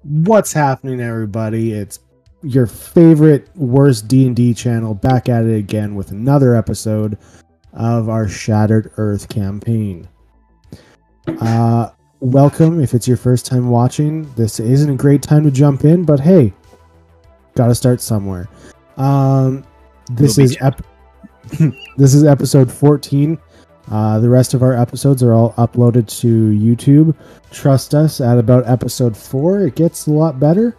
What's happening, everybody? It's your favorite worst D&D channel back at it again with another episode of our Shattered Earth campaign. Welcome. If it's your first time watching, this isn't a great time to jump in, but hey, gotta start somewhere. This is episode 14. The rest of our episodes are all uploaded to YouTube. Trust us, at about episode 4, it gets a lot better.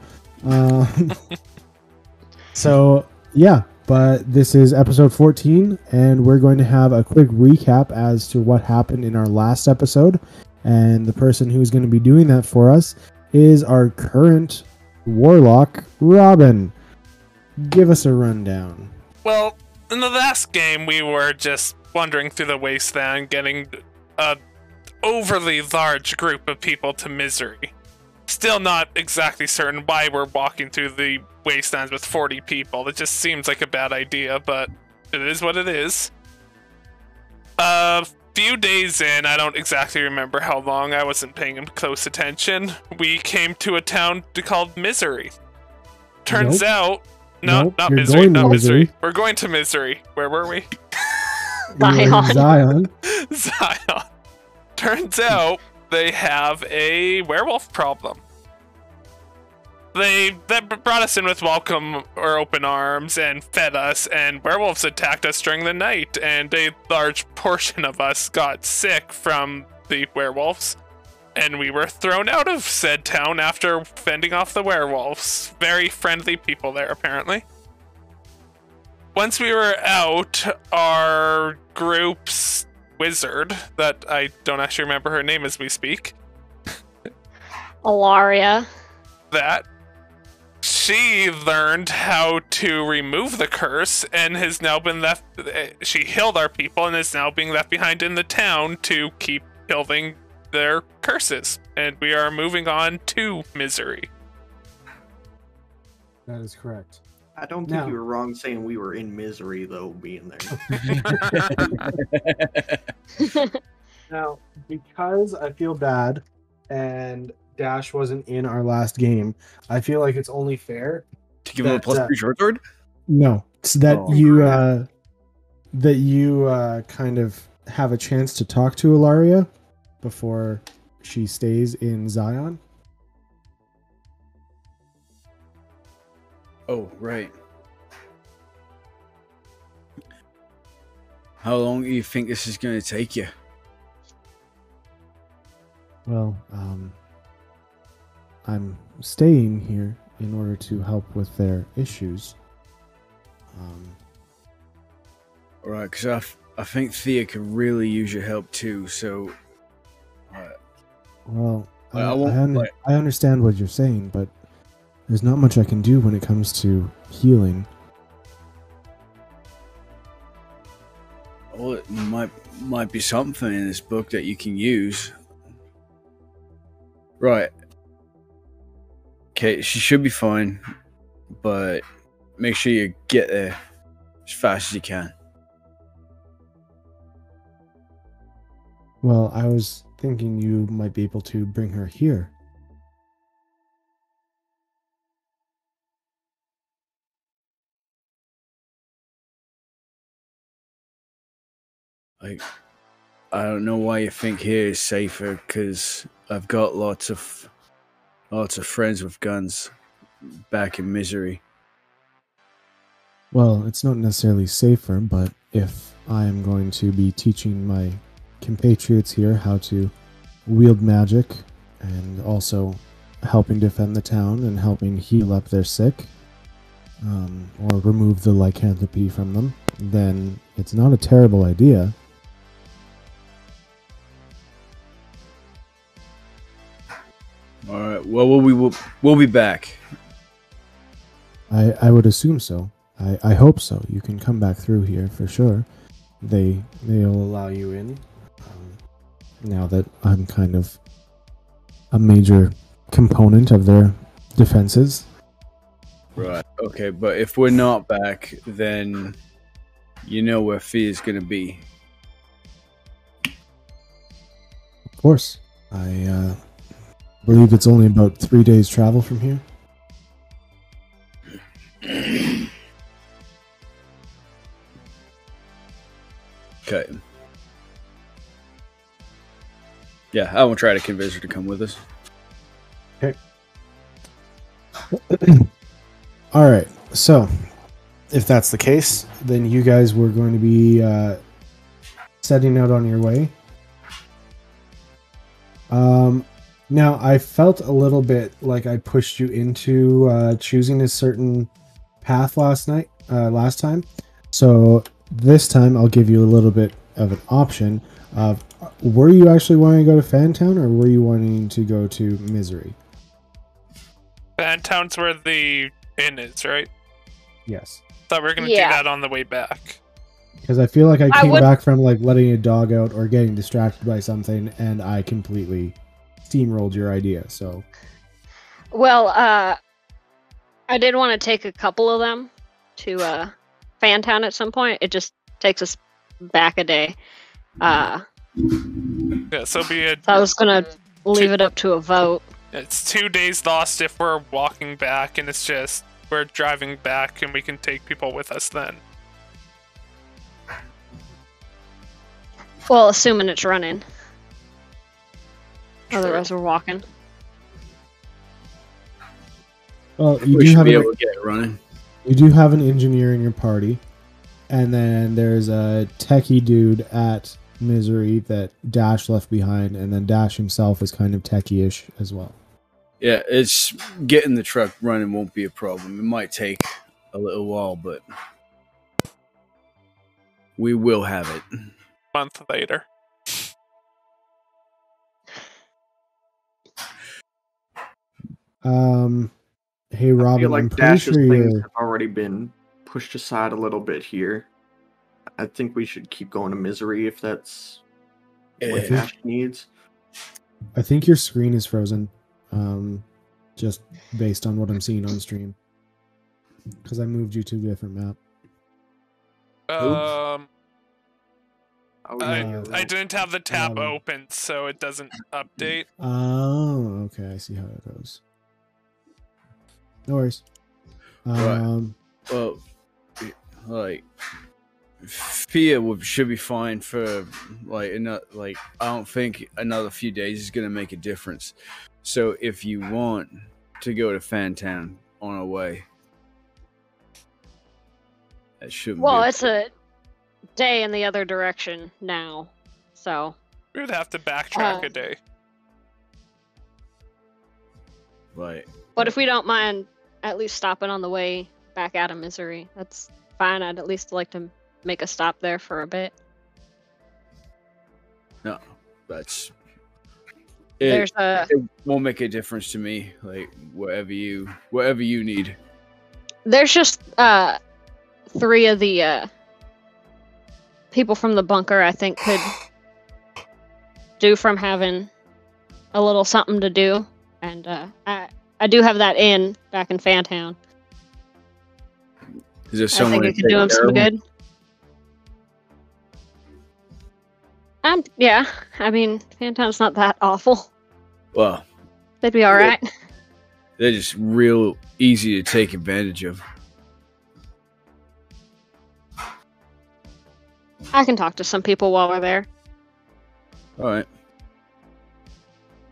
So, yeah, but this is episode 14, and we're going to have a quick recap as to what happened in our last episode. And the person who's going to be doing that for us is our current warlock, Robin. Give us a rundown. Well, in the last game, we were just wandering through the Wasteland, getting a overly large group of people to misery. Still not exactly certain why we're walking through the Wastelands with 40 people. It just seems like a bad idea, but it is what it is. A few days in, I don't exactly remember how long, I wasn't paying close attention, we came to a town called Misery. Turns out... No, not Misery, not Misery. We're going to Misery. Where were we? Zion. Zion. Turns out they have a werewolf problem. They brought us in with welcome or open arms and fed us, and werewolves attacked us during the night, and a large portion of us got sick from the werewolves, and we were thrown out of said town after fending off the werewolves. Very friendly people there, apparently. Once we were out, our group's wizard, that I don't actually remember her name as we speak. Alaria. That. She learned how to remove the curse and has now been left... She healed our people and is now being left behind in the town to keep healing their curses. And we are moving on to Misery. That is correct. I don't think you were wrong saying we were in Misery, though, being there. Now, because I feel bad and Dash wasn't in our last game, I feel like it's only fair to give him a +3 short sword. No, so that you kind of have a chance to talk to Ilaria before she stays in Zion. Oh, right. How long do you think this is going to take you? Well, I'm staying here in order to help with their issues. Alright, because I think Thea could really use your help too, so... Well, I understand what you're saying, but there's not much I can do when it comes to healing. Well, it might be something in this book that you can use. Right. Okay, she should be fine, but make sure you get there as fast as you can. Well, I was thinking you might be able to bring her here. I don't know why you think here is safer, because I've got lots of friends with guns back in Misery. Well, it's not necessarily safer, but if I am going to be teaching my compatriots here how to wield magic and also helping defend the town and helping heal up their sick, or remove the lycanthropy from them, then it's not a terrible idea. Alright, well, we'll be back. I would assume so. I hope so. You can come back through here for sure. They'll allow you in. Now that I'm kind of a major component of their defenses. Right, okay, but if we're not back, then you know where Thea's gonna be. Of course. I believe it's only about 3 days travel from here. Okay. Yeah, I will try to convince her to come with us. Okay. All right. So, if that's the case, then you guys were going to be setting out on your way. Now, I felt a little bit like I pushed you into choosing a certain path last time. So this time, I'll give you a little bit of an option of, were you actually wanting to go to Fantown, or were you wanting to go to Misery? Fantown's where the inn is, right? Yes. Thought we were going to do that on the way back. Because I feel like I came back from like letting a dog out or getting distracted by something, and I completely steamrolled your idea. So, well, I did want to take a couple of them to Fantown at some point. It just takes us back a day. Yeah, so I was gonna leave it up to a vote. It's 2 days lost if we're walking back, and it's just we're driving back, and we can take people with us then. Well, assuming it's running. Otherwise, we're walking. well, you We do should have be able to get it running. you do have an engineer in your party, and then there's a techie dude at Misery that Dash left behind, and then Dash himself is kind of techie-ish as well. Yeah, it's getting the truck running won't be a problem. It might take a little while, but we will have it. Month later. Hey I Robin, feel like I'm pretty Dash's sure things you're. have already been pushed aside a little bit here. I think we should keep going to Misery if that's what Yeah. Dash needs. I think your screen is frozen, just based on what I'm seeing on stream. Because I moved you to a different map. Oh, yeah, you're I right. didn't have the tab Robin. open, so it doesn't update. Oh, okay. I see how it goes. No worries. Right. Well, like Fia should be fine for like I don't think another few days is gonna make a difference. So if you want to go to Fantown on our way, that shouldn't. Well, be it's a day in the other direction now, so. We would have to backtrack a day. right. But if we don't mind at least stopping on the way back out of Misery, that's fine. I'd at least like to make a stop there for a bit. No, that's There's it won't make a difference to me. Like whatever you need. There's just 3 of the people from the bunker I think could do from having a little something to do, and I do have that inn back in Fantown. Is there I someone think to it could do take him care some of 'em? good. Yeah, I mean, Fantown's not that awful. Well, They'd be all right. they're just real easy to take advantage of. I can talk to some people while we're there, All right.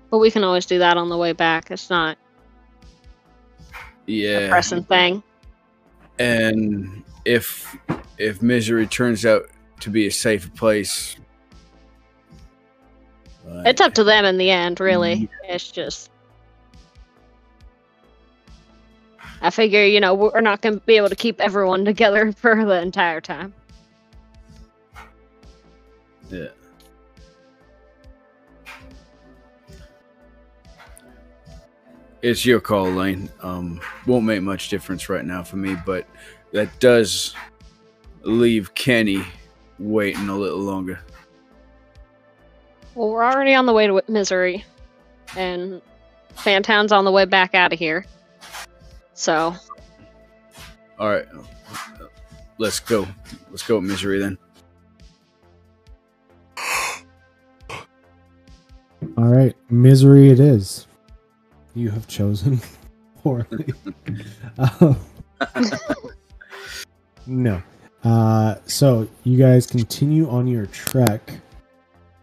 but we can always do that on the way back. It's not a Yeah. pressing thing. And if Misery turns out to be a safer place, It's up to them in the end, really. It's just, I figure, we're not going to be able to keep everyone together for the entire time. yeah. It's your call, Lane. Won't make much difference right now for me, but that does leave Kenny waiting a little longer. Well, we're already on the way to Misery, and Fantown's on the way back out of here. So, All right. Let's go. Let's go with Misery then. All right, Misery it is. You have chosen poorly. Um, no. So you guys continue on your trek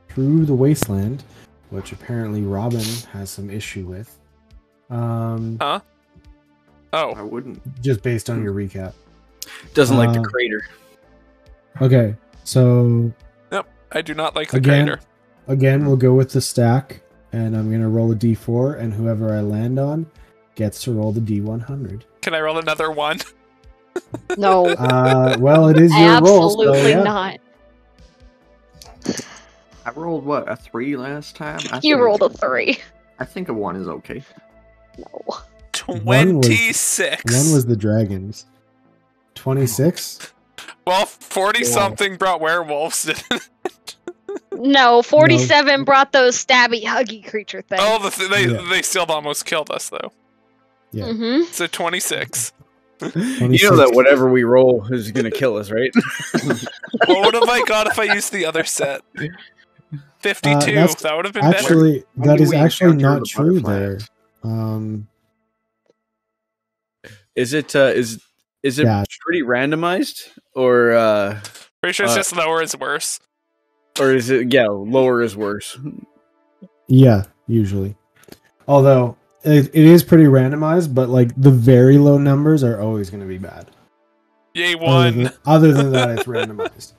through the wasteland, which apparently Robin has some issue with. Huh? Oh. I wouldn't. Just based on your recap. Doesn't like the crater. Okay, so Yep, I do not like the crater. Again, we'll go with the stack, and I'm going to roll a d4, and whoever I land on gets to roll the d100. Can I roll another one? No, Well, it is your roll. So, absolutely yeah. not. I rolled, what, a 3 last time? You rolled a 3. I think a 1 is okay. No. 26. One was the dragons. 26? Well, 40-something brought werewolves, didn't it? No, 47 brought those stabby, huggy creature things. Oh, they still almost killed us, though. Yeah. Mm-hmm. So 26. 26. You know that whatever we roll is going to kill us, right? What would have I got if I used the other set? 52. That would have been better. Actually, When that do is we actually encounter not the true there. butterflies? Is it Yeah. pretty randomized, or Pretty sure it's just lower is worse. or is it lower is worse? Yeah, usually. Although it is pretty randomized, but like the very low numbers are always going to be bad. Yay, 1. Other than that, it's randomized.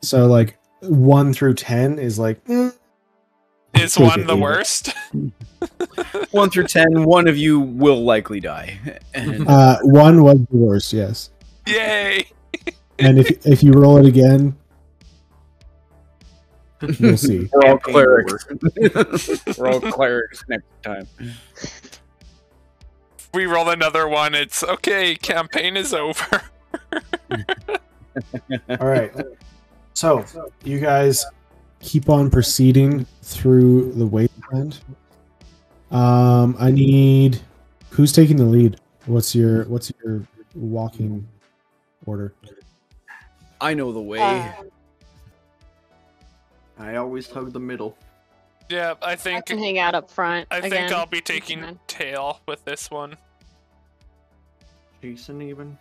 So like 1 through 10 is like. Is take 1 it, the leave it. worst? 1 through 10, one of you will likely die. And 1 was the worst, yes. Yay! And if you roll it again, you'll see. we're all clerics. We're all clerics next time. We roll another one. It's okay. Campaign is over. All right. So you guys keep on proceeding through the wasteland. I need. Who's taking the lead? What's your walking order? I know the way. I always hug the middle. Yeah, I I think can hang out up front. I think again. I'll be taking tail with this one. Jason, even.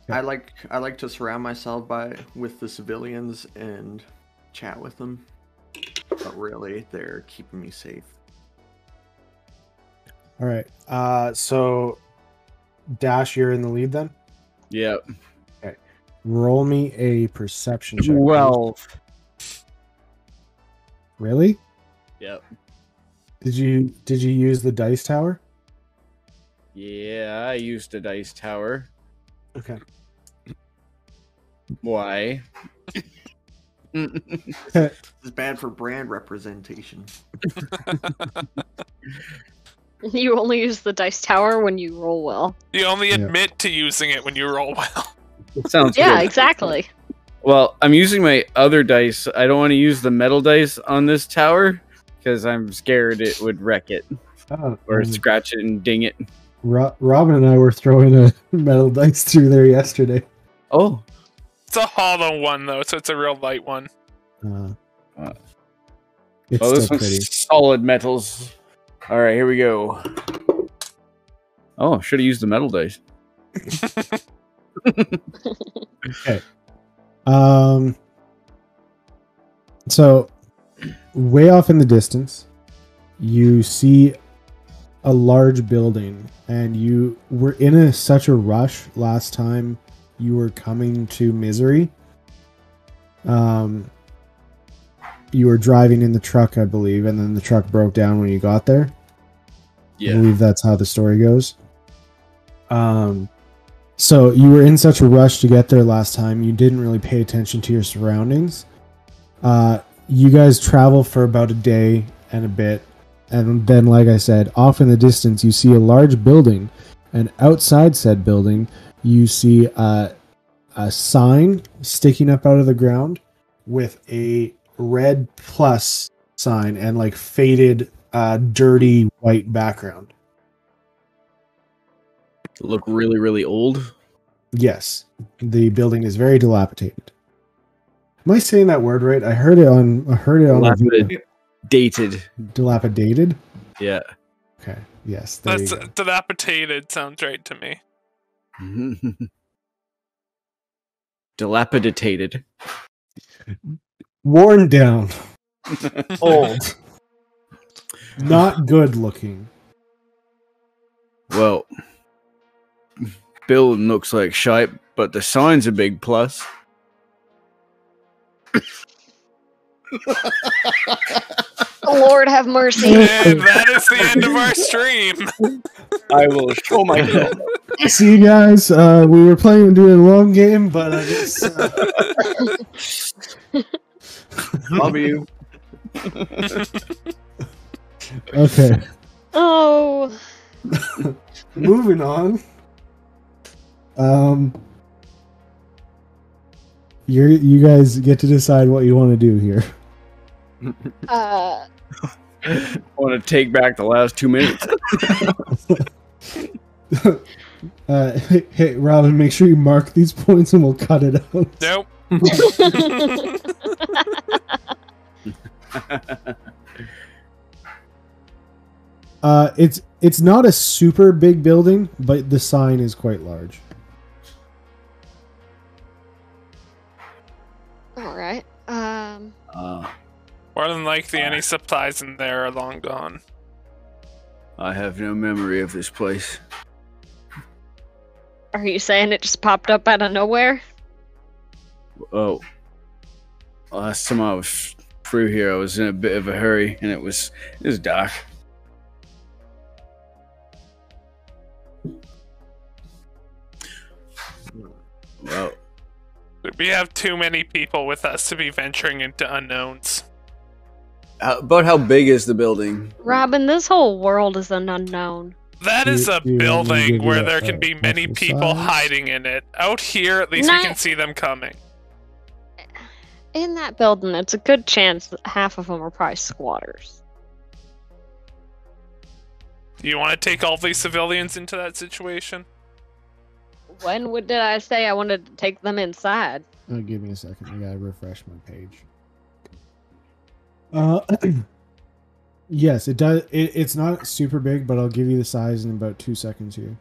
Yeah. I like to surround myself with the civilians and chat with them, but really they're keeping me safe. All right. So Dash, you're in the lead then. Yep. Roll me a perception check. 12. Really? Yep. Did you use the dice tower? Yeah, I used a dice tower. Okay. Why? It's bad for brand representation. You only use the dice tower when you roll well. You only admit to using it when you roll well. Sounds Yeah, good. exactly. Well, I'm using my other dice. I don't want to use the metal dice on this tower because I'm scared it would wreck it or scratch it and ding it. Robin and I were throwing a metal dice through there yesterday. Oh. It's a hollow one though, so it's a real light one. It's Oh, this still one's pretty. solid metals. All right, here we go. Oh, should have used the metal dice. Okay. So, way off in the distance, you see a large building, and you were in such a rush last time you were coming to Misery. You were driving in the truck, I believe, and then the truck broke down when you got there. I believe that's how the story goes. So you were in such a rush to get there last time, you didn't really pay attention to your surroundings. You guys travel for about a day and a bit, and then, like I said, off in the distance, you see a large building, and outside said building, you see a sign sticking up out of the ground with a red plus sign and like faded, dirty white background. Look really, really old. Yes, the building is very dilapidated. Am I saying that word right? I heard it on a video. Dated. Dilapidated? Yeah. Okay. Yes. There That's you go. dilapidated. Sounds right to me. Dilapidated. Worn down. Old. Not good looking. Well, building looks like shite, but the sign's a big plus. Lord have mercy. And that is the end of our stream. I will show myself. See you guys. We were planning on doing a long game, but I guess. Love you. Okay. Oh. Moving on. You guys get to decide what you want to do here. I want to take back the last 2 minutes. Hey, Robin, make sure you mark these points and we'll cut it out. Nope. It's not a super big building, but the sign is quite large. All right. More than likely, any supplies in there are long gone. I have no memory of this place. Are you saying it just popped up out of nowhere? Oh, last time I was through here, I was in a bit of a hurry, and it was dark. Well, We have too many people with us to be venturing into unknowns. about how big is the building? Robin, this whole world is an unknown. That is a Do you want me to building give where you there can be many actual people size? hiding in it. Out here, at least we can see them coming. In that building, it's a good chance that half of them are probably squatters. Do you want to take all these civilians into that situation? Did I say I wanted to take them inside? Oh, give me a second. I gotta refresh my page. Yes, it does. It's not super big, but I'll give you the size in about 2 seconds here.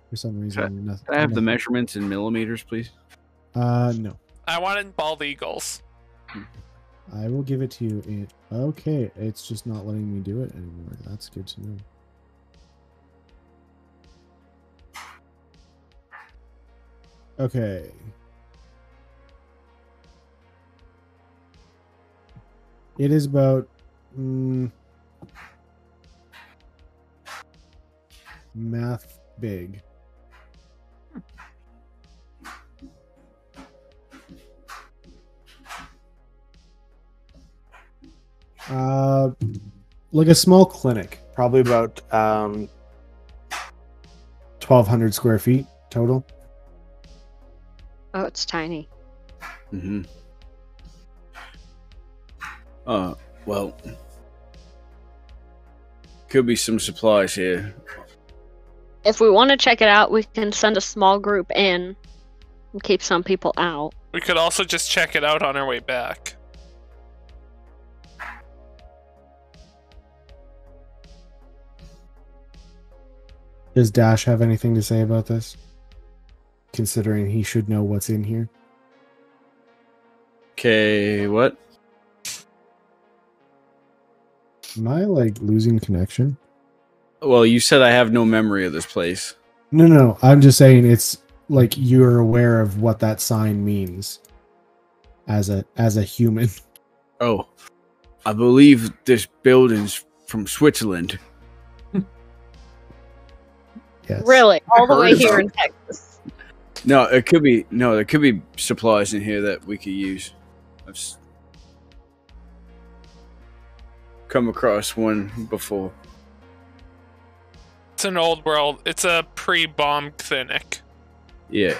For some reason, nothing. Can I have the measurements in millimeters, please? No. I wanted bald eagles. I will give it to you in. Okay, it's just not letting me do it anymore. That's good to know. Okay. It is about math big. Like a small clinic, probably about 1,200 square feet total. Oh, it's tiny. Mm-hmm. Well, could be some supplies here. If we want to check it out, we can send a small group in and keep some people out. We could also just check it out on our way back. Does Dash have anything to say about this? Considering he should know what's in here. Okay, what? Am I losing connection? Well, you said I have no memory of this place. No. I'm just saying it's like you're aware of what that sign means as a human. Oh, I believe this building's from Switzerland. Yes. Really? All the way heard here about in Texas. No, there could be supplies in here that we could use. I've come across one before. It's an old world. It's a pre-bomb clinic. Yeah.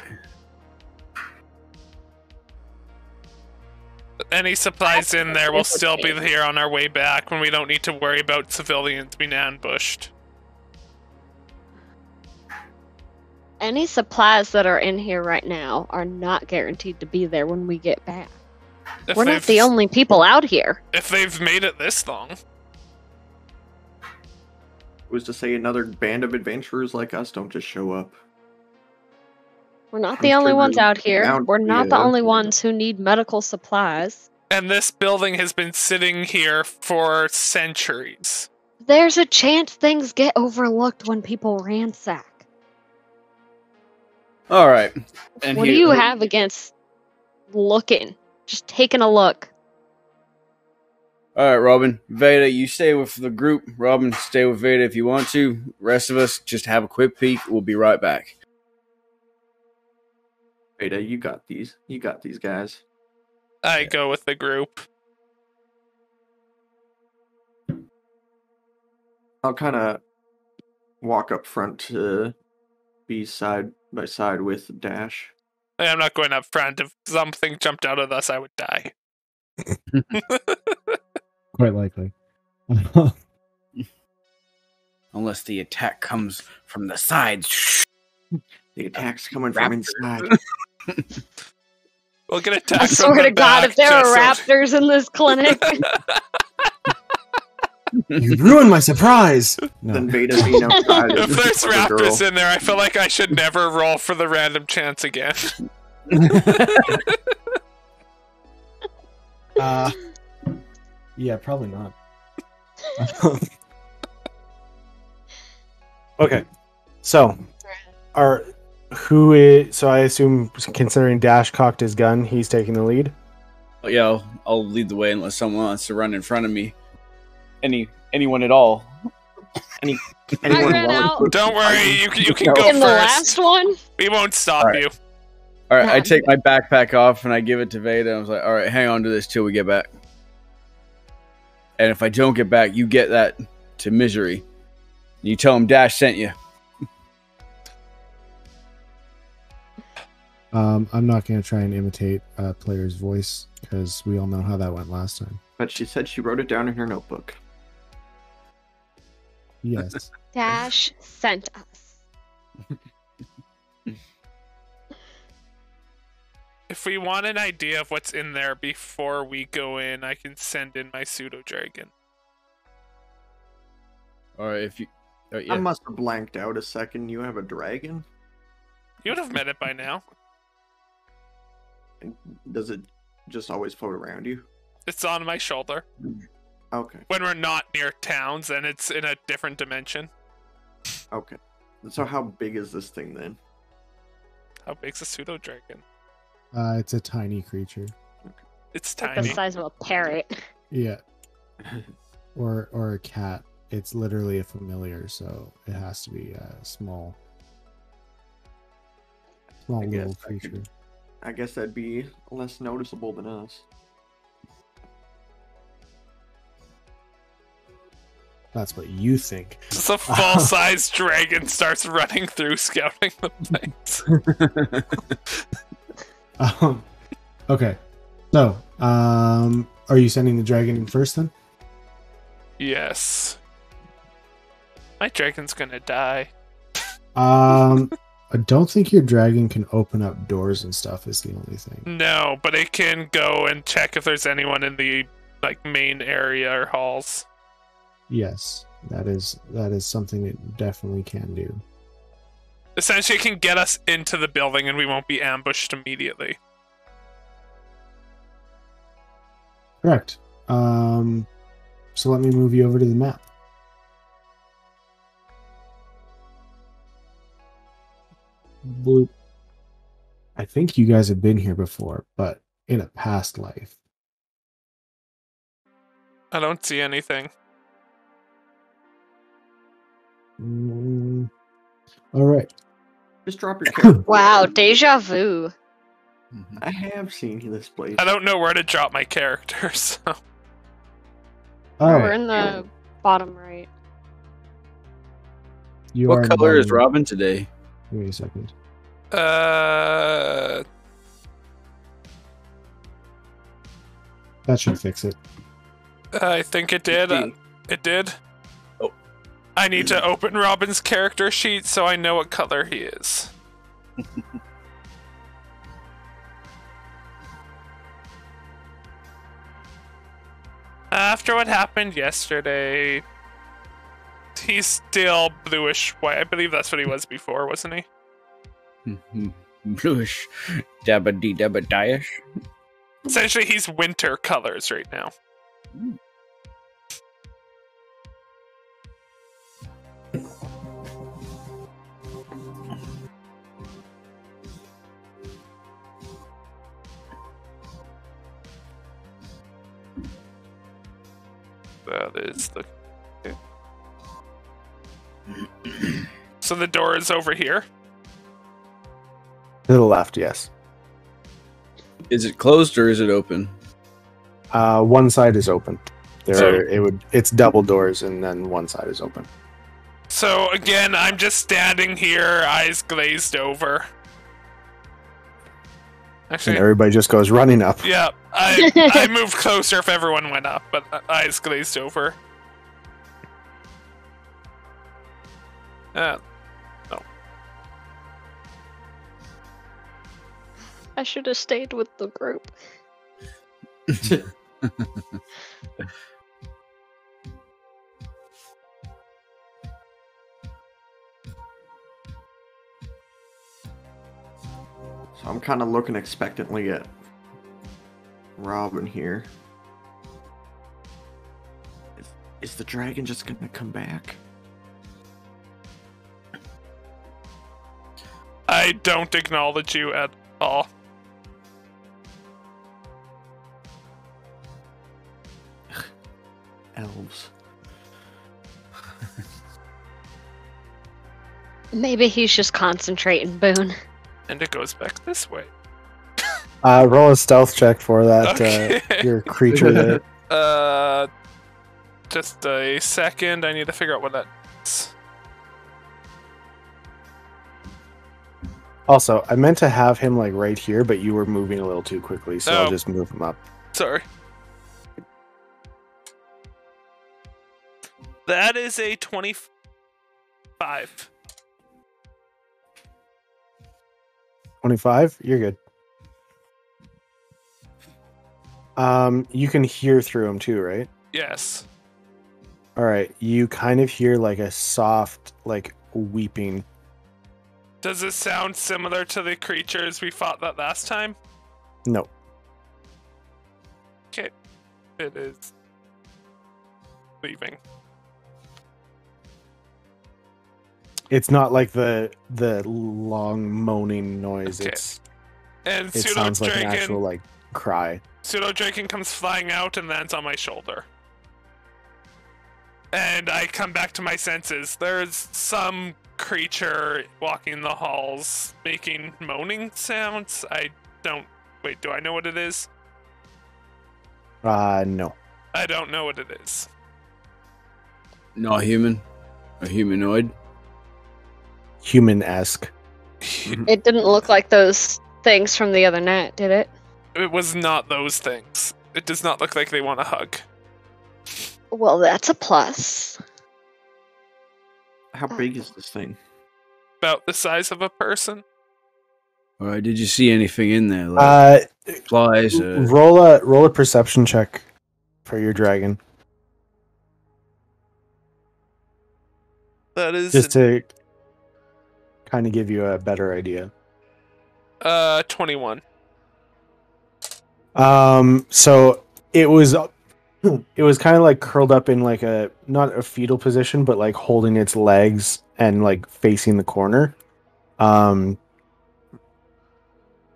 Any supplies in there will still be here on our way back when we don't need to worry about civilians being ambushed. Any supplies that are in here right now are not guaranteed to be there when we get back. We're not the only people out here. If they've made it this long. Was to say another band of adventurers like us don't just show up. We're not the only ones out here. We're not the yeah. only ones who need medical supplies. And this building has been sitting here for centuries. There's a chance things get overlooked when people ransack. All right. And what do you have against looking? Just taking a look. All right, Robin. Veda, you stay with the group. Robin, stay with Veda if you want to. Rest of us, just have a quick peek. We'll be right back. Veda, you got these. You got these guys. I go with the group. I'll kind of walk up front to be side by side with Dash. I'm not going up front. If something jumped out of us, I would die. Quite likely. Unless the attack comes from the sides. The attack's coming from inside. We'll get attacked. I swear to God, if there are raptors in this clinic. You ruined my surprise! No. Then Veda's being outside. If there's raptors in there, I feel like I should never roll for the random chance again. Yeah, probably not. Okay, so so I assume, considering Dash cocked his gun, he's taking the lead. Yeah, I'll lead the way unless someone wants to run in front of me. Anyone at all. Anyone out. Don't worry, you can go In first. the last one? We won't stop you. All right, I take my backpack off and I give it to Veda. I was like, all right, hang on to this till we get back. And if I don't get back, you get that to Misery. You tell him Dash sent you. I'm not going to try and imitate a player's voice, because we all know how that went last time. But she said she wrote it down in her notebook. Yes. Dash sent us. If we want an idea of what's in there before we go in, I can send in my pseudo-dragon. All right, if you... yeah. I must have blanked out a second. You have a dragon? You would have met it by now. Does it just always float around you? It's on my shoulder. Okay. When we're not near towns and it's in a different dimension. Okay. So how big is this thing then? How big's a pseudo-dragon? It's a tiny creature. It's Like tiny. the size of a parrot. Yeah. Or a cat. It's literally a familiar, so it has to be a small little creature. I guess that'd be less noticeable than us. That's what you think. Just a full-size dragon starts running through scouting the place. Okay. So, are you sending the dragon in first then? Yes. My dragon's gonna die. I don't think your dragon can open up doors and stuff is the only thing. No, but it can go and check if there's anyone in the main area or halls. Yes, that is something it definitely can do. Essentially, it can get us into the building and we won't be ambushed immediately. Correct. So let me move you over to the map. Bloop. I think you guys have been here before, but in a past life. I don't see anything. All right. Just drop your character. Wow, deja vu. I have seen this place. I don't know where to drop my character, so... All We're right. in the bottom right. You are What in the color is bottom. Robin today? Give me a second. Uh, That should fix it. I think it did. It did. Oh. I need to open Robin's character sheet so I know what color he is. After what happened yesterday, he's still bluish white. I believe that's what he was before, wasn't he? Bluish, dabba dee dabba dyish. Essentially, he's winter colors right now. That is the... Okay. So the door is over here? To the left, yes. Is it closed or is it open? One side is open. It's double doors, and then one side is open. So again, I'm just standing here, eyes glazed over. Actually, And everybody just goes running up. yeah, I moved closer if everyone went up, but eyes glazed over. No. I should have stayed with the group. So I'm kind of looking expectantly at Robin here. Is the dragon just gonna come back? I don't acknowledge you at all. Elves. Maybe he's just concentrating, Boone. And it goes back this way. Roll a stealth check for that Okay. your creature there. Just a second. I need to figure out what that is. Also, I meant to have him like right here, but you were moving a little too quickly, so Oh. I'll just move him up. Sorry. That is a 25. 25? You're good. You can hear through him too, right? Yes. All right. You kind of hear like a soft, like weeping. Does it sound similar to the creatures we fought that last time? No. Okay. It is leaving. It's not like the long moaning noise. Okay. And It sounds like an actual like cry. Pseudo Draken comes flying out and lands on my shoulder. And I come back to my senses. There's some creature walking the halls making moaning sounds. Wait, do I know what it is? No. I don't know what it is. Not human? A humanoid? Human-esque. It didn't look like those things from the other night, did it? It was not those things. It does not look like they want a hug. Well, that's a plus. How big is this thing? About the size of a person. Alright, did you see anything in there? Like flies? Roll a perception check for your dragon, That is just to kind of give you a better idea. 21. So it was kind of like curled up in like not a fetal position, but like holding its legs and like facing the corner.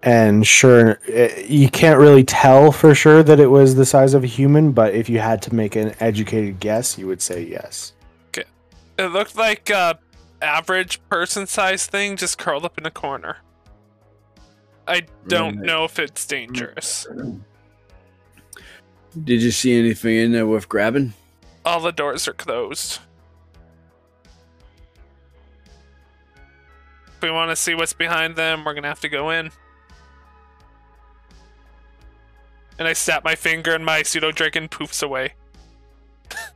And sure, you can't really tell for sure that it was the size of a human, but if you had to make an educated guess, you would say yes. Okay. It looked like a average person size thing just curled up in a corner. I don't know if it's dangerous. Did you see anything in there worth grabbing? All the doors are closed. If we want to see what's behind them, we're gonna have to go in. And I snap my finger and my pseudo dragon poofs away.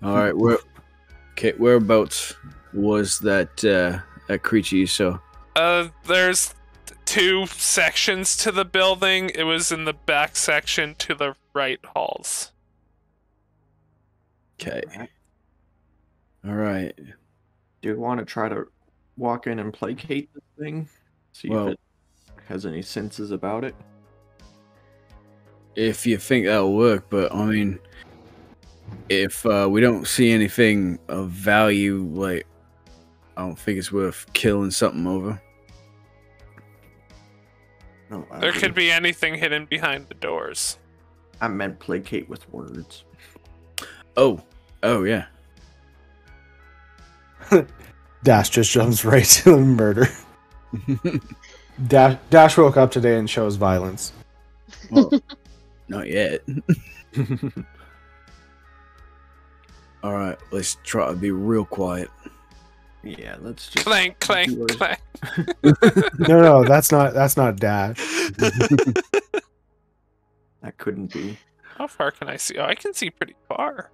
Alright, whereabouts was that creature you saw? There's 2 sections to the building. It was in the back section to the right halls. Okay. All right. Do you want to try to walk in and placate this thing? See if it has any senses about it? If you think that'll work, but I mean, if we don't see anything of value, like, I don't think it's worth killing something over. No, There could be anything hidden behind the doors. I meant placate with words. Oh, yeah. Dash just jumps right to the murder. Dash woke up today and shows violence. Well, not yet. All right, let's try to be real quiet. Yeah, let's just Clank, clank, clank. No, that's not Dash. That couldn't be. How far can I see? Oh, I can see pretty far.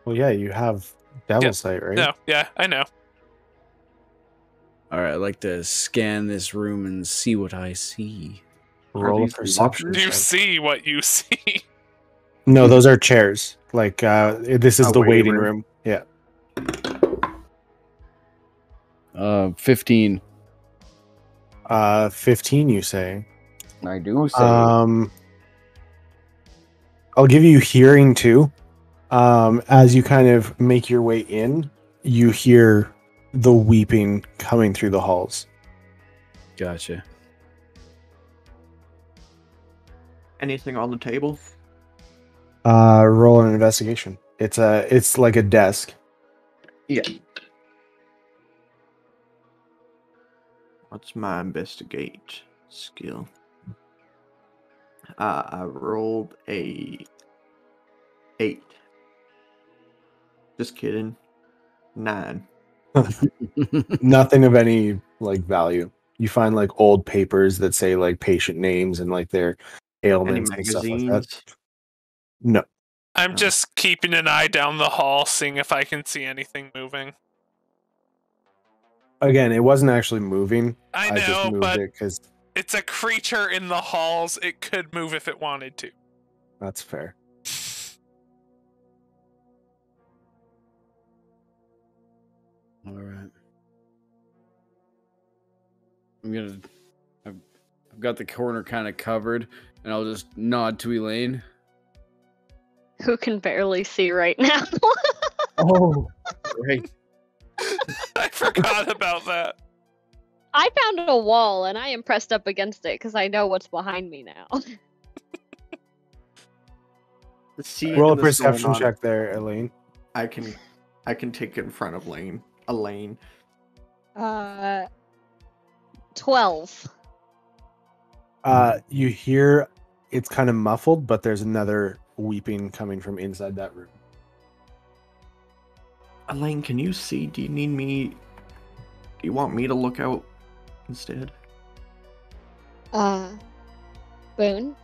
Well, yeah, you have devil sight, right? No, yeah, I know. All right, I'd like to scan this room and see what I see. Roll a these perception. Do you check. see what you see? No, those are chairs. Like this is A the waiting waiting room. room. Yeah. 15. 15, you say. I do say. I'll give you hearing too. As you kind of make your way in, you hear the weeping coming through the halls. Gotcha. Anything on the table? Roll an investigation. It's like a desk. Yeah. What's my investigate skill? I rolled a 8. Just kidding. 9. Nothing of any like value. You find like old papers that say like patient names and like their Any ailments and stuff like that. magazines? No. I'm just keeping an eye down the hall, seeing if I can see anything moving. Again, it wasn't actually moving. I just know, moved but it because it's a creature in the halls. It could move if it wanted to. that's fair. All right. I've got the corner kind of covered, and I'll just nod to Elaine. Who can barely see right now? Oh, Right. I forgot about that. I found a wall and I am pressed up against it because I know what's behind me now. roll a perception check there, Elaine. I can take it in front of Elaine. 12. You hear it's kind of muffled, but there's another weeping coming from inside that room. Elaine, can you see? Do you need me? Do you want me to look out instead? Boone.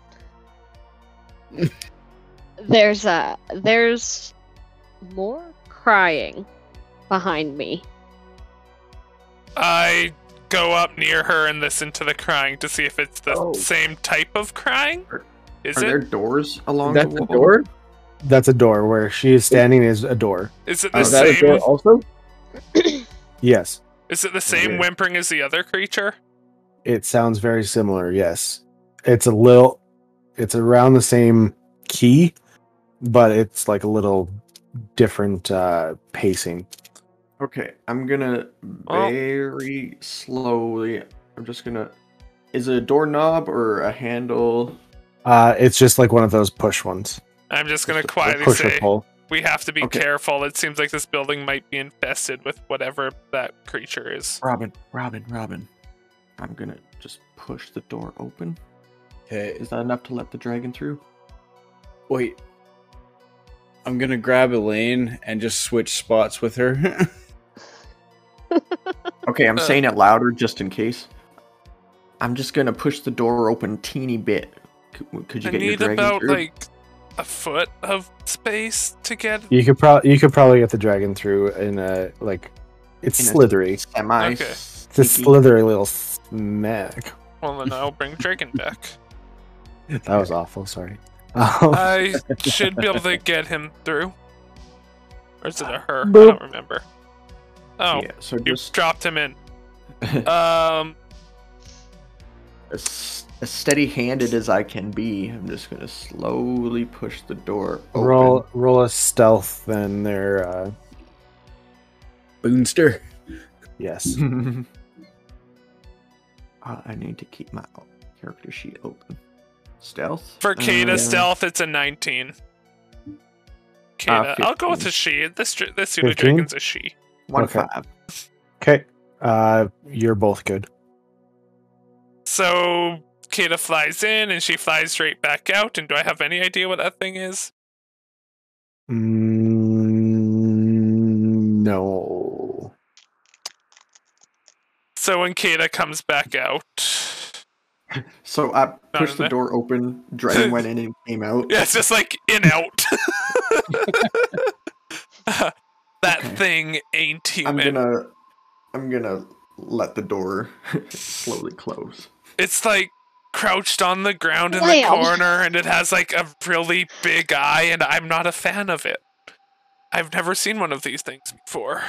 There's more crying behind me. I go up near her and listen to the crying to see if it's the same type of crying. Is Are there it? doors along That's the the wall? door? That's a door where she is standing. Is a door. Is it the Is that a door same? also? Yes, Is it the same Okay. whimpering as the other creature? it sounds very similar. Yes, it's around the same key, but it's like a little different pacing. Okay, I'm gonna very slowly. I'm just gonna. Is it a doorknob or a handle? It's just like one of those push ones. I'm just gonna Just a quietly Push or say pull. we have to be Okay. careful. It seems like this building might be infested with whatever that creature is. Robin. I'm gonna just push the door open. Okay. Is that enough to let the dragon through? Wait. I'm gonna grab Elaine and just switch spots with her. Okay, I'm saying it louder just in case. I'm just gonna push the door open teeny bit. Could you I get your need dragon about through? like a foot of space to get. You could probably get the dragon through in a like. It's In a slithery. Semi. Okay. It's a slithery little smack. Well, then I'll bring Dragon back. That was awful. Sorry. I should be able to get him through. Or is it a her? Boop. I don't remember. Oh, Yeah, so you just dropped him in. as steady-handed as I can be, I'm just gonna slowly push the door open. Roll a stealth, then there. Boonster. Yes. I need to keep my character sheet open. Stealth? For Kata stealth, it's a 19. Kata, I'll go with a she. This pseudo 15? dragon's a she. 1-5. Okay. You're both good. So Kata flies in and she flies straight back out. And do I have any idea what that thing is? No. So when Kata comes back out, So I pushed in the there. door open, Dragon went in and came out. yeah, it's just like in out. That Okay. thing ain't human. I'm gonna let the door slowly close. It's like crouched on the ground in the Wow. corner, and it has like a really big eye, and I'm not a fan of it. I've never seen one of these things before.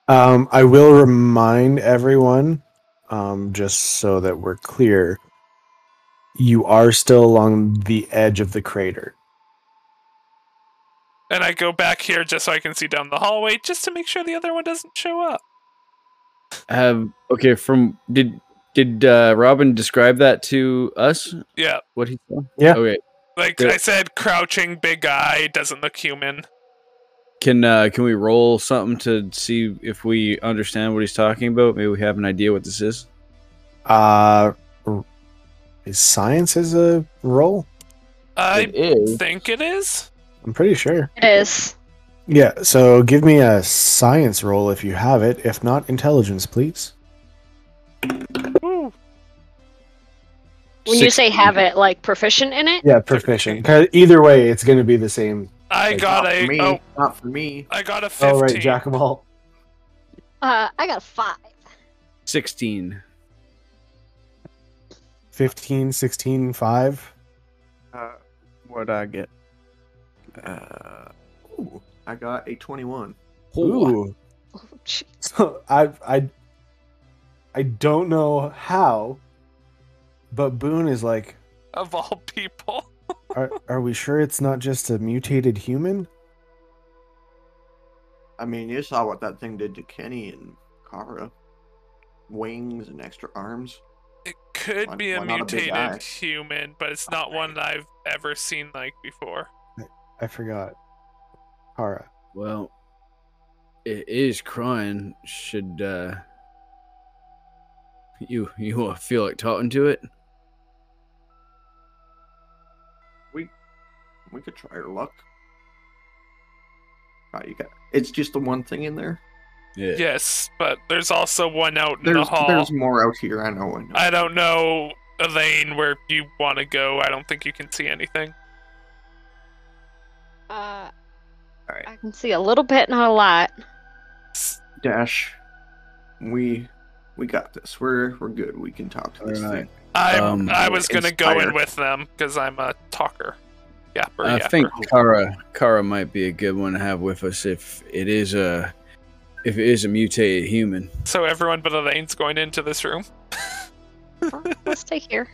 I will remind everyone, just so that we're clear, you are still along the edge of the crater. And I go back here just so I can see down the hallway, just to make sure the other one doesn't show up. Okay. Did Robin describe that to us? Yeah, What he saw? Yeah. Okay. like Good. I said, crouching, big eye, doesn't look human. Can we roll something to see if we understand what he's talking about? Maybe we have an idea what this is. Is science is a roll? I It is. think it is. I'm pretty sure. It is. Yeah, so give me a science roll if you have it. If not, intelligence, please. Ooh. When you say have it, like proficient in it? Yeah, proficient. 'Cause either way, it's going to be the same. I got Not for a me. oh, Not for me. I got a 15. Oh, right, Jack of all. I got a 5. 16. 15, 16, 5. What'd I get? Ooh, I got a 21. Ooh. Oh, gee. So I don't know how, but Boone is like, Of all people. are we sure it's not just a mutated human? I mean, you saw what that thing did to Kenny and Kara. Wings and extra arms. It could be a why not a big eye? mutated human, but it's not one that I've ever seen like before. I forgot. Kara. Well, it is crying. Should you feel like talking to it? We could try our luck. Right, it's just the one thing in there. Yeah. Yes, but there's also one out in the There's hall. there's more out here. I know. I don't know, Elaine, where you want to go. I don't think you can see anything. Alright. Alright. I can see a little bit, not a lot. Dash. We got this. We're good. We can talk to this Alright. thing. I was gonna go in inspired. with them because I'm a talker. Yapper, I yapper. think Kara might be a good one to have with us if it is a mutated human. So everyone but Elaine's going into this room. Let's stay here.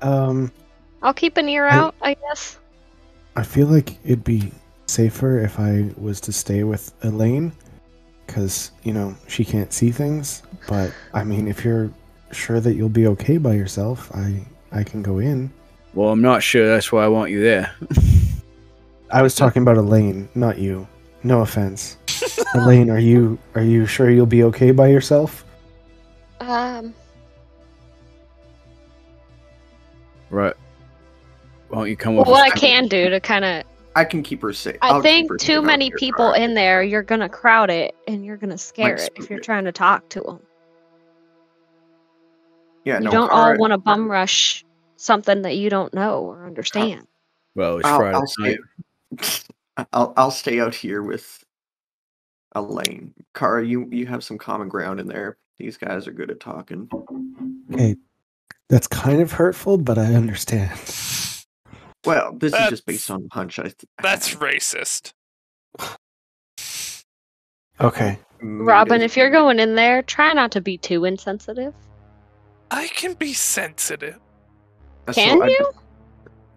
I'll keep an ear out, I guess. I feel like it'd be safer if I was to stay with Elaine, because, you know, she can't see things. But, I mean, if you're sure that you'll be okay by yourself, I can go in. Well, I'm not sure. That's why I want you there. I was talking about Elaine, not you. No offense. Elaine, are you sure you'll be okay by yourself? Right. Why don't you come Well, with what us? I can do to kind of... I can keep her safe. I I'll keep think her too safe out many here, people Kara. in there, you're going to crowd it, and you're going to scare Might it if spook you're it. trying to talk to them. Yeah, You no, don't Kara, all want to bum rush something that you don't know or understand. Well, it's I'll Friday stay. night. I'll stay out here with Elaine. Kara, you have some common ground in there. These guys are good at talking. Okay, That's kind of hurtful, but I understand. Well, this is just based on hunch. That's racist. Okay. Robin, if you're going in there, try not to be too insensitive. I can be sensitive. Can you?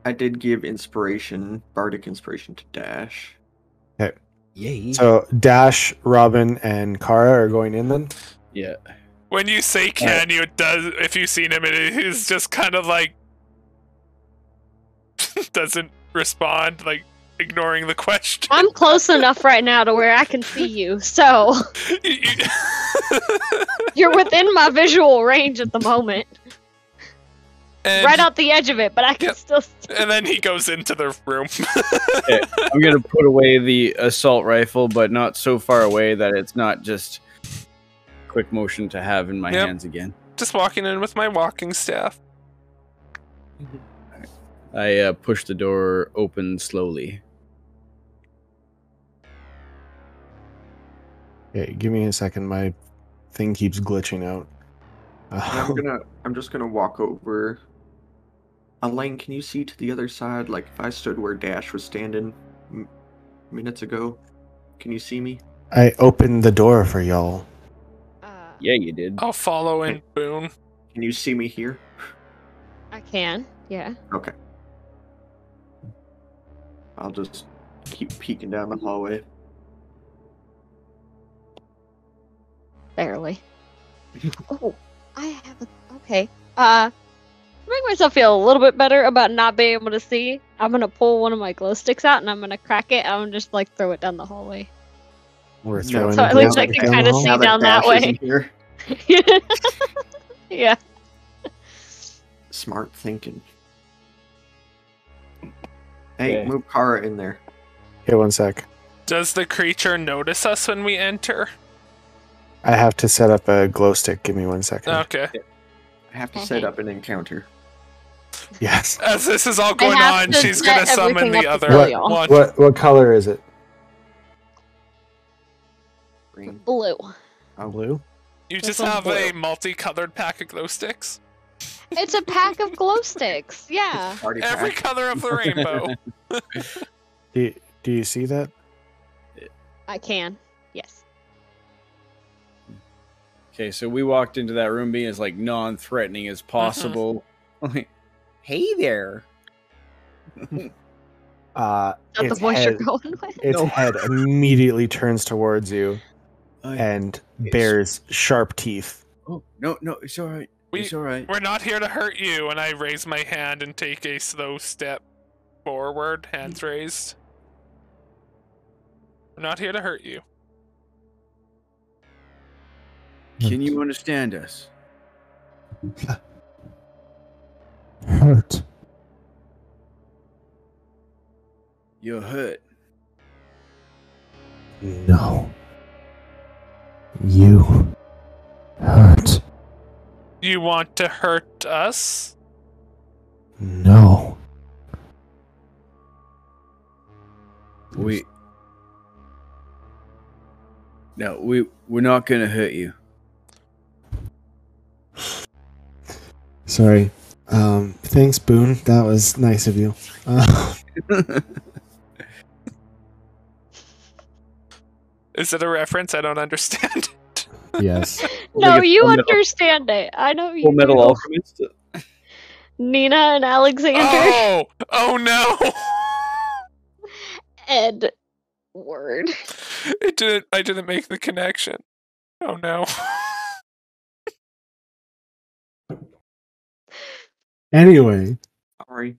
I did give inspiration, bardic inspiration to Dash. Okay. Yay. So Dash, Robin, and Kara are going in then? Yeah. When you say can you, it does. If you've seen him, he's just kind of like doesn't respond, like ignoring the question. I'm close enough right now to where I can see you, so you're within my visual range at the moment. And, Right out the edge of it, but I can still see. And then he goes into the room. Okay, I'm gonna put away the assault rifle, but not so far away that it's not just quick motion to have in my hands again. Just walking in with my walking staff. I push the door open slowly. Okay, give me a second. My thing keeps glitching out. I'm just gonna walk over. Elaine, can you see to the other side? Like if I stood where Dash was standing minutes ago, can you see me? I opened the door for y'all. Yeah, you did. I'll follow in, Boone. Can you see me here? I can, yeah. Okay. I'll just keep peeking down the hallway. Barely. Oh, I have a... Okay. To make myself feel a little bit better about not being able to see, I'm gonna pull one of my glow sticks out and I'm gonna crack it and I'm just like throw it down the hallway. We're throwing So at least I can kind of see down that way. Here. Yeah. Smart thinking. Hey, Okay. move Kara in there. Okay, one sec. Does the creature notice us when we enter? I have to set up a glow stick. Give me 1 second. Okay. I have to set up an encounter. Yes. As this is all going have on, to she's set gonna summon everything the up to other y'all. one. What color is it? Green. Blue. Blue? You This just one's have blue. a multicolored pack of glow sticks. It's a pack of glow sticks. Yeah. Party Every pack. color of the rainbow. Do you see that? I can. Yes. Okay, so we walked into that room being as like non-threatening as possible. Like, hey there. Is that the voice you're going with? Its head immediately turns towards you and bears sharp teeth. Oh no, it's all right. It's all right. We're not here to hurt you. And I raise my hand and take a slow step forward, hands raised. We're not here to hurt you. Can you understand us? Hurt. You're hurt. No. You hurt. You want to hurt us? No. We're not gonna hurt you. Sorry. Thanks, Boone. That was nice of you. Is it a reference? I don't understand. Yes. No, Like a you Full Metal- understand it. I know you Full Metal do. Alchemist. Nina and Alexander. Oh no! Edward. I didn't make the connection. Oh no. Anyway, Sorry.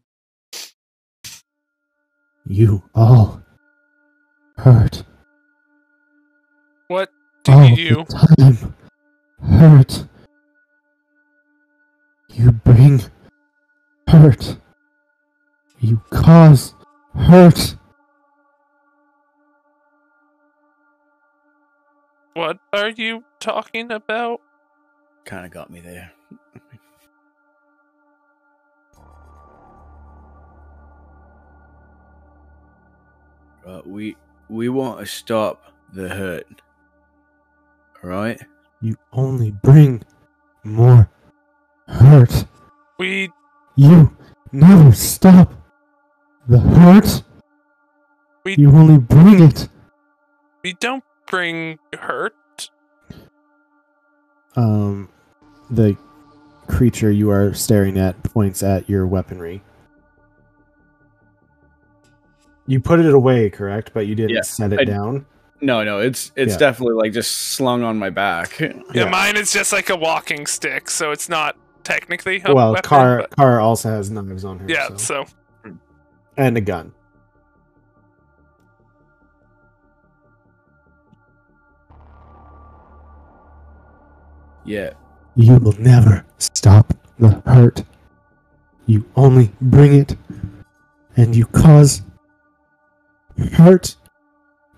you all hurt. What do All you? the time hurt. You bring hurt. You cause hurt. What are you talking about? Kind of got me there. We want to stop the hurt. All right? You only bring more hurt. We You never stop the hurt. We- You only bring it. don't bring hurt. The creature you are staring at points at your weaponry. You put it away, correct? But you didn't set it down? No, it's definitely like just slung on my back. Yeah, mine is just like a walking stick, so it's not technically a Well, weapon. Car also has knives on her. Yeah, so. And a gun. Yeah. You will never stop the hurt. You only bring it, and you cause hurt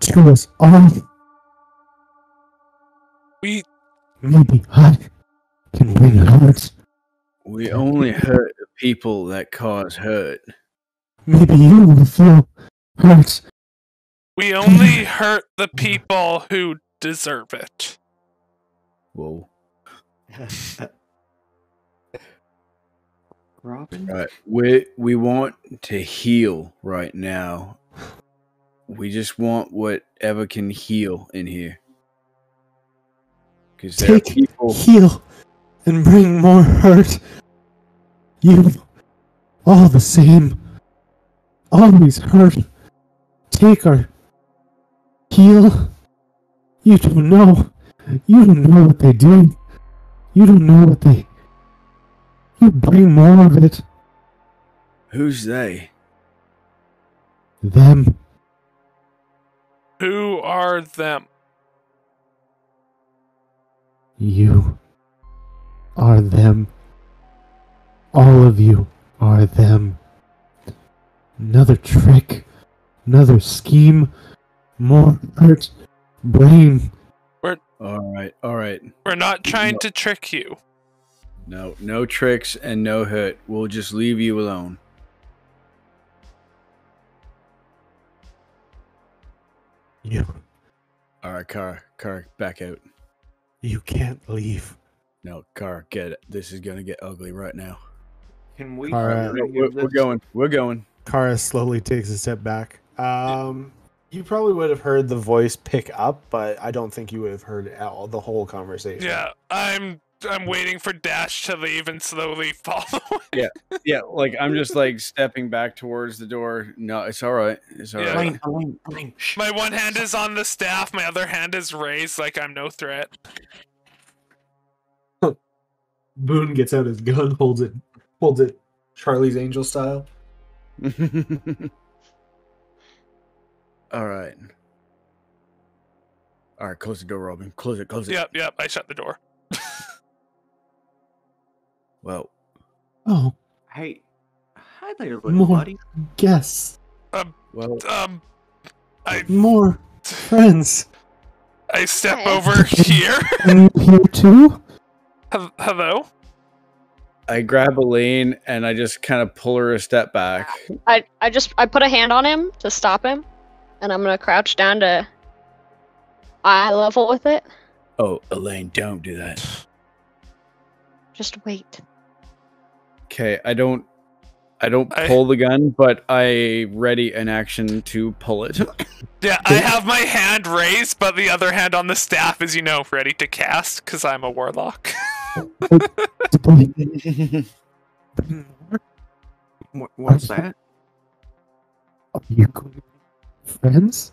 to us all. Maybe I can bring hurt. We only hurt the people that cause hurt. Maybe you will feel hurt. We only hurt the people who deserve it. Whoa. Robin? Right. We want to heal right now. We just want whatever can heal in here. Because there are people... heal, and bring more hurt. You, all the same, always hurt. Take our heal. You don't know. You don't know what they do. You don't know what they... You bring more of it. Who's they? Them. Who are them? You are them. All of you are them. Another trick. Another scheme. More hurt. Brain. All right. We're not trying to trick you. No tricks and no hurt. We'll just leave you alone. You. All right, Car, back out. You can't leave. No, Car, get it. This is gonna get ugly right now. Can we? We're going. Kara slowly takes a step back. You probably would have heard the voice pick up, but I don't think you would have heard the whole conversation. Yeah, I'm waiting for Dash to leave and slowly follow. Yeah. Like I'm just like stepping back towards the door. No, it's all right. It's all right. Elaine, My one hand is on the staff, my other hand is raised like I'm no threat. Boone gets out his gun, holds it Charlie's Angel style. All right. Close the door, Robin. Close it. Yep, I shut the door. Well. Oh. Hey. Hi there, little More buddy. guests. More friends. I step over here. And here too? Hello? I grab Elaine and I just kind of pull her a step back. I put a hand on him to stop him, and I'm gonna crouch down to eye level with it. Oh, Elaine, don't do that. Just wait. Okay, I don't pull the gun, but I ready an action to pull it. Yeah, I have my hand raised, but the other hand on the staff is, ready to cast, because I'm a warlock. What's that? Are you friends?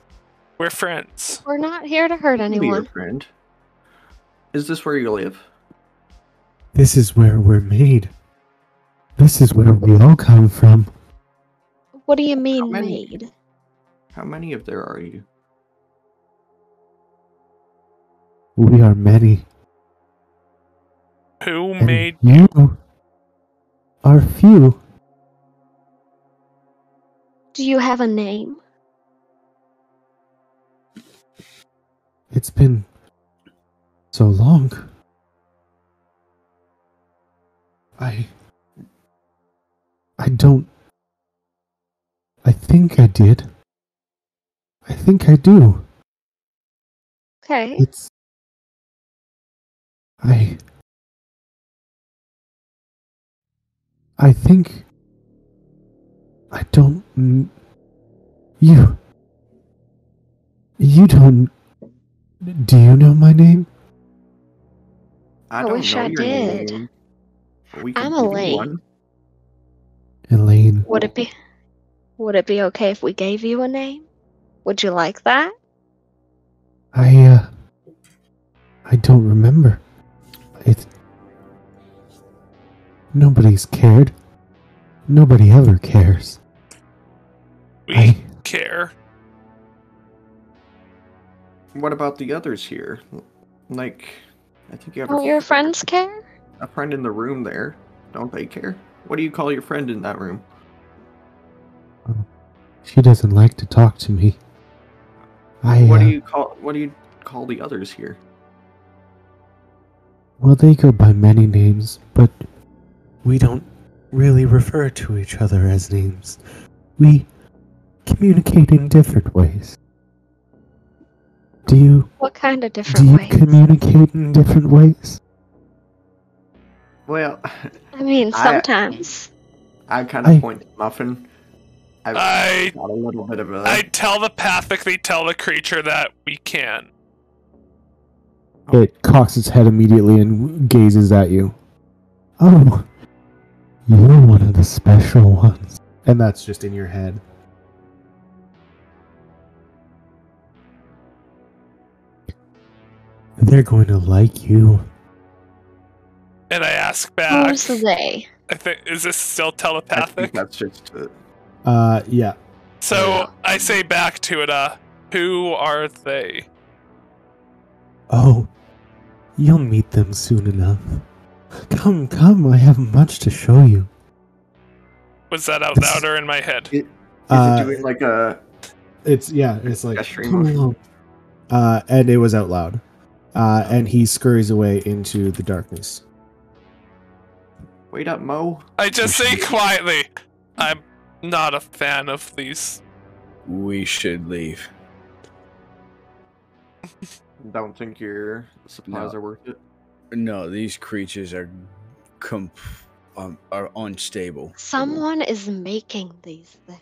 We're friends. We're not here to hurt Be your anyone. friend. Is this where you live? This is where we're made. This is where we all come from. What do you mean, How many? maid? How many of there are you? We are many. Who And made you are few. Do you have a name? It's been so long. I don't... I think I did. I think I do. Okay. It's... I think I don't. You don't. Do you know my name? I I don't wish know I your did. name. But we can I'm give you Elaine. one. Elaine. Would it be okay if we gave you a name? Would you like that? I don't remember. Nobody's cared. Nobody ever cares. We care. What about the others here? Like, I think you have Don't your friends care? a friend in the room there. Don't they care? What do you call your friend in that room? She doesn't like to talk to me. What do you call the others here? Well, they go by many names, but we don't really refer to each other as names. We communicate in different ways. What kind of Do different you ways? communicate in different ways? Well, I mean, I- sometimes. I kind of point to Muffin. I got a little bit of a. I telepathically tell the creature that we can. It cocks its head immediately and gazes at you. Oh, you're one of the special ones. And that's just in your head. They're going to like you. And I ask back. Who's they? I think is this still I think telepathic? that's just. Yeah. So I say back to it, who are they? Oh, you'll meet them soon enough. Come, I have much to show you. Was that out loud or in my head? Is it doing like a? It's like, gesturing come motion? along. And it was out loud. And he scurries away into the darkness. Wait up, Mo. I just say quietly, I'm not a fan of these. We should leave. Don't think your supplies No. are worth it. No, these creatures are unstable. Someone is making these things.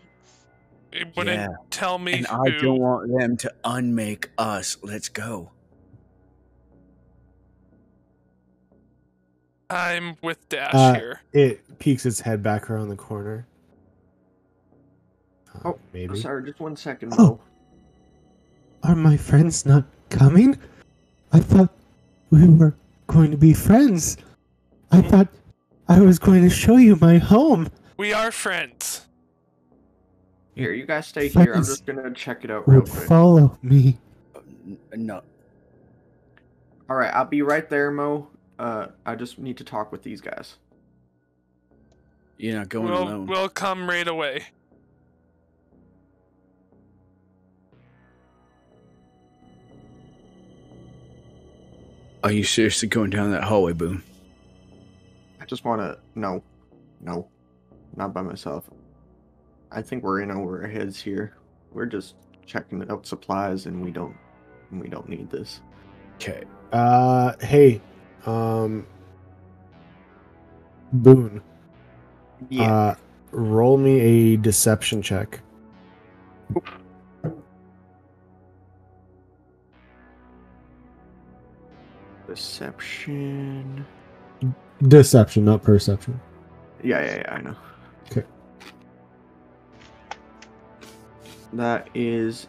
You wouldn't Yeah. tell me And who. I don't want them to unmake us. Let's go. I'm with Dash here. It peeks its head back around the corner. Oh, maybe. Sorry, just 1 second, Oh. Mo. Are my friends not coming? I thought we were going to be friends. I thought I was going to show you my home. We are friends. Here, you guys stay here. I'm Friends just gonna check it out real Would quick. follow me. No. All right, I'll be right there, Mo. I just need to talk with these guys. You're not going alone. We'll come right away. Are you seriously going down that hallway, Boone? I just want to. No, not by myself. I think we're in over our heads here. We're just checking out supplies, and we don't need this. Okay. Hey, Boone. Yeah. Roll me a deception check. Deception. Deception, not perception. Yeah, I know. Okay. That is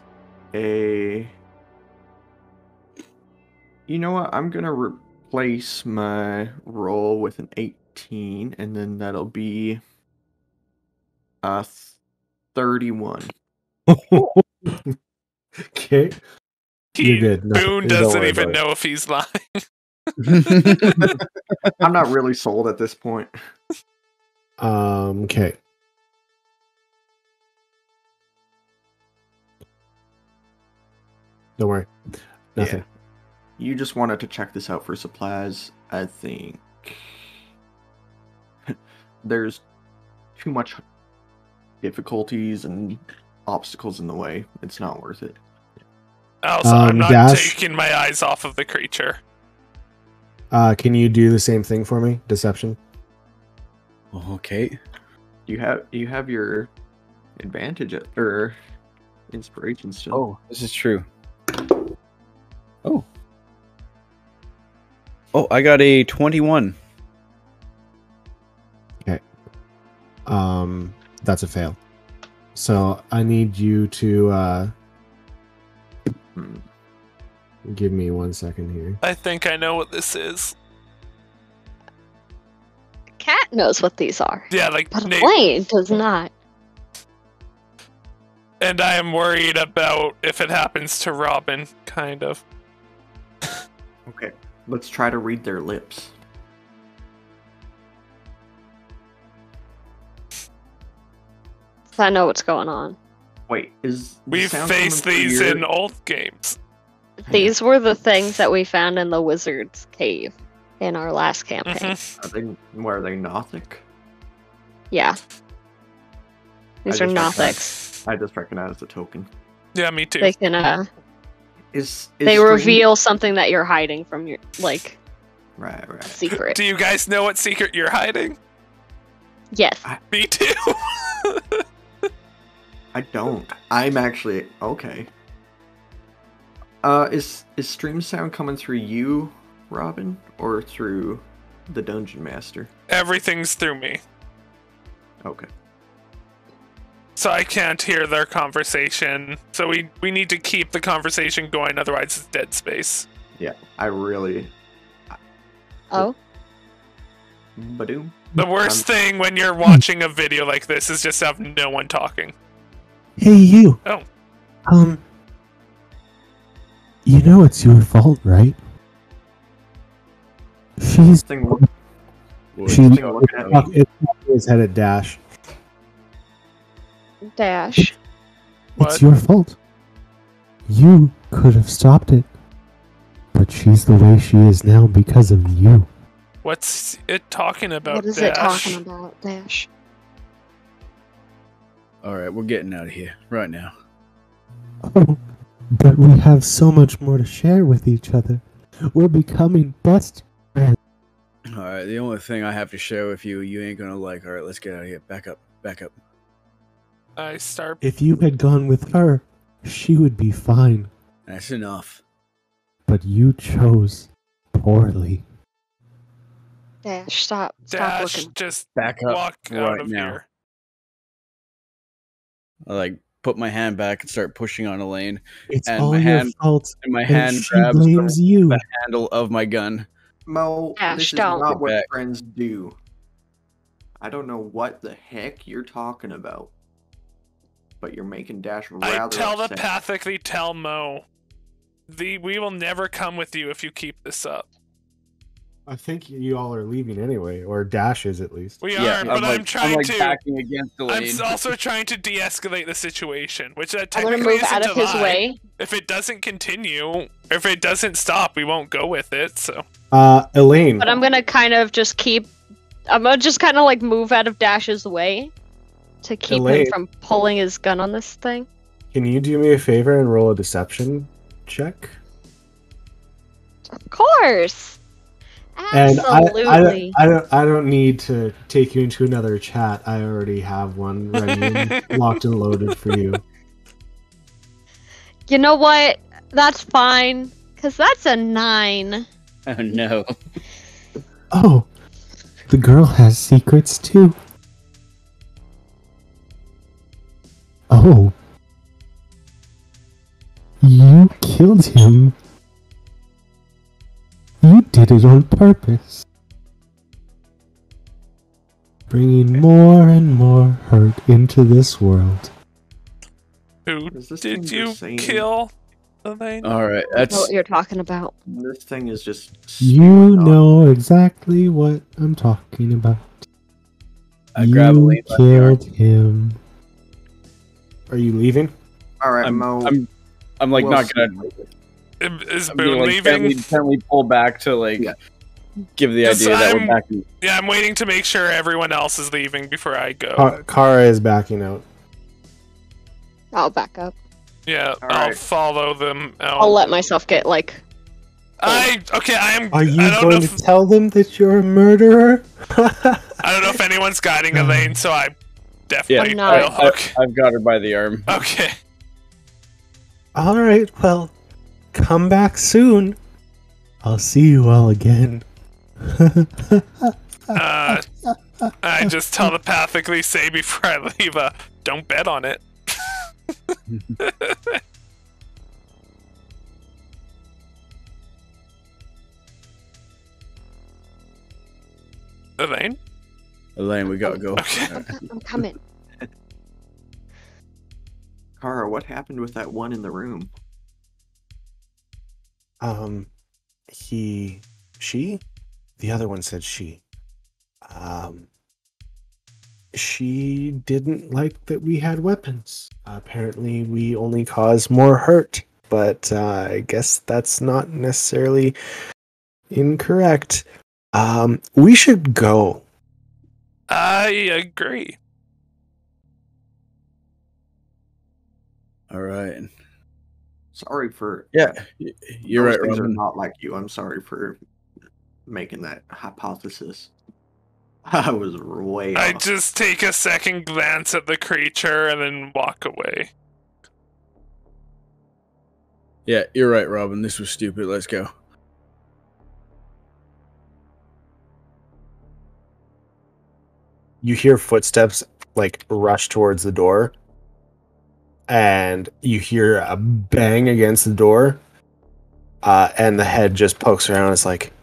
a. You know what? I'm gonna replace my roll with an 18, and then that'll be a 31. Okay. You're good. No, Boone don't doesn't worry even about it. know if he's lying. I'm not really sold at this point. Okay. Don't worry. Nothing. Yeah. You just wanted to check this out for supplies. I think there's too much difficulties and obstacles in the way. It's not worth it. Also, I'm not Dash? taking my eyes off of the creature. Can you do the same thing for me? Deception. Okay. You have your advantage or inspiration still. Oh, this is true. Oh. Oh, I got a 21. That's a fail. So I need you to give me 1 second here. I think I know what this is. Cat knows what these are, Yeah, like but Nate. Elaine does not. And I am worried about if it happens to Robin, kind of. Okay, let's try to read their lips. I know what's going on. Wait, is the We've sound faced coming through these your- in old games. These were the things that we found in the wizard's cave in our last campaign. Mhm. Are they Nothic? Yeah. These are I just Nothics. I just recognize the token. Yeah, me too. They can Is they Stream- reveal something that you're hiding from your Right. secret. Do you guys know what secret you're hiding? Yes. Me too. I don't. I'm actually okay. Is stream sound coming through you, Robin, or through the dungeon master? Everything's through me. Okay. So I can't hear their conversation. So we need to keep the conversation going, otherwise it's dead space. Yeah, I really. Oh. Badoom. The worst thing when you're watching a video like this is just to have no one talking. Hey, you. Oh. You know it's your fault, right? She's Thing, she's thing looking at me. it's his head at Dash. Dash. What? It's your fault. You could have stopped it, but she's the way she is now because of you. What's it talking about, What is Dash? it talking about, Dash? All right, we're getting out of here right now. Oh, but we have so much more to share with each other. We're becoming best friends. All right, the only thing I have to share with you, you ain't gonna like. All right, let's get out of here. Back up. Back up. I start. If you had gone with her, she would be fine. That's enough. But you chose poorly. Dash, stop. Stop Dash, looking. just Back up walk out right of now. here. I like put my hand back and start pushing on Elaine, It's And all my your hand- fault. and my and hand she grabs blames you. the handle of my gun. Mo, Ash, this is don't. not what Back. friends do. I don't know what the heck you're talking about, but you're making Dash rather I upset. telepathically tell Mo, we will never come with you if you keep this up. I think you all are leaving anyway, or Dash is at least. We Yeah, are, but I'm trying like to. backing against Elaine. I'm also trying to de-escalain the situation, which I'm technically gonna move isn't out a of his lie. way. If it doesn't continue, if it doesn't stop, we won't go with it. So Elaine. But I'm gonna kind of just keep. I'm gonna just kind of like move out of Dash's way to keep Elaine. him from pulling his gun on this thing. Can you do me a favor and roll a deception check? Of course. And Absolutely. I don't need to take you into another chat. I already have one ready and locked and loaded for you. You know what? That's fine. Cause that's a 9. Oh no. Oh, the girl has secrets too. Oh, you killed him. You did it on purpose. Bringing more and more hurt into this world. who Is this did thing you the same? kill, Elaine? All right, I know that's what you're talking about. This thing is just. You spewing off. know exactly what I'm talking about. I grab You Elaine by the arm. killed him. Are you leaving? All right, I'm, Mo. I'm like we'll not see. gonna. Is I'm Boone gonna, like, leaving? gently pull back to like Yeah. give the Yes, idea that I'm- we're back. In, Yeah, I'm waiting to make sure everyone else is leaving before I go. Kara is backing out. I'll back up. Yeah, All I'll right. follow them out. I'll let myself get like I am. Are you I don't going know to tell them that you're a murderer? I don't know if anyone's guiding Elaine, so I definitely I'm not. will hook. I've got her by the arm. Okay. All right, well, come back soon. I'll see you all again. I just telepathically say before I leave, don't bet on it. Elaine? Elaine, we gotta go. Okay. I'm coming. Kara, what happened with that one in the room? She? The other one said she. She didn't like that we had weapons. Apparently, we only cause more hurt, but I guess that's not necessarily incorrect. We should go. I agree. All right. Sorry for... Yeah, you're Those right, things are Robin. not like you. I'm sorry for making that hypothesis. I was way I off. just take a second glance at the creature and then walk away. Yeah, you're right, Robin. This was stupid. Let's go. You hear footsteps like rush towards the door, and you hear a bang against the door, and the head just pokes around. It's like,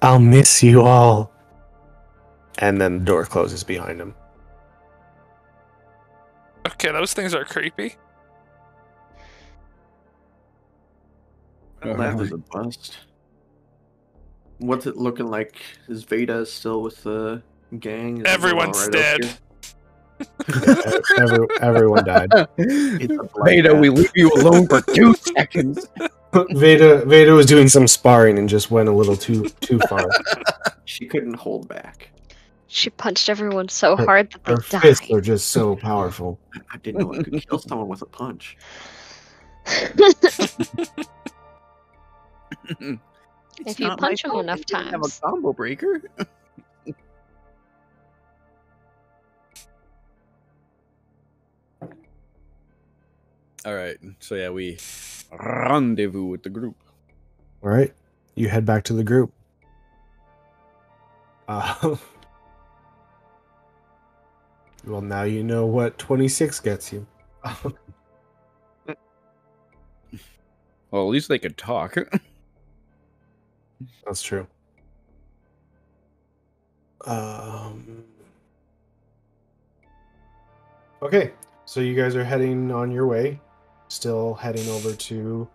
I'll miss you all. And then the door closes behind him. Okay, those things are creepy. That was a bust. What's it looking like? Is Veda still with the gang? Is Everyone's everyone dead. Everyone died. It's a bloodbath. Veda, we leave you alone for 2 seconds. Veda was doing some sparring and just went a little too far. She couldn't hold back. She punched everyone so hard that they Her fists died. are just so powerful. I didn't know I could kill someone with a punch. If you punch him enough Have a times. combo breaker. All right, so yeah, we rendezvous with the group. All right, you head back to the group. Well, now you know what 26 gets you. Well, at least they could talk. That's true. Okay, so you guys are heading on your way. Still heading over to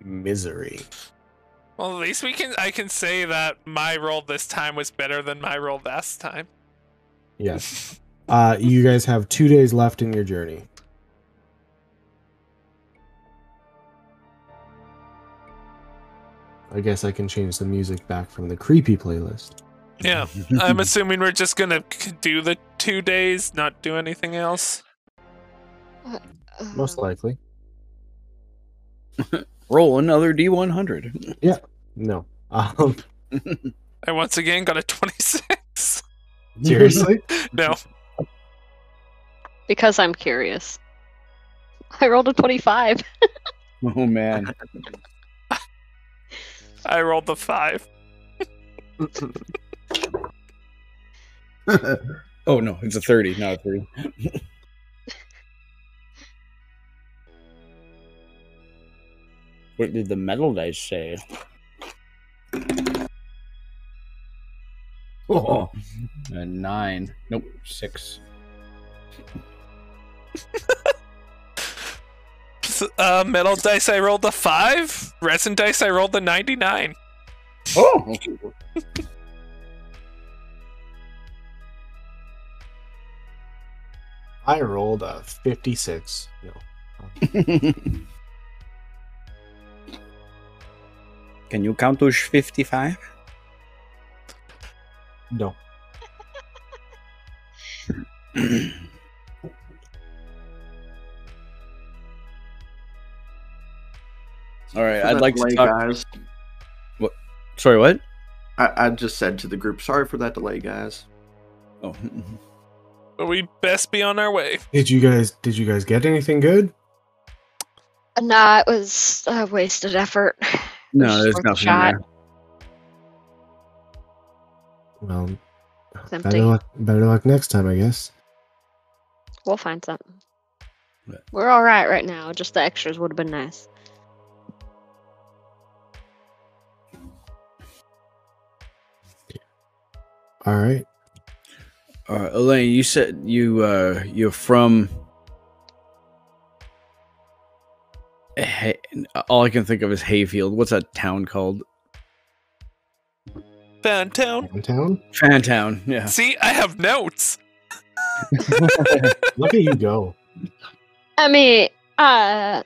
Misery. Well, at least I can say that my roll this time was better than my roll last time. Yes. You guys have 2 days left in your journey. I guess I can change the music back from the creepy playlist. Yeah, I'm assuming we're just gonna do the 2 days, not do anything else. Most likely. Roll another D100. Yeah. No. I once again got a 26. Seriously? No. Because I'm curious. I rolled a 25. Oh man. I rolled a 5. Oh no, it's a 30, not a 3. What did the metal dice say? Oh, a 9. Nope, 6. Metal dice, I rolled a 5. Resin dice, I rolled a 99. Oh! I rolled a 56. No. Can you count to 55? No. All right, For I'd that like to delay, talk. guys. What? Sorry, what? I just said to the group, sorry for that delay, guys. Oh, But we best be on our way. Did you guys get anything good? Nah, it was a wasted effort. It no, was there's worth a nothing shot. there. Well, It's empty. better luck next time, I guess. We'll find something. Yeah. We're all right now. Just the extras would have been nice. All right. Elaine, you said you're from. All I can think of is Hayfield. What's that town called? Fantown. Downtown? Fantown. Yeah. See, I have notes. Look at you go. I mean, I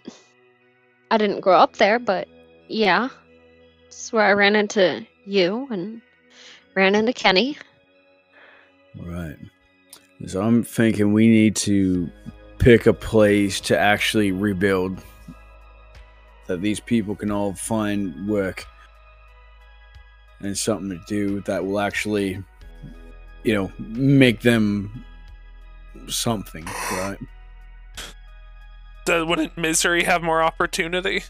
didn't grow up there, but yeah. It's where I ran into you and ran into Kenny. Right. So I'm thinking we need to pick a place to actually rebuild. That these people can all find work and something to do that will actually, make them something, right? Wouldn't Misery have more opportunity?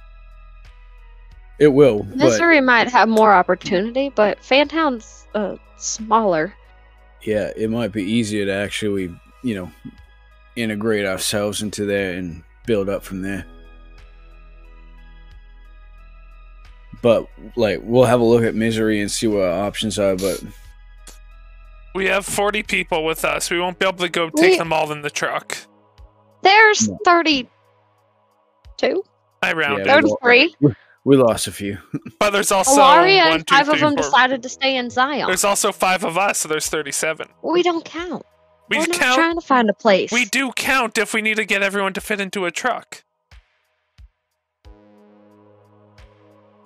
It will. Misery might have more opportunity, but Fantown's smaller. Yeah, it might be easier to actually, integrate ourselves into there and build up from there. But, we'll have a look at Misery and see what our options are, but... We have 40 people with us. We won't be able to go take them all in the truck. There's 32? I rounded. Yeah, 33? We lost a few. But there's also Alaria 1, and 2, 5 3, of them 4. decided to stay in Zion. There's also 5 of us, so there's 37. We don't count. We We're not count. trying to find a place. We do count if we need to get everyone to fit into a truck.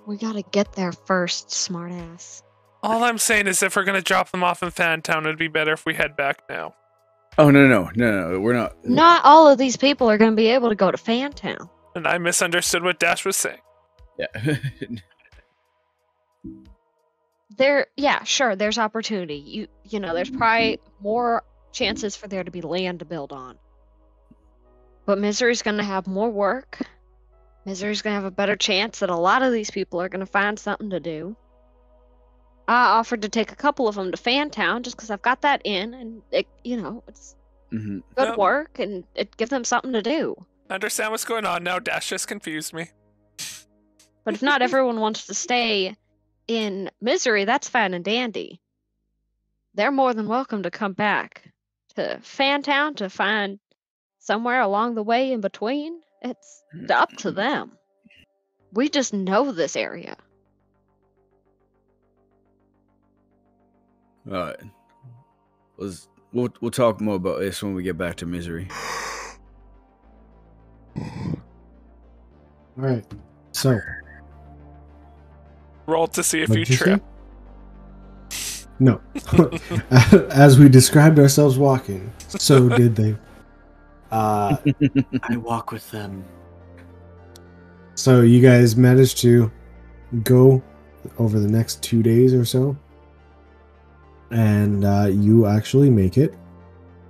We gotta get there first, smartass. All I'm saying is if we're going to drop them off in Fantown, it'd be better if we head back now. Oh, no, we're not. Not all of these people are gonna be able to go to Fantown. And I misunderstood what Dash was saying. Yeah. Sure, there's opportunity. You know, there's probably more chances for there to be land to build on. But Misery's gonna have more work. Misery's gonna have a better chance that a lot of these people are gonna find something to do. I offered to take a couple of them to Fantown just because I've got that in, and it's Mm-hmm. good Yep. work, and it gives them something to do. I understand what's going on now. Dash just confused me. But if not everyone wants to stay in Misery, that's fine and dandy. They're more than welcome to come back to Fantown to find somewhere along the way in between. It's up to them. We just know this area. All right. We'll talk more about this when we get back to Misery. All right. So, Roll to see if what you did you trip. say? No. As we described ourselves walking, so did they. I walk with them. So you guys managed to go over the next 2 days or so, and you actually make it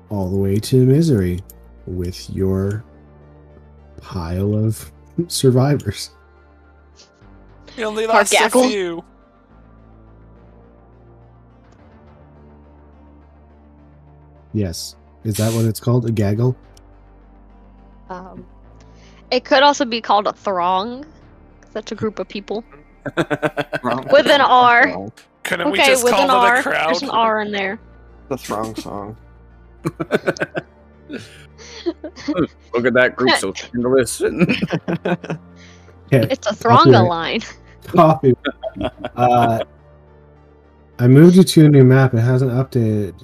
all the way to Misery with your pile of survivors. We only lost a Gackle. few. Yes. Is that what it's called? A gaggle? It could also be called a throng. Such a group of people. Wrong. With an R. Couldn't we Okay, just with call an it R. a crowd? There's an R in there. That's wrong song. Look at that group so to listen. Yeah. It's a thronga line. Coffee. I moved you to a new map. It hasn't updated.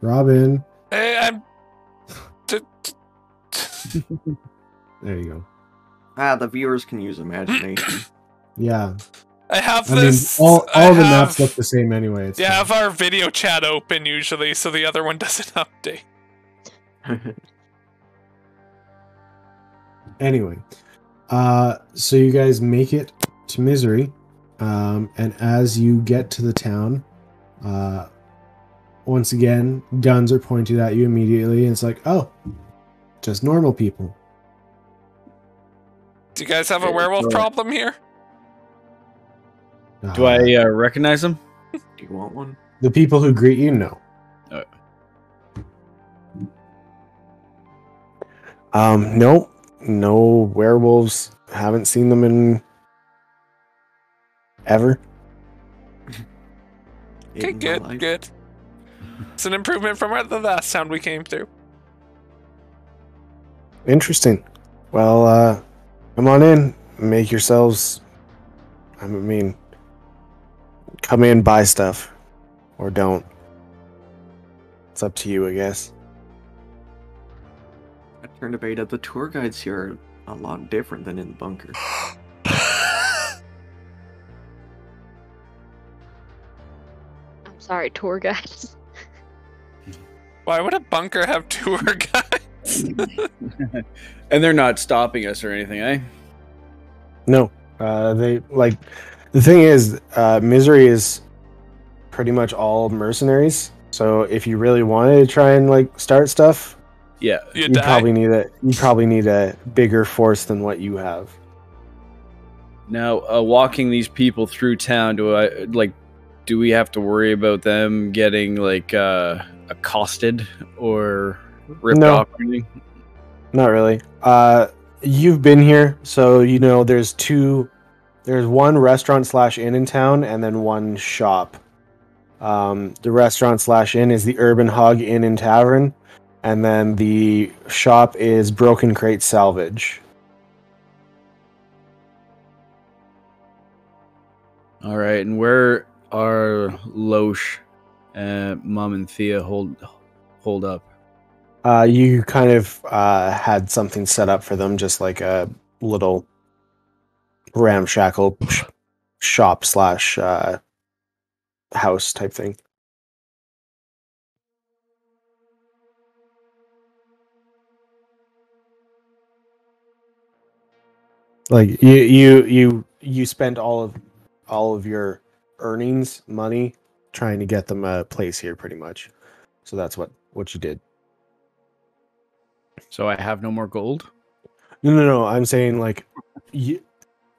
Robin. Hey, I'm. There you Ah, the viewers can use imagination. go. Yeah. I have I mean, this. all I the have- maps look the same anyway. It's Yeah, I fine. have our video chat open usually, so the other one doesn't update. Anyway, So you guys make it to Misery, and as you get to the town, once again, guns are pointed at you immediately, and it's like, oh, just normal people. Do you guys have a werewolf problem here? Do I recognize them? Do you want one? The people who greet you, no. Nope. No werewolves. Haven't seen them in ever. Okay, good. It's an improvement from the last town we came through. Interesting. Well, come on in. Make yourselves... I mean... Come in, buy stuff. Or don't. It's up to you, I guess. I turned to beta. The tour guides here are a lot different than in the bunker. I'm sorry, tour guides. Why would a bunker have tour guides? And they're not stopping us or anything, eh? No. They, like... The thing is, Misery is pretty much all mercenaries. So if you really wanted to try and like start stuff, Yeah. you probably need a bigger force than what you have. Now, walking these people through town, do we have to worry about them getting like accosted or ripped off or anything? Not really. You've been here, so you know there's one restaurant/inn in town, and then one shop. The restaurant/inn is the Urban Hog Inn and Tavern, and then the shop is Broken Crate Salvage. All right, and where are Loesch, Mom and Thea hold up? You kind of had something set up for them, just like a little ramshackle shop / house type thing. Like you spent all of your earnings, money, trying to get them a place here, pretty much. So that's what you did. So I have no more gold? No. I'm saying like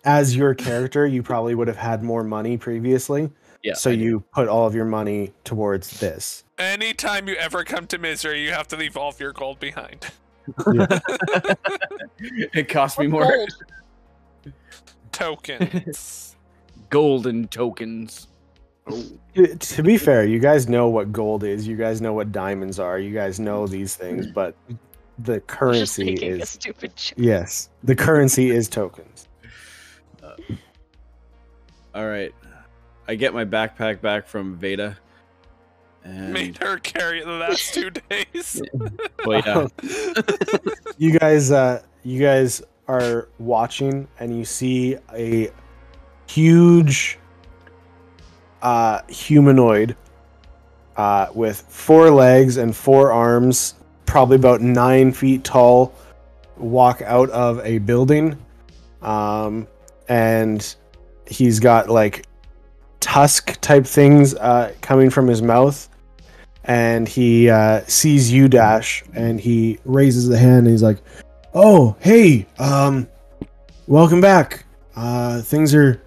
as your character, you probably would have had more money previously. Yeah. So you put all of your money towards this. Anytime you ever come to Misery, you have to leave all of your gold behind. Yeah. It cost me more. Gold. Tokens. Golden tokens. Oh, To be fair, you guys know what gold is. You guys know what diamonds are. You guys know these things, but the Just currency making a is stupid joke. yes. The currency is tokens. All right. I get my backpack back from Veda. And Made her carry it the last 2 days. well, yeah. You guys are watching, and you see a huge humanoid with 4 legs and 4 arms, probably about 9 feet tall, walk out of a building, and he's got like tusk type things coming from his mouth, and he sees you, Dash, and he raises the hand and he's like, oh, hey, welcome back. Things are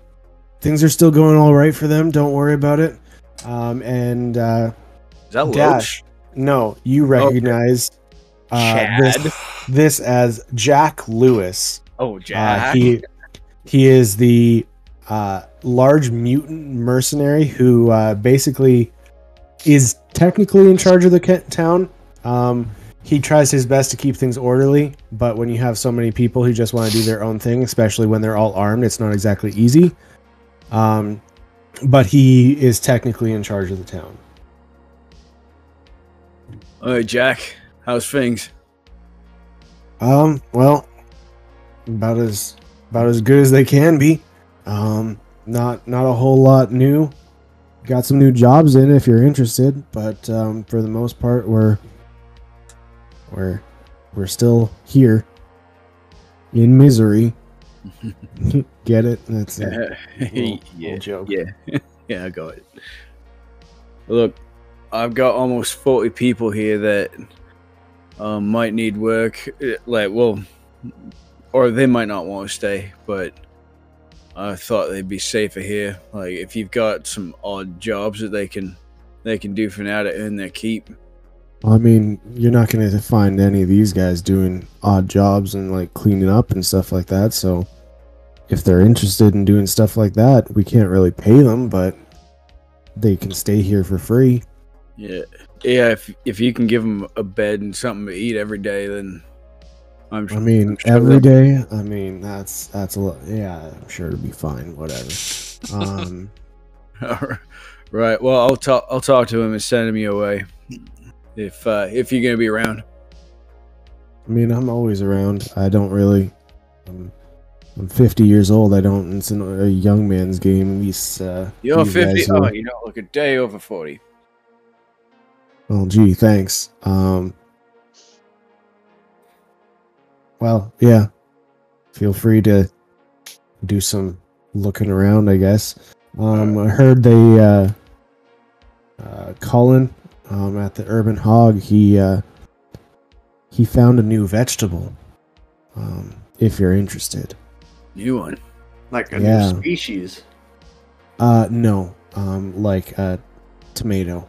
still going all right for them, don't worry about it. And Is that Dash, no, you recognize this as Jack Lewis. Oh, Jack. He is the large mutant mercenary who basically is technically in charge of the town. He tries his best to keep things orderly, but when you have so many people who just want to do their own thing, especially when they're all armed, it's not exactly easy. But he is technically in charge of the town. All right, Jack. How's things? Well, about as good as they can be. Not a whole lot new. Got some new jobs in if you're interested, but for the most part, we're still here in Misery, Get it? That's it. Little joke. Yeah, yeah, I got it. Look, I've got almost 40 people here that might need work. Or they might not want to stay, but I thought they'd be safer here. Like, if you've got some odd jobs that they can do for now to earn their keep. I mean, you're not going to find any of these guys doing odd jobs and like cleaning up and stuff like that. So if they're interested in doing stuff like that, we can't really pay them, but they can stay here for free. Yeah. If you can give them a bed and something to eat every day, then I'm sure. Every day. I mean, that's a lot. Yeah, I'm sure it'll be fine. Whatever. Right. Well, I'll talk to him and send him your way if you're gonna be around. I mean, I'm always around. I don't really. I'm 50 years old. I don't. It's a young man's game. You're 50. Oh, you don't look a day over 40. Oh, gee, thanks. Well, yeah. Feel free to do some looking around, I guess. I heard they Colin at the Urban Hog, he found a new vegetable. If you're interested. New one? Like a new species? No. Like a tomato.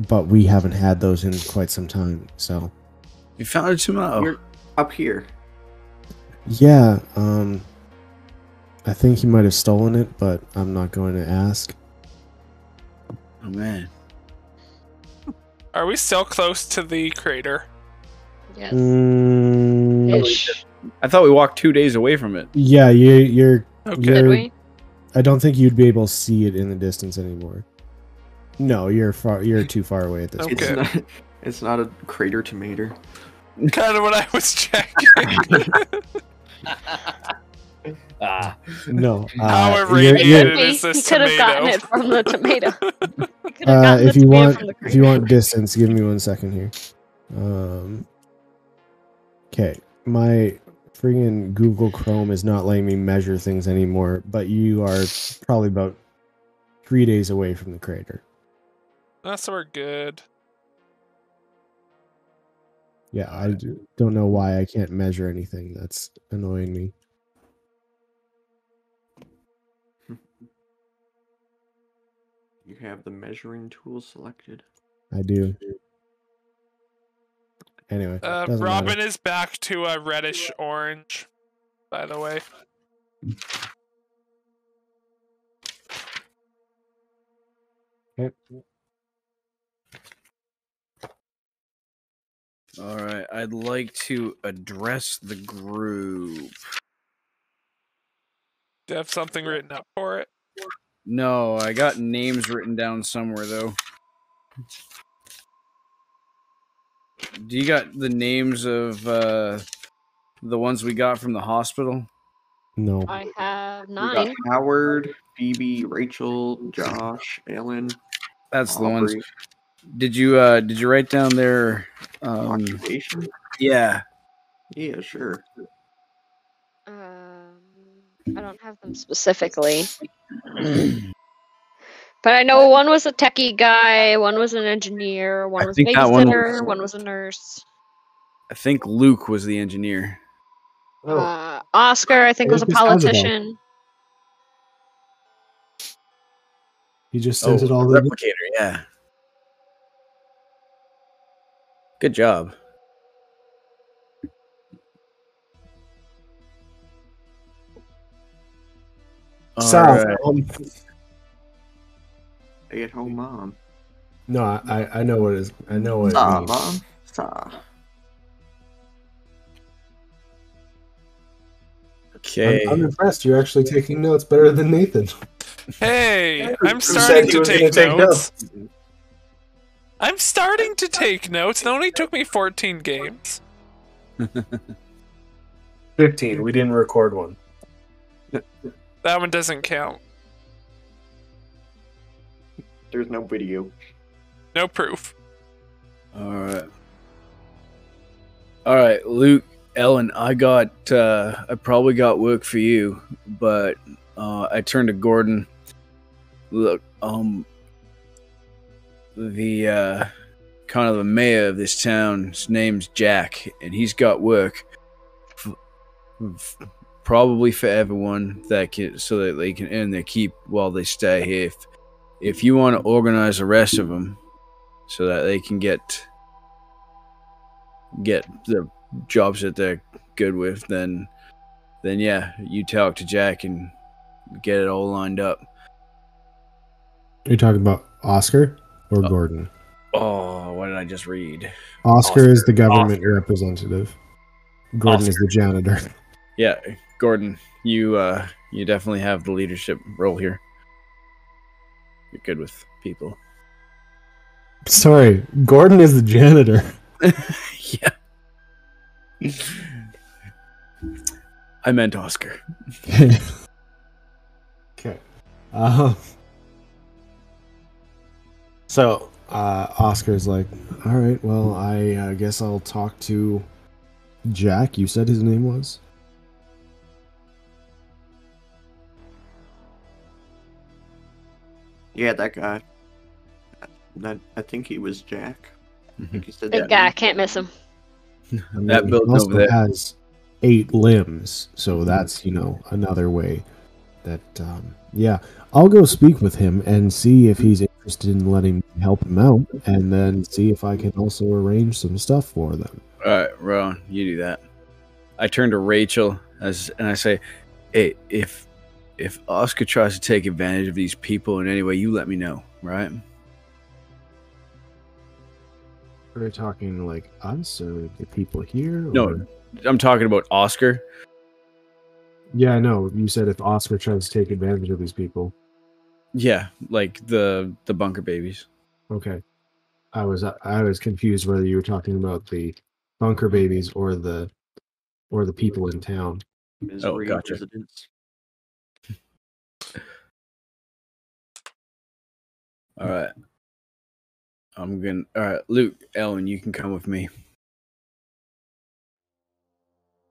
But we haven't had those in quite some time, so. You found a tomato? You're up here. Yeah, I think he might have stolen it, but I'm not going to ask. Oh, man. Are we still close to the crater? Yes. Ish. I thought we walked 2 days away from it. Yeah, you're. Okay. Did we? I don't think you'd be able to see it in the distance anymore. No, you're too far away at this point. It's not a crater tomato. Kind of what I was checking. No. How irradiated is this He could have gotten tomato? it from the tomato. If you want distance, give me 1 second here. Okay, my freaking Google Chrome is not letting me measure things anymore, but you are probably about 3 days away from the crater. So we're good. Yeah, I don't know why I can't measure anything. That's annoying me. You have the measuring tool selected. I do. Anyway, doesn't Robin matter. is back to a reddish orange, by the way. Okay. All right, I'd like to address the group. Do you have something written up for it? No, I got names written down somewhere, though. Do you got the names of the ones we got from the hospital? No. I have We got 9. Howard, Phoebe, Rachel, Josh, Ellen. That's the Aubrey. ones. Did you write down their Occupation? Yeah. Yeah, sure. I don't have them specifically. But I know one was a techie guy, one was an engineer, one was a babysitter, one was a nurse. I think Luke was the engineer. Oscar, I think, was a politician. He just sent it all the replicator, yeah. Good job. Stay-at-home mom. No, I know what it is. I know what it means. Mom. Saw. Okay. I'm impressed. You're actually taking notes better than Nathan. Hey, I'm starting to take notes. I'm starting to take notes. It only took me 14 games. 15. We didn't record one. That one doesn't count. There's no video. No proof. All right, Luke. Ellen, I probably got work for you, but I turned to Gordon. Look, the kind of the mayor of this town, his name's Jack, and he's got work probably for everyone so that they can earn their keep while they stay here. If you want to organize the rest of them so that they can get the jobs that they're good with, then yeah, you talk to Jack and get it all lined up. Are you talking about Oscar or Gordon? Oh, what did I just read? Oscar is the government representative. Gordon is the janitor. Yeah, Gordon, you definitely have the leadership role here. You're good with people. Sorry, Gordon is the janitor. Yeah. I meant Oscar. Okay. So Oscar's like, all right, well, I guess I'll talk to Jack. You said his name was? Yeah, that guy. I think he was Jack. I think he said Big that guy, name. can't miss him. I mean, That he building also over there. has 8 limbs, so that's, another way that, yeah. I'll go speak with him and see if he's interested in letting me help him out, and then see if I can also arrange some stuff for them. All right, Ron, you do that. I turn to Rachel and I say, "Hey, if Oscar tries to take advantage of these people in any way, you let me know, right?" Are they talking like us or the people here? No, or- I'm talking about Oscar. Yeah, no. You said if Oscar tries to take advantage of these people. Yeah, like the bunker babies. Okay. I was confused whether you were talking about the bunker babies or the people in town. Misery gotcha. residents. All right. All right, Luke, Ellen, you can come with me.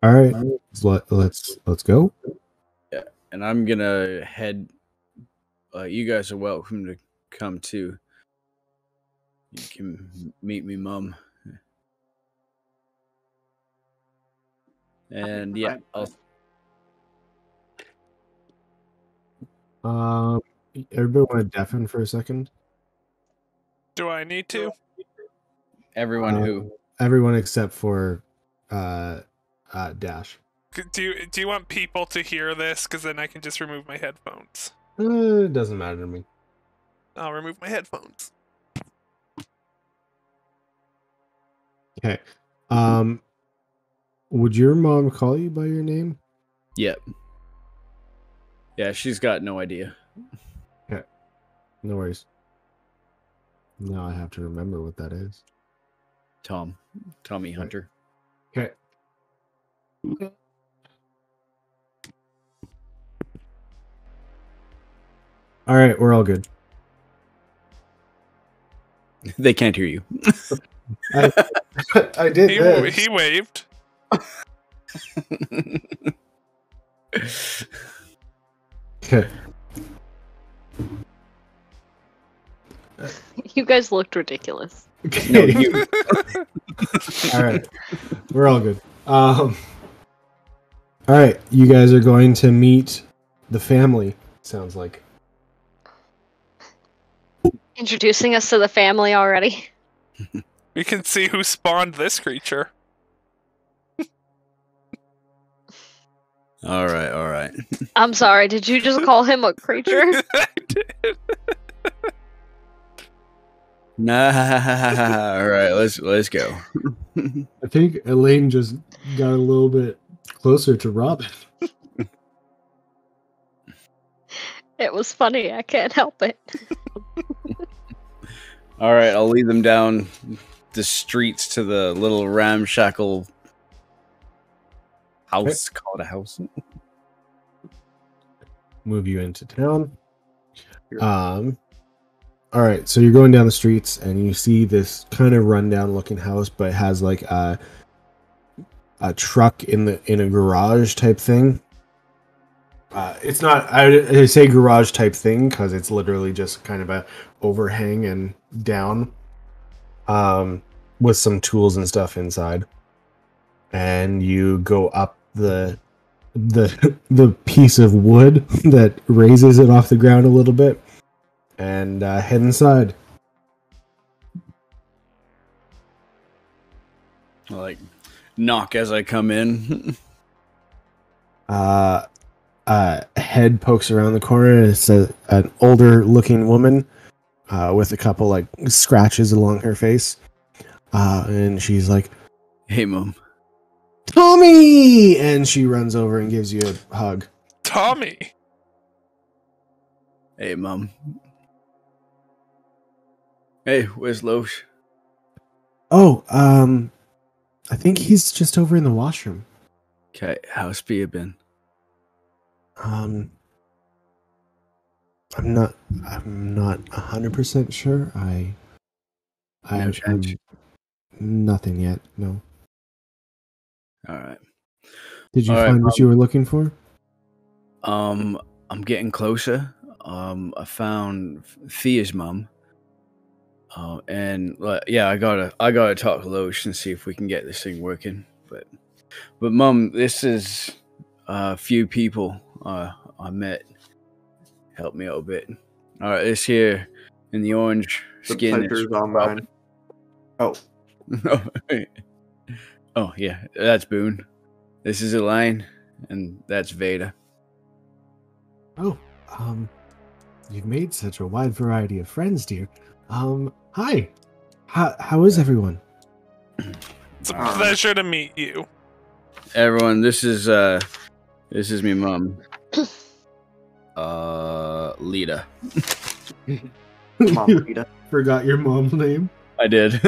All right. Let's go. Yeah, and I'm gonna head. You guys are welcome to come too. You can meet me, Mum. And yeah, Everybody want to deafen for a second? Do I need to? everyone who Everyone except for Dash. Do you want people to hear this? Because then I can just remove my headphones. It doesn't matter to me. I'll remove my headphones. Okay. Would your mom call you by your name? Yep. Yeah, she's got no idea. Okay. No worries. Now I have to remember what that is. Tommy Hunter. Okay. All right, we're all good. They can't hear you. I did this. He waved. Okay. You guys looked ridiculous. No, you. All right, we're all good. All right, you guys are going to meet the family. Sounds like. Introducing us to the family already. We can see who spawned this creature. All right. I'm sorry, did you just call him a creature? I did. Nah. All right, let's go. I think Elaine just got a little bit closer to Robin. It was funny, I can't help it. All right, I'll lead them down the streets to the little ramshackle house. Call it a house. Move you into town. All right, so you're going down the streets and you see this kind of rundown looking house, but it has like truck in a garage type thing. It's not. I say garage type thing because it's literally just kind of a overhang and down, with some tools and stuff inside. And you go up the piece of wood that raises it off the ground a little bit, and head inside. Like, knock as I come in. Head pokes around the corner, and it's an older looking woman with a couple like scratches along her face, and she's like, "Hey, Mom." "Tommy!" And she runs over and gives you a hug. Tommy! Hey, Mom. Hey, where's Loesch? Oh, I think he's just over in the washroom. Okay, how's Pia been? I'm not 100% sure. No change? Nothing yet. No. All right. Did you All right, find what you were looking for? I'm getting closer. I found Thea's mom. And yeah, I gotta talk to Loesch and see if we can get this thing working. But Mom, this is a few people I met. Help me out a bit. All right, this here in the orange The skin. pleasure's on mine. Oh, Oh yeah, that's Boone. This is Elaine, and that's Veda. Oh, you've made such a wide variety of friends, dear. Hi. How is everyone? It's a pleasure to meet you. Everyone, this is me mom. Lita. Mom, Lita. Forgot your mom's name? I did.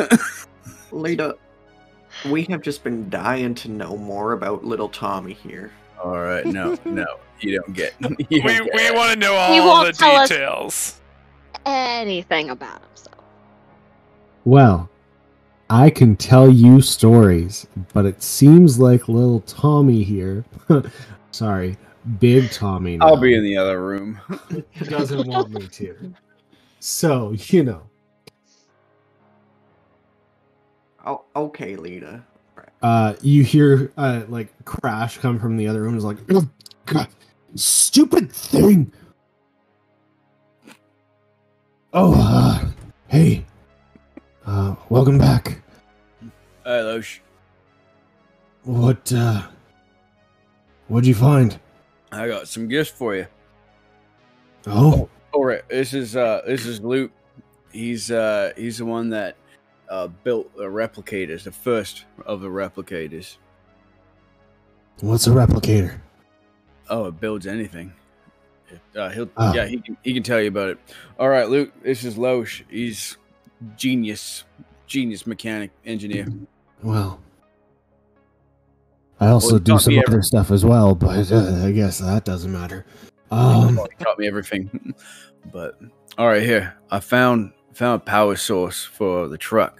Lita, we have just been dying to know more about little Tommy here. All right, no, you don't get. We want to know He all won't the tell us- details. Anything about himself. Well, I can tell you stories, but it seems like little Tommy here. Sorry, big Tommy. I'll now, be in the other room. doesn't want me to. So, you know. Oh, okay, Lita. You hear like crash come from the other room. It's like, "Oh, God, stupid thing. Oh, hey, welcome back. Hi, Loesch. What'd you find? I got some gifts for you. Oh, All right, this is Luke. He's the one that built the replicators, the first of the replicators. what's a replicator? Oh, it builds anything. He can tell you about it. All right, Luke. This is Loesch. He's genius mechanic engineer. Well, I also Well, do taught some me other stuff as well, but I guess that doesn't matter. He taught me everything. But all right, here I found a power source for the truck.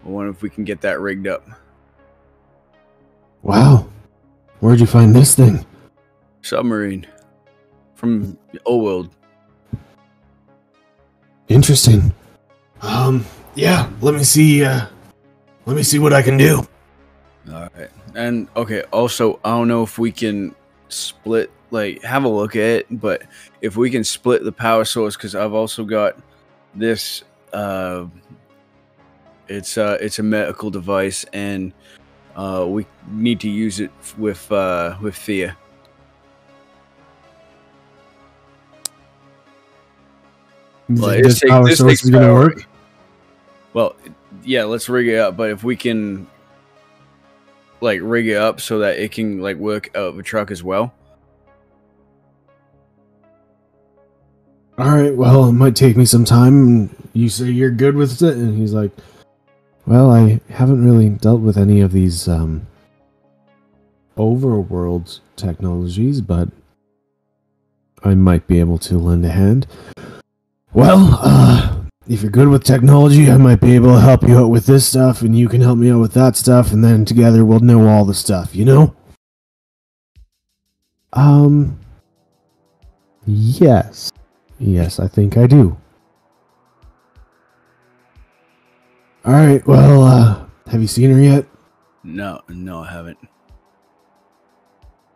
I wonder if we can get that rigged up. Wow, where'd you find this thing? Submarine from old world. Interesting. Yeah, let me see what I can do. All right, and okay. Also, I don't know if we can split, like, have a look at it, but if we can split the power source, because I've also got this. It's a medical device, and we need to use it with Thea. Like, This power source is gonna work. Well, yeah, let's rig it up. But if we can, like, rig it up so that it can, like, work out of a truck as well. All right, well, it might take me some time. You say you're good with it, and he's like, well, I haven't really dealt with any of these overworld technologies, but I might be able to lend a hand. Well, if you're good with technology, I might be able to help you out with this stuff, and you can help me out with that stuff, and then together we'll know all the stuff, you know? Yes. Yes, I think I do. Alright, well, have you seen her yet? No, I haven't.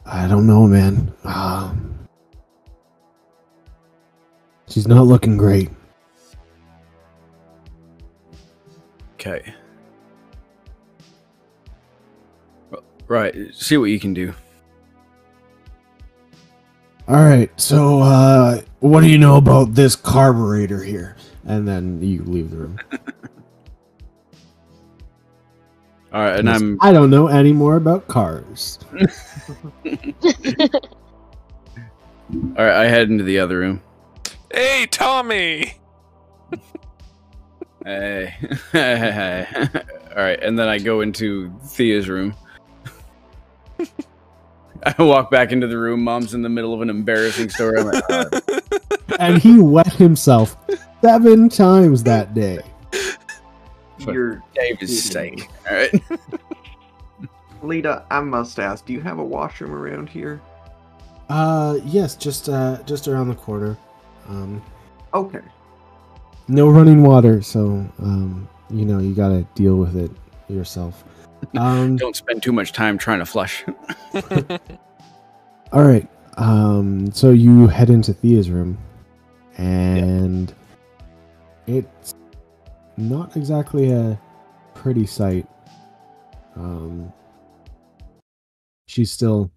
I don't know, man. She's not looking great. Okay. Right, see what you can do. Alright, so, what do you know about this carburetor here? And then you leave the room. Alright, and I don't know any more about cars. Alright, I head into the other room. Hey, Tommy! Hey. Alright, and then I go into Thea's room. I walk back into the room. Mom's in the middle of an embarrassing story. I'm like, And he wet himself 7 times that day. You're David's steak. Alright. Lita, I must ask, do you have a washroom around here? Yes, just around the corner. Okay. No running water, so, you gotta deal with it yourself. Don't spend too much time trying to flush. Alright, so you head into Thea's room, and it's not exactly a pretty sight. She's still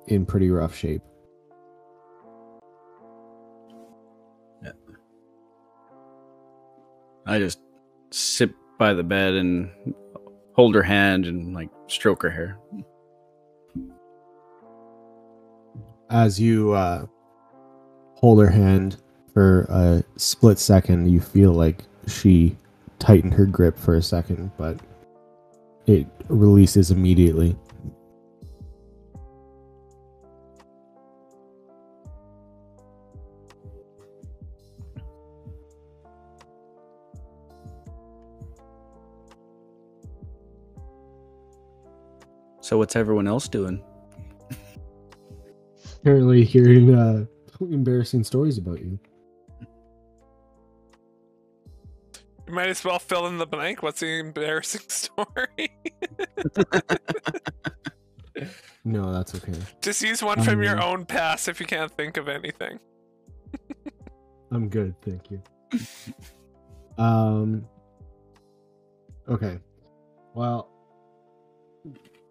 in pretty rough shape. Yeah. I just sit by the bed and hold her hand and like stroke her hair. As you hold her hand for a split second, you feel like she tightened her grip for a second, but it releases immediately. So what's everyone else doing? Apparently hearing embarrassing stories about you. You might as well fill in the blank. What's the embarrassing story? No, that's okay. Just use one from your own past if you can't think of anything. I'm good, thank you. Okay. Well,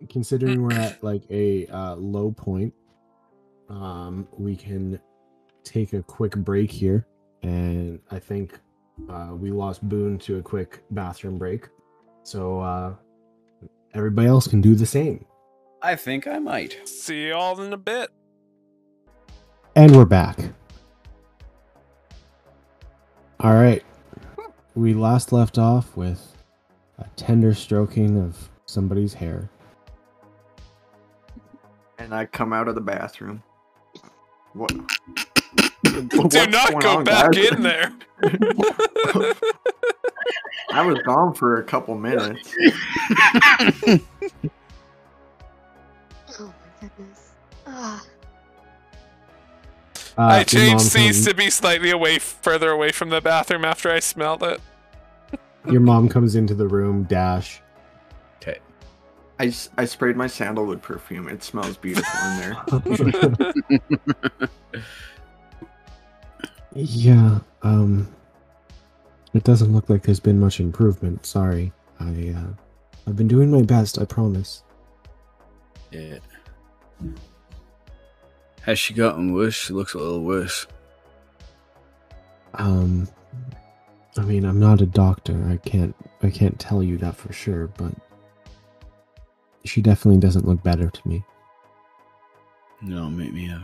considering we're at like a low point, we can take a quick break here, and I think we lost Boone to a quick bathroom break, so everybody else can do the same. I think I might. See you all in a bit. And we're back. All right. We last left off with a tender stroking of somebody's hair. And I come out of the bathroom. What? Do not go back in there. I was gone for a couple minutes. Oh my goodness. Ah. I Your changed mom seats comes- to be slightly further away from the bathroom after I smelled it. Your mom comes into the room, Dash. Okay. I sprayed my sandalwood perfume. It smells beautiful in there. Yeah, it doesn't look like there's been much improvement. Sorry. I've been doing my best, I promise. Yeah. Has she gotten worse? She looks a little worse. I mean, I'm not a doctor. I can't tell you that for sure, but she definitely doesn't look better to me. No, make me out.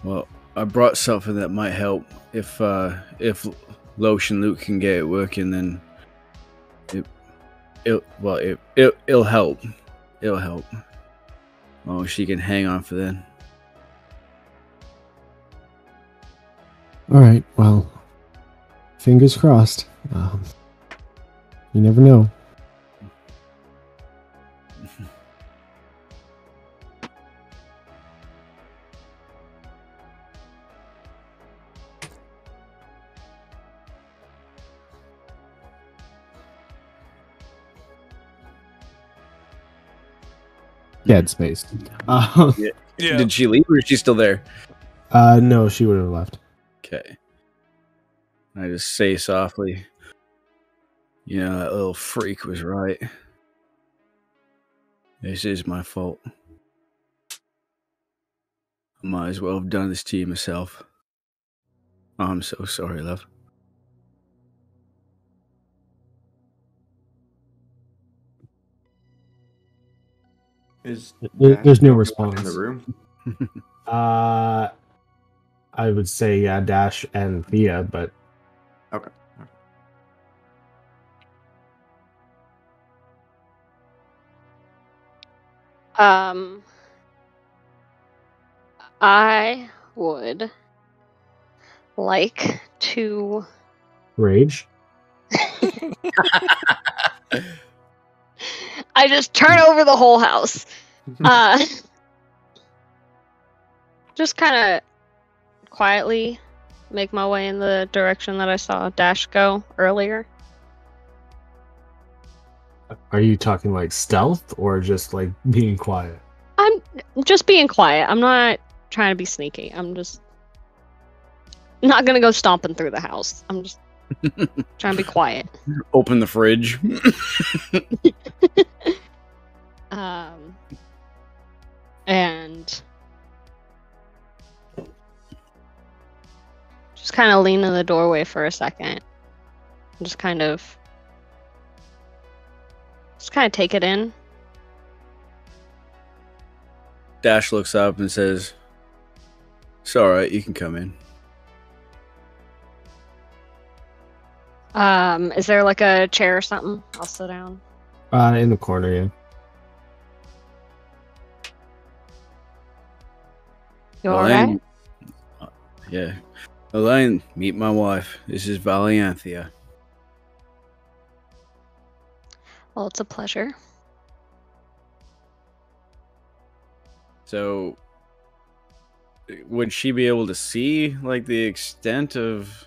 Well, I brought something that might help. If Lotion Luke can get it working, then it'll help. It'll help. Oh, she can hang on for then. All right. Well, fingers crossed. You never know. Dead space. Yeah. Did she leave or is she still there? No, she would have left. Okay. I just say softly, you know, that little freak was right. This is my fault. I might as well have done this to you myself. I'm so sorry, love. Is There's no Dash the only one response. in the room? I would say yeah, Dash and Thea, but Okay. I would like to. Rage. I just turn over the whole house. Just kind of quietly make my way in the direction that I saw Dash go earlier. Are you talking like stealth or just like being quiet? I'm just being quiet. I'm not trying to be sneaky. I'm just not gonna go stomping through the house. I'm just trying to be quiet. Open the fridge. And just kind of lean in the doorway for a second. Just kind of take it in. Dash looks up and says, "It's all right. You can come in." Is there like a chair or something? I'll sit down. In the corner, yeah. You alright? Yeah. Elaine, meet my wife. This is Valianthea. Well, it's a pleasure. So, would she be able to see like the extent of?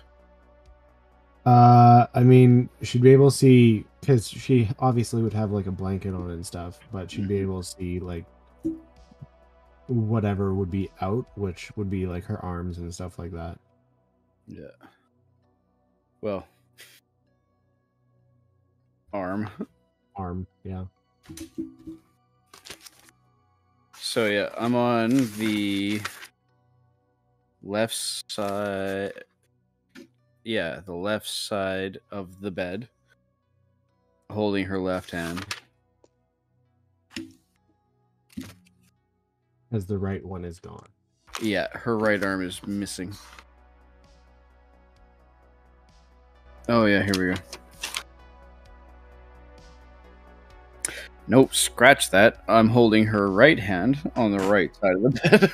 I mean, she'd be able to see, because she obviously would have like a blanket on and stuff, but she'd be able to see like whatever would be out, which would be like her arms and stuff like that. Yeah. Well, arm, yeah. So yeah, I'm on the left side. Yeah, the left side of the bed, holding her left hand. As the right one is gone. Yeah, her right arm is missing. Oh yeah, here we go. Nope, scratch that. I'm holding her right hand on the right side of the bed.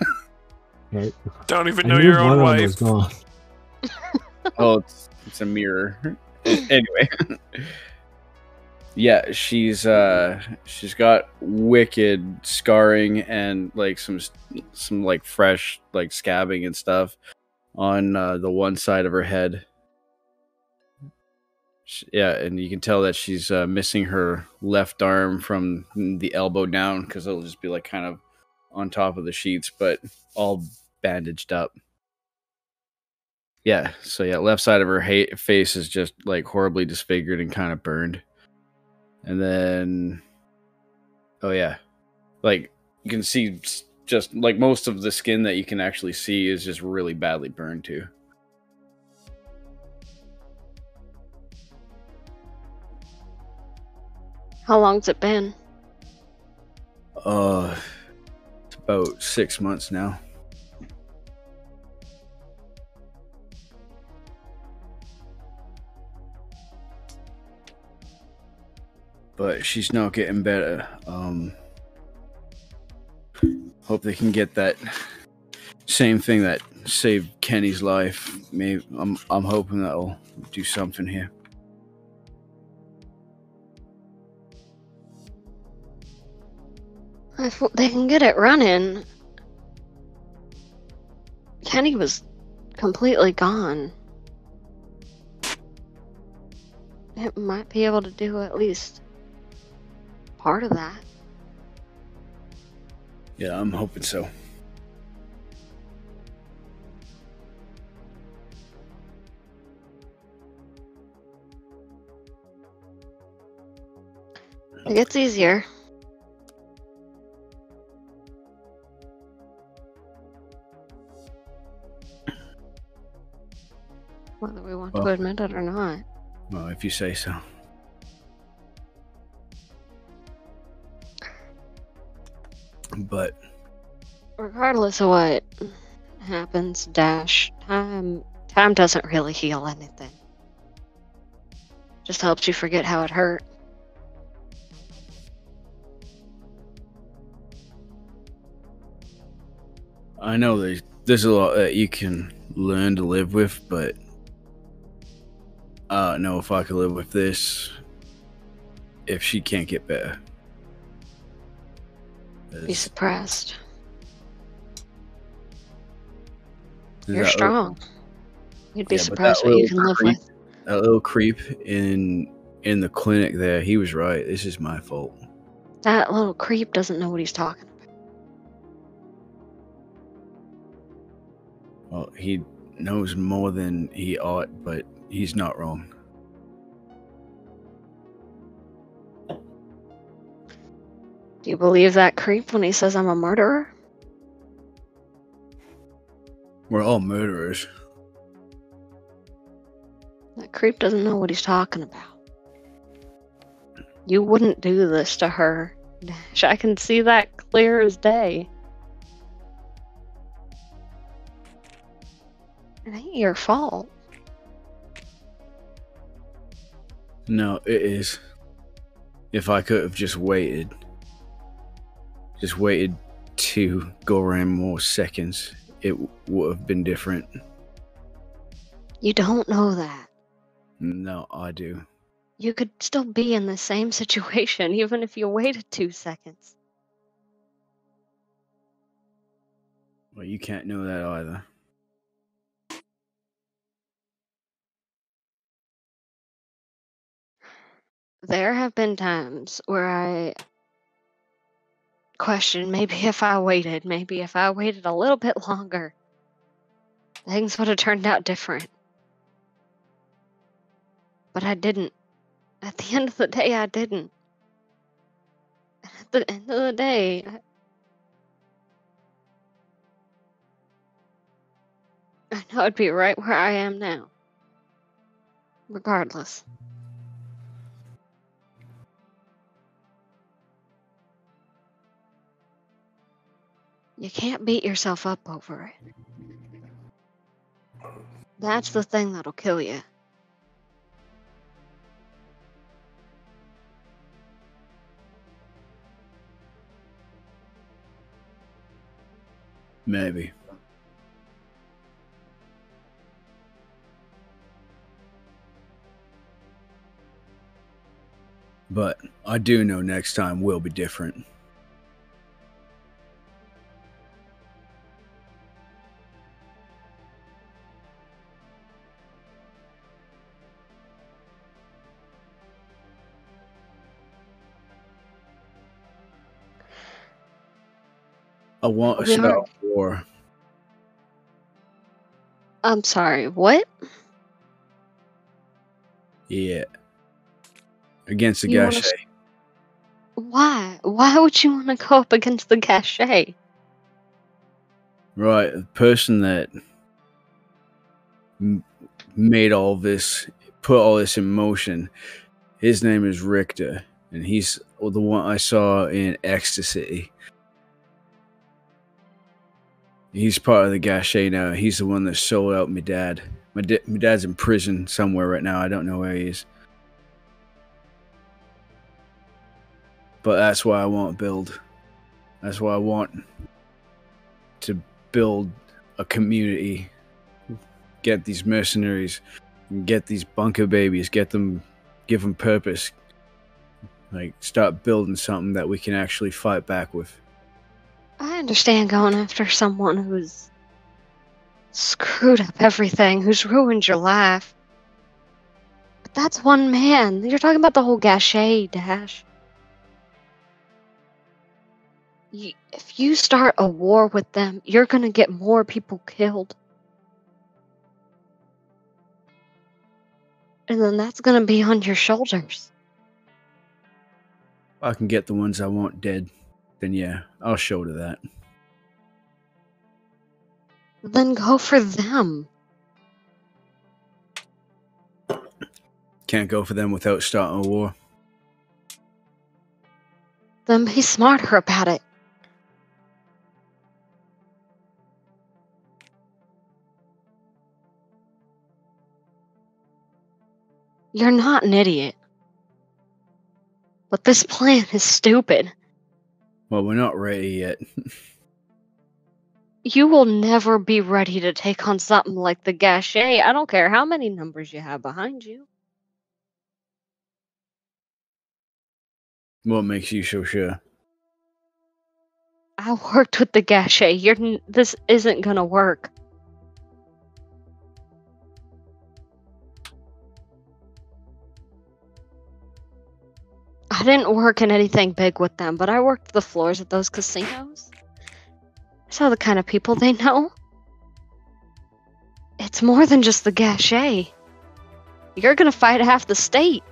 Okay. Don't even I know knew your own one of them was wife. gone. Oh, it's a mirror. Anyway. Yeah, she's got wicked scarring and like some like fresh like scabbing and stuff on the one side of her head. Yeah, and you can tell that she's missing her left arm from the elbow down because it'll just be like kind of on top of the sheets, but all bandaged up. Yeah, so yeah, left side of her face is just like horribly disfigured and kind of burned. And then, oh yeah, like you can see just like most of the skin that you can actually see is just really badly burned too. How long's it been? It's about 6 months now. But she's not getting better. Hope they can get that same thing that save Kenny's life. Maybe I'm hoping that'll do something here. If they can get it running, Kenny was completely gone. It might be able to do at least part of that. Yeah, I'm hoping so. It gets easier. Whether we want to admit it or not. Well, if you say so. But regardless of what happens, Dash, time doesn't really heal anything. Just helps you forget how it hurt. I know there's a lot that you can learn to live with, but I don't know if I could live with this if she can't get better. Be suppressed. You're strong. You'd be surprised what you can live with. That little creep in the clinic there, he was right. This is my fault. That little creep doesn't know what he's talking about. Well, he knows more than he ought, but he's not wrong. Do you believe that creep when he says I'm a murderer? We're all murderers. That creep doesn't know what he's talking about. You wouldn't do this to her, Dash. I can see that clear as day. It ain't your fault. No, it is. If I could have just waited to go around more seconds, it would have been different. You don't know that. No, I do. You could still be in the same situation even if you waited 2 seconds. Well, you can't know that either. There have been times where I question maybe if I waited a little bit longer, things would have turned out different. But I didn't. At the end of the day, I didn't. And at the end of the day, I know I'd be right where I am now. Regardless. You can't beat yourself up over it. That's the thing that'll kill you. Maybe. But I do know next time will be different. I want to start a war. I'm sorry, what? Yeah. Against the Gachet. Why? Why would you want to go up against the Gachet? Right, the person that made all this, put all this in motion, his name is Richter, and he's the one I saw in Ecstacity. He's part of the Gachet now. He's the one that sold out my dad. My dad's in prison somewhere right now. I don't know where he is. But that's why I want to build. That's why I want to build a community, get these mercenaries, get these bunker babies, give them purpose, like start building something that we can actually fight back with. I understand going after someone who's screwed up everything, who's ruined your life. But that's one man. You're talking about the whole Gachet, Dash. If you start a war with them, you're gonna get more people killed. And then that's gonna be on your shoulders. If I can get the ones I want dead, then yeah, I'll shoulder that. Then go for them. Can't go for them without starting a war. Then be smarter about it. You're not an idiot. But this plan is stupid. Well, we're not ready yet. You will never be ready to take on something like the Gachet. I don't care how many numbers you have behind you. What makes you so sure? I worked with the Gachet. This isn't gonna work. I didn't work in anything big with them, but I worked the floors at those casinos. I saw the kind of people they know. It's more than just the Gachet. You're gonna fight half the state.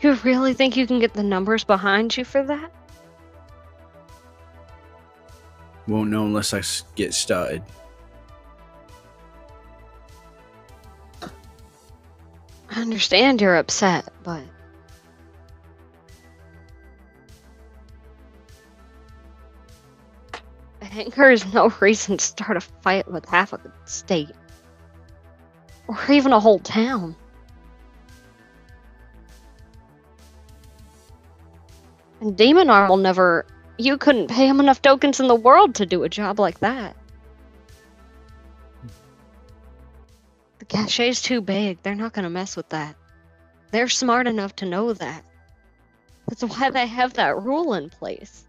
You really think you can get the numbers behind you for that? Won't know unless I get started. I understand you're upset, but... anger is no reason to start a fight with half a state. Or even a whole town. And Demon Arm will never... You couldn't pay him enough tokens in the world to do a job like that. The Gachet's too big. They're not gonna mess with that. They're smart enough to know that. That's why they have that rule in place.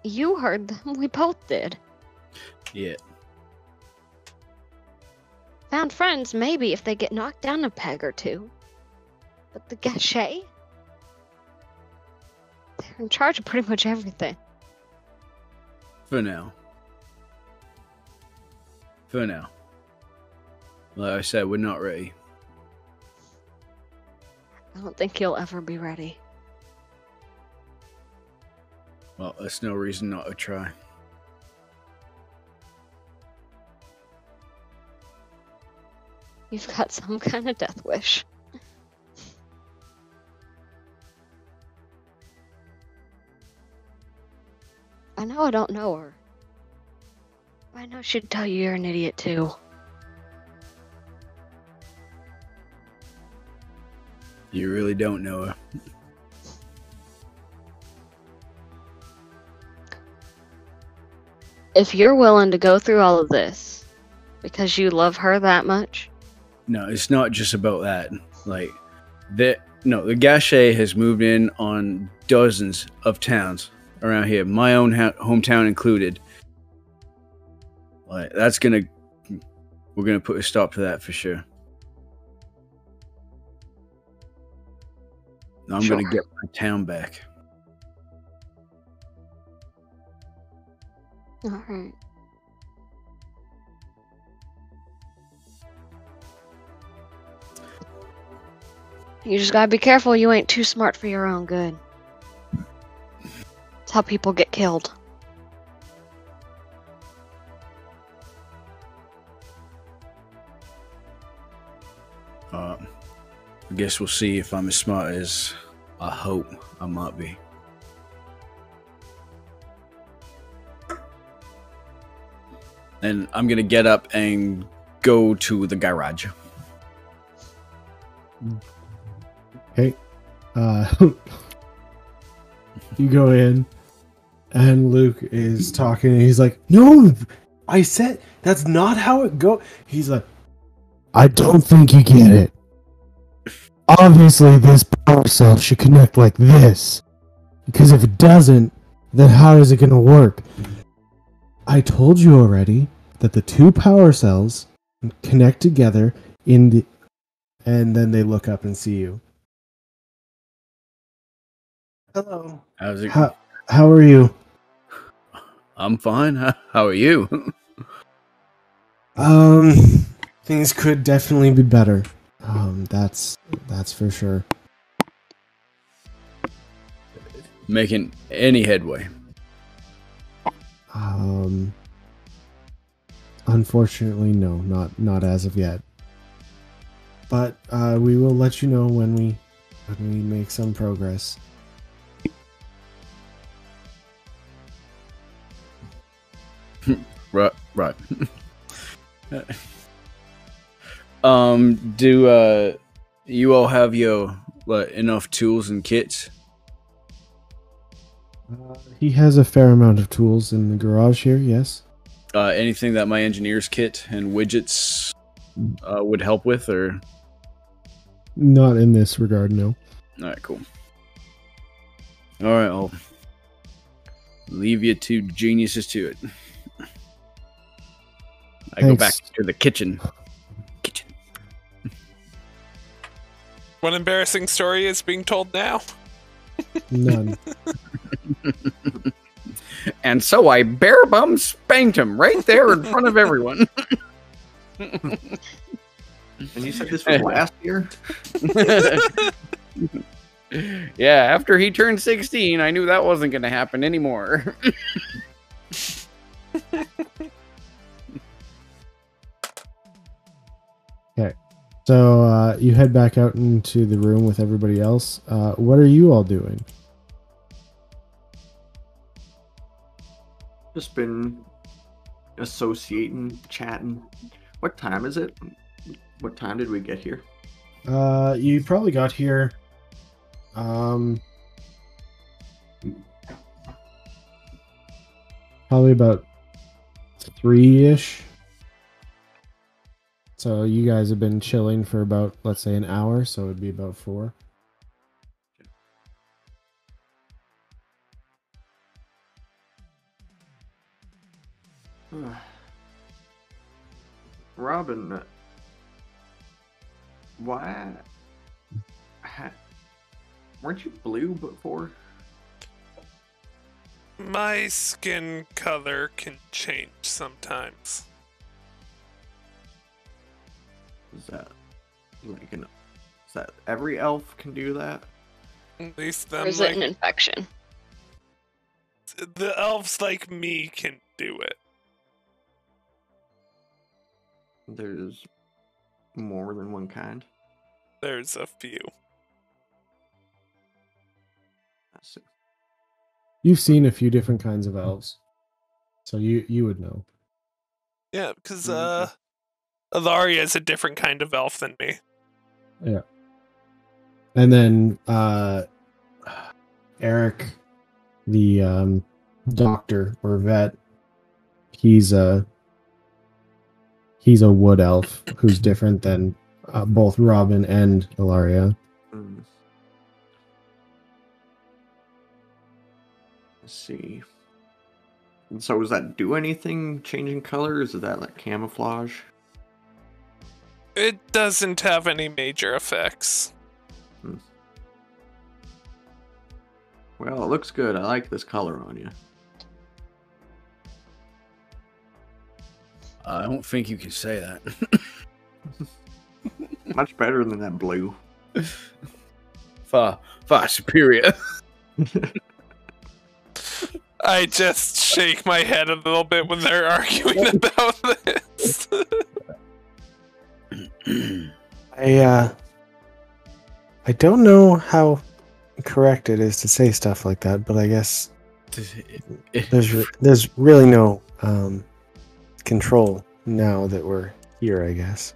You heard them. We both did. Yeah. Found friends, maybe, if they get knocked down a peg or two. But the Gachet? They're in charge of pretty much everything. For now. For now. Like I said, we're not ready. I don't think you'll ever be ready. Well, that's no reason not to try. You've got some kind of death wish. I know I don't know her. But I know she'd tell you you're an idiot too. You really don't know her. If you're willing to go through all of this because you love her that much. No, it's not just about that. Like, the Gachet has moved in on dozens of towns around here, my own hometown included. Like, we're gonna put a stop to that for sure. I'm gonna get my town back. Alright. You just gotta be careful you ain't too smart for your own good. It's how people get killed. I guess we'll see if I'm as smart as I hope I might be. And I'm gonna get up and go to the garage. Okay. You go in, And Luke is talking, and he's like, "No, I said that's not how it goes." He's like, "I don't think you get it. Obviously, this power cell should connect like this. Because if it doesn't, then how is it going to work? I told you already that the two power cells connect together in the..." And then they look up and see you. Hello. How's it? How are you? I'm fine. How are you? Things could definitely be better. That's for sure. Making any headway? Unfortunately, no, not as of yet. But we will let you know when we make some progress. Right. Do you all have your enough tools and kits? He has a fair amount of tools in the garage here, yes. Anything that my engineer's kit and widgets would help with, or? Not in this regard, no. Alright, cool. Alright, I'll leave you two geniuses to it. I go back to the kitchen. What embarrassing story is being told now? None. And so I bare bum spanked him right there in front of everyone. And you said this was last year? Yeah, after he turned 16, I knew that wasn't going to happen anymore. Okay. So you head back out into the room with everybody else. What are you all doing? Just been associating, chatting. What time is it? What time did we get here? You probably got here. Probably about 3-ish. So you guys have been chilling for about, let's say, an hour, so it'd be about 4. Robin, why? Weren't you blue before? My skin color can change sometimes. Is that is that every elf can do that? At least Or them, is it an infection? the elves like me can do it. There's more than one kind. There's a few. I see. You've seen a few different kinds of elves, so you would know. Yeah, because Ilaria is a different kind of elf than me. Yeah. And then Eric, the doctor or vet, he's a wood elf who's different than both Robin and Ilaria. Let's see. And so does that do anything, changing colors? Is that like camouflage? It doesn't have any major effects. Well, it looks good. I like this color on you. I don't think you can say that. Much better than that blue. Far superior. I just shake my head a little bit when they're arguing about this. I don't know how correct it is to say stuff like that, but I guess there's really no control now that we're here, I guess.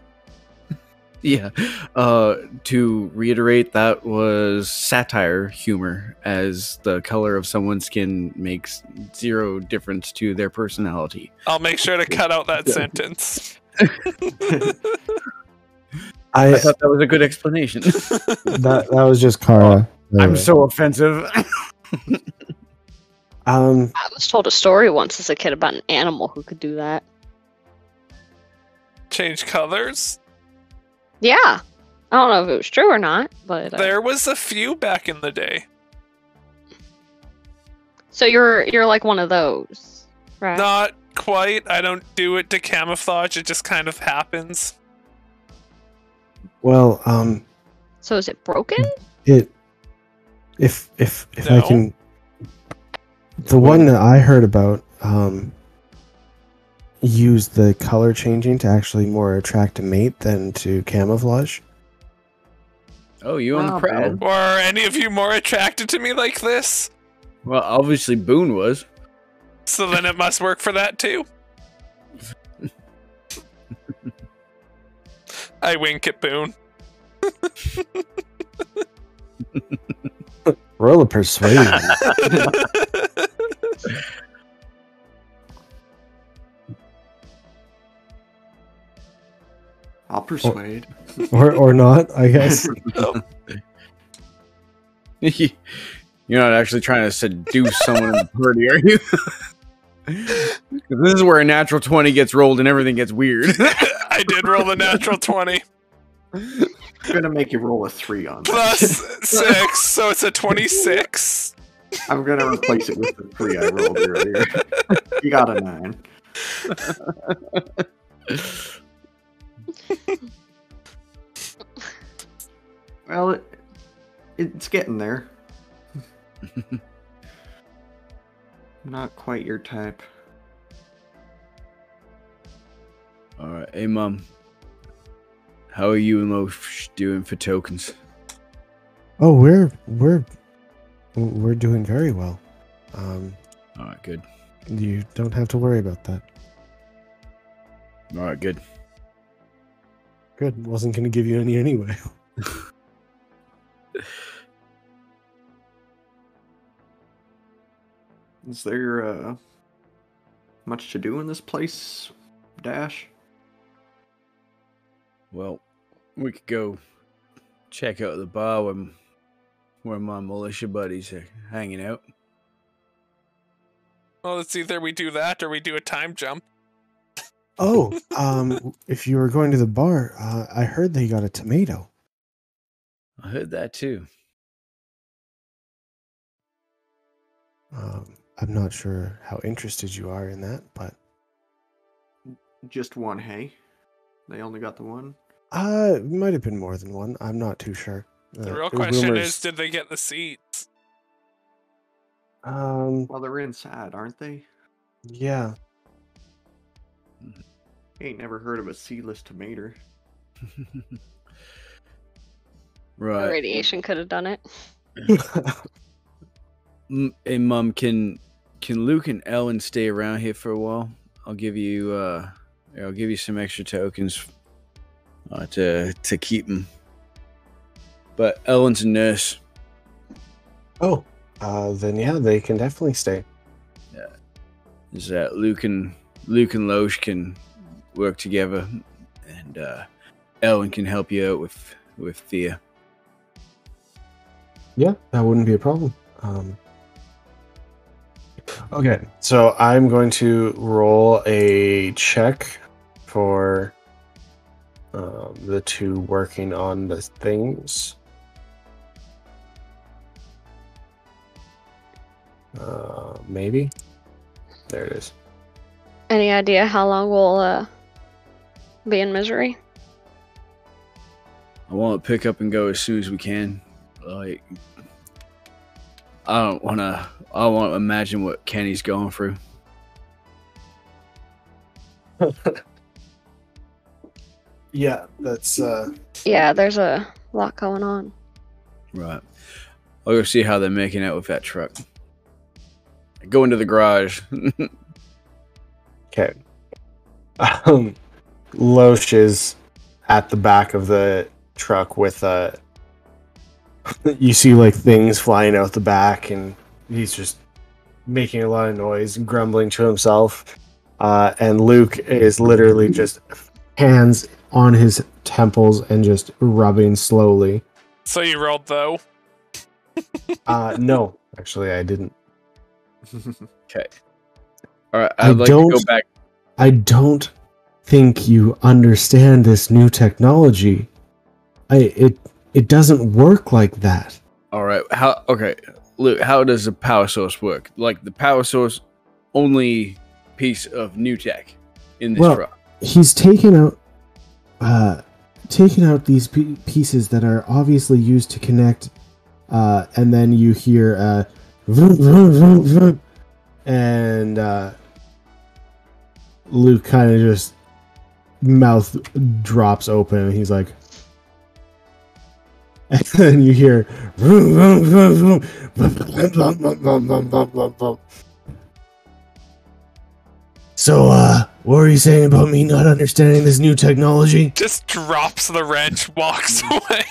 Yeah. To reiterate, that was satire humor, as the color of someone's skin makes zero difference to their personality. I'll make sure to cut out that sentence. I thought that was a good explanation. that was just Kara. I'm so offensive. I was told a story once as a kid about an animal who could do that. Change colors? Yeah. I don't know if it was true or not, but there was a few back in the day. So you're like one of those, right? Not quite. I don't do it to camouflage. It just kind of happens. Well, So is it broken? if No. I can, the one that I heard about use the color changing to actually more attract a mate than to camouflage. Oh, you on the prowl? Were any of you more attracted to me like this? Well, obviously Boone was. So then it must work for that too. I wink at Boone. Roll a persuasion. I'll persuade. or not, I guess. You're not actually trying to seduce someone in the party, are you? This is where a natural 20 gets rolled and everything gets weird. I did roll the natural 20. I'm gonna make you roll a 3 on that. Plus 6, so it's a 26. I'm gonna replace it with the 3 I rolled earlier. You got a 9. Well, it's getting there. Not quite your type. Alright, hey Mom. How are you and Loaf doing for tokens? Oh, we're doing very well. Alright, good. You don't have to worry about that. Alright, good. Good. Wasn't going to give you any anyway. Is there much to do in this place, Dash? Well, we could go check out the bar where my militia buddies are hanging out. Well, it's either we do that or we do a time jump. Oh, if you were going to the bar, I heard they got a tomato. I heard that too. I'm not sure how interested you are in that, but Just one, hey? They only got the one? it might have been more than one. I'm not too sure. The real question is, did they get the seeds? Well, they're inside, aren't they? Yeah. Ain't never heard of a seedless tomato. Right. The radiation could have done it. Hey, Mom, can Luke and Ellen stay around here for a while? I'll give you some extra tokens to keep them. But Ellen's a nurse. Oh, then yeah, they can definitely stay. Yeah, is that Luke and Loesch can work together, and Ellen can help you out with Thea. Yeah, that wouldn't be a problem. Okay, so I'm going to roll a check for the two working on the things. Maybe. There it is. Any idea how long we'll be in misery? I want to pick up and go as soon as we can. Like, I want to imagine what Kenny's going through. Yeah, that's Yeah, there's a lot going on. Right. I'll go see how they're making out with that truck. Go into the garage. okay. Loesch is at the back of the truck with you see like things flying out the back, and he's just making a lot of noise, grumbling to himself. And Luke is literally just hands on his temples and just rubbing slowly. So you rolled though? No, actually I didn't. Okay. All right, I'd like to go back. I don't think you understand this new technology. It doesn't work like that. All right. Okay, Luke, how does the power source work? Like the power source only piece of new tech in this truck. He's taken out these pieces that are obviously used to connect, and then you hear vroom, vroom, vroom, vroom, and Luke kind of just mouth drops open, and he's like, and then you hear vroom, vroom, vroom, vroom. So, what were you saying about me not understanding this new technology? Just drops the wrench, walks away.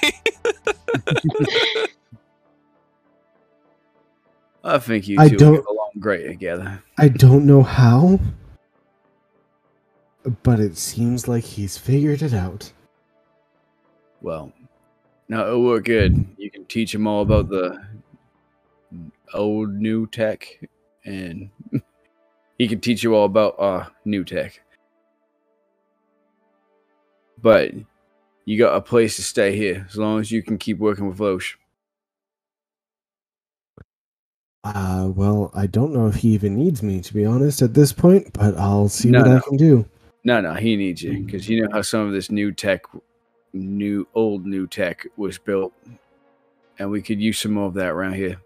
I think you two get along great together. I don't know how, but it seems like he's figured it out. Well, now it'll work good. You can teach him all about the old new tech, and he can teach you all about new tech. But you got a place to stay here as long as you can keep working with Loesch. Well, I don't know if he even needs me, to be honest, at this point, but I'll see what I can do. No, he needs you, because you know how some of this old new tech was built, and we could use some more of that around here.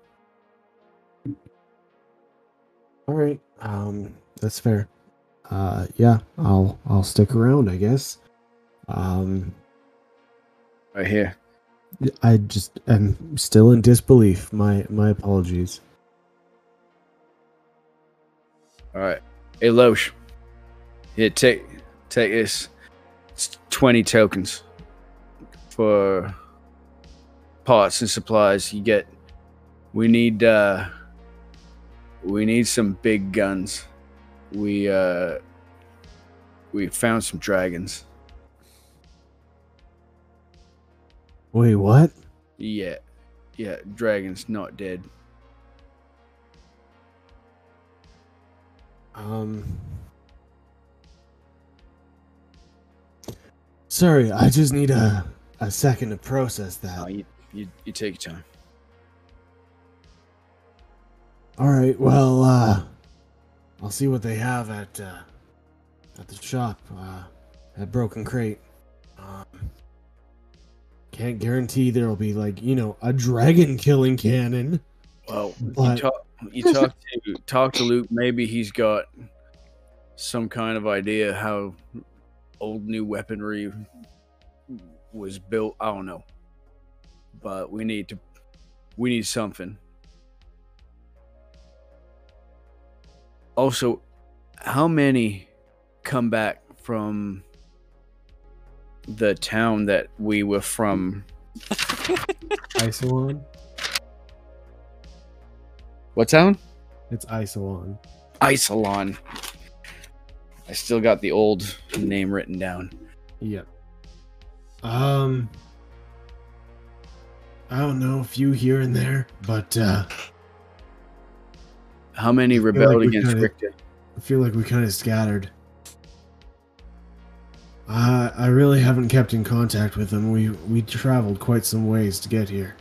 All right, that's fair. Yeah, I'll stick around, I guess. Right here. I just am still in disbelief. My apologies. All right. Hey, Loesch. Here, take this. It's 20 tokens for parts and supplies. We need some big guns. We found some dragons. Wait, what? Yeah, dragons not dead. Sorry, I just need a second to process that. Oh, you take your time. All right, well, I'll see what they have at the shop at Broken Crate. Can't guarantee there'll be a dragon killing cannon. Well, but... you talk to Luke. Maybe he's got some kind of idea how old new weaponry was built. I don't know, but we need something. Also, how many come back from the town that we were from? Isolon? What town? It's Isolon. Isolon. I still got the old name written down. Yep. I don't know, a few here and there, but how many rebelled against Richter? I feel like we kind of scattered. I really haven't kept in contact with them. We traveled quite some ways to get here.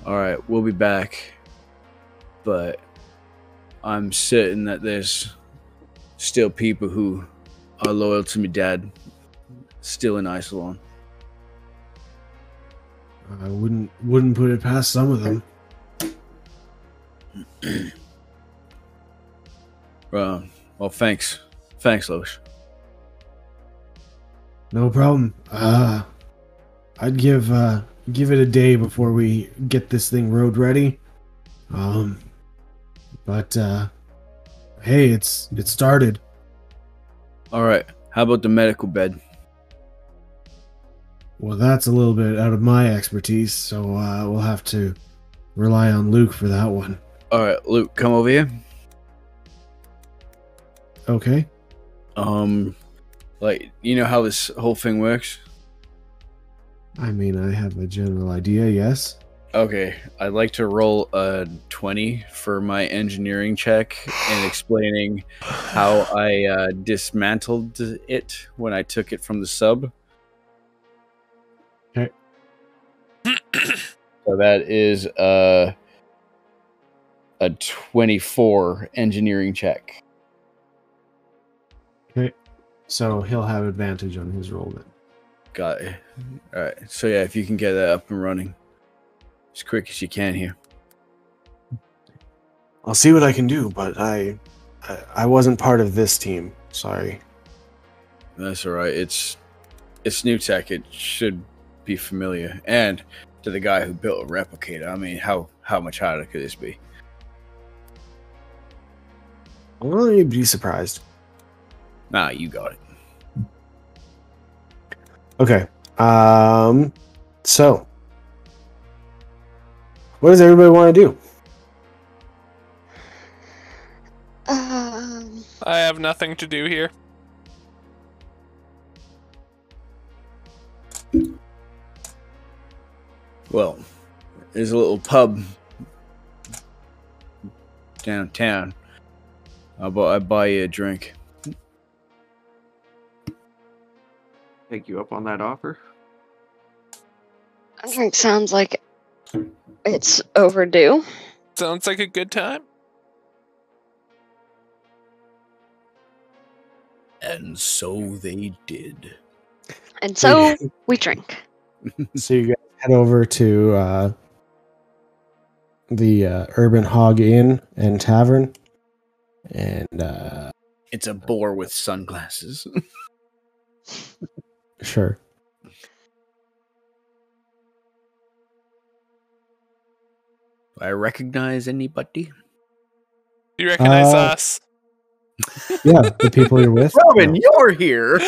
All right, we'll be back. But I'm certain that there's still people who are loyal to me dad still in Isolon. I wouldn't put it past some of them. Well, thanks, Loesch. No problem. I'd give it a day before we get this thing road ready. But hey, it started. All right. How about the medical bed? Well, that's a little bit out of my expertise, so we'll have to rely on Luke for that one. All right, Luke, come over here. Okay. Like, you know how this whole thing works? I mean, I have a general idea, yes. Okay, I'd like to roll a 20 for my engineering check and explaining how I dismantled it when I took it from the sub. Okay. So that is a 24 engineering check. Okay. So he'll have advantage on his roll then. Got it. All right. So yeah, if you can get that up and running as quick as you can here. I'll see what I can do, but I wasn't part of this team. Sorry. That's all right. It's new tech. It should be familiar. And to the guy who built a replicator, I mean, how much harder could this be? I'm going to be surprised. Nah, you got it. Okay. So, what does everybody want to do? I have nothing to do here. Well, there's a little pub downtown. I buy you a drink. Take you up on that offer. I think sounds like it's overdue. Sounds like a good time. And so they did. And so we drink. So you guys head over to the Urban Hog Inn and Tavern. And It's a boar with sunglasses. sure. Do I recognize anybody? Do you recognize us? Yeah, the people you're with. Robin, you're here.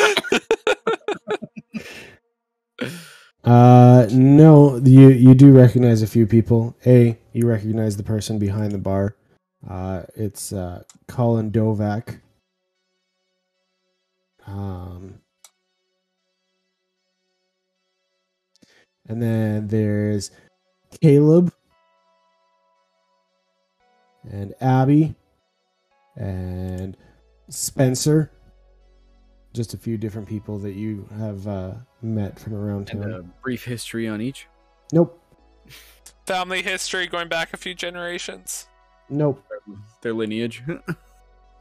No, you do recognize a few people. You recognize the person behind the bar. It's Colin Dovak. And then there's Caleb and Abby and Spencer. Just a few different people that you have met from around town. And a brief history on each. Nope. Family history going back a few generations. Nope. Their lineage.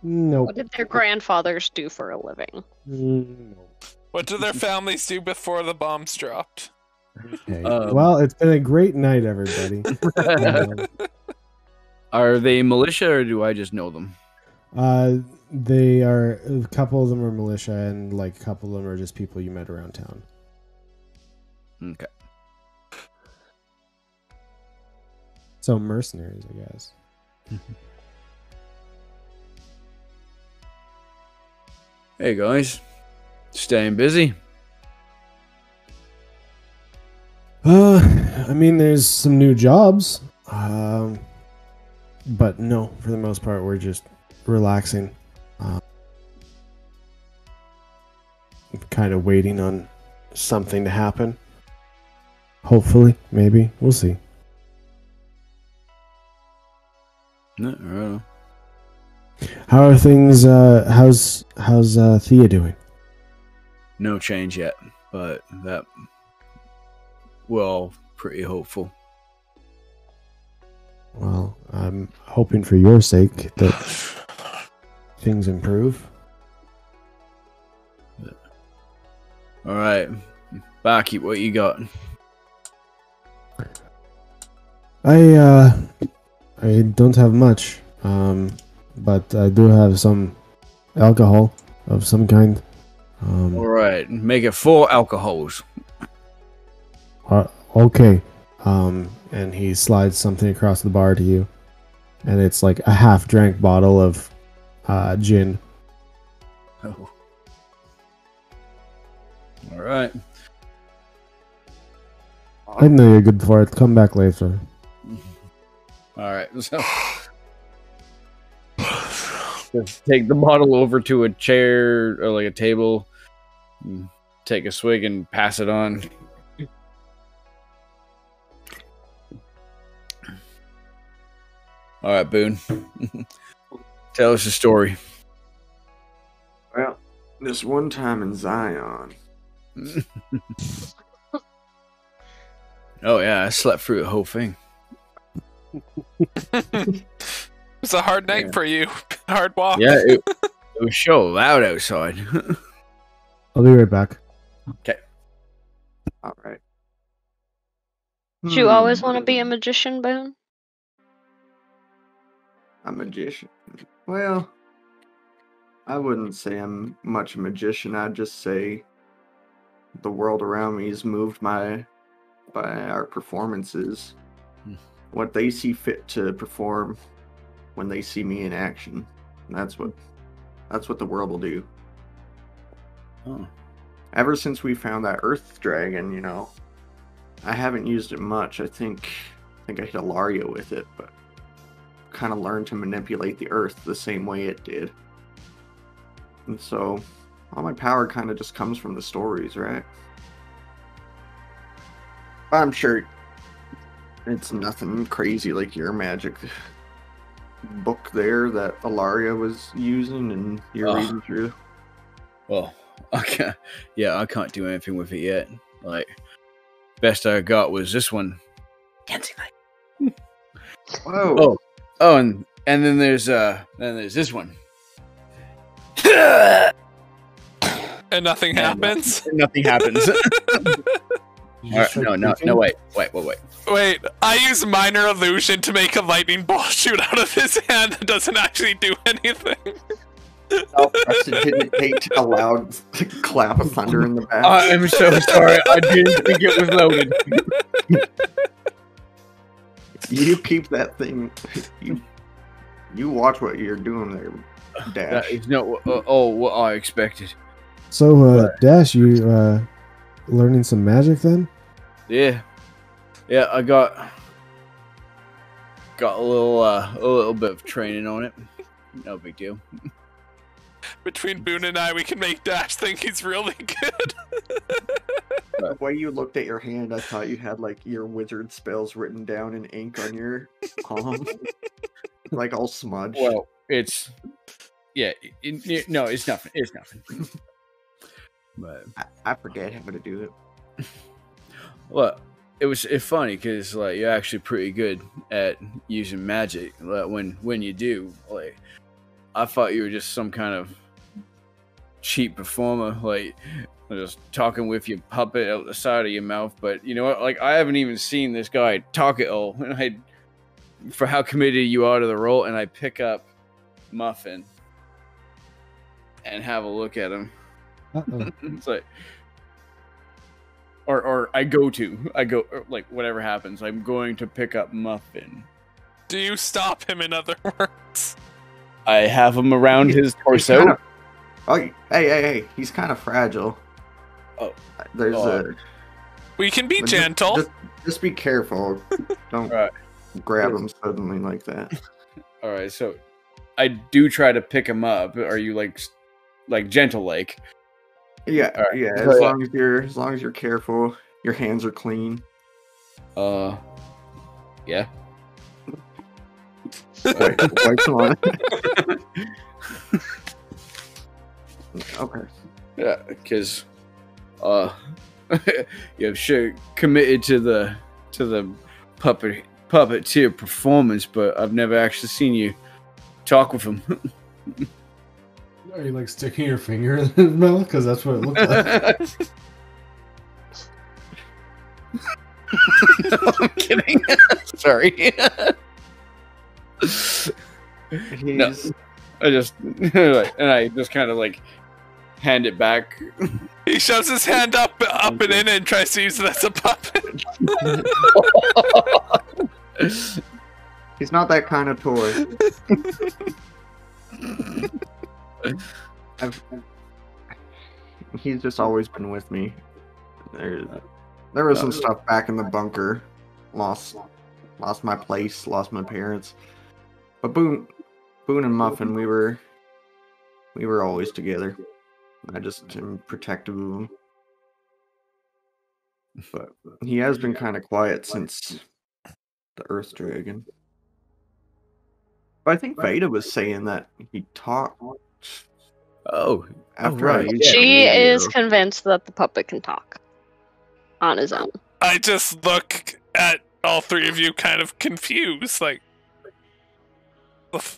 Nope. What did their grandfathers do for a living? Nope. What did their families do before the bombs dropped? Okay. Well, it's been a great night, everybody. Are they militia or do I just know them? They are, a couple of them are militia, and like a couple of them are just people you met around town. Okay. So mercenaries, I guess. Hey guys, staying busy? I mean, there's some new jobs, but no, for the most part, we're just relaxing. Kind of waiting on something to happen. Hopefully, maybe. We'll see. No, I don't know. How are things? How's Thea doing? No change yet, but that well, pretty hopeful. Well, I'm hoping for your sake that things improve. All right, Barkeep, what you got? I don't have much, but I do have some alcohol of some kind. All right, make it 4 alcohols. Okay. And he slides something across the bar to you. and it's like a half-drank bottle of gin. Oh. All right. I know you're good for it. Come back later. All right. So just take the bottle over to a chair or like a table, and take a swig and pass it on. All right, Boone. Tell us a story. Well, this one time in Zion. Oh yeah, I slept through the whole thing. It's a hard night for you. Hard walk. Yeah, it was so loud outside. I'll be right back. Okay. All right. Did you always want to be a magician, Boone? A magician? Well, I wouldn't say I'm much a magician. I'd just say the world around me is moved by our performances. What they see fit to perform when they see me in action. That's what the world will do. Oh. Ever since we found that Earth Dragon, you know, I haven't used it much. I think I hit Alaria with it, but kind of learned to manipulate the Earth the same way it did. And so, all my power kind of just comes from the stories, right? I'm sure it's nothing crazy like your magic book there that Alaria was using and you're reading through. Well, okay. Yeah, I can't do anything with it yet. Like, best I got was this one. Dancing light. Whoa. Oh, and then there's this one. And nothing happens? Nothing happens. Right, no, wait. Wait, I use minor illusion to make a lightning bolt shoot out of his hand that doesn't actually do anything. Oh, Preston didn't hate a loud clap of thunder in the back. I'm so sorry. I didn't think it was loaded. You keep that thing. You watch what you're doing there, Dash. That is not what I expected. So, Dash, you learning some magic then? Yeah, I got a little bit of training on it. No big deal. Between Boone and I, we can make Dash think he's really good. The way you looked at your hand, I thought you had like your wizard spells written down in ink on your palm, like all smudged. Well, it's no, it's nothing. It's nothing. But I forget how to do it. Well, it's funny because like you're actually pretty good at using magic. Like, when you do, like, I thought you were just some kind of cheap performer, like just talking with your puppet out the side of your mouth. But you know what? Like, I haven't even seen this guy talk at all. And for how committed you are to the role, and I pick up Muffin and have a look at him. It's like, or I go, like, whatever happens, I'm going to pick up Muffin. Do you stop him, in other words? I have him around his torso. Hey, he's kind of fragile. Oh. There's We can be gentle. Just be careful. Don't grab him suddenly like that. Alright, so I do try to pick him up. Are you like gentle like? Yeah, right. yeah. As long as you're careful, your hands are clean. Yeah. Right, come on. Okay. Yeah, because you're sure committed to the puppeteer performance, but I've never actually seen you talk with him. Are you like sticking your finger in his mouth? Because that's what it looked like. No, I'm kidding. Sorry. No, I just kind of like hand it back. He shoves his hand up and in and tries to use it as a puppet. He's not that kind of toy. He's just always been with me. There was some stuff back in the bunker. Lost my place, lost my parents. But Boone and Muffin, we were always together. I just am protective of him. But he has been kind of quiet since the Earth Dragon. But I think Veda was saying that he talked. Oh, After right. She is convinced that the puppet can talk on his own. I just look at all three of you kind of confused, like...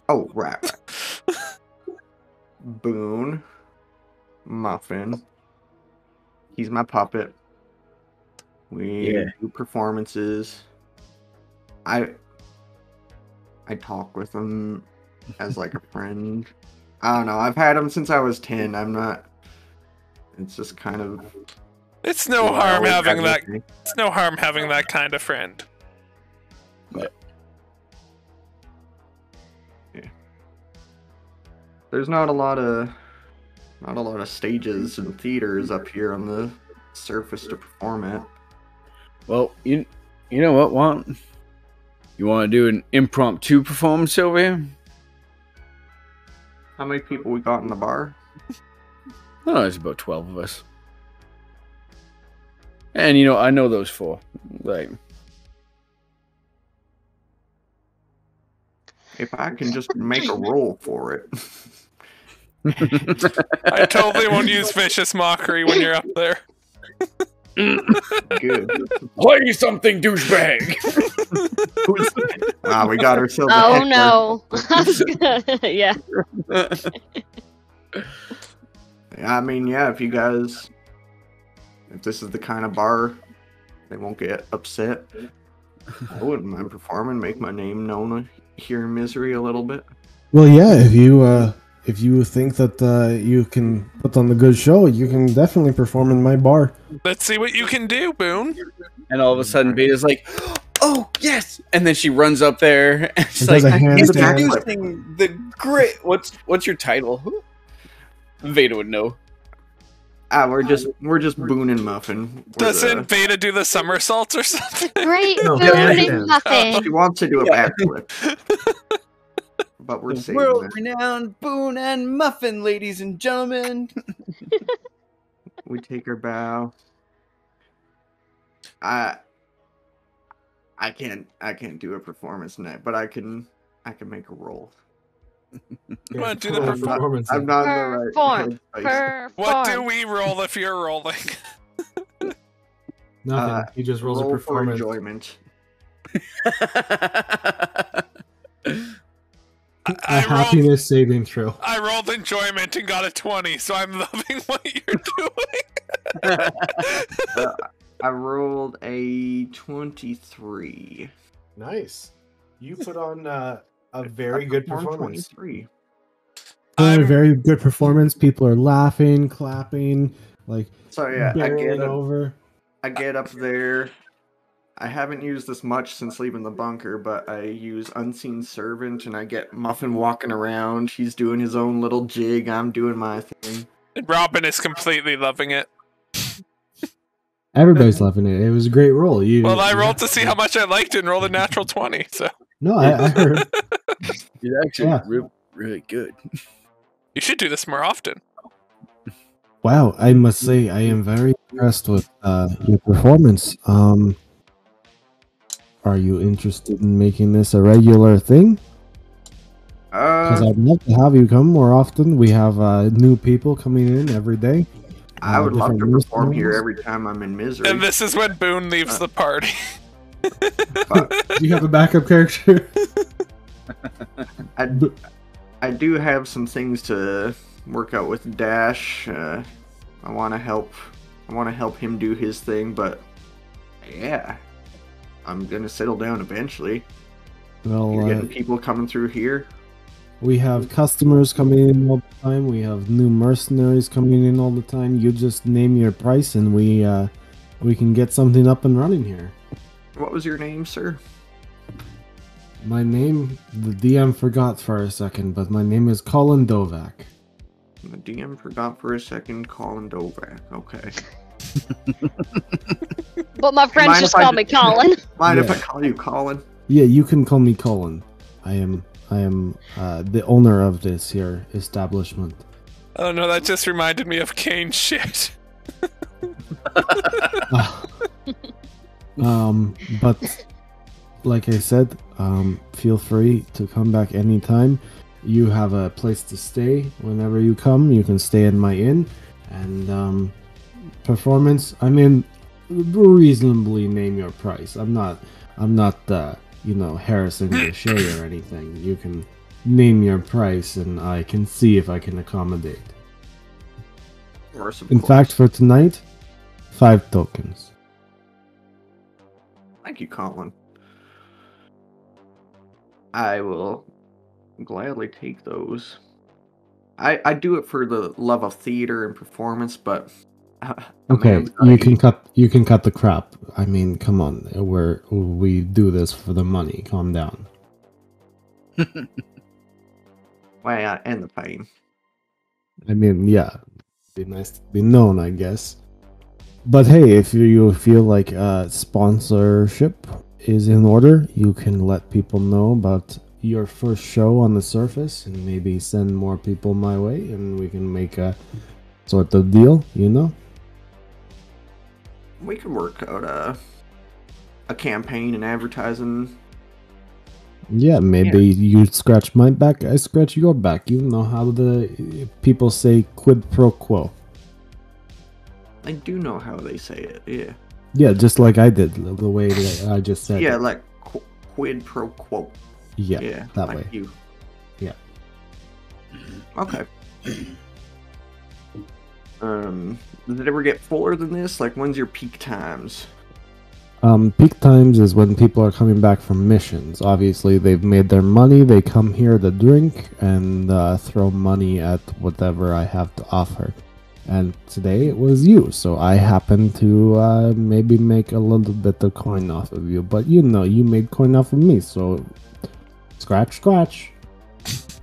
Oh, right. Boone. Muffin. He's my puppet. We do performances. I talk with him as like a friend. I don't know. I've had him since I was 10. I'm not. It's just kind of. It's no harm having that. It's no harm having that kind of friend. But yeah, there's not a lot of stages and theaters up here on the surface to perform at. Well, you know what, Juan? You want to do an impromptu performance over here? How many people we got in the bar? Oh, there's about 12 of us. And, I know those four. Like, if I can just make a roll for it. I totally won't use vicious mockery when you're up there. Good. play something, douchebag! Wow, we got ourselves a Oh heckler. no. Yeah. I mean, yeah, if this is the kind of bar they won't get upset, I wouldn't mind performing, make my name known here in Misery a little bit. Well, yeah, if you think that you can put on the good show, you can definitely perform in my bar. Let's see what you can do, Boone. And all of a sudden, Beta's like, oh, yes! And then she runs up there, and she's does like, a handstand. introducing the great... What's your title? Veda would know. We're just Boone and Muffin. Doesn't Veda do the somersaults or something? Great No, food yeah, and muffin. She wants to do a backflip. But we're saving that. World-renowned Boone and Muffin, ladies and gentlemen. We take our bow. I can't do a performance tonight, but I can make a roll. Come on, do the performance. I'm not in the right headspace. What do we roll if you're rolling? Nothing. He just rolls roll a performance. for enjoyment. I happiness saving throw. I rolled enjoyment and got a 20, so I'm loving what you're doing. I rolled a 23. Nice. You put on a very good performance. 23. A very good performance. People are laughing, clapping, like So yeah, over. I get up there. I haven't used this much since leaving the bunker, but I use Unseen Servant, and I get Muffin walking around. He's doing his own little jig. I'm doing my thing. And Robin is completely loving it. Everybody's loving it. It was a great roll. Well, I rolled to see how much I liked it and rolled a natural 20, so... No, I heard. You're actually really good. You should do this more often. Wow, I must say I am very impressed with your performance. Are you interested in making this a regular thing? Because I'd love to have you come more often. We have new people coming in every day. I would love to perform here every time I'm in Misery. And this is when Boone leaves the party. Do you have a backup character? I do have some things to work out with Dash. I want to help him do his thing, but yeah, I'm gonna settle down eventually. Well, you're getting people coming through here. We have customers coming in all the time. We have new mercenaries coming in all the time. You just name your price, and we can get something up and running here. What was your name, sir? My name, the DM forgot for a second, but my name is Colin Dovak. The DM forgot for a second. Colin Dovak. Okay. But my friends Mind just if I call d- me Colin. Mind if Yeah. I call you Colin? Yeah, you can call me Colin. I am the owner of this here establishment. Oh no, that just reminded me of Kane shit. But like I said, feel free to come back anytime. You have a place to stay whenever you come. You can stay in my inn, and performance. I mean, reasonably name your price. I'm not Harrison Gaucher or anything. You can name your price, and I can see if I can accommodate. In fact, for tonight, 5 tokens. Thank you, Colin. I will gladly take those. I do it for the love of theater and performance, but Okay, you can cut the crap. I mean, come on, we do this for the money. Calm down. Well, yeah, and the fame. I mean, yeah, be nice to be known, I guess. But hey, if you feel like sponsorship is in order, you can let people know about your first show on the surface and maybe send more people my way, and we can make a sort of deal, you know? We could work out a campaign and advertising. Yeah, maybe you scratch my back, I scratch your back. You know how the people say quid pro quo. I do know how they say it, yeah. Yeah, just like I did, the way that I just said Yeah, it. like quid pro quo. Yeah, that like way. You. Yeah. Okay. Does it ever get fuller than this? Like, when's your peak times? Peak times is when people are coming back from missions. Obviously, they've made their money, they come here to drink and throw money at whatever I have to offer. And today it was you, so I happened to maybe make a little bit of coin off of you. But you know, you made coin off of me, so scratch.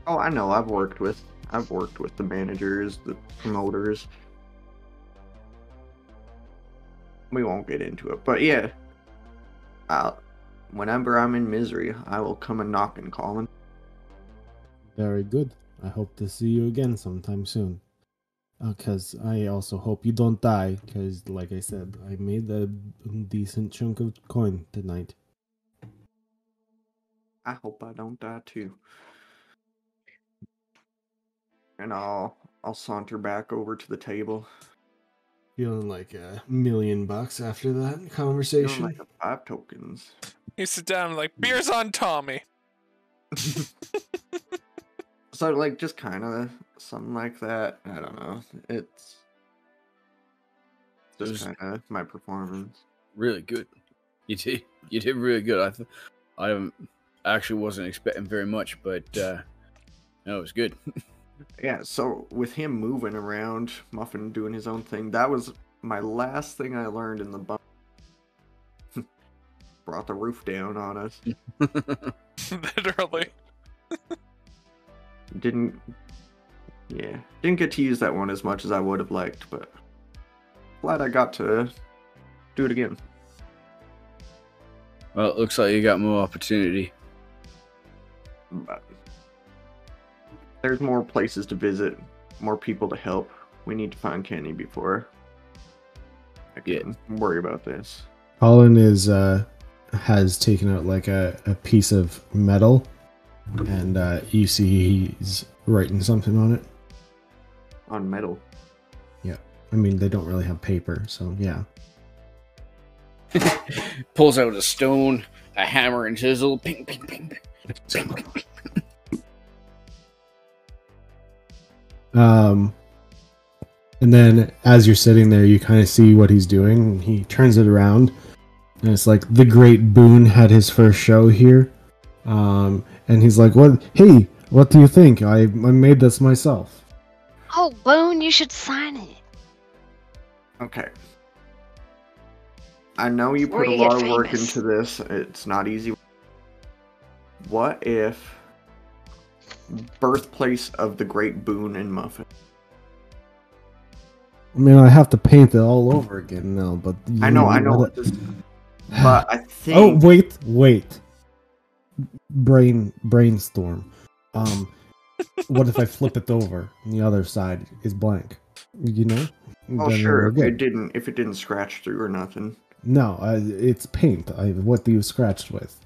Oh, I know. I've worked with the managers, the promoters. We won't get into it, but yeah. Whenever I'm in misery, I will come and knock and call him. Very good. I hope to see you again sometime soon. Because I also hope you don't die, because like I said, I made a decent chunk of coin tonight. I hope I don't die too. And I'll saunter back over to the table. Feeling like $1 million after that conversation. Feeling like 5 tokens. You sit down like, beer's on Tommy. So, like, just kind of something like that. I don't know. It's just kind of my performance. Really good. You did really good. I actually wasn't expecting very much, but no, it was good. Yeah, so with him moving around, Muffin doing his own thing, that was my last thing I learned in the bunk. Brought the roof down on us. Literally. Didn't get to use that one as much as I would have liked, but glad I got to do it again. Well, it looks like you got more opportunity. But there's more places to visit, more people to help. We need to find Kenny before I can worry about this. Colin has taken out like a piece of metal, and you see he's writing something on it. On metal. Yeah, I mean they don't really have paper, so yeah. Pulls out a stone, a hammer and chisel. Ping, ping, ping. And then as you're sitting there, you kind of see what he's doing. He turns it around, and it's like the Great Boone had his first show here. And he's like, "What? Hey, what do you think? I made this myself." Oh, Boone, you should sign it. Okay. I know you Before put a you get lot of work famous. into this. It's not easy. What if birthplace of the great boon and muffin? I mean, I have to paint it all over again now, but I know. But I think. Oh, wait. Brainstorm. What if I flip it over and the other side is blank? You know? Oh, Then sure. we're If it didn't scratch through or nothing. No, it's paint. What do you scratched with?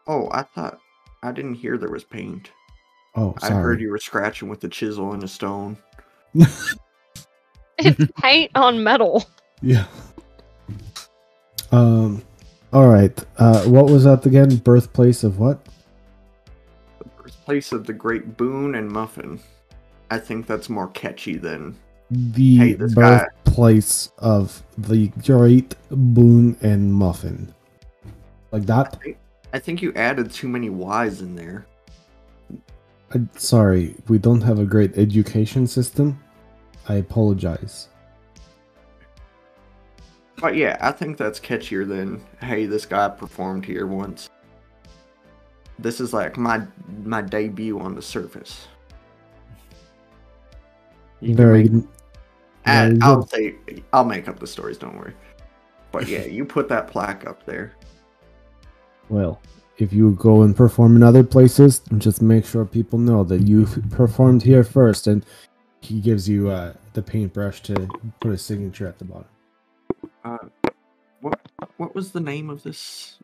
Oh, I didn't hear there was paint. Oh, I sorry. heard you were scratching with a chisel and a stone. It's paint on metal. Yeah. All right. What was that again? Birthplace of what? The birthplace of the great boon and muffin. I think that's more catchy than The Hey, this guy- birthplace of the great boon and muffin. Like that? I think you added too many Y's in there. Sorry, we don't have a great education system. I apologize. But yeah, I think that's catchier than, hey, this guy performed here once. This is like my debut on the surface. You can Very, make- very I'll make up the stories, don't worry. But yeah, you put that plaque up there. well. If you go and perform in other places, just make sure people know that you performed here first, and he gives you the paintbrush to put a signature at the bottom. What was the name of this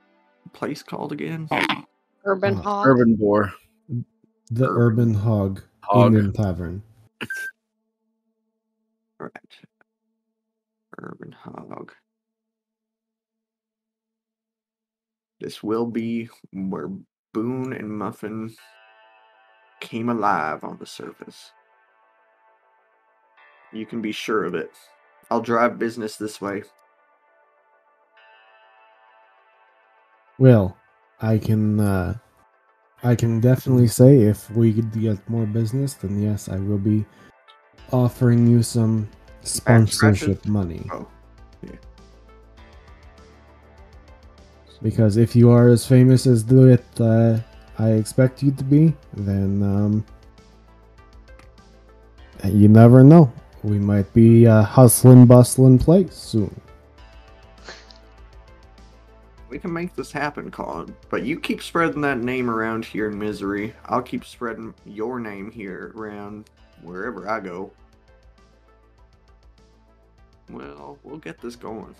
place called again? Urban Oh, hog. Urban Boar. The Urban Hog Hog. Inn and Tavern. Right. Urban Hog. This will be where Boone and Muffin came alive on the surface. You can be sure of it. I'll drive business this way. Well, I can definitely say if we could get more business, then yes, I will be offering you some sponsorship money. Oh, yeah. Because if you are as famous as I expect you to be, then you never know. We might be a hustling, bustling place soon. We can make this happen, Colin. But you keep spreading that name around here in Misery. I'll keep spreading your name here around wherever I go. Well, we'll get this going.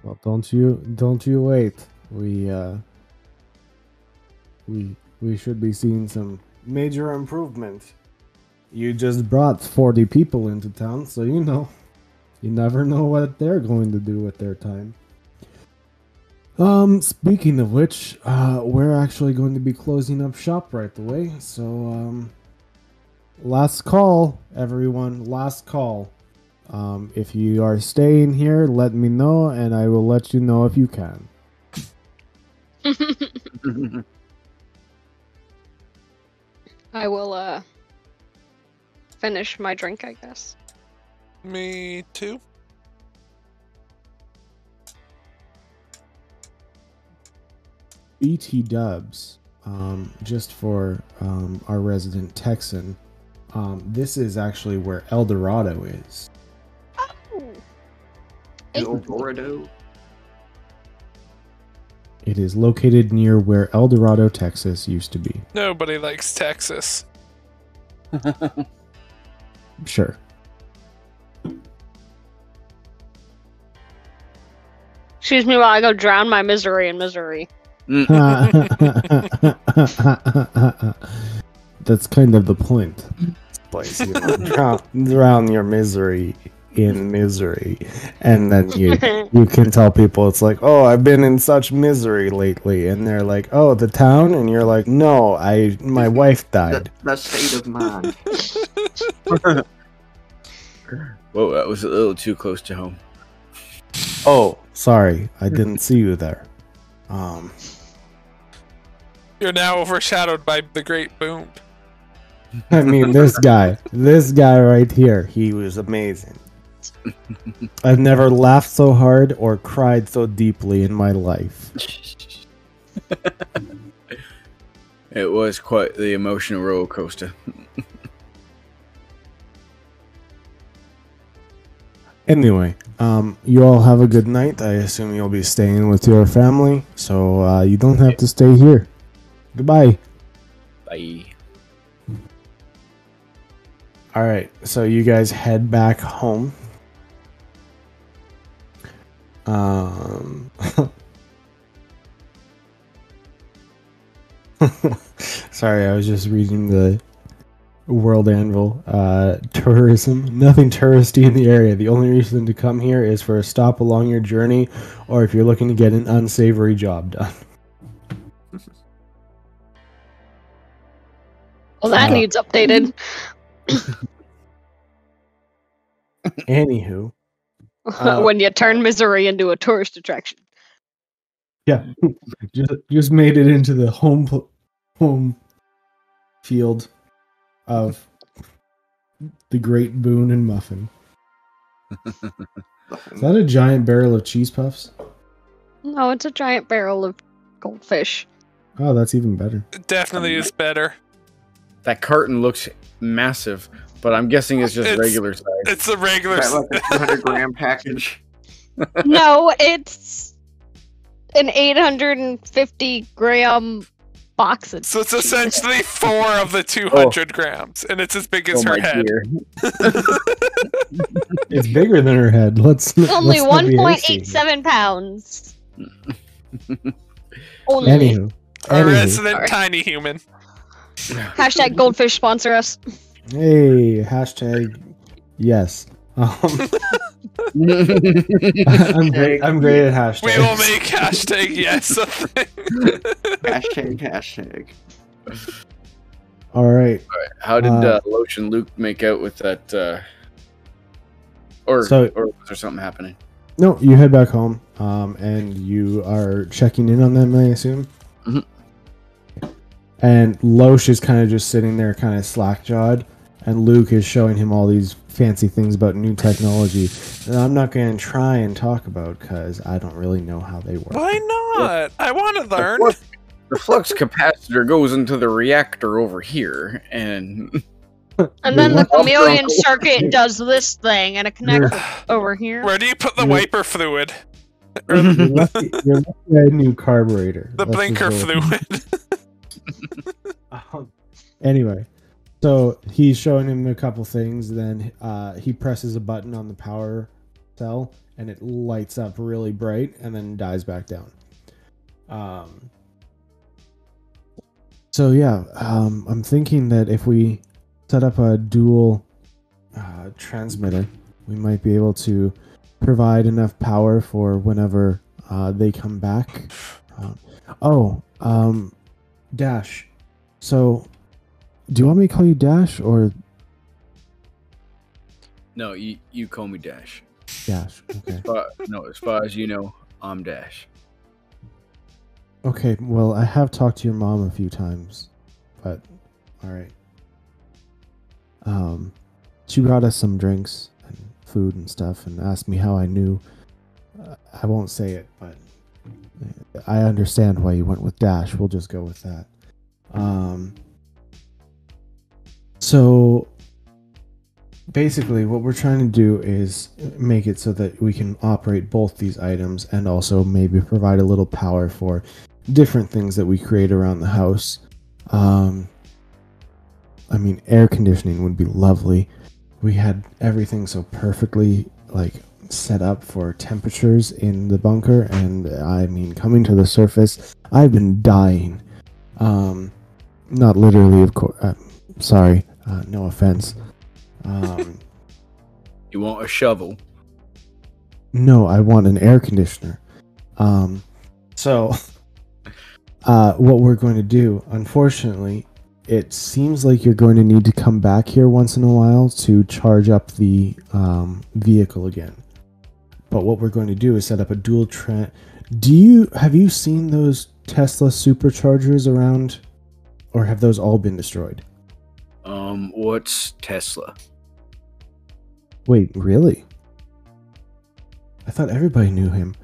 Well, don't you wait. We should be seeing some major improvement. You just brought 40 people into town, so you never know what they're going to do with their time. Speaking of which, we're actually going to be closing up shop right away. So, last call, everyone. Last call. If you are staying here, let me know, and I will let you know if you can. I will finish my drink, I guess. Me too. BT dubs, just for our resident Texan, this is actually where El Dorado is. Oh. El Dorado. It is located near where El Dorado, Texas used to be. Nobody likes Texas. Sure. Excuse me while I go drown my misery in misery. That's kind of the point. Place, you know, drown your misery in misery, and then you can tell people it's like, oh, I've been in such misery lately, and they're like, oh, the town, and you're like, no, my wife died. That state of mind. Whoa, that was a little too close to home. Oh, sorry, I didn't see you there. You're now overshadowed by the Great Boom. I mean, this guy right here, he was amazing. I've never laughed so hard or cried so deeply in my life. It was quite the emotional roller coaster. Anyway, you all have a good night. I assume you'll be staying with your family, so you don't have to stay here. Goodbye. Bye. All right, so you guys head back home. Sorry, I was just reading the World Anvil. Tourism. Nothing touristy in the area. The only reason to come here is for a stop along your journey, or if you're looking to get an unsavory job done. Well, that needs updated. Anywho. When you turn misery into a tourist attraction. Yeah, just made it into the home field of the Great Boone and Muffin. Is that a giant barrel of cheese puffs? No, it's a giant barrel of goldfish. Oh, that's even better. It definitely is better. That carton looks massive, but I'm guessing it's just regular size. It's a regular Is that like a 200-gram package? No, it's an 850-gram box of So it's cheese. essentially 4 of the 200 grams, and it's as big as her head. It's bigger than her head. Only let's not be hasty. 1.87 pounds. Only. Anywho. A resident Sorry. tiny human. Hashtag goldfish sponsor us. Hey, hashtag yes. I'm great at hashtags. We will make hashtag yes a thing. Hashtag. All right. How did Lotion Luke make out with that? Or was there something happening? No, you head back home, and you are checking in on them, I assume. Mm-hmm. And Loesch is kind of just sitting there, kind of slack-jawed, and Luke is showing him all these fancy things about new technology that I'm not going to try and talk about because I don't really know how they work. Why not? I want to learn. The flux capacitor goes into the reactor over here, and then the chameleon circuit does this thing, and it connects over here. Where do you put the wiper fluid? You're lucky at a new carburetor. The blinker fluid. Anyway, so he's showing him a couple things. Then he presses a button on the power cell, and it lights up really bright, and then dies back down. So yeah, I'm thinking that if we set up a dual transmitter, we might be able to provide enough power for whenever they come back. Dash. So, do you want me to call you Dash or no, you call me Dash. Dash? Okay. As far as you know, I'm Dash. Okay. Well, I have talked to your mom a few times, but all right. She brought us some drinks and food and stuff, and asked me how I knew. I won't say it, but I understand why you went with Dash. We'll just go with that. So basically what we're trying to do is make it so that we can operate both these items and also maybe provide a little power for different things that we create around the house. I mean, air conditioning would be lovely. We had everything so perfectly set up for temperatures in the bunker, and I mean, coming to the surface, I've been dying. Not literally, of course. Sorry, no offense. You want a shovel? No, I want an air conditioner. So, what we're going to do, unfortunately, it seems like you're going to need to come back here once in a while to charge up the vehicle again. But what we're going to do is set up a dual have you seen those Tesla superchargers around, or have those all been destroyed? What's Tesla? Wait, really? I thought everybody knew him.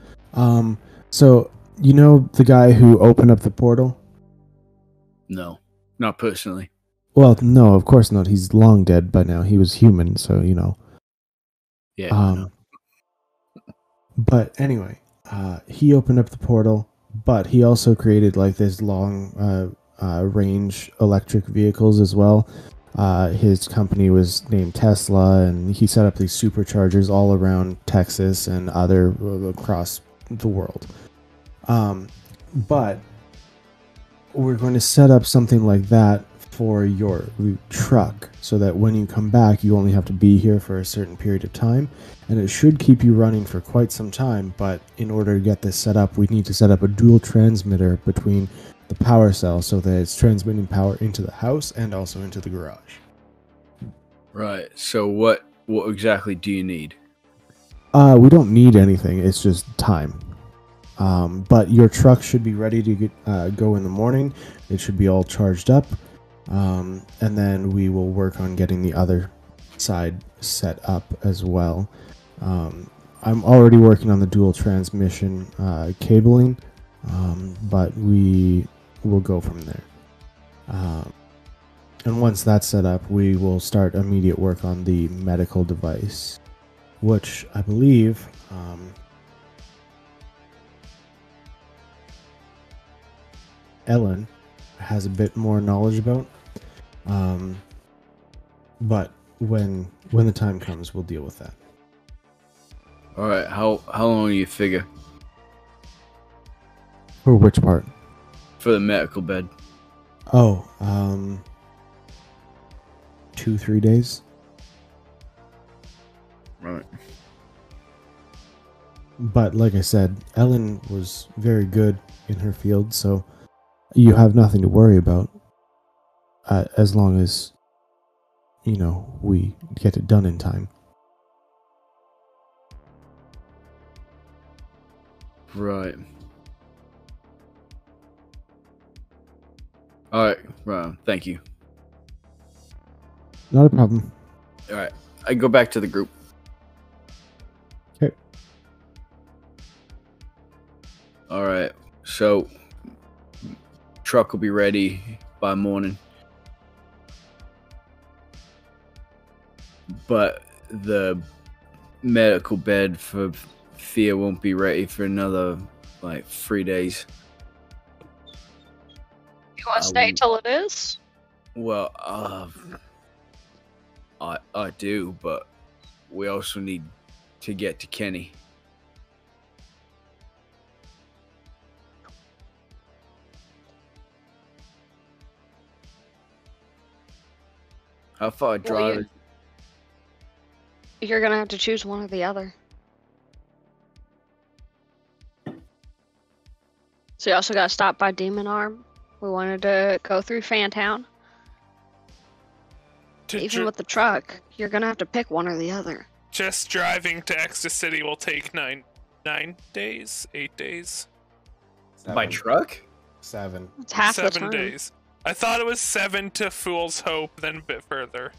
So You know the guy who opened up the portal? No, not personally. Well, no, of course not. He's long dead by now. He was human, so you know. Yeah. I know. But anyway, he opened up the portal, but he also created like this long range electric vehicles as well. His company was named Tesla, and he set up these superchargers all around Texas and other across the world. But we're going to set up something like that for your truck, so that when you come back, you only have to be here for a certain period of time, and it should keep you running for quite some time. But in order to get this set up, we need to set up a dual transmitter between the power cell so that it's transmitting power into the house and also into the garage. Right. So what exactly do you need? We don't need anything. It's just time. But your truck should be ready to go in the morning. It should be all charged up. And then we will work on getting the other side set up as well. I'm already working on the dual transmission cabling, but we will go from there. And once that's set up, we will start immediate work on the medical device, which I believe Ellen has a bit more knowledge about. But when the time comes, we'll deal with that. All right. How long do you figure For which part? for the medical bed? Oh, 2-3 days. Right. But like I said, Ellen was very good in her field, so you have nothing to worry about. As long as, you know, we get it done in time. Right. All right. Thank you. Not a problem. All right. I go back to the group. Okay. All right. So, truck will be ready by morning. But the medical bed for Thea won't be ready for another, 3 days. You want to stay till it is? Well, I do, but we also need to get to Kenny. How far drive is? You're gonna have to choose one or the other. So you also got to stop by Demon Arm. We wanted to go through Fantown. Even with the truck, you're gonna have to pick one or the other. Just driving to Ecstacity will take 9 days, 8 days. By truck? 7. It's half the 7 time. days. I thought it was 7 to Fool's Hope, then a bit further.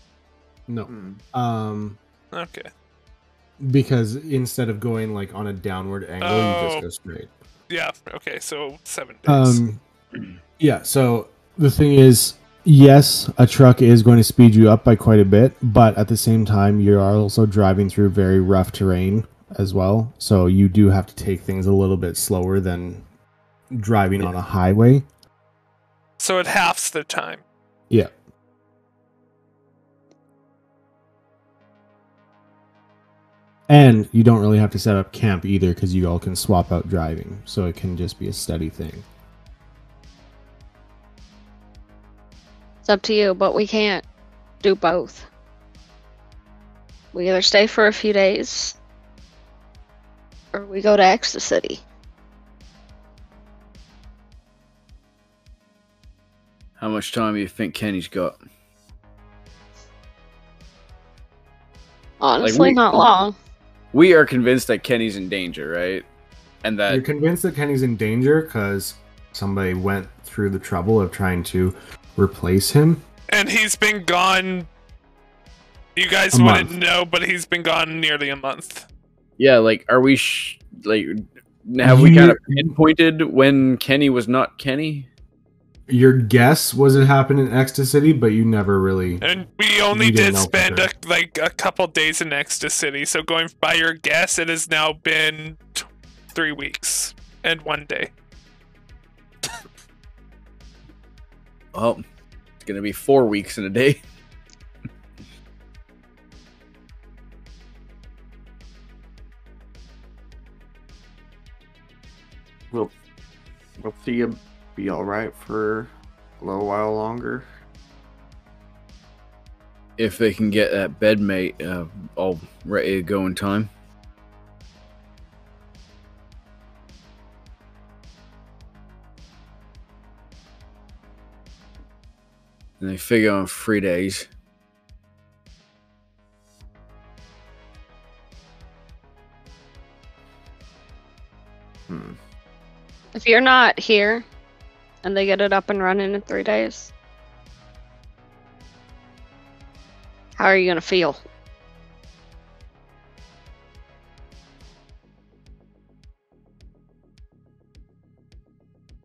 No. Okay. Because instead of going like on a downward angle, you just go straight. Yeah, okay, so 7 days. Yeah, so the thing is, yes, a truck is going to speed you up by quite a bit, but at the same time, you are also driving through very rough terrain as well. So you do have to take things a little bit slower than driving on a highway. So it halves the time. Yeah. And you don't really have to set up camp either, because you all can swap out driving. So it can just be a steady thing. It's up to you, but we can't do both. We either stay for a few days, or we go to Ecstacity. How much time do you think Kenny's got? Honestly, not long. We are convinced that Kenny's in danger, right? And that You're convinced that Kenny's in danger because somebody went through the trouble of trying to replace him. And he's been gone. You guys A wouldn't month. know, but he's been gone nearly a month. Yeah, like, are we Have we kind of pinpointed when Kenny was not Kenny? Your guess was it happened in Ecstacity, but you never really. And we only did spend a couple days in Ecstacity, so going by your guess, it has now been 3 weeks and 1 day. Well, it's gonna be 4 weeks and a day. We'll see you be all right for a little while longer. If they can get that bedmate all ready to go in time. And they figure on 3 days. If you're not here and they get it up and running in 3 days, how are you going to feel?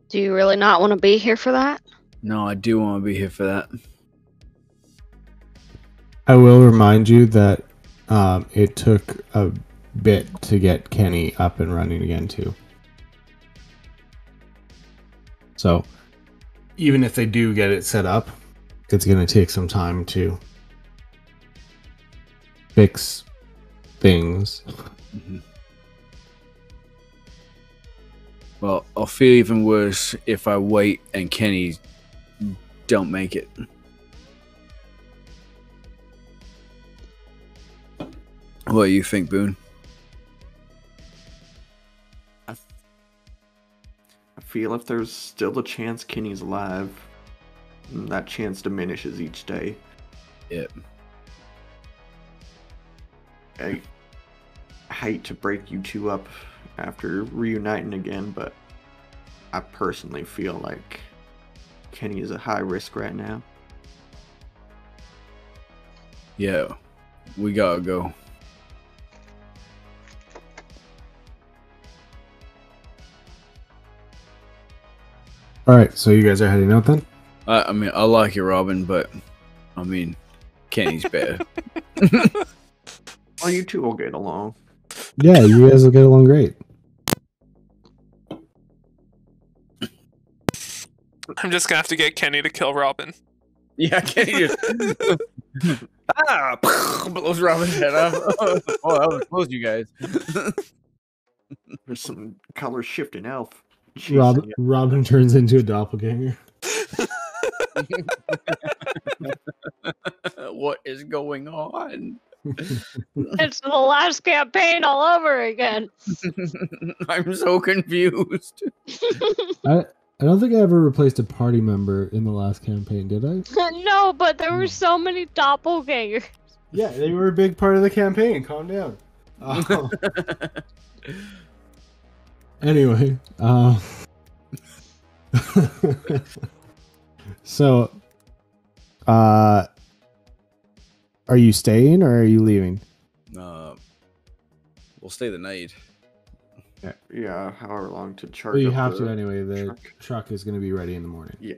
Do you really not want to be here for that? No, I do want to be here for that. I will remind you that it took a bit to get Kenny up and running again, too. So, even if they do get it set up, it's going to take some time to fix things. Mm-hmm. Well, I'll feel even worse if I wait and Kenny don't make it. What do you think, Boone? I feel if there's still a chance Kenny's alive, that chance diminishes each day. Yep. I hate to break you two up after reuniting again, but I personally feel like Kenny is a high risk right now. Yeah, we gotta go. Alright, so you guys are heading out then? I mean, I like you, Robin, but I mean, Kenny's better. Well, you two will get along. Yeah, you guys will get along great. I'm just gonna have to get Kenny to kill Robin. Yeah, Kenny just blows Robin's head off. Oh, that was close, you guys. There's some color shifting elf. Robin turns into a doppelganger. What is going on? It's the last campaign all over again. I'm so confused. I don't think I ever replaced a party member in the last campaign, did I? No, but there were so many doppelgangers. Yeah, they were a big part of the campaign. Calm down. Anyway, so, are you staying or are you leaving? We'll stay the night. Yeah, however long to charge. Well, you up have the to anyway. The truck. truck is going to be ready in the morning. Yeah.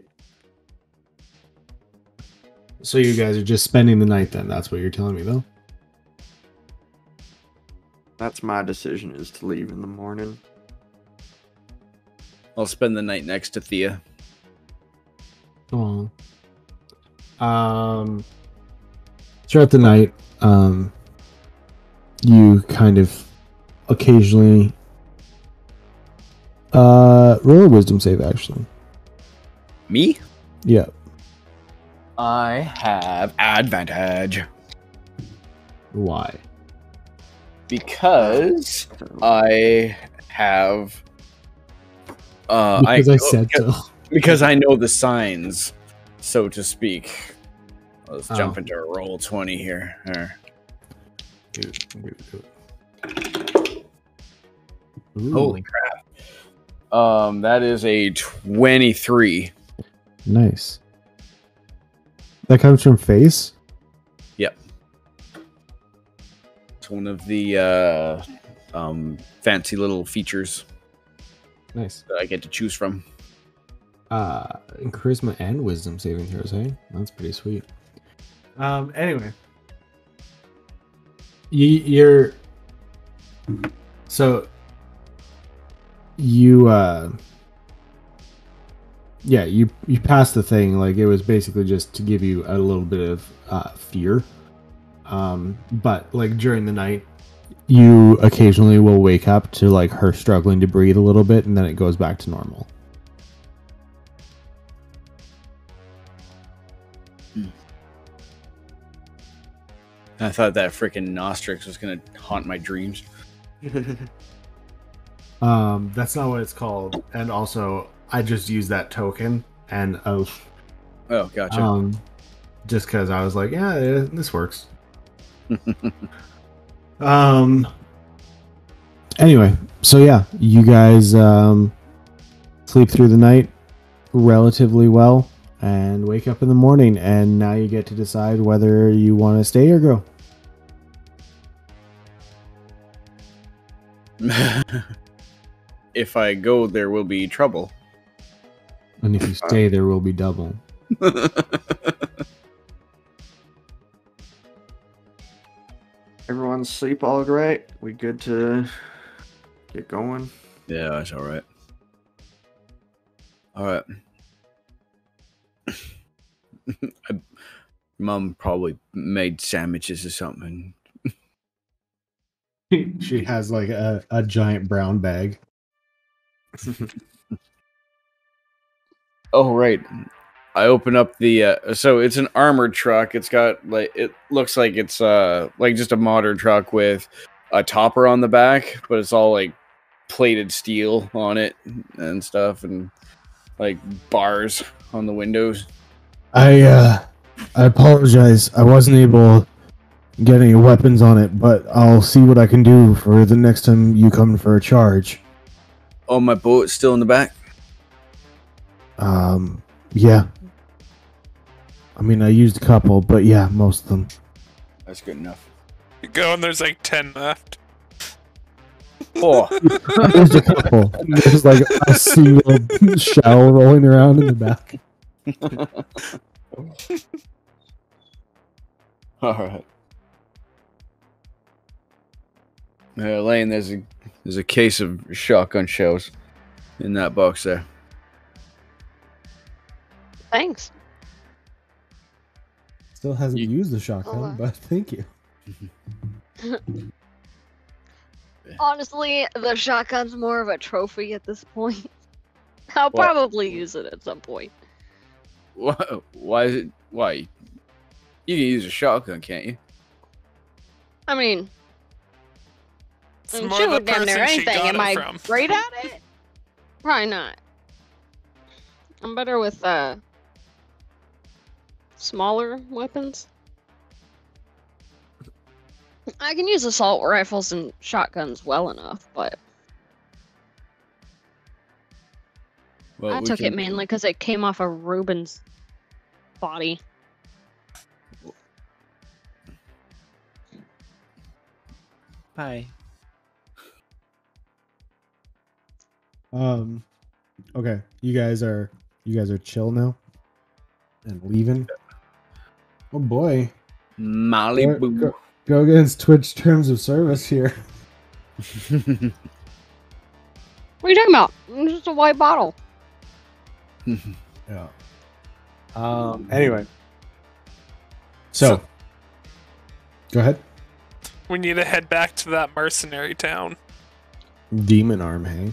So you guys are just spending the night then? That's what you're telling me, though? That's my decision, is to leave in the morning. I'll spend the night next to Thea. Oh. Throughout the night, you kind of occasionally roll a wisdom save, actually. Me? Yeah. I have advantage. Why? Because I have... Because I said so. Because I know the signs, so to speak. Let's jump into a roll 20 here. Holy crap. That is a 23. Nice. That comes from face? Yep. It's one of the fancy little features. Nice. that I get to choose from. Charisma and wisdom saving throws, hey? That's pretty sweet. Anyway. You're... So... You, yeah, you passed the thing. Like, it was basically just to give you a little bit of fear. But, like, during the night, you occasionally will wake up to, like, her struggling to breathe a little bit, and then it goes back to normal. I thought that freaking Nostrix was gonna haunt my dreams. That's not what it's called. And also, I just used that token and Oh, gotcha. Just because I was like, yeah, this works. Anyway, so yeah, you guys sleep through the night relatively well and wake up in the morning, and now you get to decide whether you want to stay or go. If I go, there will be trouble. And if you stay, there will be double. Everyone sleep all right? We good to get going? Yeah, that's all right. All right. Mom probably made sandwiches or something. She has like a giant brown bag. Oh, right. I open up the so it's an armored truck. It's got like, it looks like it's like just a modern truck with a topper on the back, but it's all like plated steel on it and stuff, and like bars on the windows. I apologize. I wasn't able to get any weapons on it, but I'll see what I can do for the next time you come for a charge. Oh, my bullet's still in the back? Yeah. I mean, I used a couple, but yeah, most of them. That's good enough. You go and there's like 10 left. Oh. I used a couple. There's like a single shell rolling around in the back. All right. Lane, there's a case of shotgun shells in that box there. Thanks. Still hasn't You- used the shotgun, but thank you. Honestly, the shotgun's more of a trophy at this point. I'll What? probably use it at some point. Why is it? Why? You can use a shotgun, can't you? I mean, It's I'm more sure the damn near person she anything. got Am it I from. great at it? Probably not. I'm better with smaller weapons. I can use assault rifles and shotguns well enough, but Well, I we took it can- mainly because it came off of Ruben's body. Bye. Okay. You guys are chill now? And leaving? Oh boy. Malibu. Go against Twitch terms of service here. What are you talking about? It's just a white bottle. Yeah. Anyway. So go ahead. We need to head back to that mercenary town. Demon arm, hey?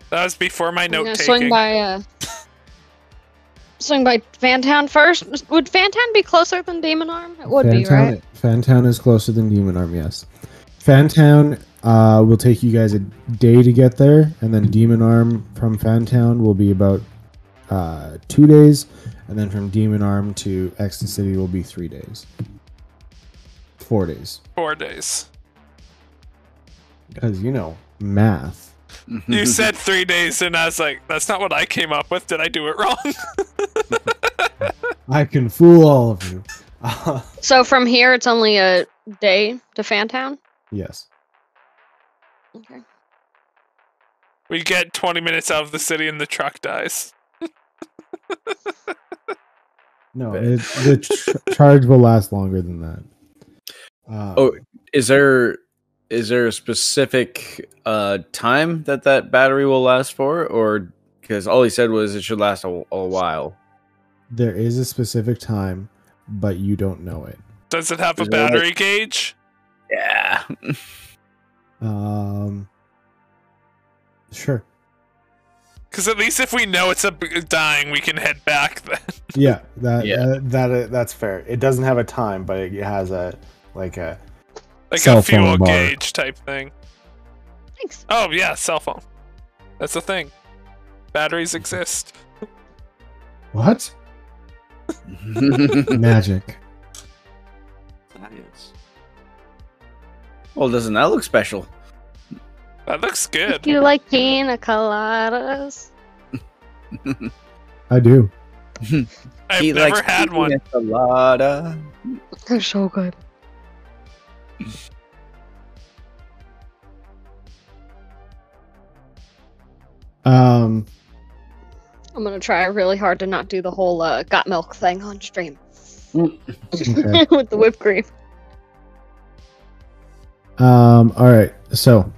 That was before my I'm note gonna taking. swing by Fantown first. Would Fantown be closer than Demon Arm? It would be, right? Fantown is closer than Demon Arm, yes. Fantown will take you guys a day to get there, and then Demon Arm from Fantown will be about 2 days, and then from Demon Arm to Ecstacity will be 3 days. 4 days. 4 days. Because, math. You said 3 days, and I was like, that's not what I came up with. Did I do it wrong? I can fool all of you. So from here, it's only a day to Fantown? Yes. Okay. We get 20 minutes out of the city and the truck dies. No, the charge will last longer than that. Is there a specific time that battery will last for, or because all he said was it should last a while? There is a specific time, but you don't know it. Does it have a battery gauge? Yeah. Sure. Because at least if we know it's dying, we can head back then. Yeah, that's fair. It doesn't have a time, but it has a a fuel bar. gauge type thing. Thanks. Oh yeah, cell phone. That's the thing. Batteries exist. What? Magic. Science. Well, doesn't that look special? That looks good. You like pina coladas? I do. I've never had one. Colada. They're so good. I'm gonna try really hard to not do the whole got milk thing on stream. Okay. With the whipped cream. All right. So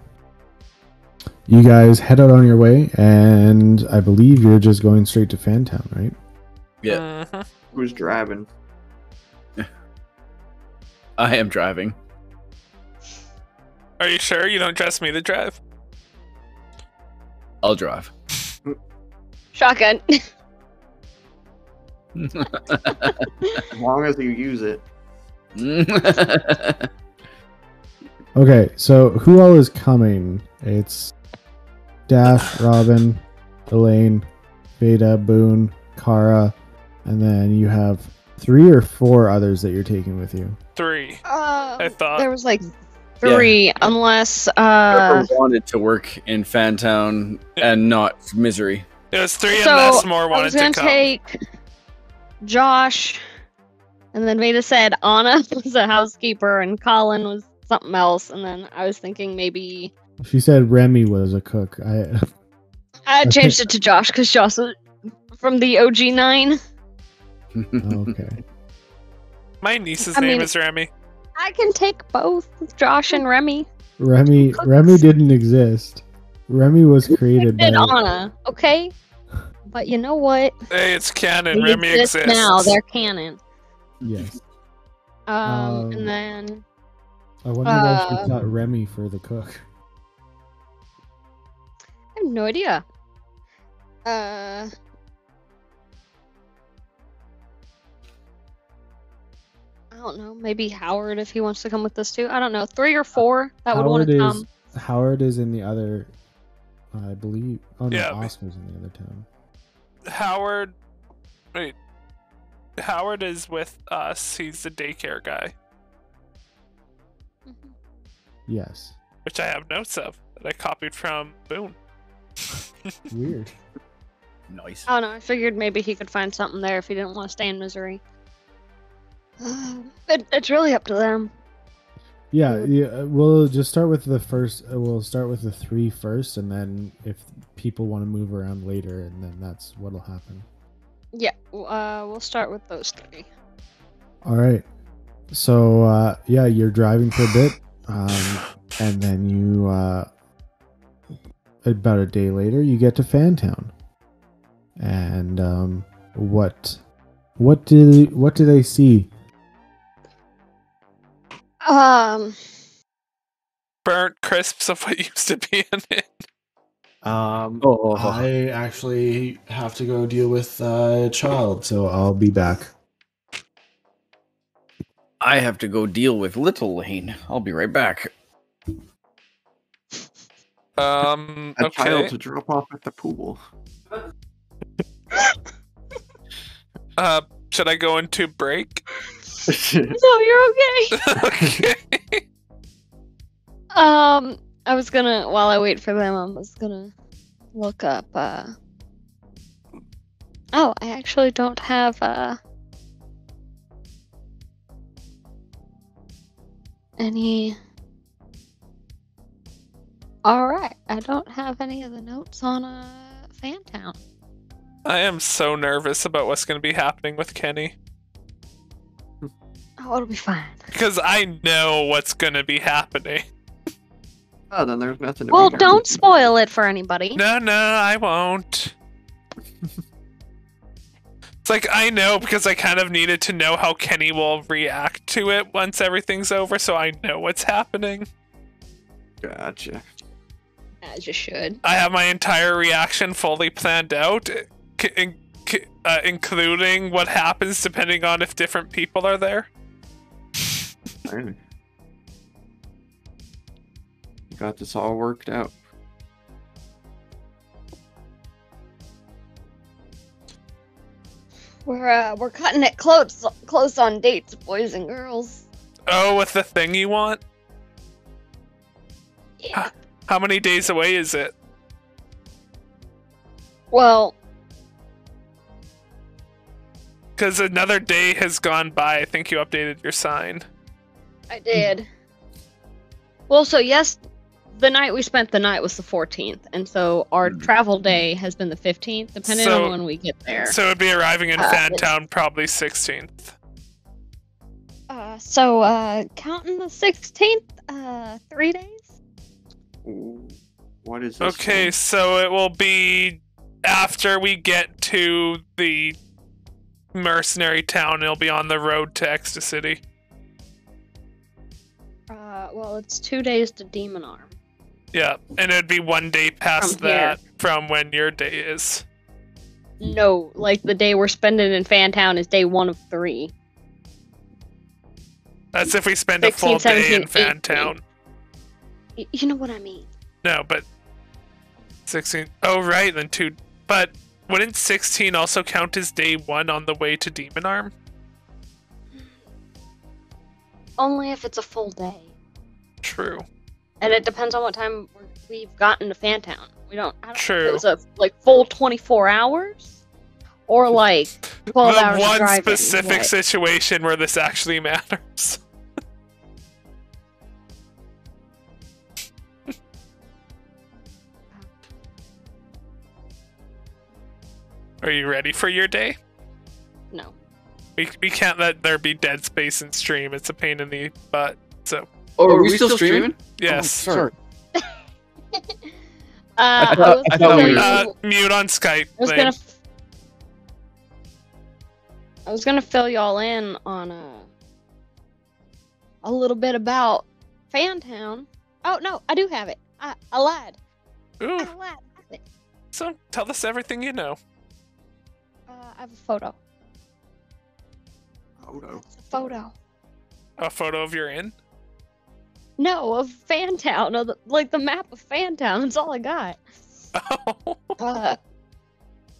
you guys head out on your way, and I believe you're just going straight to Fantown, right? Yeah. Mhm. Who's driving? I am driving. Are you sure you don't trust me to drive? I'll drive. Shotgun. As long as you use it. Okay. So who all is coming? It's Dash, Robin, Elaine, Veda, Boone, Kara, and then you have 3 or 4 others that you're taking with you. 3. I thought. There was like 3, unless Whoever wanted to work in Fantown and not Misery. It was 3 so unless more I wanted was to gonna come. take Josh, and then Veda said Anna was a housekeeper and Colin was something else, and then I was thinking maybe She said Remy was a cook. I changed it to Josh because Josh was from the OG 9. Okay. My niece's I name mean- is Remy. I can take both Josh and Remy. Remy Cooks. didn't exist. Remy was created by And Anna, okay? But you know what? Hey, it's canon. They Remy exists. now. They're canon. Yes. And then I wonder why she thought Remy for the cook. I have no idea. I don't know. Maybe Howard if he wants to come with us too. I don't know. 3 or 4 that would want to come. Howard is in the other, I believe. Oh no, Yeah, Oscar's in the other town. Howard. Wait. Howard is with us. He's the daycare guy, Yes. which I have notes of that I copied from Boone. Weird. Nice. I don't know. I figured maybe he could find something there if he didn't want to stay in Missouri. It's really up to them. Yeah, we'll just start with the first. We'll start with the 3 first, and then if people want to move around later, and then that's what'll happen. Yeah, we'll start with those 3. All right. So yeah, you're driving for a bit, and then you about a day later you get to Fantown, and what do they see? Burnt crisps of what used to be in it. I actually have to go deal with a child, so I'll be back. I have to go deal with Little Lane. I'll be right back. A Okay. child to drop off at the pool. Should I go into break? No, you're okay. Okay. I was gonna, while I wait for them, I was gonna look up, oh, I actually don't have, any, Alright, I don't have any of the notes on Fantown. I am so nervous about what's going to be happening with Kenny. Oh, it'll be fine. Because I know what's going to be happening. Oh, then there's nothing to Well, be don't spoil it for anybody. No, I won't. It's like, I know because I kind of needed to know how Kenny will react to it once everything's over, so I know what's happening. Gotcha. As you should. I have my entire reaction fully planned out, including what happens depending on if different people are there. Fine. You got this all worked out. We're cutting it close on dates, boys and girls. Oh, with the thing you want? Yeah. How many days away is it? Well, Because another day has gone by. I think you updated your sign. I did. Well, so yes, the night we spent the night was the 14th, and so our travel day has been the 15th, depending on when we get there. So it'd be arriving in Fantown probably 16th. Counting the 16th, 3 days? Ooh, what is this? Okay, one? so it will be after we get to the mercenary town. It'll be on the road to Ecstacity. Well, it's 2 days to Demon Arm. Yeah, and it'd be 1 day past that from when your day is. No, like the day we're spending in Fantown is day 1 of 3. That's if we spend a full 16, day in 17, Fantown. You know what I mean? No, but 16. Oh, right, then 2. But wouldn't 16 also count as day 1 on the way to Demon Arm? Only if it's a full day. True. And it depends on what time we've gotten to Fantown. I don't know if True. it was a full 24 hours or like 12 The hours of one driving. specific situation where this actually matters. Are you ready for your day? No. We can't let there be dead space in stream. It's a pain in the butt. So Oh, are we still streaming? yes. Oh, sorry. I Mute on Skype. I was gonna fill y'all in on a little bit about Fantown. Oh no, I do have it. I lied. Ooh. I lied. I have it. So tell us everything you know. I have a photo. Photo. It's a photo. A photo of your inn? No, of Fantown, of the map of Fantown. That's all I got. Oh.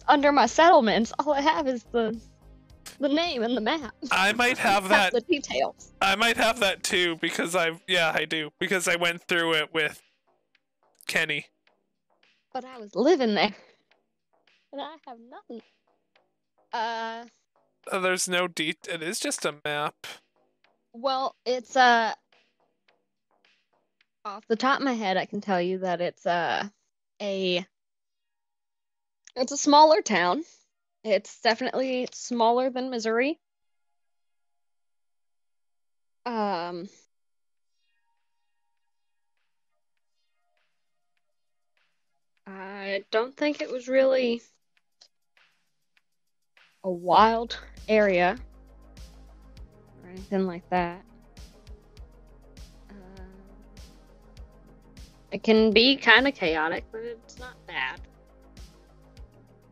Under my settlements, all I have is the name and the map. I might have that. The details. I might have that too because I do because I went through it with Kenny. But I was living there, and I have nothing. There's no it is just a map. Well, it's off the top of my head, I can tell you that it's a smaller town. It's definitely smaller than Missouri. I don't think it was really a wild area or anything like that. It can be kind of chaotic, but it's not bad.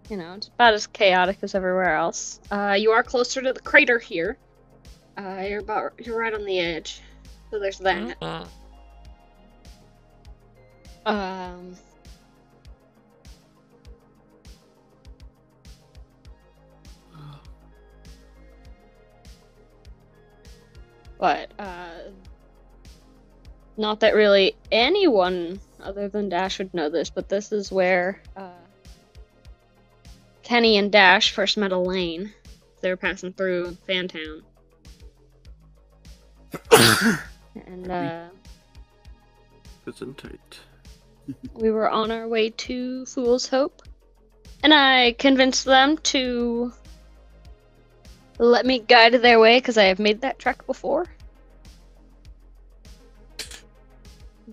You know, it's about as chaotic as everywhere else. You are closer to the crater here. You're right on the edge, so there's that. But, not that really anyone other than Dash would know this, but this is where, Kenny and Dash first met Elaine. They were passing through Fantown. And, Isn't it? We were on our way to Fool's Hope, and I convinced them to let me guide their way because I have made that trek before.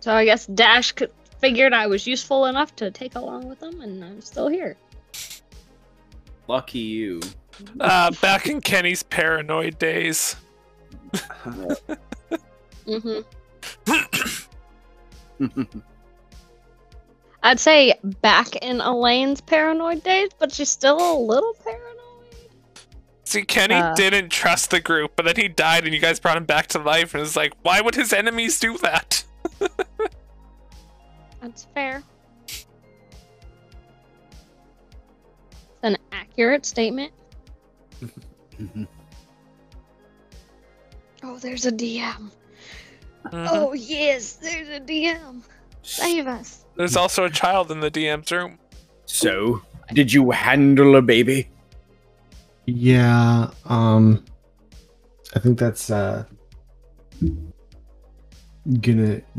So I guess Dash figured I was useful enough to take along with them, and I'm still here. Lucky you. Back in Kenny's paranoid days. Mm-hmm. I'd say back in Elaine's paranoid days, but she's still a little paranoid. See, Kenny didn't trust the group, but then he died and you guys brought him back to life, and it's like, why would his enemies do that? That's fair. It's an accurate statement. Oh, there's a DM. Oh, yes, there's a DM. Save us. There's also a child in the DM's room. So, did you handle a baby? Yeah, I think that's gonna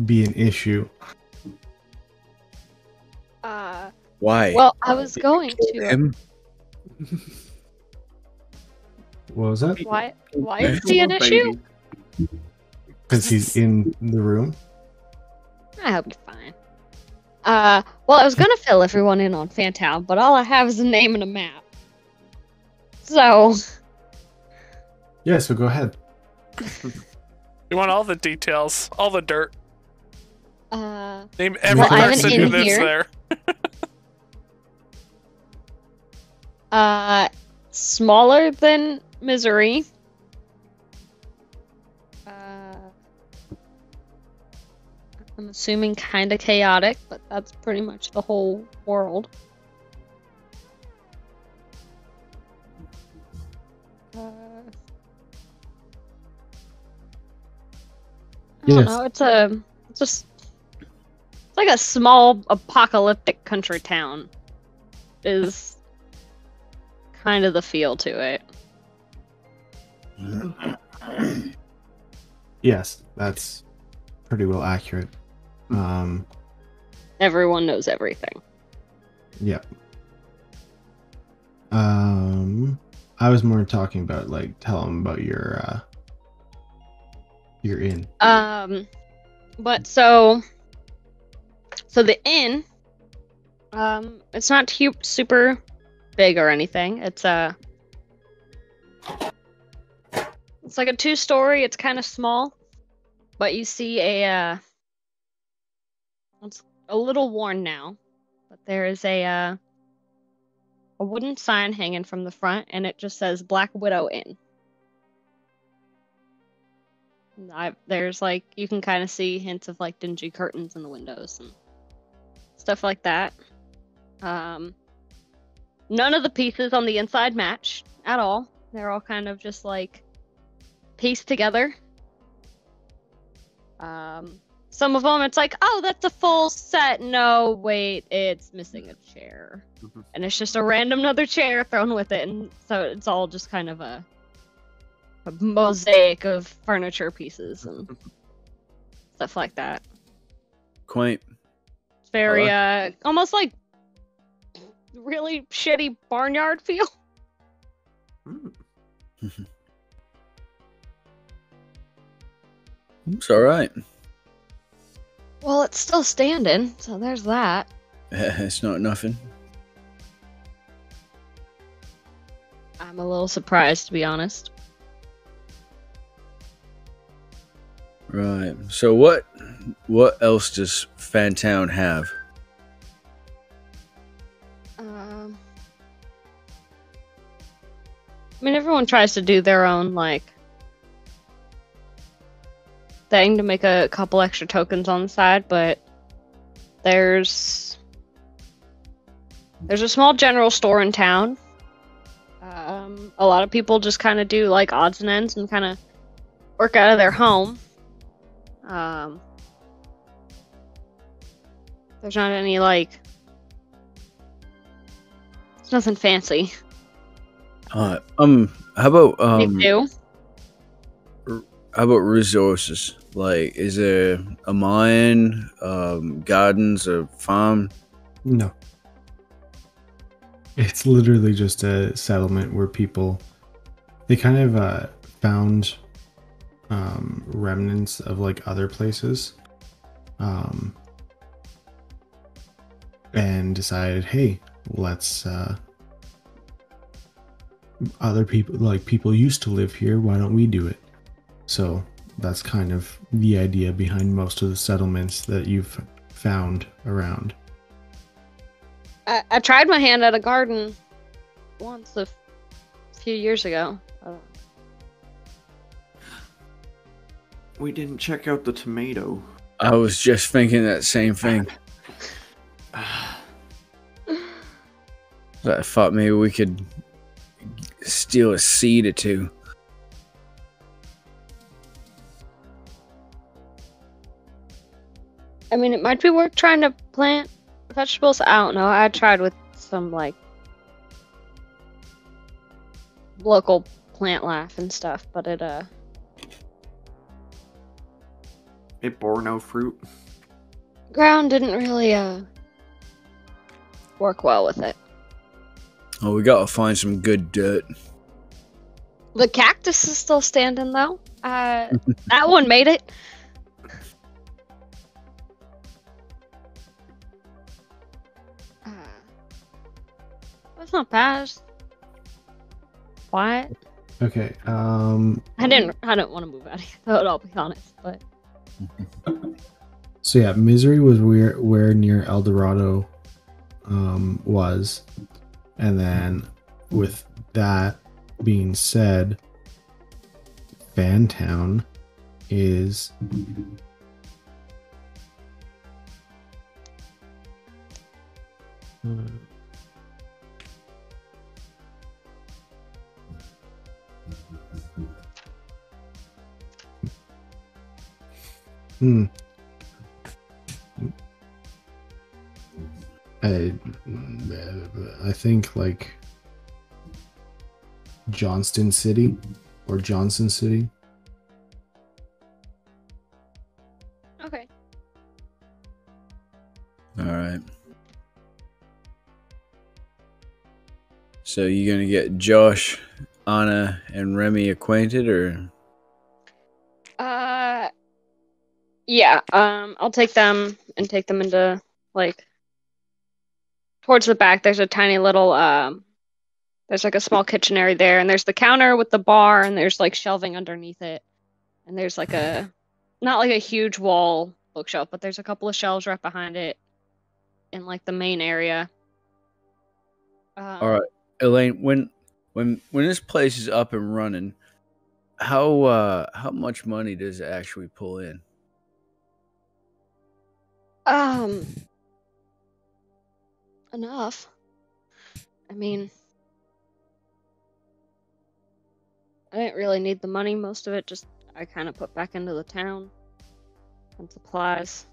be an issue. Why? Well, I was going to. What was that? Why is he an issue? Because he's in the room. I hope you're fine. Well, I was gonna fill everyone in on Fantown, but all I have is a name and a map. So. Yeah, so go ahead. You want all the details, all the dirt. Name every well, person who lives there. Smaller than Misery. I'm assuming kind of chaotic, but that's pretty much the whole world. I don't know. It's like a small apocalyptic country town. Is kind of the feel to it. Yes, that's pretty well accurate. Everyone knows everything. Yeah. I was more talking about like tell them about your inn. But so the inn, it's not super big or anything. It's like a 2-story. It's kind of small, but you see it's a little worn now, but there is a wooden sign hanging from the front, and it just says Black Widow Inn. There's like, you can kind of see hints of like dingy curtains in the windows and stuff like that. None of the pieces on the inside match at all. They're all kind of just like pieced together. Some of them, it's like, oh, that's a full set. No, wait, it's missing a chair. And it's just a random other chair thrown with it. And so it's all just kind of a mosaic of furniture pieces and stuff like that. Quaint. It's very, almost like really shitty barnyard feel. It's alright. Well, it's still standing, so there's that. It's not nothing. I'm a little surprised, to be honest. Right. So what else does Fantown have? I mean, everyone tries to do their own, like, thing to make a couple extra tokens on the side, but there's a small general store in town. A lot of people just kind of do, like, odds and ends and kind of work out of their home. There's not any, like... It's nothing fancy. How about They do. How about resources? Like, is there a mine, gardens, a farm? No. It's literally just a settlement where people, they kind of found remnants of like other places, and decided, hey, let's other people, like people used to live here, why don't we do it? So that's kind of the idea behind most of the settlements that you've found around. I tried my hand at a garden once a few years ago. We didn't check out the tomato. I was just thinking that same thing. I thought maybe we could steal a seed or two. I mean, it might be worth trying to plant vegetables. I don't know. I tried with some like local plant life and stuff, but it bore no fruit. ground didn't really work well with it. Oh, we gotta find some good dirt. The cactus is still standing though. That one made it. That's not bad. Just quiet. Okay. I didn't want to move out of here, though, I'll be honest. But So yeah, Misery was where near El Dorado was, and then with that being said, Fantown is I think like Johnston City or Johnson City. okay. All right. So you gonna get Josh, Anna, and Remy acquainted, or? Yeah. I'll take them into like towards the back. There's a tiny little there's like a small kitchen area there, and there's the counter with the bar, and there's like shelving underneath it, and there's like a not like a huge wall bookshelf, but there's a couple of shelves right behind it in like the main area. All right, Elaine. When this place is up and running, how much money does it actually pull in? Enough. I mean, I didn't really need the money. Most of it just I kind of put back into the town and supplies.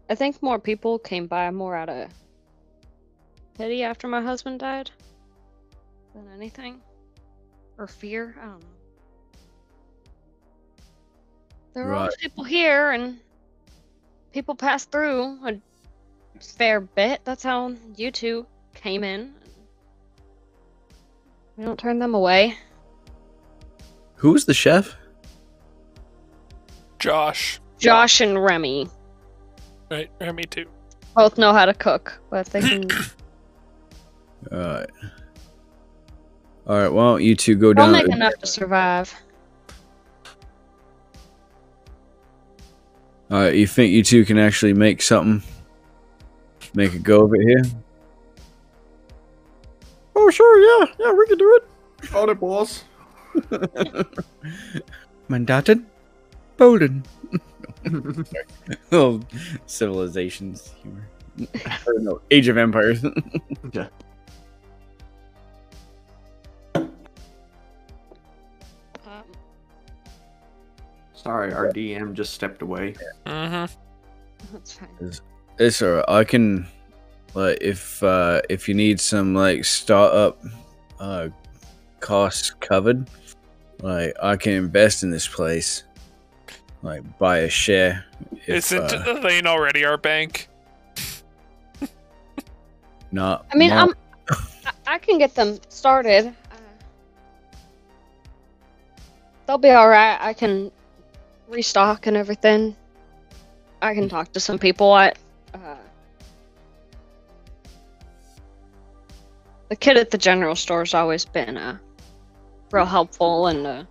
I think more people came by more out of pity after my husband died than anything. Or fear. I don't know. There were always people here, and people passed through a fair bit. That's how you two came in. We don't turn them away. Who was the chef? Josh. Josh and Remy Right, Remy too. both know how to cook, but they can. All right. All right. Why don't you two go They'll down? make enough to survive. All right. You think you two can actually make something? Make a go of it here? Oh, sure, yeah, we can do it. Got it, boss. Mandated? Bolden. Oh, civilizations humor. Or no, Age of Empires. Yeah. Sorry, our DM just stepped away. Mm-hmm. That's fine. It's alright. I can, like, if you need some like startup costs covered, Like, I can invest in this place. Like, buy a share. If, Isn't Lane already our bank? not. I mean, not, I can get them started. They'll be all right. I can restock and everything. I can talk to some people. The kid at the general store's always been real helpful, and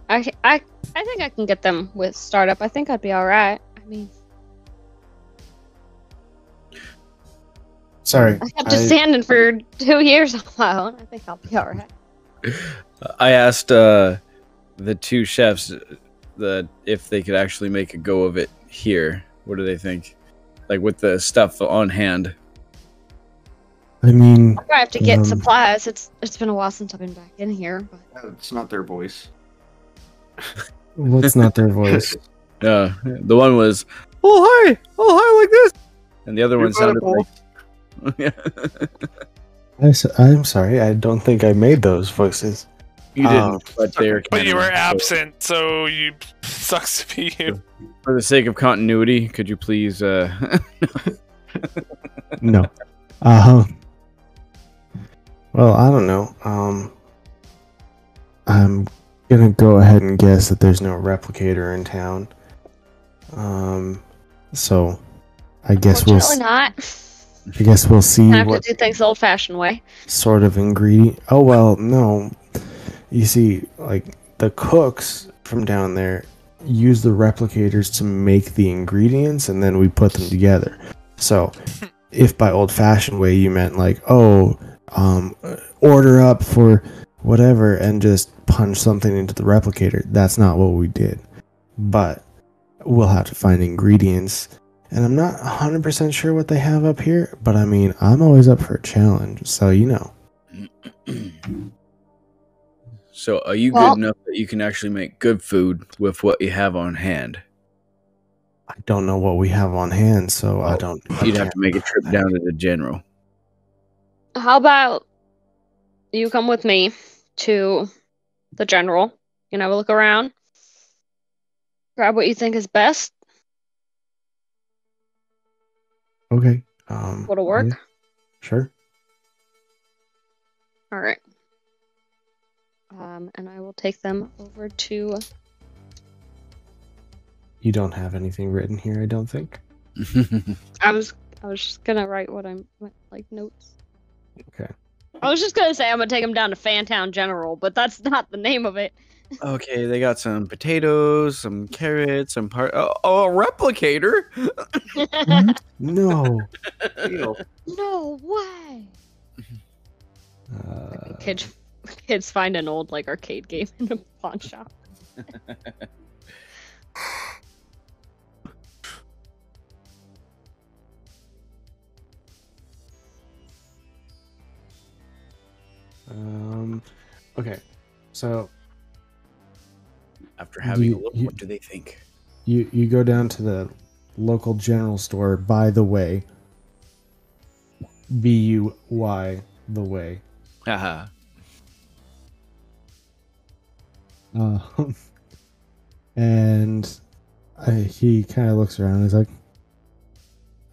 I think I can get them with startup. I think I'd be all right. I mean, Sorry. I kept just standing for 2 years on my own. I think I'll be all right. I asked the two chefs that if they could actually make a go of it here. What do they think? Like with the stuff on hand. I mean, I have to get supplies. It's been a while since I've been back in here. But... It's not their voice. what's not their voice? Yeah, the one was, oh hi like this, and the other one sounded like. Yeah. I'm sorry, I don't think I made those voices. You didn't, but they're. But you were absent, so you sucks to be you. For the sake of continuity, could you please? No. Well, I don't know. I'm gonna go ahead and guess that there's no replicator in town. So I guess we'll. not. I guess we'll see I have what to do things the old-fashioned way. sort of ingredient. Oh well, no. You see, like the cooks from down there use the replicators to make the ingredients, and then we put them together. So, if by old-fashioned way you meant like, order up for whatever and just punch something into the replicator, that's not what we did. But we'll have to find ingredients. And I'm not 100% sure what they have up here, but I mean, I'm always up for a challenge, so you know. So, are you good enough that you can actually make good food with what you have on hand? I don't know what we have on hand, so I don't... You'd have to make a trip down to the general. How about you come with me to the general? You can have a look around. Grab what you think is best. Okay. What'll work? Yeah, sure. All right. And I will take them over to... You don't have anything written here, I don't think. I was just gonna write what I'm like notes. Okay. I was just gonna say I'm gonna take them down to Fantown General, but that's not the name of it. Okay, they got some potatoes, some carrots, some a replicator. No. No way. Kids find an old like arcade game in a pawn shop. Okay. So after having a look, what do they think? You go down to the local general store, by the way. BUY the way. Haha. And he kind of looks around and is like,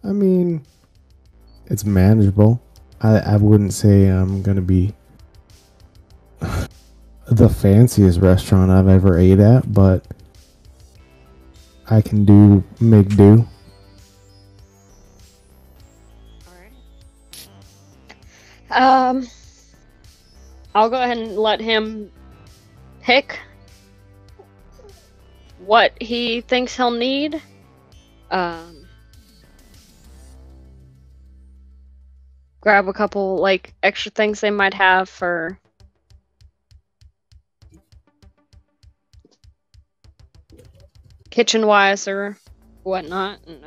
I mean, it's manageable. I wouldn't say I'm going to be the fanciest restaurant I've ever ate at, but I can make do. Alright. I'll go ahead and let him pick what he thinks he'll need. Grab a couple like extra things they might have for kitchen wise or whatnot, and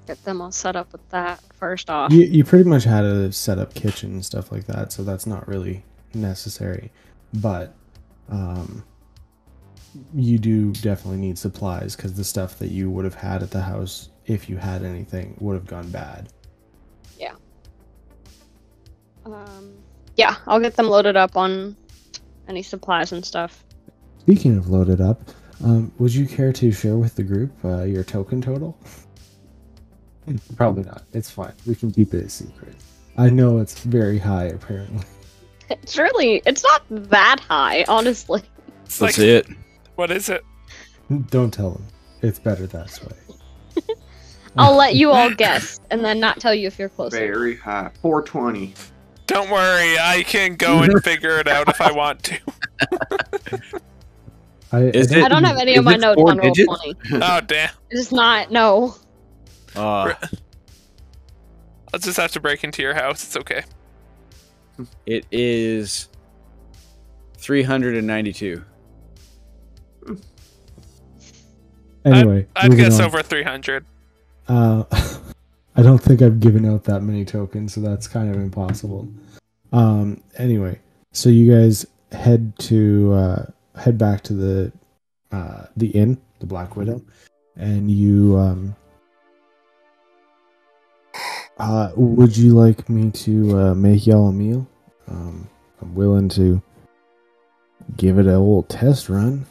get them all set up with that first off. You pretty much had a set up kitchen and stuff like that, so that's not really necessary. But you do definitely need supplies, because the stuff that you would have had at the house if you had anything, would have gone bad. Yeah, I'll get them loaded up on any supplies and stuff. Speaking of loaded up, would you care to share with the group your token total? Probably not. It's fine. We can keep it a secret. I know it's very high, apparently. It's not that high, honestly. It's That's like, it. what is it? Don't tell them. It's better that way. I'll let you all guess, and then not tell you if you're close. Very high. 420. Don't worry, I can go and figure it out if I want to. I don't have any of my notes on Roll20. Oh, damn. It's not, no. I'll just have to break into your house. It's okay. It is 392. Anyway, I'd guess on. over 300. I don't think I've given out that many tokens, so that's kind of impossible. Anyway, so you guys head back to the inn, the Black Widow, and you would you like me to make y'all a meal? I'm willing to give it a little test run.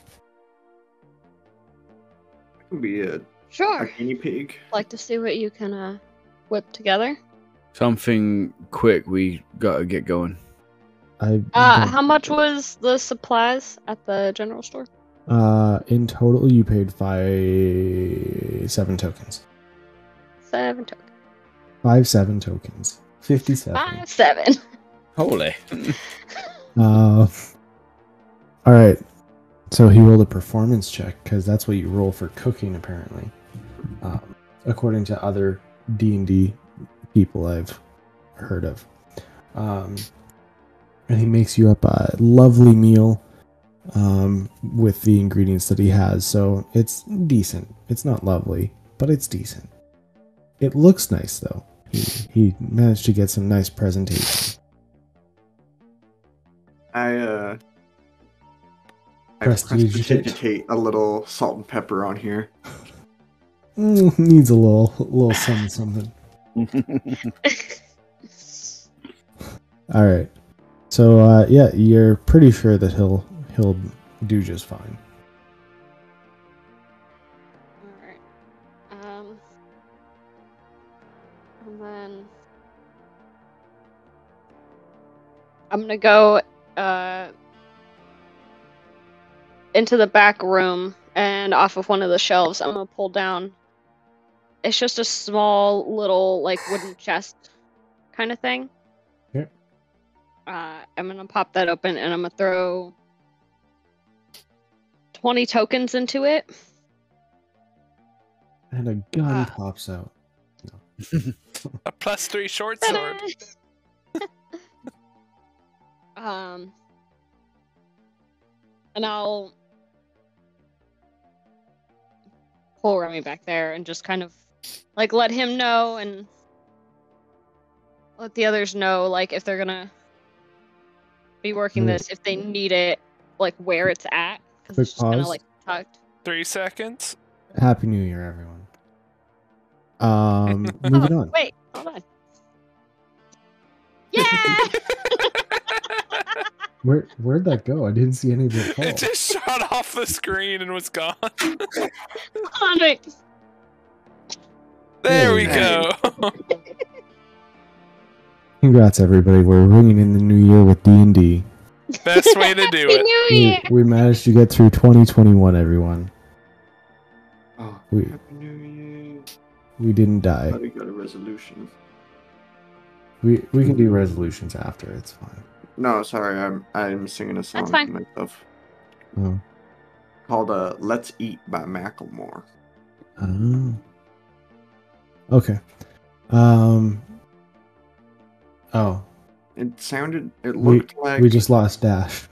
I can be a Sure. guinea pig. Like to see what you can whip together. Something quick. We gotta get going. How much was the supplies at the general store? In total, you paid 7 tokens. 7 tokens. 7 tokens. 57. 7. Holy. All right. So he rolled a performance check because that's what you roll for cooking, apparently, according to other D&D people I've heard of. And he makes you up a lovely meal with the ingredients that he has. So it's decent. It's not lovely, but it's decent. It looks nice, though. He managed to get some nice presentation. I Prestidigitate. prestidigitate a little salt and pepper on here. Needs a little something. All right. So yeah, you're pretty sure that he'll do just fine. Alright. And then I'm gonna go into the back room, and off of one of the shelves I'm gonna pull down. It's just a small little like wooden chest kind of thing. Yep. I'm gonna pop that open and I'm gonna throw 20 tokens into it. And a gun pops out. No. A +3 short sword. And I'll pull Remy back there and just kind of like let him know and let the others know, like, if they're gonna be working this, if they need it, like where it's at, because it's just kind of like tucked. 3 seconds. Happy New Year, everyone. Moving on. Wait, hold on. Yeah. Where'd that go? I didn't see any of it fall. It just shot off the screen and was gone. Hold on, wait. There we go. Congrats, everybody. We're ringing in the new year with D&D. Best way to do it. We managed to get through 2021, everyone. Oh, We- Happy New Year. We didn't die. We got a resolution. We can do resolutions after. It's fine. No, sorry, I'm singing a song That's fine. to myself Oh. called "Let's Eat" by Macklemore. Oh. Okay. Oh. It looked like We just lost Dash.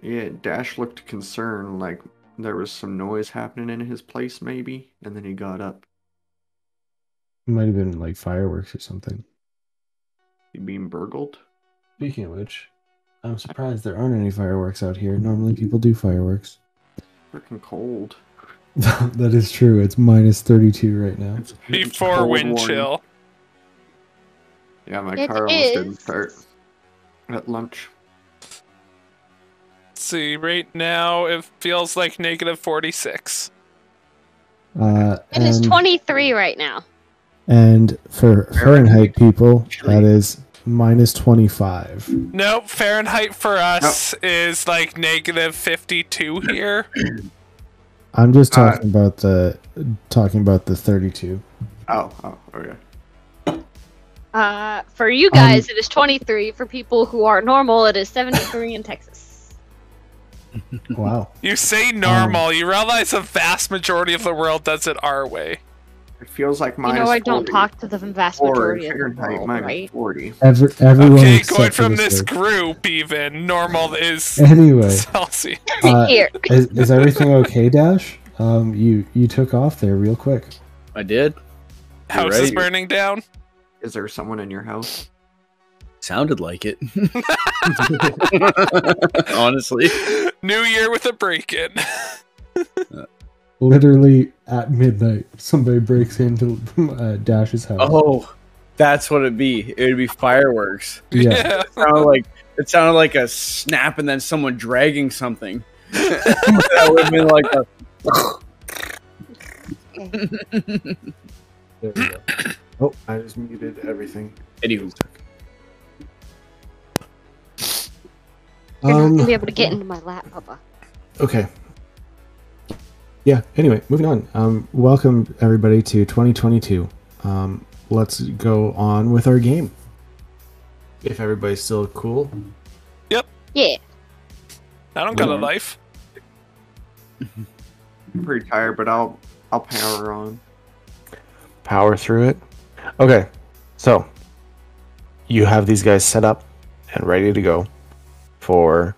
yeah, Dash looked concerned, like there was some noise happening in his place, maybe, and then he got up. It might have been like fireworks or something. He being burgled. Speaking of which, I'm surprised there aren't any fireworks out here. Normally people do fireworks. Freaking cold. That is true. It's minus 32 right now. It's Before cold wind morning. chill. Yeah, my It car almost didn't is. start at lunch. Let's see, right now it feels like negative 46. It is 23 right now. And for Fahrenheit people, that is minus 25. Nope, Fahrenheit for us is like negative 52 here. I'm just talking about the 32. Oh, okay. For you guys, it is 23. For people who are normal, it is 73 in Texas. Wow. You say normal, you realize the vast majority of the world does it our way. It feels like minus You know, I don't 40 talk to the vast or majority of the Fahrenheit world, minus right? 40. Everyone Okay, except going for from the this Sword. group even, normal is Anyway, Celsius. Here. is everything okay, Dash? You took off there real quick. I did. You're House is right. burning down. Is there someone in your house? Sounded like it. Honestly. New year with a break-in. Literally at midnight, somebody breaks into Dash's house. Oh, that's what it'd be. It would be fireworks. Yeah. It sounded like a snap and then someone dragging something. That would have been like a. There we go. Oh, I just muted everything. Anywho. You're not gonna be able to get into my lap, Papa. Okay. Yeah, anyway, moving on. Welcome everybody to 2022. Let's go on with our game. If everybody's still cool. Yeah. I don't got a life. I'm pretty tired, but I'll power on. Power through it. Okay, so you have these guys set up and ready to go for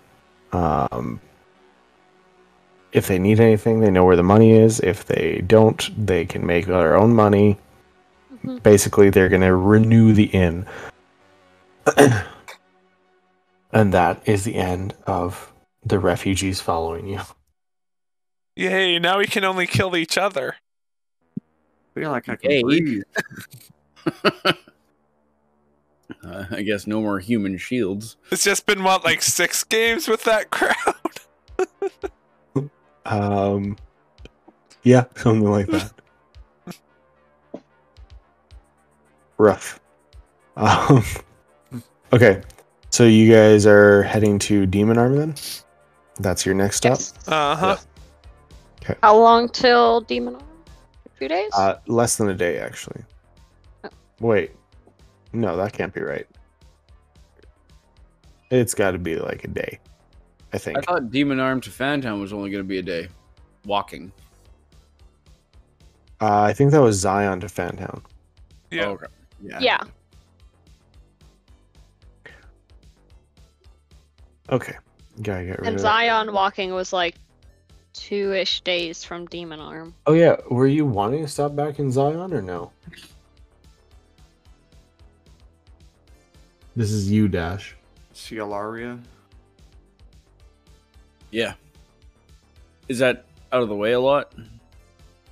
if they need anything, they know where the money is. If they don't, they can make their own money. Mhm. Basically, they're going to renew the inn. And that is the end of the refugees following you. Yay, now we can only kill each other. I feel like I can Hey. breathe. I guess no more human shields. It's just been, what, like 6 games with that crowd? Yeah, something like that. Rough. Okay, so you guys are heading to Demon Arm then? That's your next stop? Yes. Uh-huh. How long till Demon Arm? A few days? Less than a day, actually. Oh. Wait. No, that can't be right. It's got to be like a day, I think. I thought Demon Arm to Fantown was only going to be a day. Walking. I think that was Zion to Fantown. Yeah. Oh, okay. yeah. Okay. Gotta get rid And of that. Zion walking was like 2-ish days from Demon Arm. Oh yeah, were you wanting to stop back in Zion or no? This is you, Dash. Cielaria. Yeah. Is that out of the way a lot?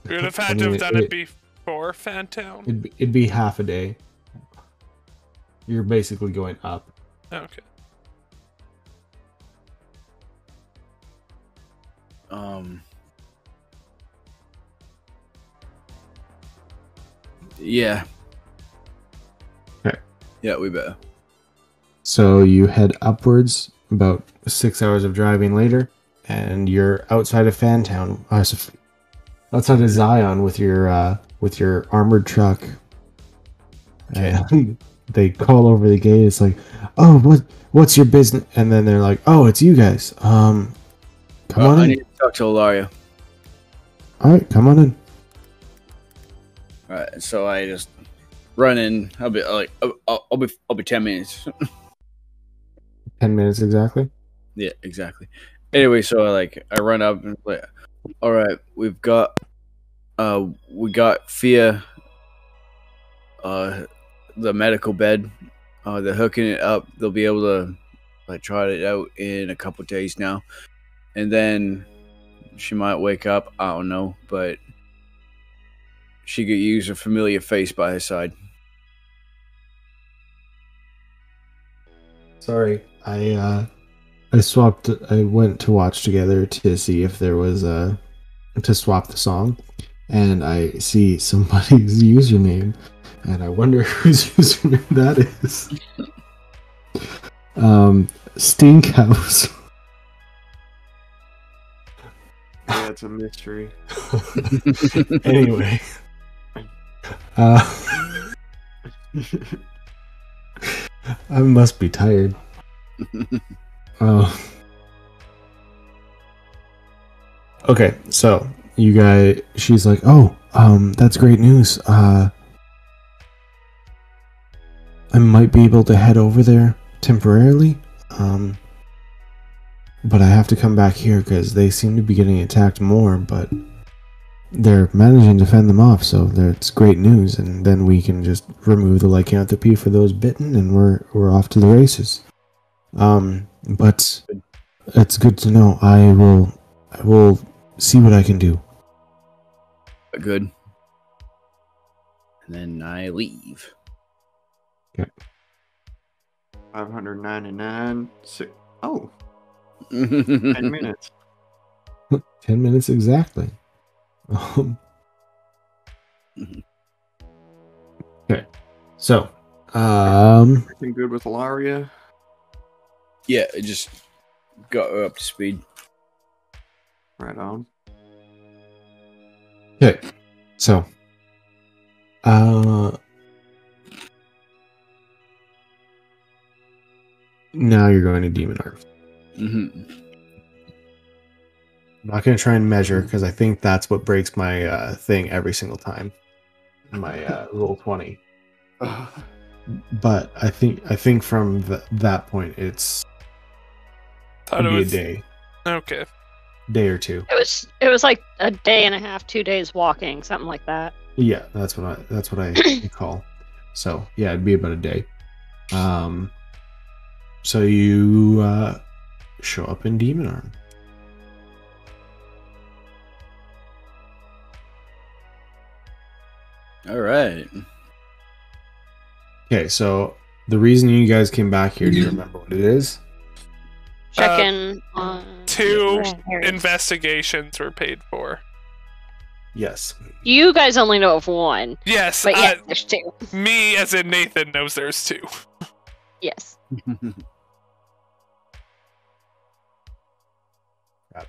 We would have had I to mean, have done it before Fantown. It'd be half a day. You're basically going up. Okay. Yeah. Okay. Yeah, we better. So you head upwards about 6 hours of driving later, and you're outside of Fantown, outside of Zion with your armored truck. And they call over the gate. It's like, oh, what's your business? And then they're like, oh, it's you guys. Come on I in. need to talk to Ilaria. All right, come on in. Alright, so I just run in. I'll be 10 minutes. 10 minutes exactly. Yeah, exactly. Anyway, so I run up and like, all right, we got Fia, the medical bed. They're hooking it up. They'll be able to try it out in a couple days now, and then She might wake up. I don't know, but she could use a familiar face by her side. Sorry, I swapped. I went to watch together to see if there was to swap the song, and I see somebody's username, and I wonder whose username that is. Stinkhouse. Yeah, it's a mystery. Anyway, I must be tired. Okay, so you guys, she's like, oh, that's great news. I might be able to head over there temporarily, but I have to come back here because they seem to be getting attacked more, but they're managing to fend them off, so that's great news, and then we can just remove the lycanthropy for those bitten, and we're off to the races. But it's good to know. I will see what I can do. Good. And then I leave. Okay. 599. Oh, 10 10 minutes. 10 minutes exactly. Okay. So, Everything good with Ilaria? Yeah, it just got her up to speed. Right on. okay. So, now you're going to Demon Art. Mm-hmm. I'm not going to try and measure because I think that's what breaks my thing every single time. My roll 20. But I think from that point it's Thought it'd it be was a day, okay. day or two. It was like a day and a half, 2 days walking, something like that. Yeah, that's what I recall. So yeah, it'd be about a day. So you show up in Demon Arm. All right. Okay, so the reason you guys came back here, do you remember what it is? Check in on 2 areas. investigations were paid for. Yes. You guys only know of one, Yes, but yeah, there's 2. me as in Nathan knows there's 2. Yes. God,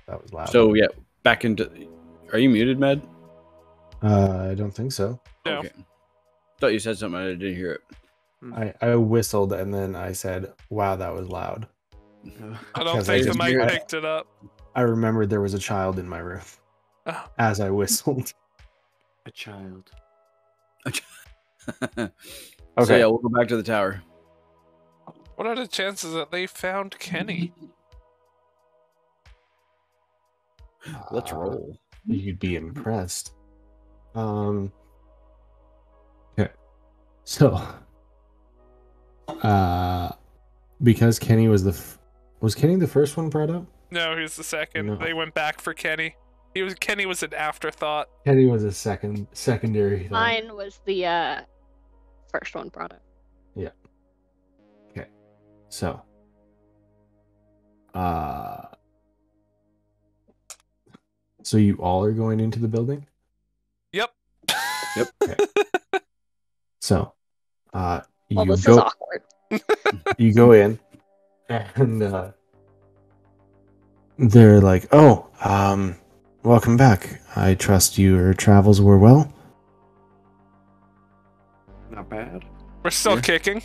that was loud. So yeah, back into. Are you muted, Mad? I don't think so. No. Okay. Thought you said something. I didn't hear it. I whistled and then I said, "Wow, that was loud." I don't Because think the just mic hear it. picked it up. I remembered there was a child in my room Oh. as I whistled. A child. So Okay. yeah, we'll go back to the tower. What are the chances that they found Kenny? Let's roll. You'd be impressed. Okay. So, because Kenny was was Kenny the first one brought up? No, he was the second. No. They went back for Kenny. Kenny was an afterthought. Kenny was a secondary thing. Mine was the first one brought up. Yeah. Okay. So, so you all are going into the building? Yep. Yep. Okay. So, Well, you this is go awkward. you go in and they're like, "Oh, welcome back. I trust your travels were well." Not bad. We're still Yeah. kicking.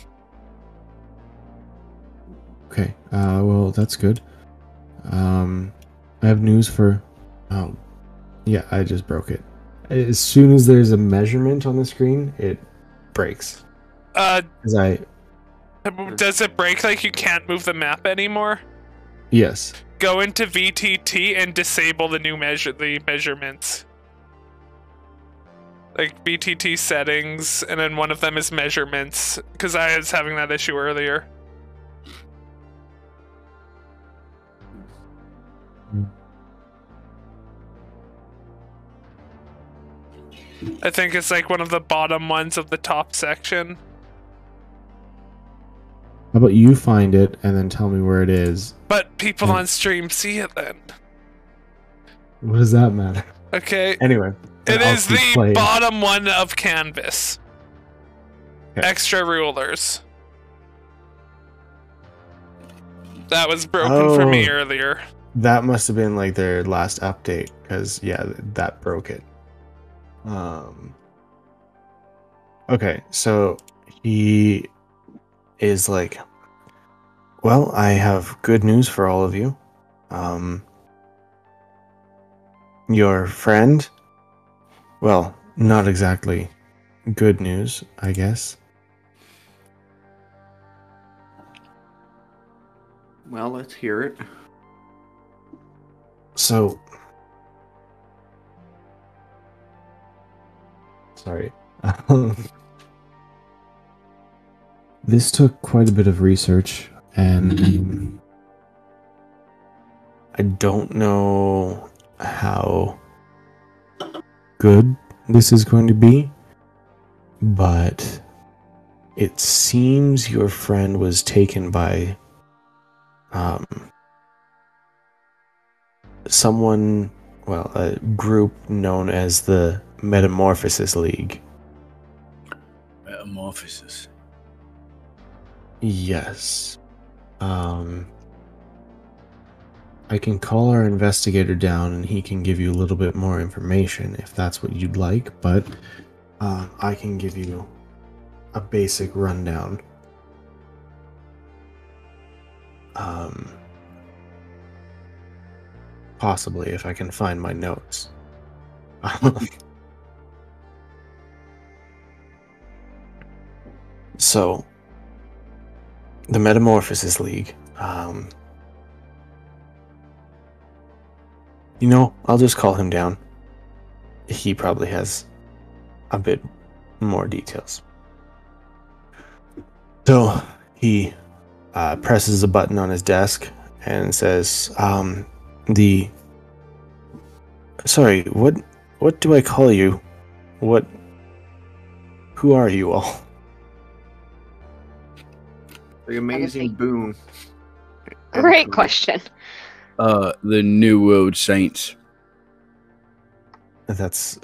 Okay. Well, that's good. I have news for. Oh, yeah. I just broke it. As soon as there's a measurement on the screen, it breaks. Because Does it break like you can't move the map anymore? yes. Go into VTT and disable the new measurements. Like VTT settings, and then one of them is measurements, because I was having that issue earlier. I think it's like one of the bottom ones of the top section. How about you find it and then tell me where it is? But people Yeah. on stream see it then. What does that matter? Okay. Anyway, It I'll is keep the playing. bottom one of canvas. Okay. Extra rulers. That was broken for me earlier. That must have been like their last update, because yeah, that broke it. Okay, so he is like, well, I have good news for all of you. Your friend, well, not exactly good news, I guess. Well, let's hear it. So, sorry. This took quite a bit of research, and I don't know how good this is going to be, but it seems your friend was taken by someone, well, a group known as the Metamorphosis League. Metamorphosis. Yes. I can call our investigator down and he can give you a little bit more information if that's what you'd like, but I can give you a basic rundown. Possibly, if I can find my notes. So, the Metamorphosis League. I'll just call him down. He probably has a bit more details. So, he presses a button on his desk and says, Sorry, what do I call you? Who are you all? The amazing boom. Great question. The New World Saints. That's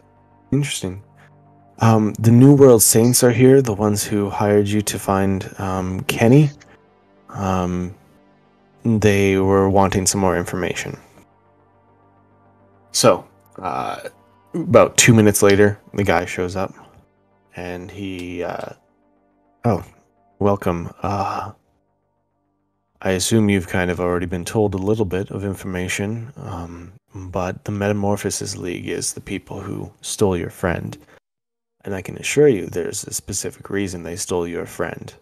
interesting. The New World Saints are here, the ones who hired you to find Kenny. They were wanting some more information. So, about 2 minutes later, the guy shows up, and he, welcome. I assume you've kind of already been told a little bit of information, but the Metamorphosis League is the people who stole your friend. And I can assure you there's a specific reason they stole your friend.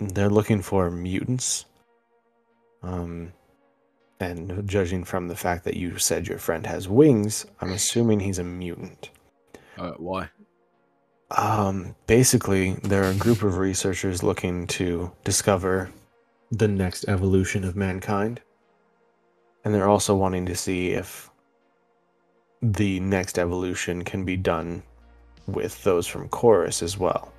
They're looking for mutants. And judging from the fact that you said your friend has wings, I'm assuming he's a mutant. Why? Basically, they're a group of researchers looking to discover the next evolution of mankind. And they're also wanting to see if the next evolution can be done with those from Chorus as well.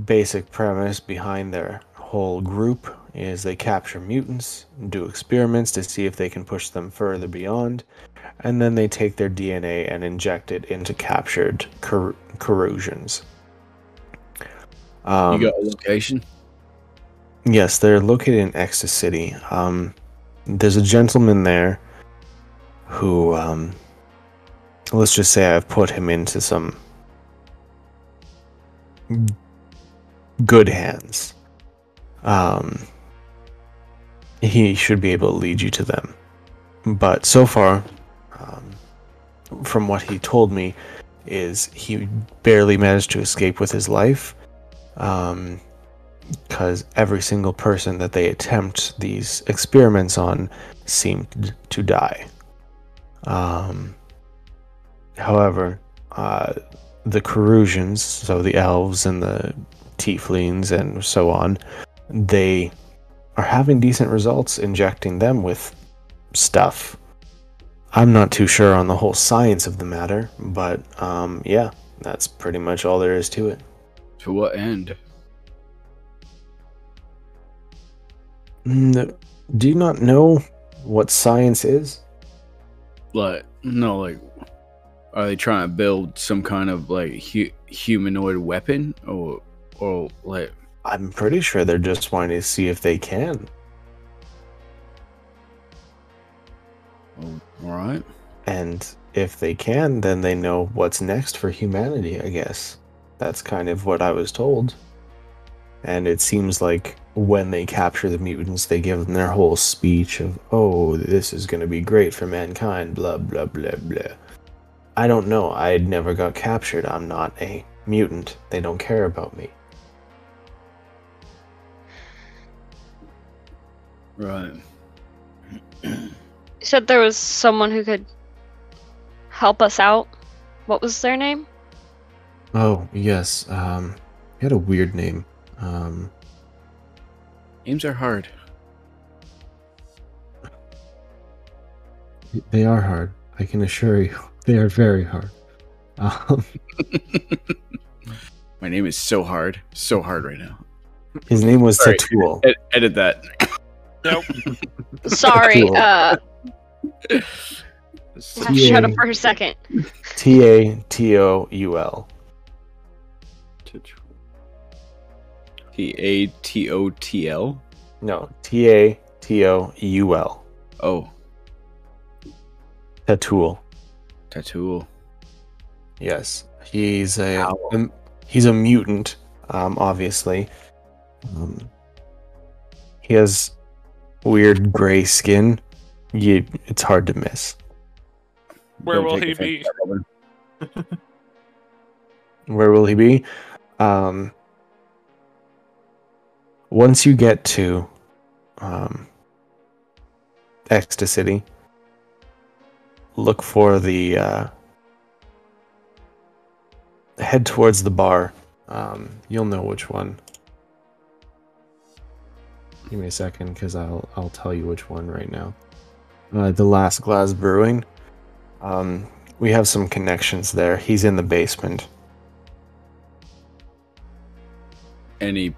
Basic premise behind their whole group is they capture mutants, do experiments to see if they can push them further beyond, and then they take their DNA and inject it into captured corrosions. You got a location? Yes, they're located in Ecstacity. There's a gentleman there who, let's just say I've put him into some good hands. He should be able to lead you to them. But so far, from what he told me, is he barely managed to escape with his life. Because every single person that they attempt these experiments on seemed to die. However, the Corrusians, so the elves and the tieflings and so on, they are having decent results injecting them with stuff. I'm not too sure on the whole science of the matter, but yeah, that's pretty much all there is to it. To what end? Do you not know what science is? Like, no, like, are they trying to build some kind of like humanoid weapon, or like? I'm pretty sure they're just wanting to see if they can. Oh, all right. And if they can, then they know what's next for humanity, I guess. That's kind of what I was told. And it seems like when they capture the mutants, they give them their whole speech of, oh, this is going to be great for mankind, blah, blah, blah, blah. I don't know. I never got captured. I'm not a mutant. They don't care about me. Right. You said there was someone who could help us out. What was their name? Oh, yes. He had a weird name. Names are hard. They are hard. I can assure you. They are very hard. My name is so hard right now. His name was Sorry. Tatul. Edit that. Nope. Sorry, Tatul. shut up for a second. Tatoul. Tatotl. No, Tatoul. Oh, Tatul. tattoo. Yes, he's a mutant. Obviously, he has weird gray skin. It's hard to miss. Where Don't will take he offense, be? Robin. Where will he be? Once you get to Ecstacity, look for the head towards the bar. You'll know which one. Give me a second, because I'll tell you which one right now. The Last Glass Brewing. We have some connections there. He's in the basement. Any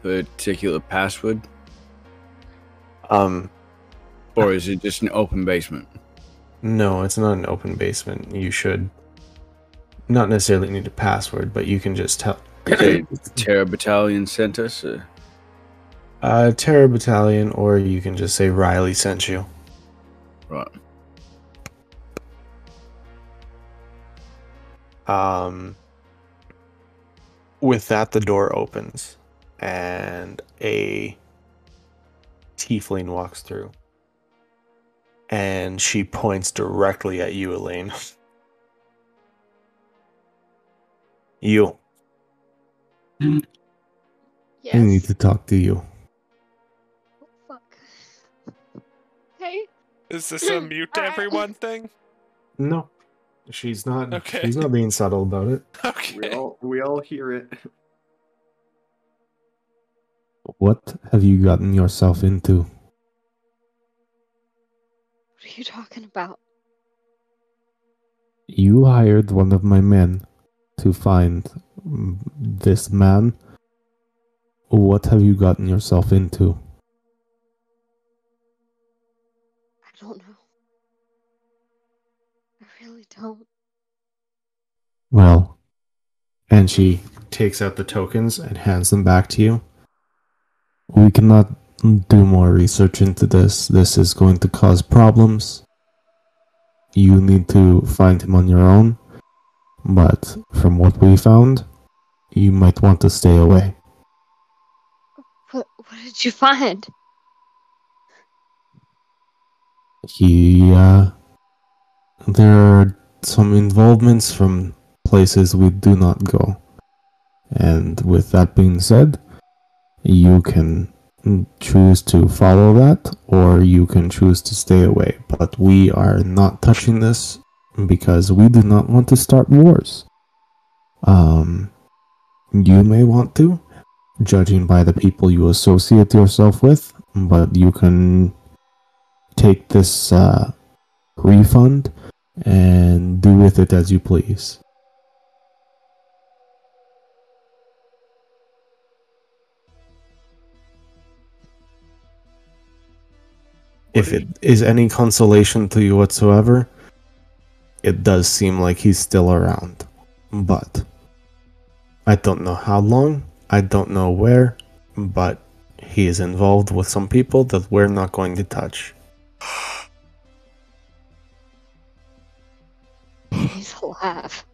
particular password, Um, or is it just an open basement? no, it's not an open basement. You should not necessarily need a password, but you can just tell. Say Terror Battalion sent us. Terror Battalion, or you can just say Riley sent you. Right. With that, the door opens, and a tiefling walks through. And she points directly at you, Elaine. You. I Yes. need to talk to you. Fuck. Okay. Is this a mute everyone thing? No, she's not. Okay. She's not being subtle about it. Okay. We all hear it. What have you gotten yourself into? What are you talking about? You hired one of my men to find this man. What have you gotten yourself into? I don't know. I really don't. Well, and she takes out the tokens and hands them back to you. We cannot do more research into this. This is going to cause problems. You need to find him on your own. But from what we found, you might want to stay away. What did you find? There are some involvements from places we do not go. And with that being said, you can choose to follow that, or you can choose to stay away. But we are not touching this because we do not want to start wars. You may want to, judging by the people you associate yourself with, but you can take this refund and do with it as you please. If it is any consolation to you whatsoever, it does seem like he's still around. But I don't know how long, I don't know where, but he is involved with some people that we're not going to touch. He's alive.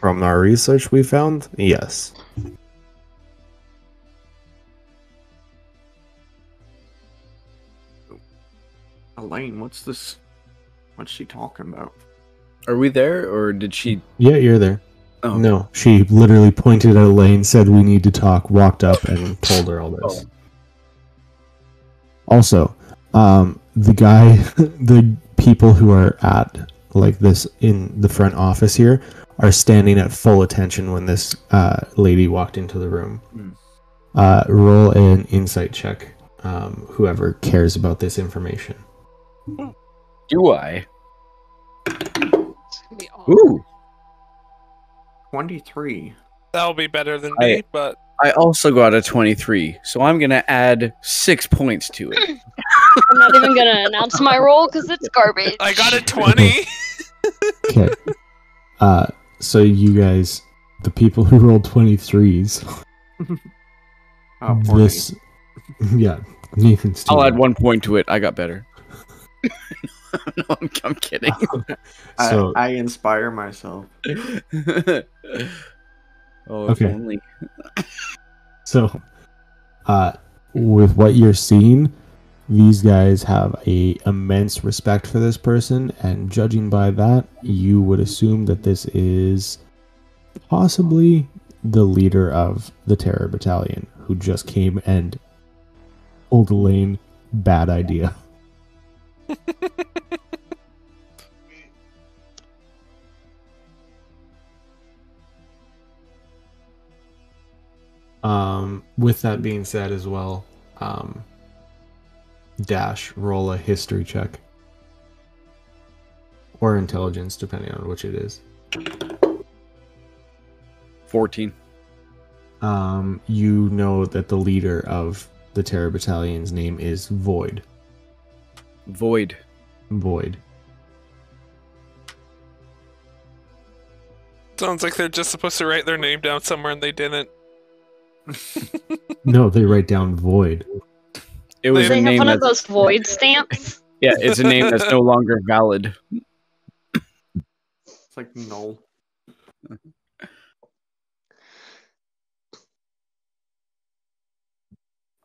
From our research we found, yes. Elaine, what's this? What's she talking about? Are we there, or did she? Yeah, you're there. Oh. No, she literally pointed at Elaine, said we need to talk, walked up and told her all this. Also, the guy, the people who are at like this in the front office here are standing at full attention when this lady walked into the room. Roll an insight check, whoever cares about this information. Do I? Ooh. 23. That'll be better than me, but I also got a 23, so I'm gonna add 6 points to it. I'm not even gonna announce my roll because it's garbage. I got a 20. Okay. So you guys, the people who rolled 23s, this, yeah, Nathan's too. I'll add 1 point to it. I got better. No, I'm kidding. So I inspire myself. If only. So, with what you're seeing, these guys have a immense respect for this person, and judging by that, you would assume that this is possibly the leader of the Terror Battalion, who just came and told Elaine, bad idea. With that being said as well, Dash, roll a history check. Or intelligence, depending on which it is. 14. You know that the leader of the Terror Battalion's name is Void. Void. Sounds like they're just supposed to write their name down somewhere and they didn't. No, they write down Void. It was They a have name one of that's those void stamps. yeah, it's a name that's no longer valid. It's like null.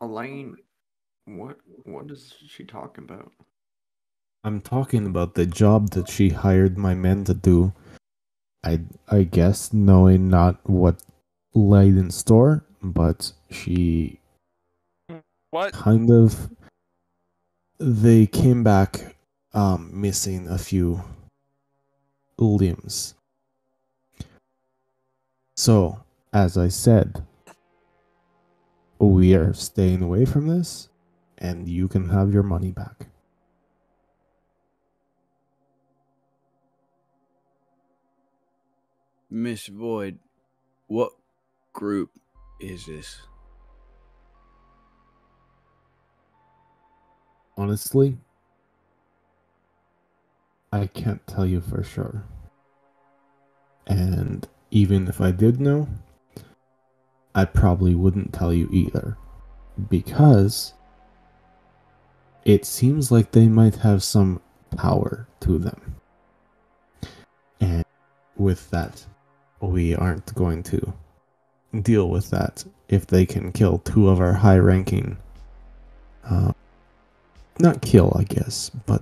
Elaine, what is she talking about? I'm talking about the job that she hired my men to do. I guess knowing not what lay in store, but she What? kind of, they came back missing a few limbs. So, as I said, we are staying away from this, and you can have your money back. Miss Void, what group is this? Honestly, I can't tell you for sure. And even if I did know, I probably wouldn't tell you either. Because it seems like they might have some power to them. And with that, we aren't going to deal with that if they can kill two of our high-ranking... not kill, I guess, but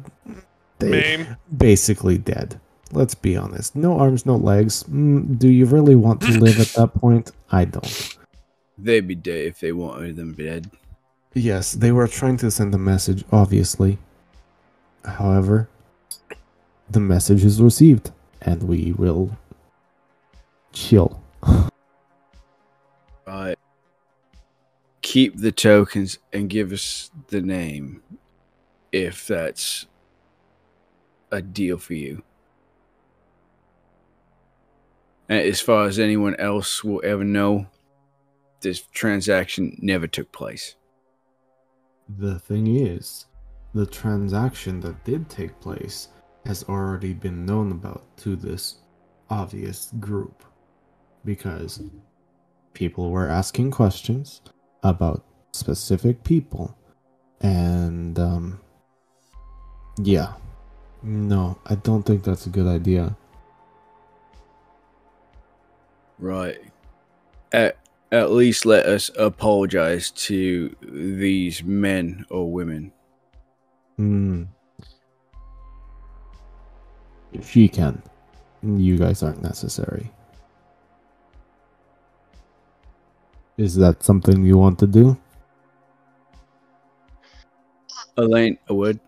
they basically dead. Let's be honest. No arms, no legs. Do you really want to live at that point? I don't. They'd be dead if they wanted them dead. Yes, they were trying to send a message, obviously. However, the message is received, and we will chill. Keep the tokens and give us the name. if that's a deal for you. And as far as anyone else will ever know, this transaction never took place. The thing is, the transaction that did take place has already been known about to this obvious group, because people were asking questions about specific people, and yeah, no, I don't think that's a good idea. Right. At least let us apologize to these men or women. She can. You guys aren't necessary. Is that something you want to do? Elaine, a word?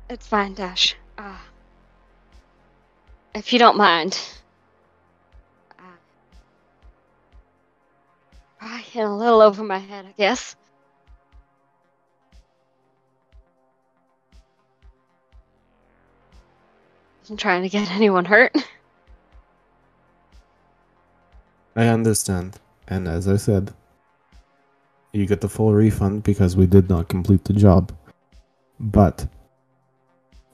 It's fine, Dash. If you don't mind. I hit a little over my head, I guess. I'm trying to get anyone hurt. I understand. And as I said, you get the full refund because we did not complete the job. But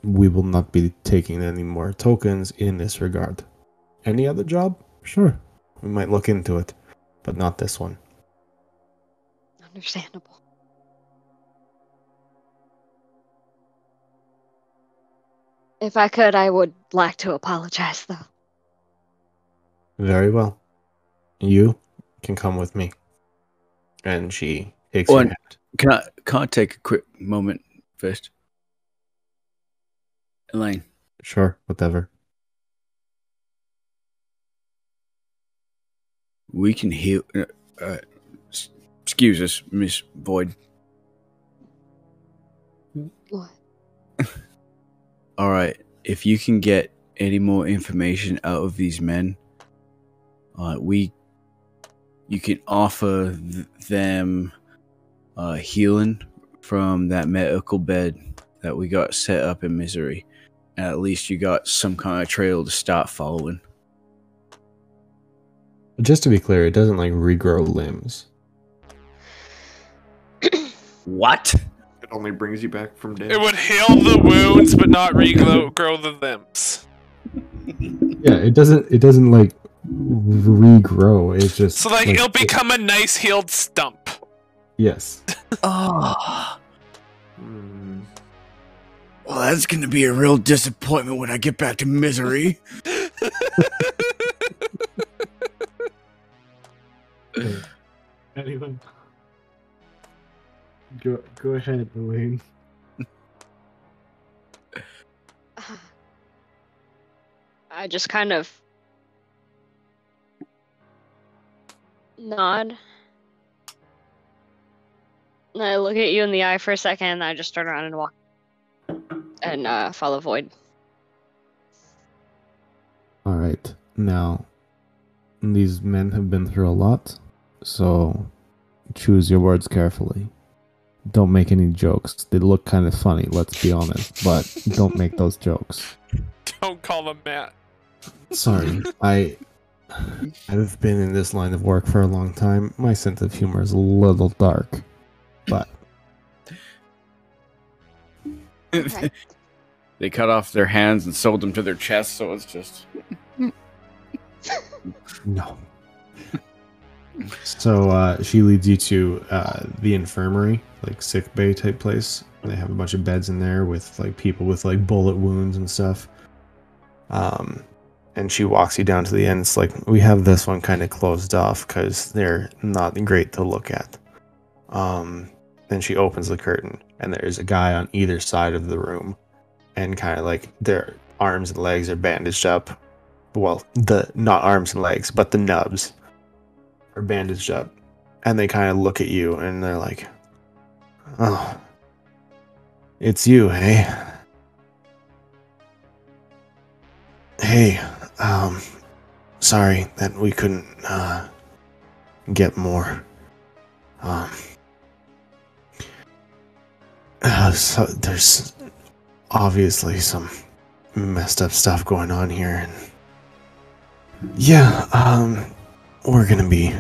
we will not be taking any more tokens in this regard. Any other job? Sure. We might look into it. But not this one. Understandable. If I could, I would like to apologize, though. Very well. You can come with me. And she takes your hand. Can I take a quick moment first? Elaine. Sure, whatever. We can heal. Excuse us, Miss Void. What? All right. If you can get any more information out of these men, you can offer them healing from that medical bed that we got set up in Misery. And at least you got some kind of trail to start following. Just to be clear, it doesn't like regrow limbs. What? It only brings you back from death. It would heal the wounds, but not regrow the limbs. Yeah, it doesn't like regrow. It's just So like it'll become a nice healed stump. Yes. Oh. Well, that's gonna be a real disappointment when I get back to Misery. Anyone? Go ahead, Elaine. I just kind of nod. And I look at you in the eye for a second, and I just turn around and walk. And follow Void. Alright, now, these men have been through a lot, so choose your words carefully. Don't make any jokes. They look kind of funny, let's be honest, but don't make those jokes. Don't call him Matt. Sorry, I've been in this line of work for a long time. My sense of humor is a little dark, but... Okay. They cut off their hands and sewed them to their chests, so it's just... No. So she leads you to the infirmary, like sick bay type place. They have a bunch of beds in there with like people with like bullet wounds and stuff. And she walks you down to the end. It's like, we have this one kind of closed off because they're not great to look at. Then she opens the curtain, and there's a guy on either side of the room, and kind of like their arms and legs are bandaged up. Well, not arms and legs, but the nubs are bandaged up, and they kind of look at you, and they're like, "Oh, it's you, hey? Hey, sorry that we couldn't get more. So there's obviously some messed up stuff going on here, and yeah, we're gonna be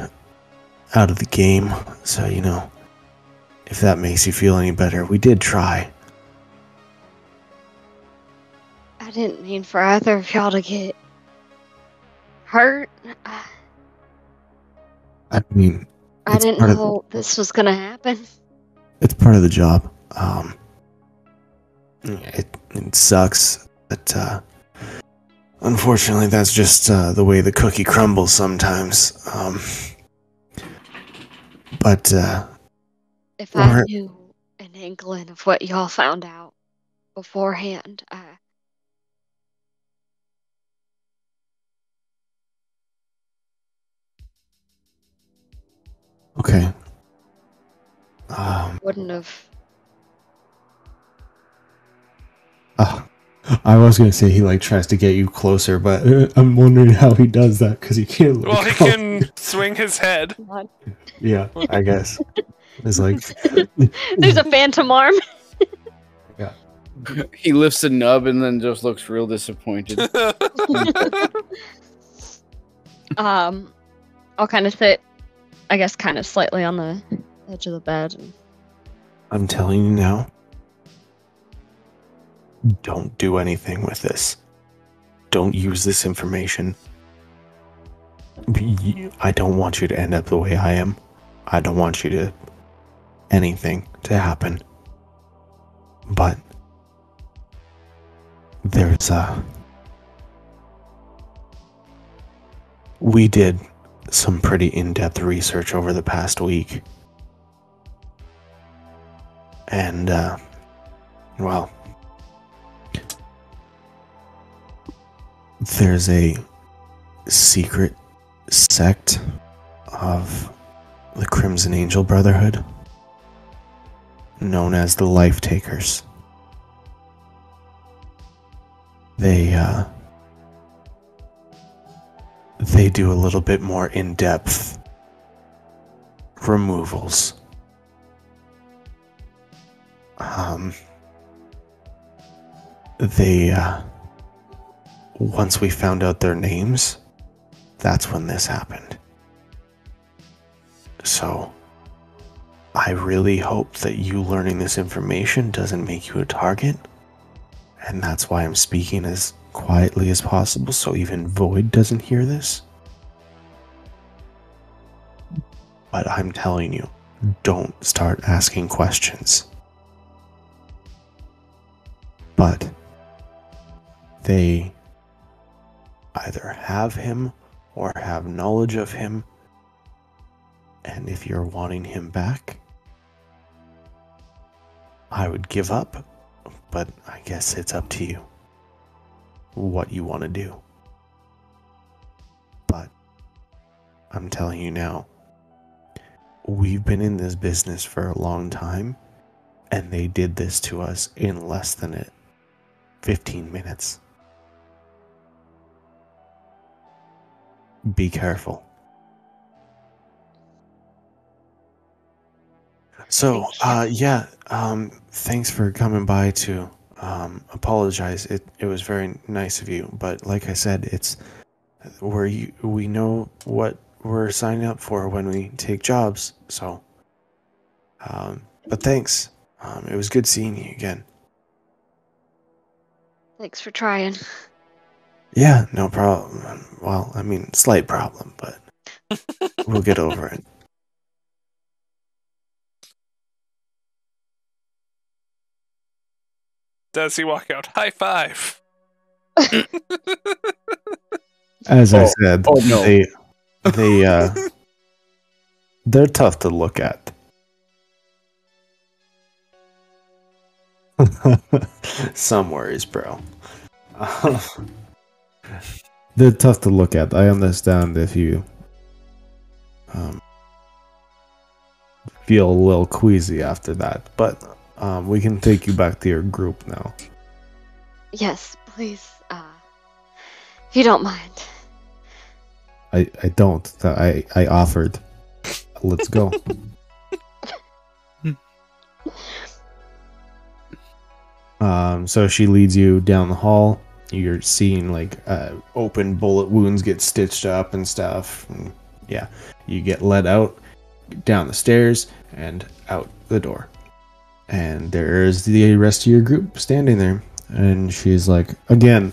out of the game, so if that makes you feel any better, we did try. I didn't mean for either of y'all to get hurt. I mean, I didn't know this was gonna happen. It's part of the job. It sucks, but unfortunately, that's just the way the cookie crumbles sometimes. But if I knew an inkling of what y'all found out beforehand, okay. Wouldn't have. I was gonna say he tries to get you closer, but I'm wondering how he does that because he can't. Well, he can swing his head. Yeah, I guess it's There's a phantom arm. Yeah. He lifts the nub and then just looks real disappointed. I'll kind of sit, I guess, kind of slightly on the edge of the bed. I'm telling you now. Don't do anything with this. Don't use this information. I don't want you to end up the way I am. I don't want you to anything to happen. But there's we did some pretty in-depth research over the past week. And well, there's a secret sect of the Crimson Angel Brotherhood known as the Life Takers. They do a little bit more in-depth removals. Once we found out their names, that's when this happened. So, I really hope that you learning this information doesn't make you a target, and that's why I'm speaking as quietly as possible so even Void doesn't hear this. But I'm telling you, don't start asking questions. But they either have him or have knowledge of him, and if you're wanting him back, I would give up, but I guess it's up to you what you want to do. But I'm telling you now, we've been in this business for a long time, and they did this to us in less than 15 minutes. Be careful. So, thanks for coming by to apologize. It was very nice of you, but like I said, it's we know what we're signing up for when we take jobs. So, but thanks. It was good seeing you again. Thanks for trying. Yeah, no problem. Well, I mean, slight problem, but we'll get over it. Does he walk out? High five. As I said, no. they're tough to look at. Some worries, bro. they're tough to look at. I understand if you feel a little queasy after that, but we can take you back to your group now. Yes, please. If you don't mind. I don't. I offered. Let's go. So she leads you down the hall. You're seeing like open bullet wounds get stitched up and stuff. And yeah, you get led out, down the stairs, and out the door. And there's the rest of your group standing there. And she's like, again,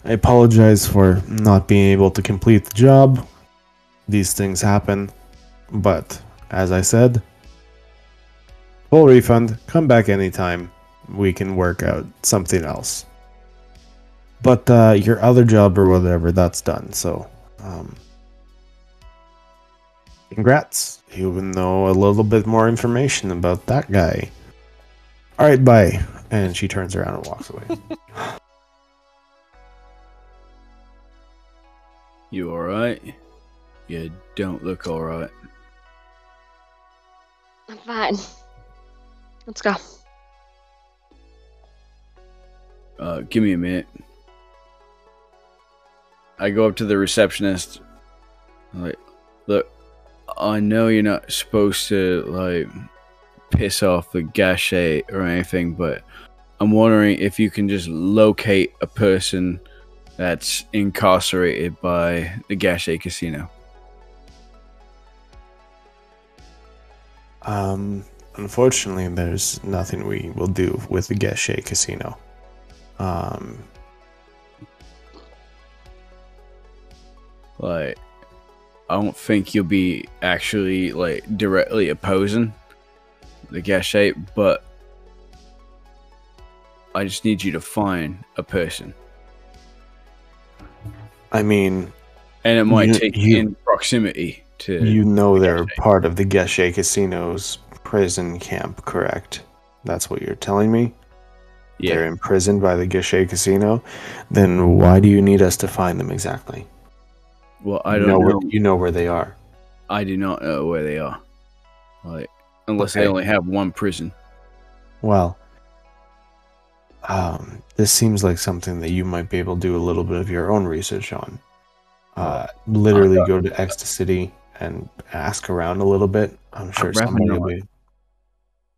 I apologize for not being able to complete the job. These things happen. But, as I said, full refund, come back anytime. We can work out something else. But your other job or whatever, that's done. So, congrats. You will know a little bit more information about that guy. Alright, bye. And she turns around and walks away. You alright? You don't look alright. I'm fine. Let's go. Give me a minute. I go up to the receptionist. I'm like, look, I know you're not supposed to, like, piss off the gachet or anything, but I'm wondering if you can just locate a person that's incarcerated by the Gachet Casino. Unfortunately, there's nothing we will do with the Gachet Casino. Like, I don't think you'll be actually, like, directly opposing the Gachet, but I just need you to find a person. I mean... And it might take in proximity to... You know they're part of the Gachet Casino's prison camp, correct? That's what you're telling me? Yeah. They're imprisoned by the Gachet Casino? Then why do you need us to find them exactly? Well, I don't know. You know where they are. I do not know where they are. Like, unless they only have one prison. Well, this seems like something that you might be able to do a little bit of your own research on. Literally go to Ecstacity and ask around a little bit. I'm sure somebody will be...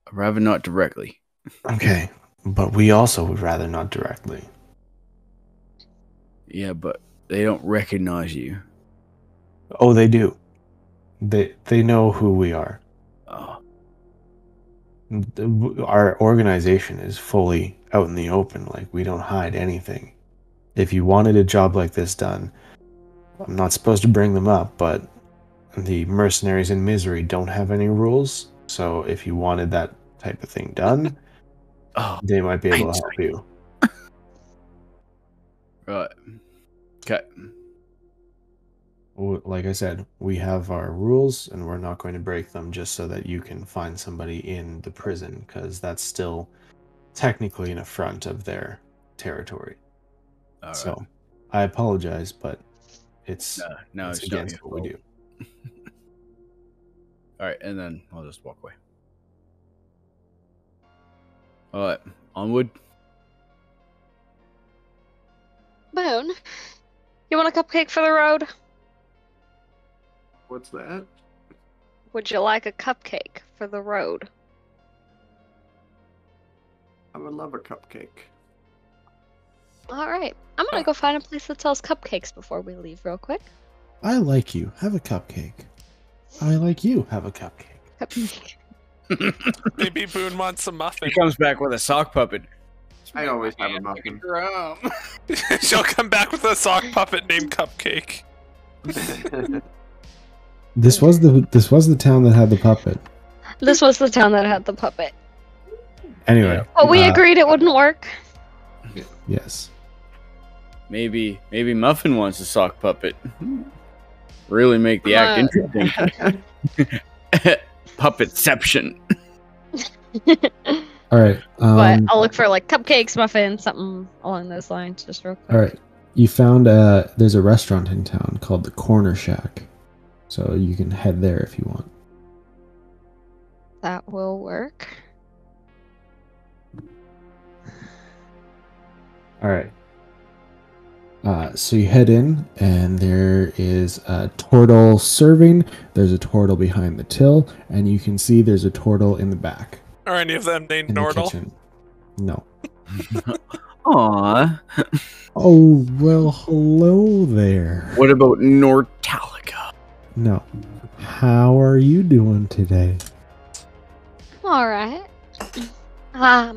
I'd rather not directly. Okay, but we also would rather not directly. Yeah, but they don't recognize you. Oh, they do. They know who we are. Oh. Our organization is fully out in the open. Like, we don't hide anything. If you wanted a job like this done, I'm not supposed to bring them up, but the mercenaries in Misery don't have any rules. So if you wanted that type of thing done, they might be able to help you. Right. Okay. Like I said, we have our rules, and we're not going to break them just so that you can find somebody in the prison, because that's still technically an affront of their territory. All so, right. I apologize, but it's against what we do. All right, and then I'll just walk away. All right, onward. Boone, you want a cupcake for the road? What's that? Would you like a cupcake for the road? I would love a cupcake. All right. I'm going to go find a place that sells cupcakes before we leave real quick. I like you. Have a cupcake. I like you. Have a cupcake. Maybe Boone wants a muffin. He comes back with a sock puppet. I always have a muffin. She'll come back with a sock puppet named Cupcake. This was the town that had the puppet. This was the town that had the puppet. Anyway. But we agreed it wouldn't work. Yes. Maybe Muffin wants a sock puppet. Really make the act interesting. Puppetception. All right. But I'll look for like cupcakes, muffins, something along those lines, just real quick. All right. You found there's a restaurant in town called the Corner Shack, so you can head there if you want. That will work. All right. So you head in, and there is a turtle serving. There's a turtle behind the till, and you can see there's a turtle in the back. Are any of them named in Nordle? The No. Aww. Oh, well, hello there. What about Nortalica? No. How are you doing today? All right. I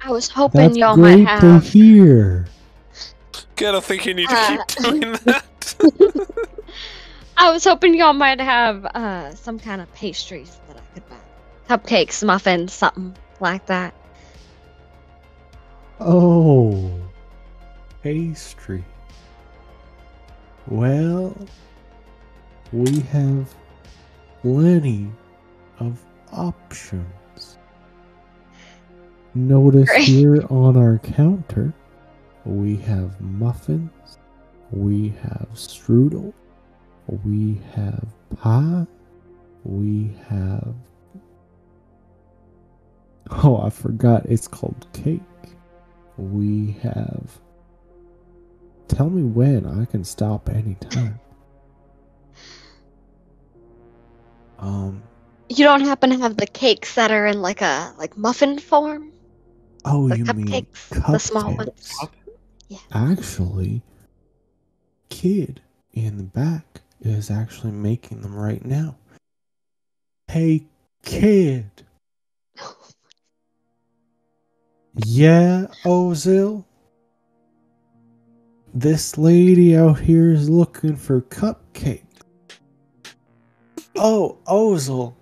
was hoping That's y'all great might to have. hear. I don't think you need to keep doing that. I was hoping y'all might have some kind of pastries that I could buy. Cupcakes, muffins, something like that. Oh, pastry. Well, we have plenty of options. Notice Great. here on our counter, we have muffins, we have strudel, we have pie, we have... Oh, I forgot, it's called cake. We have... Tell me when, I can stop anytime. You don't happen to have the cakes that are in like muffin form? Oh, The you mean cupcakes, the small ones. cupcakes? Yeah. Actually, kid in the back is actually making them right now. Hey, kid. Yeah, Ozil? This lady out here is looking for cupcakes. Oh, Ozil,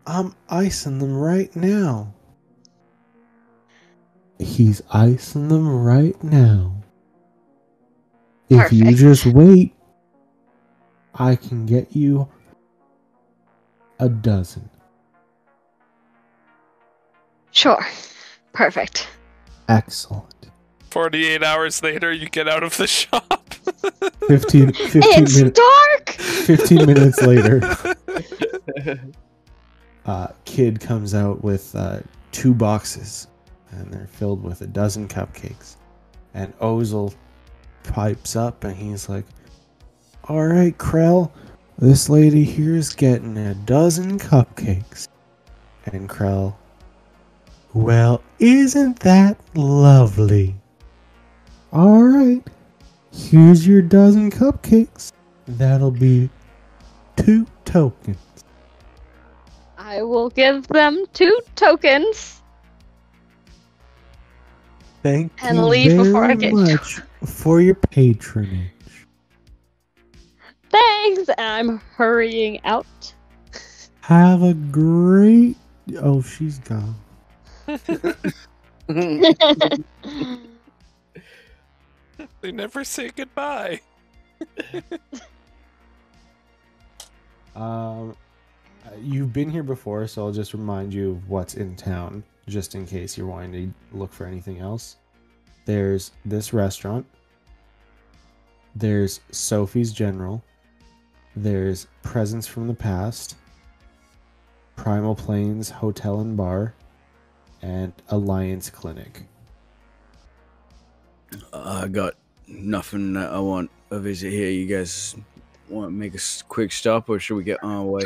I'm icing them right now. He's icing them right now. If you Perfect. just wait, I can get you a dozen. Sure. Perfect. Excellent. 48 hours later, you get out of the shop. 15 It's minutes. dark! 15 minutes later, kid comes out with 2 boxes, and they're filled with a dozen cupcakes. And Ozil pipes up, and he's like, "All right, Krell, this lady here's getting a dozen cupcakes." And Krell, "Well, isn't that lovely? All right, here's your dozen cupcakes. That'll be 2 tokens." I will give them 2 tokens. Thank And you leave very before I get much for your patronage. Thanks! And I'm hurrying out. Have a great... Oh, she's gone. They never say goodbye. You've been here before, so I'll just remind you of what's in town, just in case you're wanting to look for anything else. There's this restaurant. There's Sophie's General. There's Presents from the Past. Primal Plains Hotel and Bar. And Alliance Clinic. I got nothing that I want a visit here. You guys want to make a quick stop, or should we get on our way?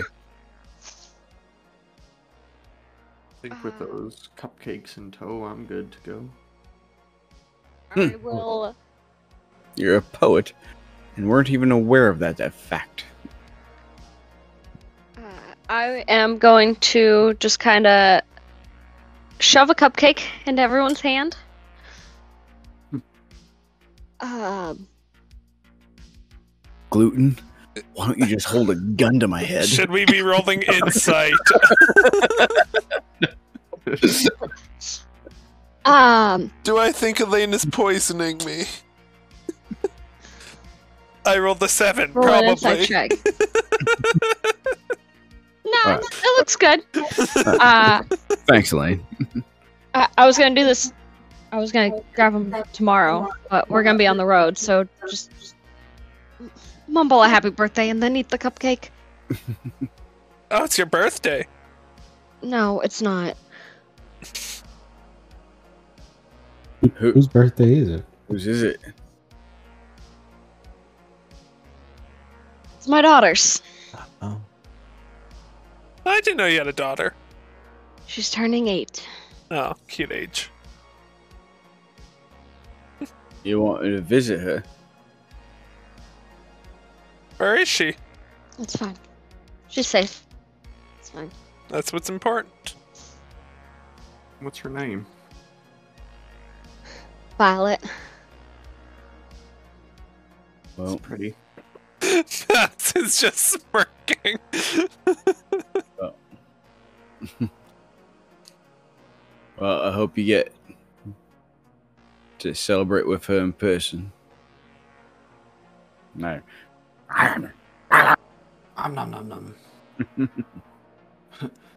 I think with those cupcakes in tow, I'm good to go. I will. You're a poet, and weren't even aware of that fact. I am going to just kind of shove a cupcake into everyone's hand. Gluten? Why don't you just hold a gun to my head? Should we be rolling insight? Do I think Elaine is poisoning me? I rolled a 7, roll an insight probably. check. No, Alright. it looks good. Thanks, Elaine. I was gonna do this. I was gonna grab them tomorrow, but we're gonna be on the road, so just mumble a happy birthday and then eat the cupcake. Oh, it's your birthday. No, it's not. Whose birthday is it? Whose is it? It's my daughter's. Oh. I didn't know you had a daughter. She's turning 8. Oh, cute age. You want me to visit her? Where is she? It's fine. She's safe. It's fine. That's what's important. What's her name? Violet. Well, It's pretty. That's it's just smirking. well, I hope you get to celebrate with her in person. No. Nom nom nom nom.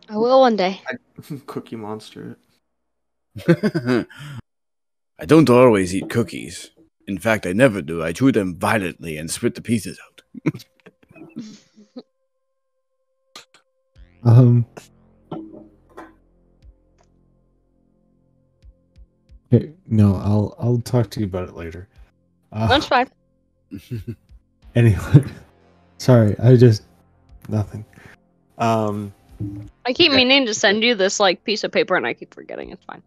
I will one day. Cookie Monster. I don't always eat cookies. In fact, I never do. I chew them violently and spit the pieces out. Okay, no, I'll talk to you about it later. That's fine. Anyway, sorry, nothing. I keep meaning to send you this like piece of paper, and I keep forgetting. It's fine.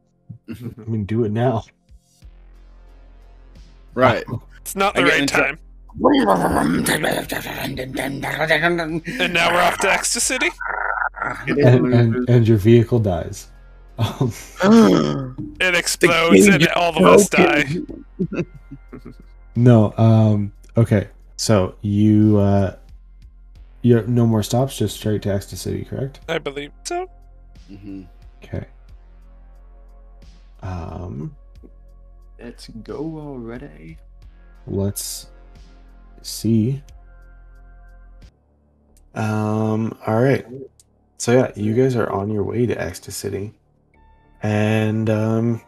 I mean, do it now. Right. It's not the right time. And now we're off to Ecstacity. And your vehicle dies. It explodes and all of us die. No, okay. So you have no more stops, just straight to Ecstacity, correct? I believe so. Mm-hmm. Okay. Let's go already. Let's see. All right. So yeah, you guys are on your way to Ecstacity. And nah,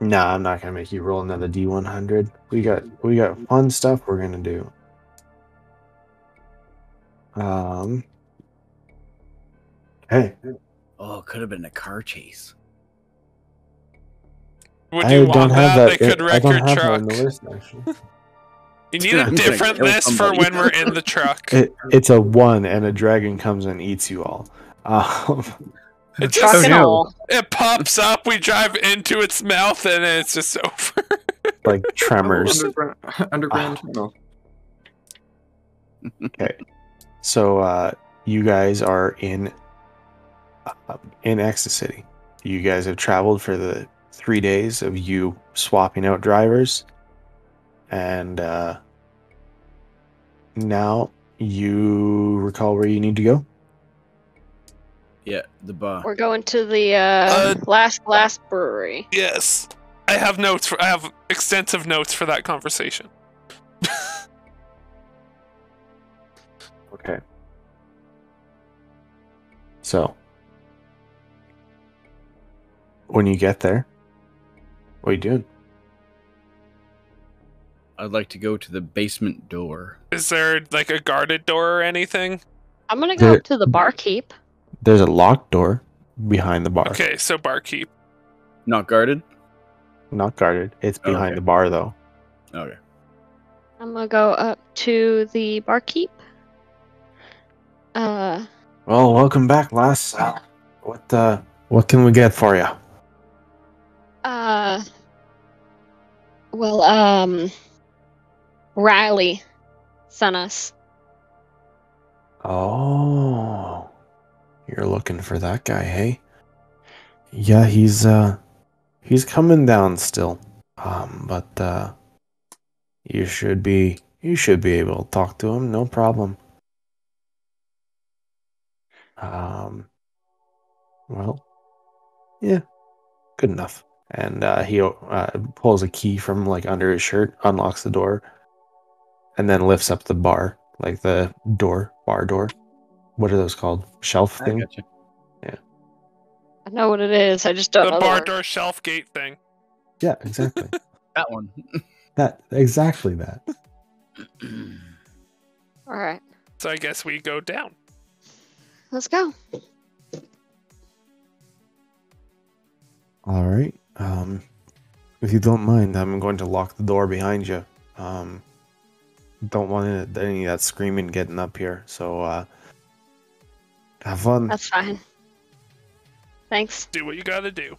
I'm not gonna make you roll another D100. We got fun stuff we're gonna do. Hey, Oh, it could have been a car chase. Would you want that? They could I wreck don't your have that truck. on the list, actually. You need a different list for when we're in the truck. It's a 1, and a dragon comes and eats you all. It Truck just and all. it pops up. We drive into its mouth, and it's just over. like tremors. Underground tunnel. Okay, so you guys are in Ecstacity. You guys have traveled for the 3 days of you swapping out drivers, and now you recall where you need to go. Yeah, the bar. We're going to the Last Glass Brewery. Yes, I have notes. I have extensive notes for that conversation. Okay. So, when you get there, what are you doing? I'd like to go to the basement door. Is there like a guarded door or anything? I'm gonna go up to the barkeep. There's a locked door behind the bar. Okay, so barkeep. Not guarded? Not guarded. It's behind Okay. the bar, though. Okay. I'm gonna go up to the barkeep. Well, welcome back, lass. What can we get for you? Riley sent us. Oh, you're looking for that guy, hey? Yeah, he's coming down still. But you should be able to talk to him, no problem. Well, yeah, good enough. And he pulls a key from like under his shirt, unlocks the door, and then lifts up the bar, like the bar door. What are those called? Shelf I thing? gotcha. I know what it is. I just don't The know bar the door shelf gate thing. Yeah, exactly. That one. Exactly that. All right, So I guess we go down. let's go. All right. If you don't mind, I'm going to lock the door behind you. Don't want any of that screaming getting up here. So have fun. That's fine. Thanks. Do what you gotta do.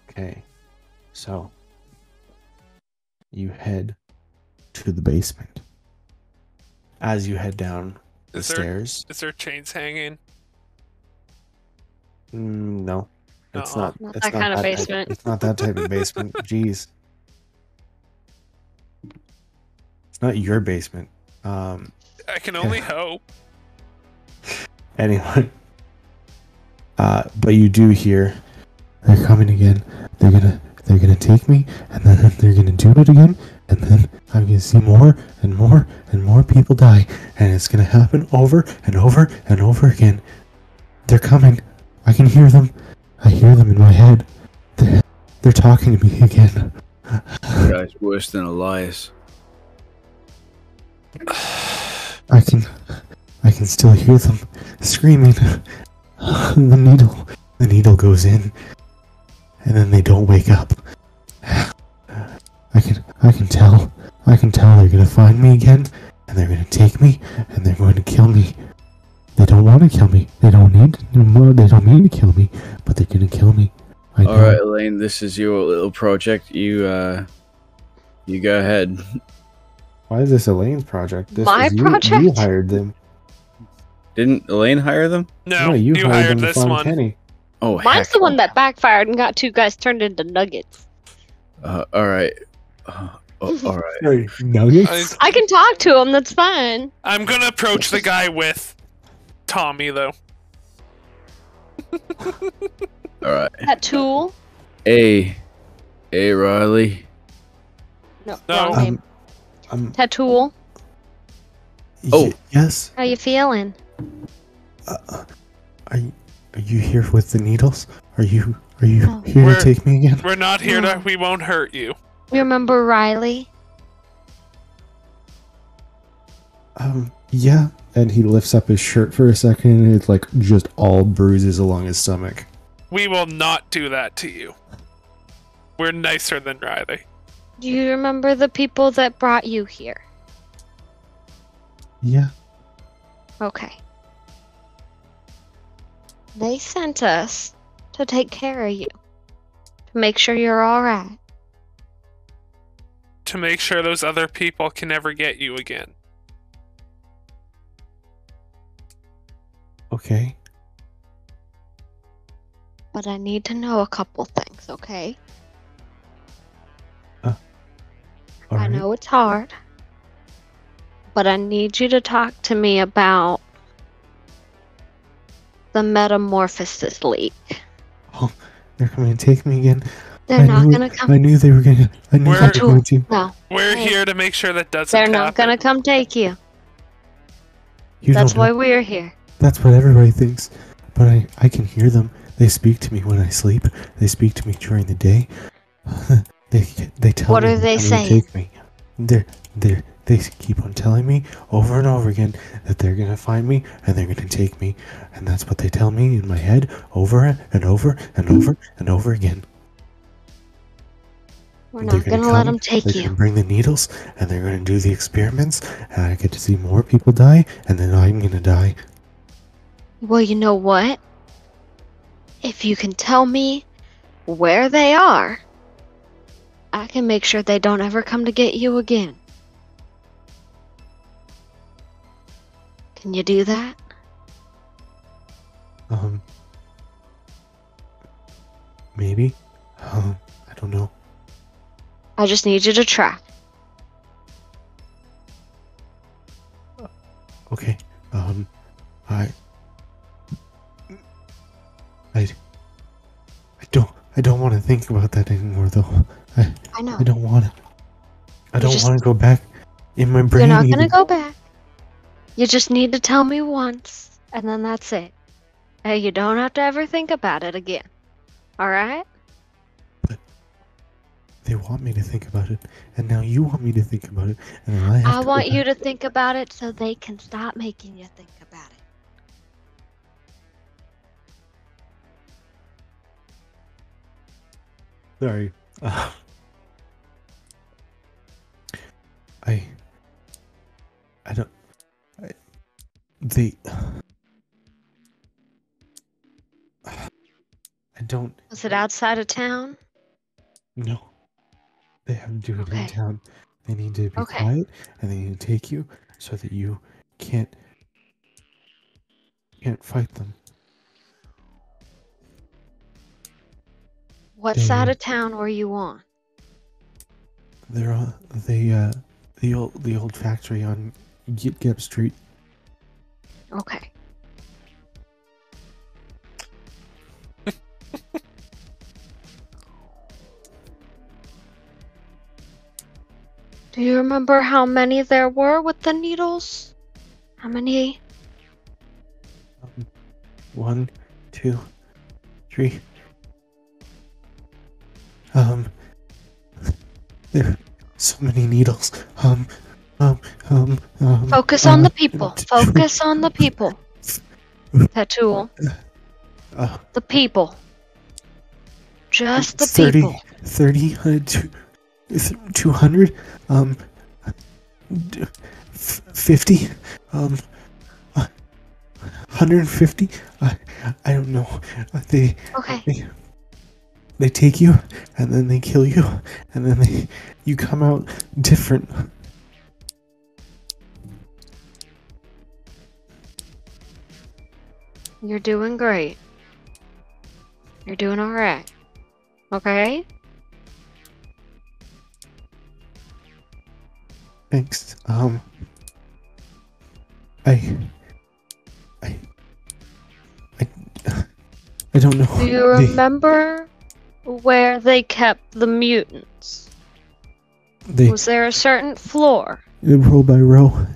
Okay. So you head to the basement. As you head down the stairs. Is there chains hanging? No. It's Nuh-uh. not. Not It's that not kind of basement. It's not that type of basement. Jeez. It's not your basement. I can only hope. Anyway. But you do hear they're coming again. They're gonna take me, and then they're gonna do it again, and then I'm gonna see more and more and more people die, and it's gonna happen over and over and over again. They're coming. I can hear them. I hear them in my head. They're talking to me again. That guy's worse than Elias. I can still hear them screaming. The needle goes in, and then they don't wake up. I can tell they're gonna find me again, and they're gonna take me, and they're going to kill me. They don't want to kill me. They don't mean to kill me, but they're gonna kill me. All right, Elaine, this is your little project. You go ahead. Why is this Elaine's project? My project? You hired them. Didn't Elaine hire them? No, you hired them to this find one. Kenny. Oh, Mine's heck. the one that backfired and got 2 guys turned into nuggets. All right. All right. Sorry, nuggets? I can talk to him. That's fine. I'm gonna approach the guy with Tommy, though. All right. That tool. Hey, Riley. No. No. Wrong name. Tattoo. Oh. Yes. How you feeling? Are you here with the needles? Are you Oh. here We're- to take me again? We're not here No. to. We won't hurt you. You remember Riley? Yeah. And he lifts up his shirt for a second, and it's like just all bruises along his stomach. We will not do that to you. We're nicer than Riley. Do you remember the people that brought you here? Yeah. Okay. They sent us to take care of you. To make sure you're alright. To make sure those other people can never get you again. Okay. But I need to know a couple things, okay? All I right. know it's hard. But I need you to talk to me about the metamorphosis leak. Oh, they're coming to take me again. They're not gonna I come. knew they were gonna. I knew they were We're- going to. No, We're Hey. here to make sure that doesn't they're happen. not gonna come take you. You That's don't why know. we're here. That's what everybody thinks. But I can hear them. They speak to me when I sleep. They speak to me during the day. they tell What me are they they're coming to saying? take me. They keep on telling me over and over again that they're gonna find me and they're gonna take me, and that's what they tell me in my head over and over and over and over again. We're They're not gonna let come, them take they're you. gonna bring the needles and they're gonna do the experiments, and I get to see more people die, and then I'm gonna die. Well, you know what? If you can tell me where they are, I can make sure they don't ever come to get you again. Can you do that? Maybe. I don't know. I just need you to try. Okay. I don't want to think about that anymore, though. I know. I don't want to. I You don't just- want to go back in my brain. You're not gonna even. go back. You just need to tell me once, and then that's it. Hey, you don't have to ever think about it again. Alright? They want me to think about it, and now you want me to think about it, and then I have I to go want you back. to think about it so they can stop making you think about it. Sorry. I They. I don't Was it outside of town? know. They have to do it in Okay. town. They need to be Okay. quiet, and they need to take you so that you can't fight them. What They- side of town were you on? They're on the old factory on Gip Street. Okay. Do you remember how many there were with the needles? How many? 1, 2, 3. There are so many needles. Focus on the people. Focus on the people. Tattoo. The people. Just the 30, people. 200, 50, 150. I don't know. They Okay. they take you, and then they kill you, and then you come out different. You're doing great. You're doing alright. Okay? Thanks. I don't know. Do you remember where they kept the mutants? They Was there a certain floor? row by row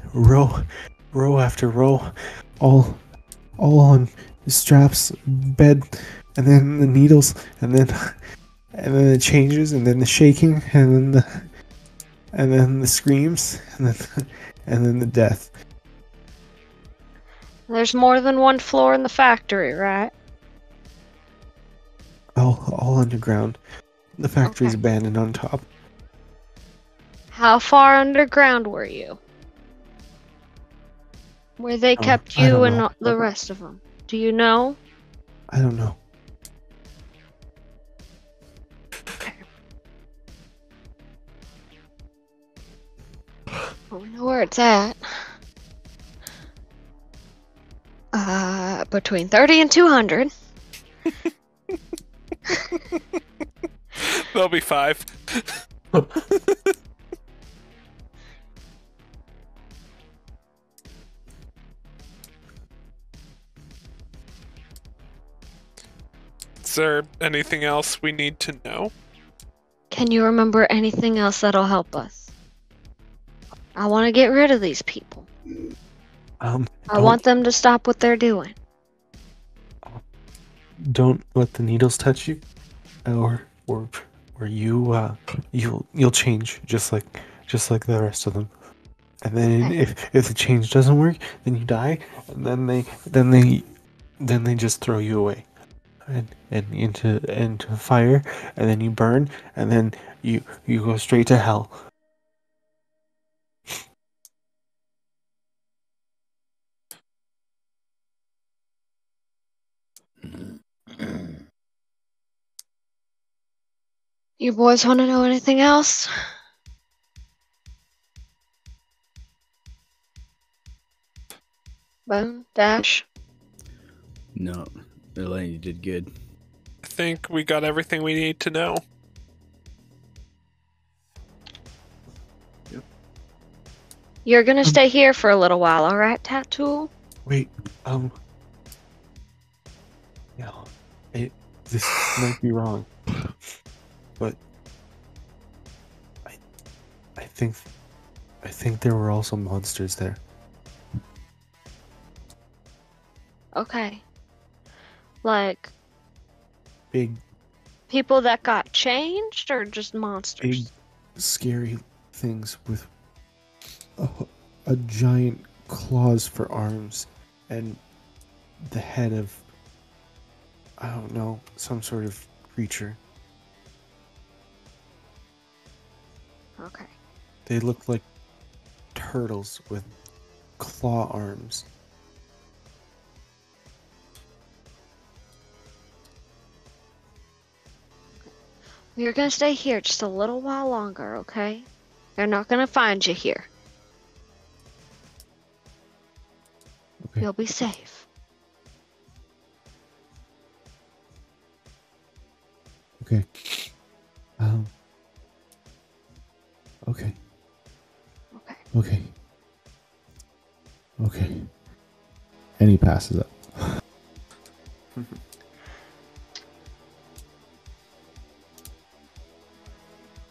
after row, all on straps, bed, and then the needles, and then it changes, and then the shaking, and then the screams, and then the death. There's more than one floor in the factory, right? All underground. The factory's Okay. abandoned on top. How far underground were you? Where they kept I you don't and know. the rest of them? Do you know? I don't know. Well, we know where it's at. Between 30 and 200. There'll be 5. Is there anything else we need to know? Can you remember anything else that'll help us? I want to get rid of these people. I want them to stop what they're doing. Don't let the needles touch you, or you you'll change just like the rest of them. And then if the change doesn't work, then you die, and then they just throw you away, and into fire, and then you burn, and then you go straight to hell. You boys want to know anything else? Bone? Dash? No, Elaine, you did good. I think we got everything we need to know. You're gonna stay here for a little while, alright, Tattoo? Wait, yeah, this might be wrong, but I think there were also monsters there. Okay. Like, Big, people that got changed, or just monsters? big, scary things with a giant claws for arms and the head of, I don't know, some sort of creature. Okay. They looked like turtles with claw arms. You're gonna stay here just a little while longer, okay? They're not gonna find you here. Okay. You'll be safe. Okay. Okay. Okay. Okay. Okay. And he passes up.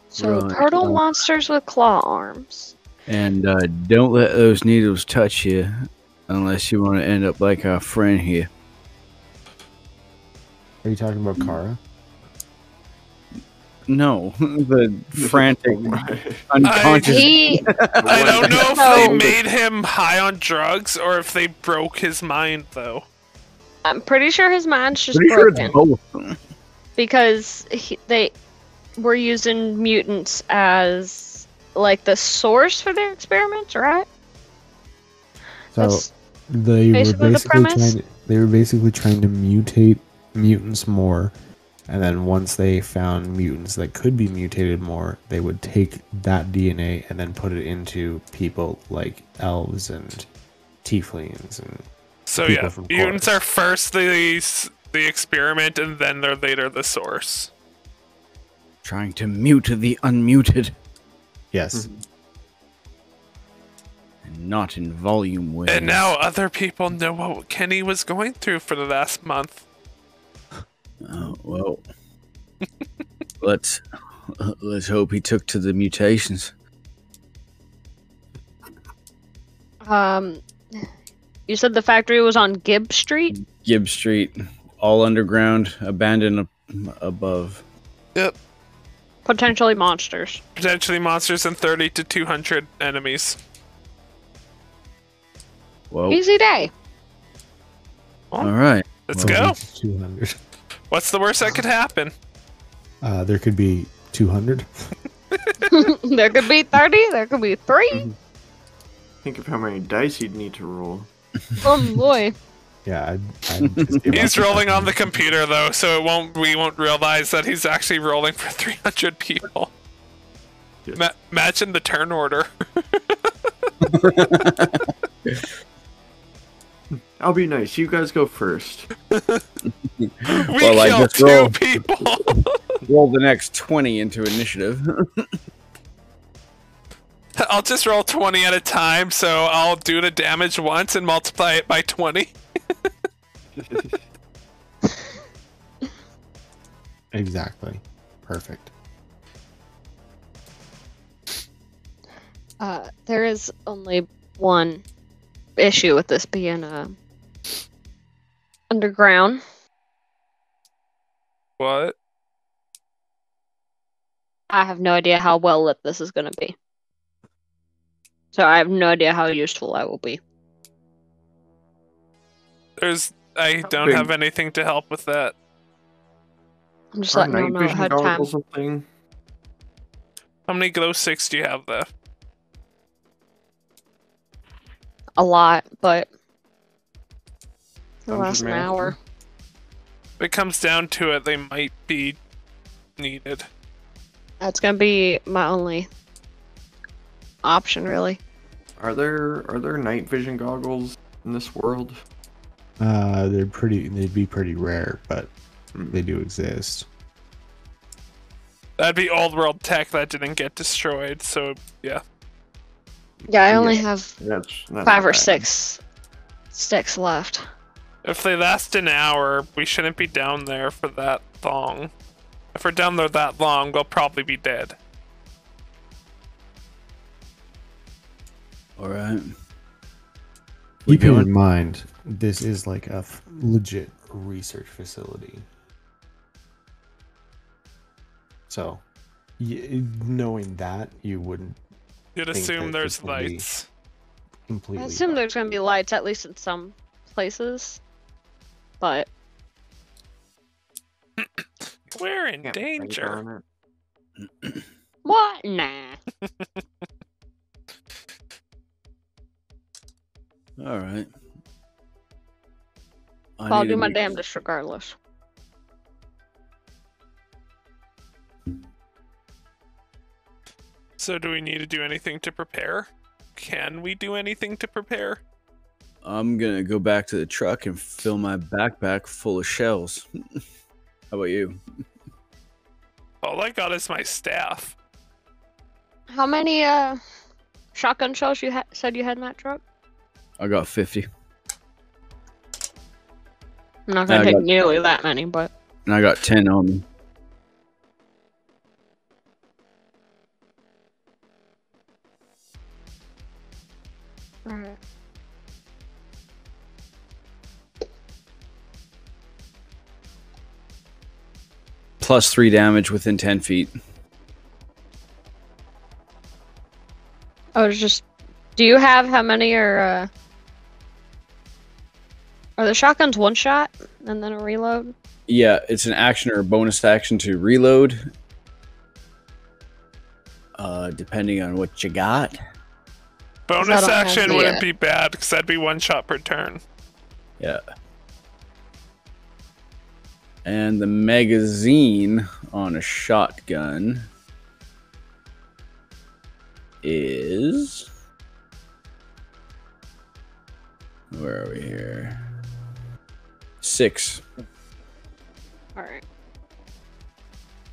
So Right. turtle monsters with claw arms. And don't let those needles touch you unless you want to end up like our friend here. Are you talking about Kara? No, the frantic, unconscious. I don't know if No. they made him high on drugs or if they broke his mind, though. I'm pretty sure his mind's just Pretty sure broken it's both. because they were using mutants as like the source for their experiments, right? So That's they were basically the basically premise? trying to mutate mutants more, and then once they found mutants that could be mutated more, they would take that DNA and then put it into people like elves and tieflings and So people yeah, from mutants Chorus. are first the experiment, and then they're later the source. Trying to mute the unmuted Yes. and not in volume ways. And now other people know what Kenny was going through for the last month. Oh, well, let's hope he took to the mutations. You said the factory was on Gibb Street? Gibb Street, all underground, abandoned above. Yep. Potentially monsters. Potentially monsters and 30 to 200 enemies. Well, Easy day. all right. Let's Well, go. it's 200. What's the worst that could happen? There could be 200. There could be 30, there could be 3. Think of how many dice you'd need to roll. Oh boy. Yeah, I'd just give He's up. rolling on the computer though, so we won't realize that he's actually rolling for 300 people. Yeah. Imagine the turn order. I'll be nice. You guys go first. We Well, I killed just 2 rolled. people. Roll the next 20 into initiative. I'll just roll 20 at a time, so I'll do the damage once and multiply it by 20. Exactly. Perfect. There is only one issue with this being underground. What? I have no idea how well lit this is going to be. So I have no idea how useful I will be. I don't have anything to help with that. I'm just Are letting you night know vision ahead of time. goggles a thing? How many glow sticks do you have left? A lot, but it'll Dungeon last an Master? hour. If it comes down to it, they might be needed. That's going to be my only option, really. Are there night vision goggles in this world? They'd be pretty rare, but they do exist. That'd be old world tech that didn't get destroyed, so yeah. Yeah, I only Yeah. have That's 5 or bad. 6 sticks left. If they last an hour, we shouldn't be down there for that long. If we're down there that long, we'll probably be dead. All right. Keep going? in mind, this is like a legit research facility. So, knowing that, you wouldn't You'd think assume that there's this will be lights. completely. I assume there's going to be lights, at least in some places. But We're in Can't write danger. on it. what? Nah. All right. I'll do my damnedest regardless. So do we need to do anything to prepare? Can we do anything to prepare? I'm gonna go back to the truck and fill my backpack full of shells. How about you? All I got is my staff. How many shotgun shells you said you had in that truck? I got 50. I'm not gonna I take got- nearly that many, but And I got 10 on me. alright. Plus 3 damage within 10 feet. Oh, it's just. Do you have how many are the shotguns one shot and then a reload? Yeah, it's an action or a bonus action to reload. Depending on what you got. Bonus don't have action the, wouldn't be bad because that'd be 1 shot per turn. Yeah. And the magazine on a shotgun is... Where are we here? 6. Alright.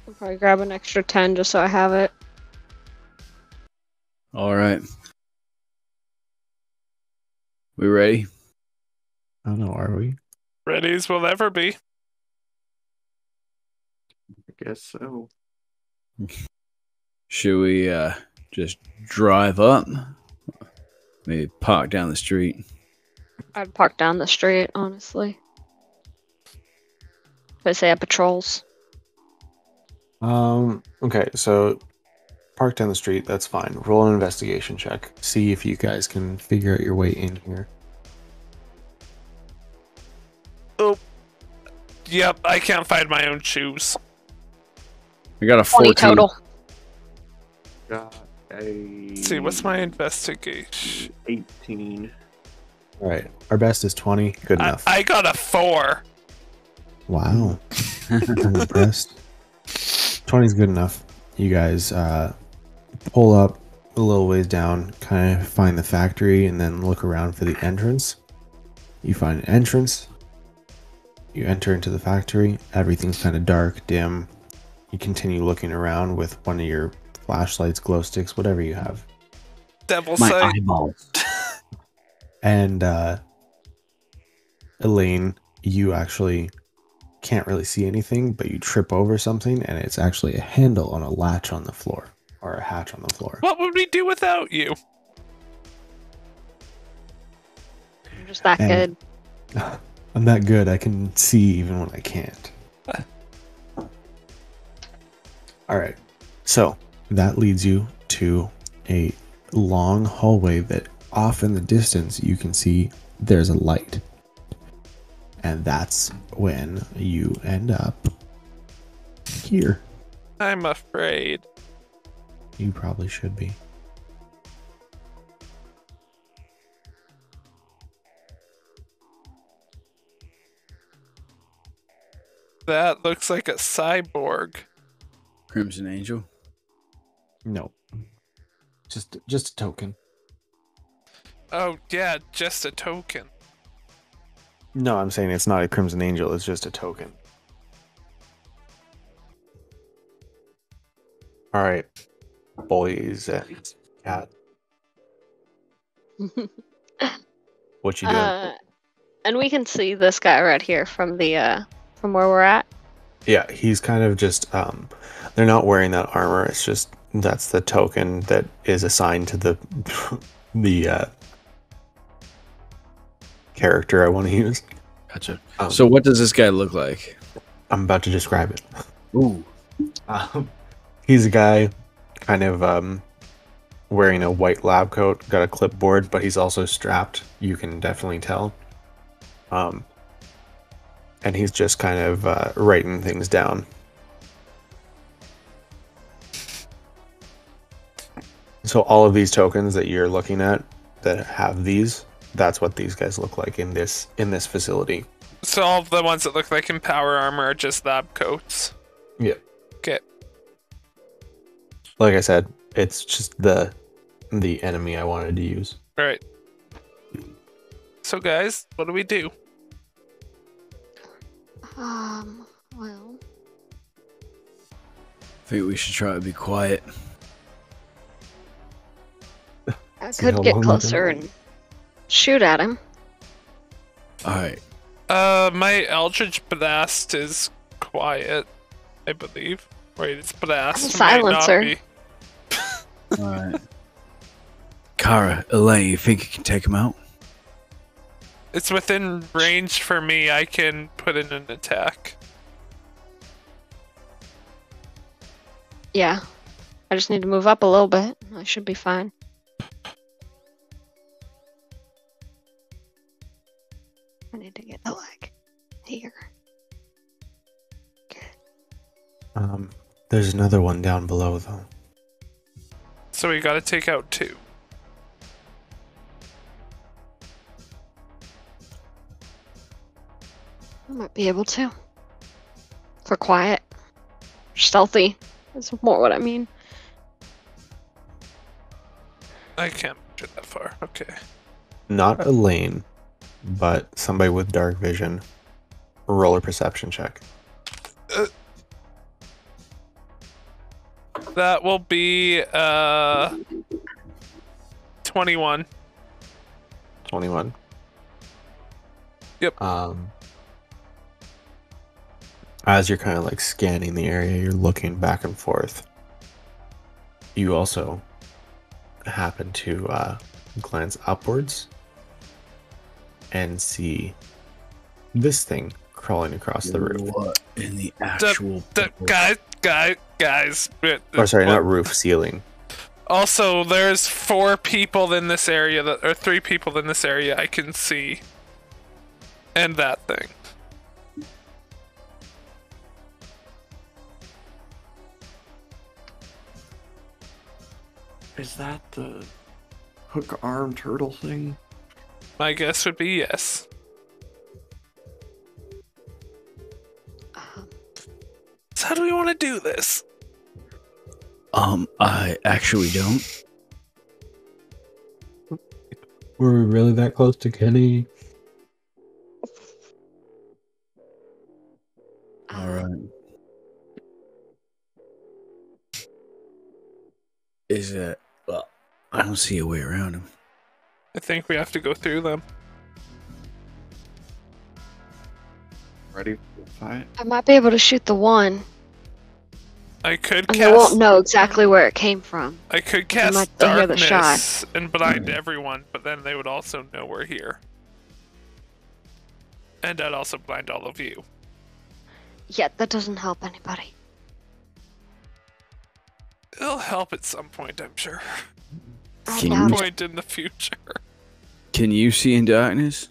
I'll probably grab an extra 10 just so I have it. All right. We ready? I don't know, are we? Ready as we'll ever be. I guess so. Should we just drive up? Maybe park down the street. I'd park down the street, honestly. If I say I patrols. Okay, so park down the street, that's fine. Roll an investigation check. See if you guys can figure out your way in here. Oh. Yep, I can't find my own shoes. I got a 20 14. total. Got a. Let's see, what's my investigation? 18. Alright, our best is 20. Good enough. I got a 4. Wow. I'm impressed. 20 is good enough. You guys pull up a little ways down, kind of find the factory, and then look around for the entrance. You find an entrance. You enter into the factory. Everything's kind of dark, dim. You continue looking around with one of your flashlights, glow sticks, whatever you have. Devil My sight. eyeballs. And Elaine, you actually can't really see anything, but you trip over something, and it's actually a handle on a latch on the floor, or a hatch on the floor. What would we do without you? I'm just that And- good. I'm that good. I can see even when I can't. All right. So that leads you to a long hallway that off in the distance you can see there's a light. And that's when you end up here. I'm afraid. You probably should be. That looks like a cyborg. Crimson Angel. No. Just a token. Oh, yeah, just a token. No, I'm saying it's not a Crimson Angel, it's just a token. Alright. Boys and cat. What you doing? And we can see this guy right here from the from where we're at. Yeah, he's kind of just they're not wearing that armor, it's just that's the token that is assigned to the the character I want to use. Gotcha. So what does this guy look like? I'm about to describe it. Ooh. He's a guy kind of wearing a white lab coat, got a clipboard, but he's also strapped. You can definitely tell. And he's just kind of writing things down. So all of these tokens that you're looking at that have these, that's what these guys look like in this facility. So all of the ones that look like Empower armor are just lab coats. Yeah. Okay. Like I said, It's just the enemy I wanted to use. All right. So, guys, what do we do? Well, I think we should try to be quiet. I See how could get long we closer can- and shoot at him. All right. My Eldritch Blast is quiet, I believe. Wait, it's Blast. I'm a might not silencer. be. All right. Kara, Elaine, you think you can take him out? It's within range for me. I can put in an attack. Yeah. I just need to move up a little bit. I should be fine. I need to get to like here. There's another one down below though. So we gotta take out 2. I might be able to. For quiet. Stealthy. That's more what I mean. I can't get that far. Okay. Not Elaine, but somebody with dark vision. Roll a perception check. That will be 21. 21. Yep. As you're kind of like scanning the area, you're looking back and forth. You also happen to glance upwards and see this thing crawling across the roof. What in the actual? Guys. Or sorry, not roof, ceiling. Also, there's 4 people in this area or 3 people in this area I can see. And that thing. Is that the hook arm turtle thing? My guess would be yes. So how do we want to do this? I actually don't. Were we really that close to Kenny? All right. Is that? Well, I don't see a way around him. I think we have to go through them. Ready? Fight. I might be able to shoot the one, I could and they won't cast. know exactly where it came from. I could might cast still hear the darkness and blind everyone, but then they would also know we're here. And I'd also blind all of you. Yet that doesn't help anybody. It'll help at some point, I'm sure. I Can doubt you- it. Point in the future. Can you see in darkness?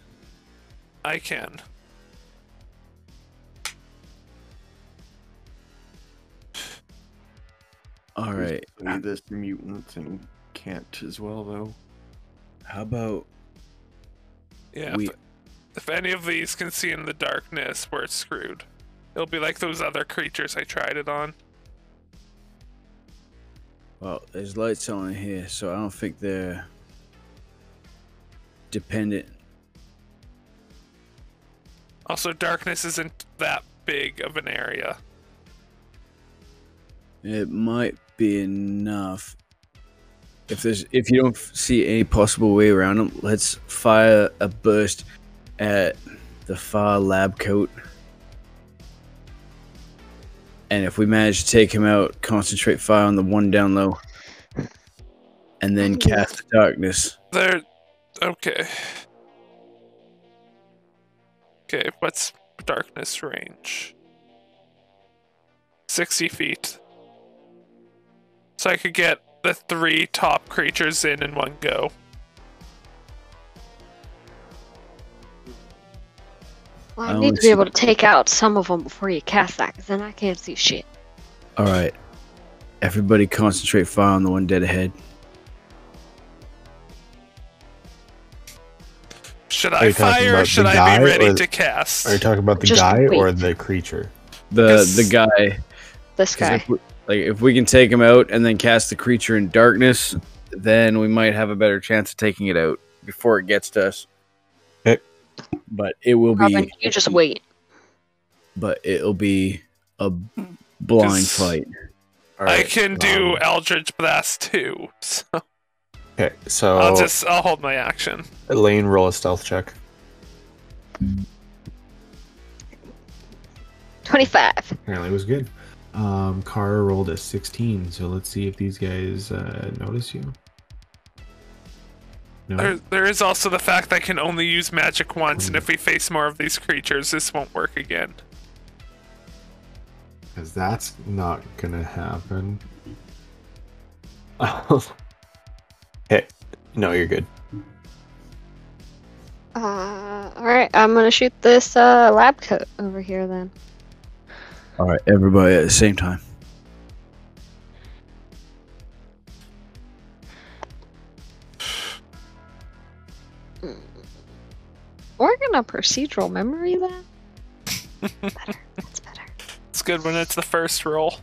I can. All right. This mutant thing can't as well, though. How about Yeah. we? If any of these can see in the darkness, we're screwed. It'll be like those other creatures I tried it on. Well, there's lights on in here, so I don't think they're dependent. Also, darkness isn't that big of an area. It might be enough. If you don't see any possible way around them, let's fire a burst at the far lab coat. And if we manage to take him out, concentrate fire on the one down low. And then cast the darkness. They're... Okay. Okay, what's darkness range? 60 feet. So I could get the 3 top creatures in one go. Well, I I only need to see- be able to take out some of them before you cast that, because then I can't see shit. All right. Everybody concentrate fire on the one dead ahead. Should Are I you talking fire or about should the I guy be ready or to cast? Are you talking about the Just guy or wait. the creature? The guy. This 'Cause guy. Like, if we can take him out and then cast the creature in darkness, then we might have a better chance of taking it out before it gets to us. Okay. But it will Robin, be. you just wait. But it'll be a blind 'Cause fight. All I right, can do Eldritch Blast too, so Okay, so I'll hold my action. Elaine, roll a stealth check. 25. Apparently it was good. Kara rolled a 16, so let's see if these guys notice you. No. There is also the fact that I can only use magic once, and if we face more of these creatures, this won't work again. Because that's not gonna happen. Okay, no, you're good. Alright, I'm gonna shoot this lab coat over here then. All right, everybody at the same time. We're gonna procedural memory that. Better. That's better. It's good when it's the first roll.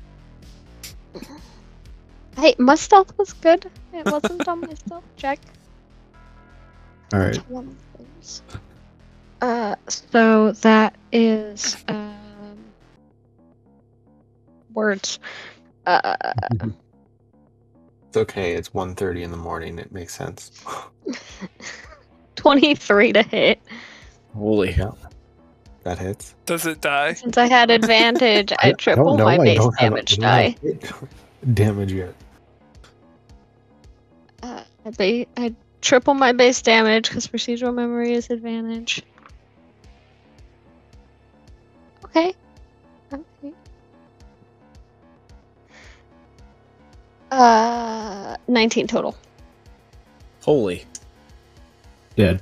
Hey, my stealth was good. It wasn't on my stealth check. All right. One of those. So that is words. It's okay. It's 1:30 in the morning. It makes sense. 23 to hit. Holy hell. That hits. Does it die? Since I had advantage, I triple my base damage die. Damage yet. I triple my base damage because procedural memory is advantage. Okay. Okay. 19 total. Holy. Dead.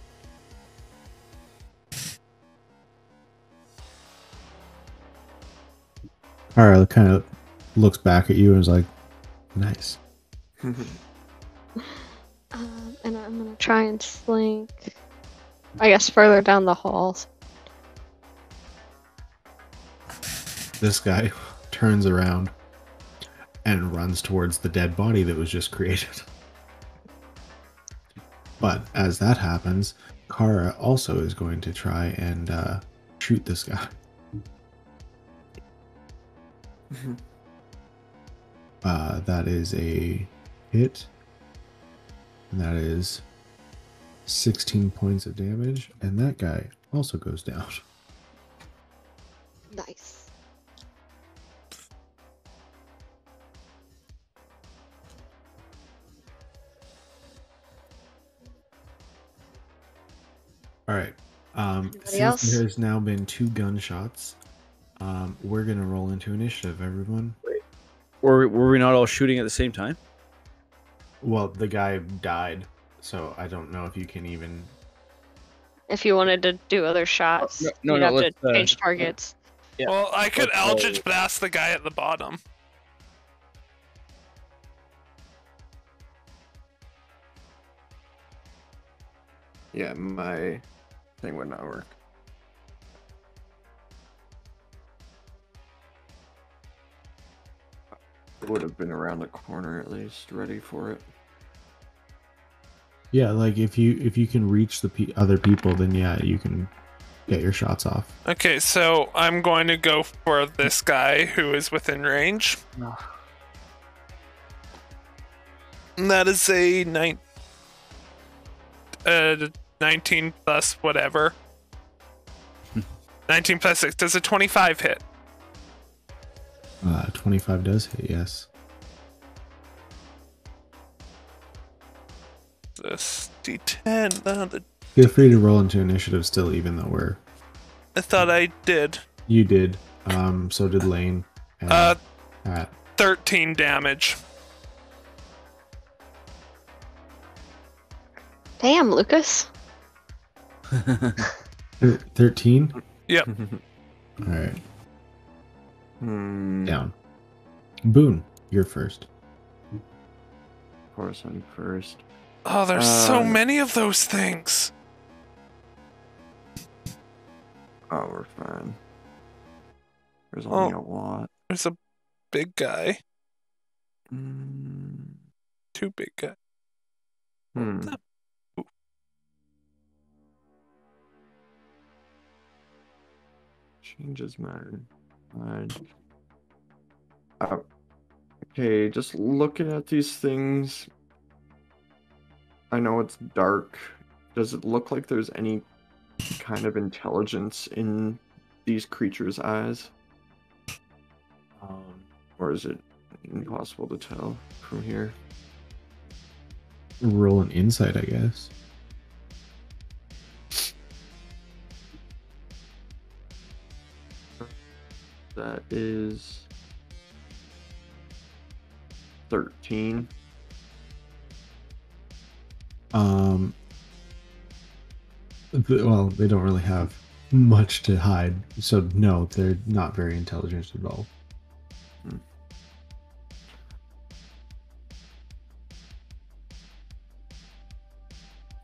Kara kind of looks back at you and is like, nice. And I'm gonna try and slink, I guess, further down the halls. This guy turns around and runs towards the dead body that was just created. But as that happens, Kara also is going to try and shoot this guy. That is a hit. And that is 16 points of damage. And that guy also goes down. Nice. All right. Since else? there's now been 2 gunshots, we're going to roll into initiative, everyone. Were we not all shooting at the same time? Well, the guy died, so I don't know if you can even... If you wanted to do other shots, you'd have to change targets. Yeah. Well, I could Eldritch Blast the guy at the bottom. Yeah, my thing would not work. I would have been around the corner at least, ready for it. Yeah, like if you can reach the other people, then yeah, you can get your shots off. Okay, so I'm going to go for this guy who is within range. And that is a 19 plus whatever. 19 plus 6. Does a 25 hit? 25 does hit, yes. This D10. Feel free to roll into initiative still, even though we're... I thought I did. You did. So did Lane. And Pat. 13 damage. Damn, Lucas. 13? Yep. Alright. Down. Boone, you're first. Of course I'm first. Oh, there's so many of those things. Oh, we're fine. There's only a lot. There's a big guy. Too big guy. Changes my mind. Okay, just looking at these things. I know it's dark. Does it look like there's any kind of intelligence in these creatures' eyes? Or is it impossible to tell from here? Roll an insight, I guess. That is 13. Well, they don't really have much to hide, so no, they're not very intelligent at all.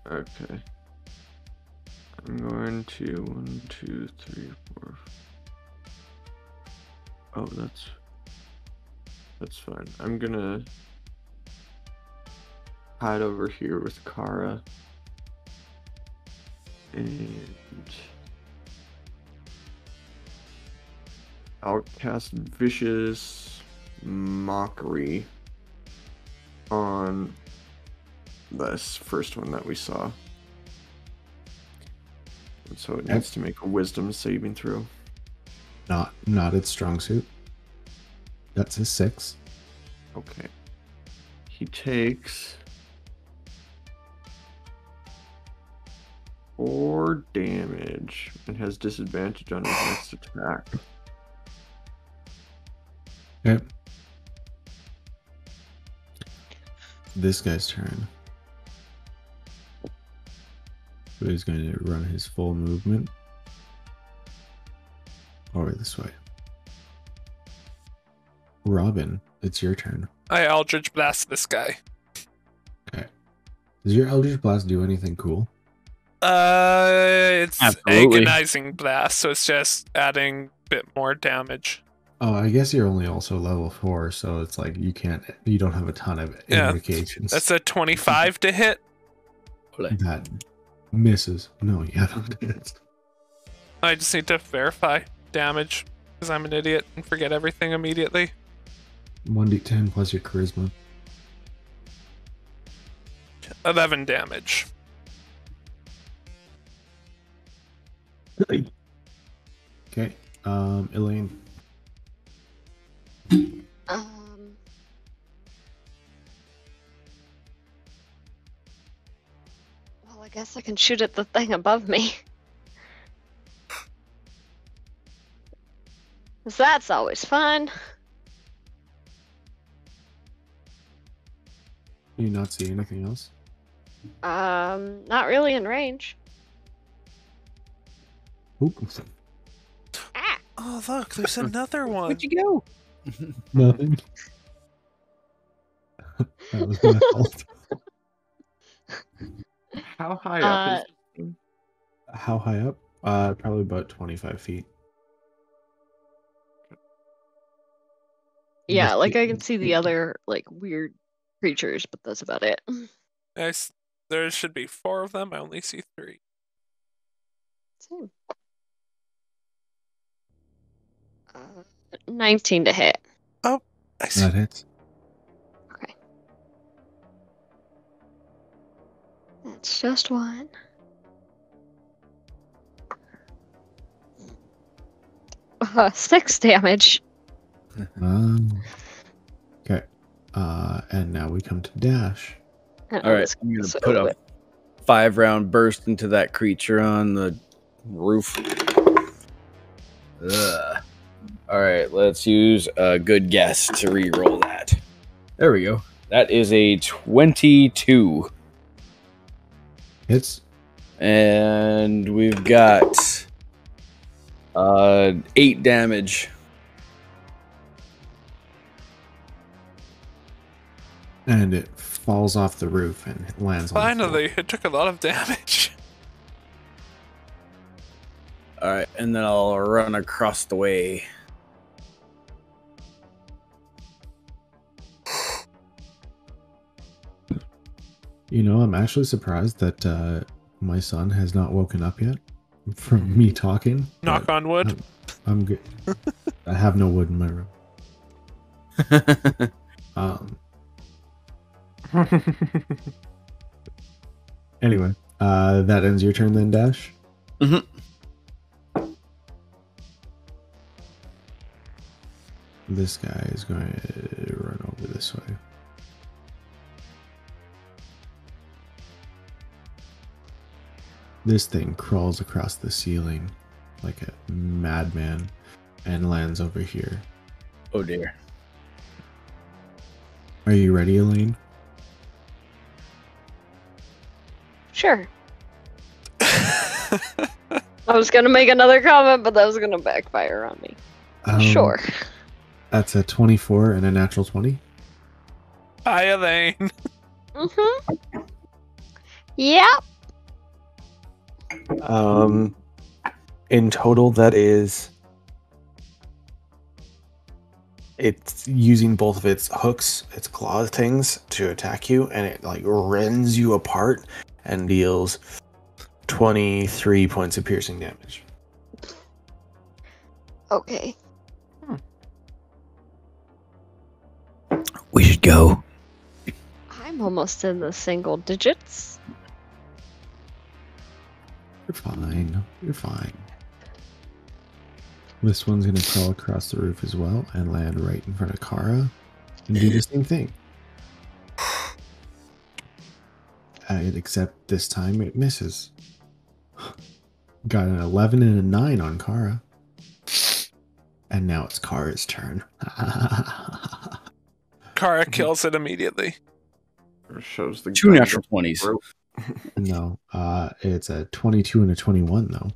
Okay. I'm going to 1, 2, 3, 4. Oh, that's fine. I'm gonna hide over here with Kara. And I'll cast Vicious Mockery on this first one that we saw. And so it needs to make a wisdom saving throw. Not its strong suit. That's a 6. Okay. He takes 4 damage and has disadvantage on his next attack. Okay. This guy's turn. So he's going to run his full movement over this way. Robin, it's your turn. I Eldritch Blast this guy. Okay. Does your Eldritch Blast do anything cool? It's Absolutely. agonizing blast, so it's just adding a bit more damage. Oh, I guess you're only also level 4, so it's like you don't have a ton of invocations. That's a 25 to hit. That misses. No, you haven't. I just need to verify damage because I'm an idiot and forget everything immediately. 1d10 plus your charisma. 11 damage. Okay. Elaine. Well, I guess I can shoot at the thing above me. 'Cause that's always fun. Do you not see anything else? Not really in range. Oop. Ah! Oh, look, there's another one. Where'd you go? Nothing. That was my fault. How high up is this thing? How high up? Probably about 25 feet. Yeah, like I can see the other like weird creatures, but that's about it. There should be 4 of them. I only see 3. Same. 19 to hit. Oh, I see. That hits. Okay. That's just one. Six damage. Okay. And now we come to Dash. All right, I'm gonna put a 5-round burst into that creature on the roof. Ugh. All right, let's use a good guess to re-roll that. There we go. That is a 22. Hits. And we've got 8 damage. And it falls off the roof and it lands on the floor. Finally, it took a lot of damage. All right, and then I'll run across the way. You know, I'm actually surprised that my son has not woken up yet from me talking. Knock on wood. I'm good. I have no wood in my room. Anyway, that ends your turn then, Dash? Mhm. This guy is going to run over this way. This thing crawls across the ceiling like a madman and lands over here. Oh dear. Are you ready, Elaine? Sure. I was gonna make another comment, but that was gonna backfire on me. Sure. That's a 24 and a natural 20. Hi, Elaine. Mm-hmm. Yep. In total, that is. It's using both of its hooks, its claw things, to attack you, and it like rends you apart and deals 23 points of piercing damage. Okay. We should go. I'm almost in the single digits. You're fine. You're fine. This one's going to crawl across the roof as well and land right in front of Kara and do the same thing. Except this time it misses. Got an 11 and a 9 on Kara. And now it's Kara's turn. Kara kills it immediately. Shows the 2 natural 20s. No, it's a 22 and a 21 though.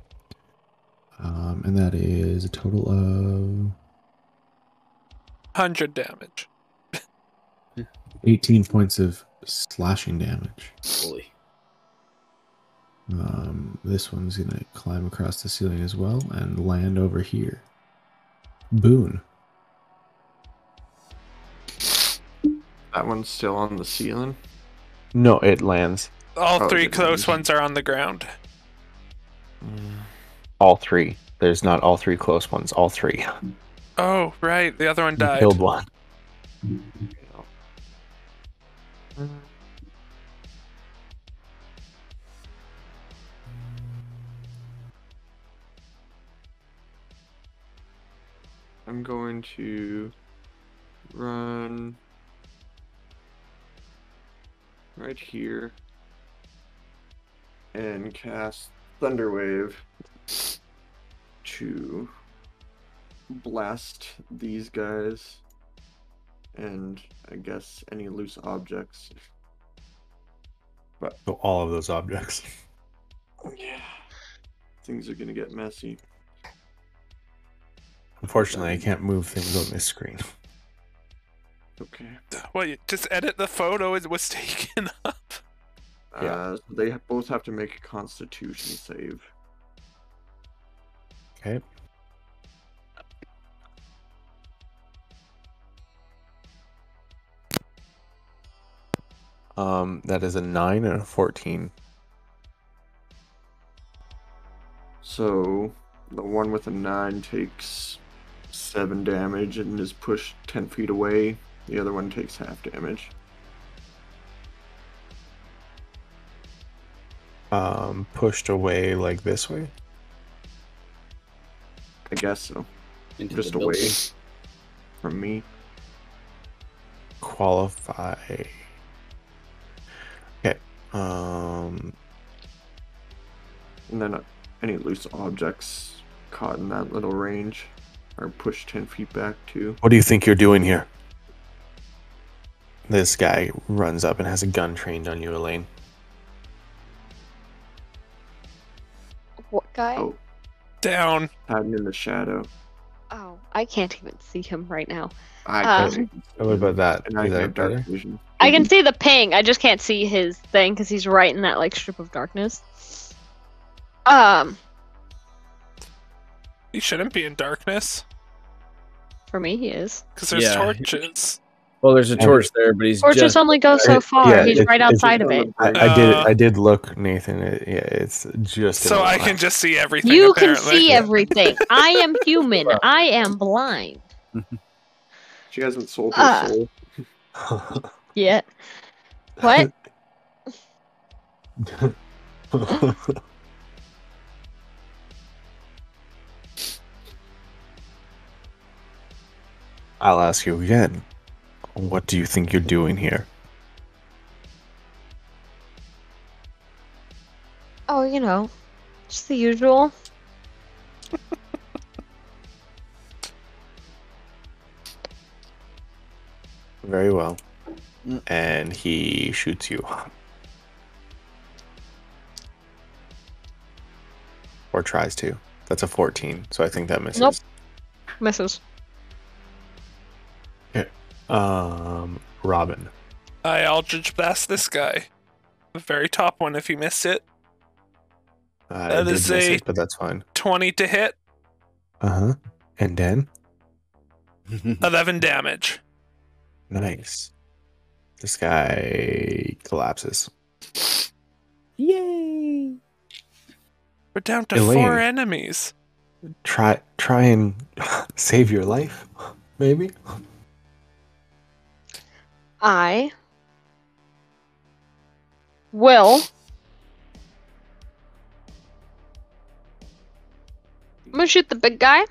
And that is a total of 100 damage. 18 points of slashing damage. Holy. This one's gonna climb across the ceiling as well and land over here. Boone. That one's still on the ceiling. No, it lands. All three it close lands. ones are on the ground. All three. There's not all three close ones. All three. Oh, right. The other one You died. killed one. I'm going to run right here and cast Thunderwave to blast these guys and I guess any loose objects. So all of those objects. Yeah, things are gonna get messy. Unfortunately, I can't move things on this screen. Okay. Well, you just edit the photo. It was taken up. So they both have to make a Constitution save. Okay. That is a 9 and a 14. So the one with a 9 takes 7 damage and is pushed 10 feet away. The other one takes half damage. Pushed away like this way. I guess so. Into Just the away building. from me. Qualify. Okay. And then any loose objects caught in that little range are pushed 10 feet back too. What do you think you're doing here? This guy runs up and has a gun trained on you, Elaine. What guy? Oh, Down. hiding in the shadow. Oh, I can't even see him right now. I Um, can. What about that? And I Is that have dark better? vision. I can see the ping. I just can't see his thing because he's right in that like strip of darkness. He shouldn't be in darkness. For me, he is. Because there's Yeah. torches. Well, there's a torch there, but he's Torches just only go so far. yeah, He's right outside of it. I did look, Nathan. It's just So I can just see everything. You apparently. can see everything. I am human. I am blind. She hasn't sold her soul. Yeah. What? I'll ask you again. What do you think you're doing here? Oh, you know, just the usual. Very well. And he shoots you. Or tries to. That's a 14, so I think that misses. Nope. Misses. Robin. I Eldritch Blast this guy. The very top one if you missed it. That is but that's fine. 20 to hit. Uh-huh. And then? 11 damage. Nice. This guy collapses. Yay! We're down to Elaine. 4 enemies. Try and save your life, maybe? I will. I'm gonna shoot the big guy.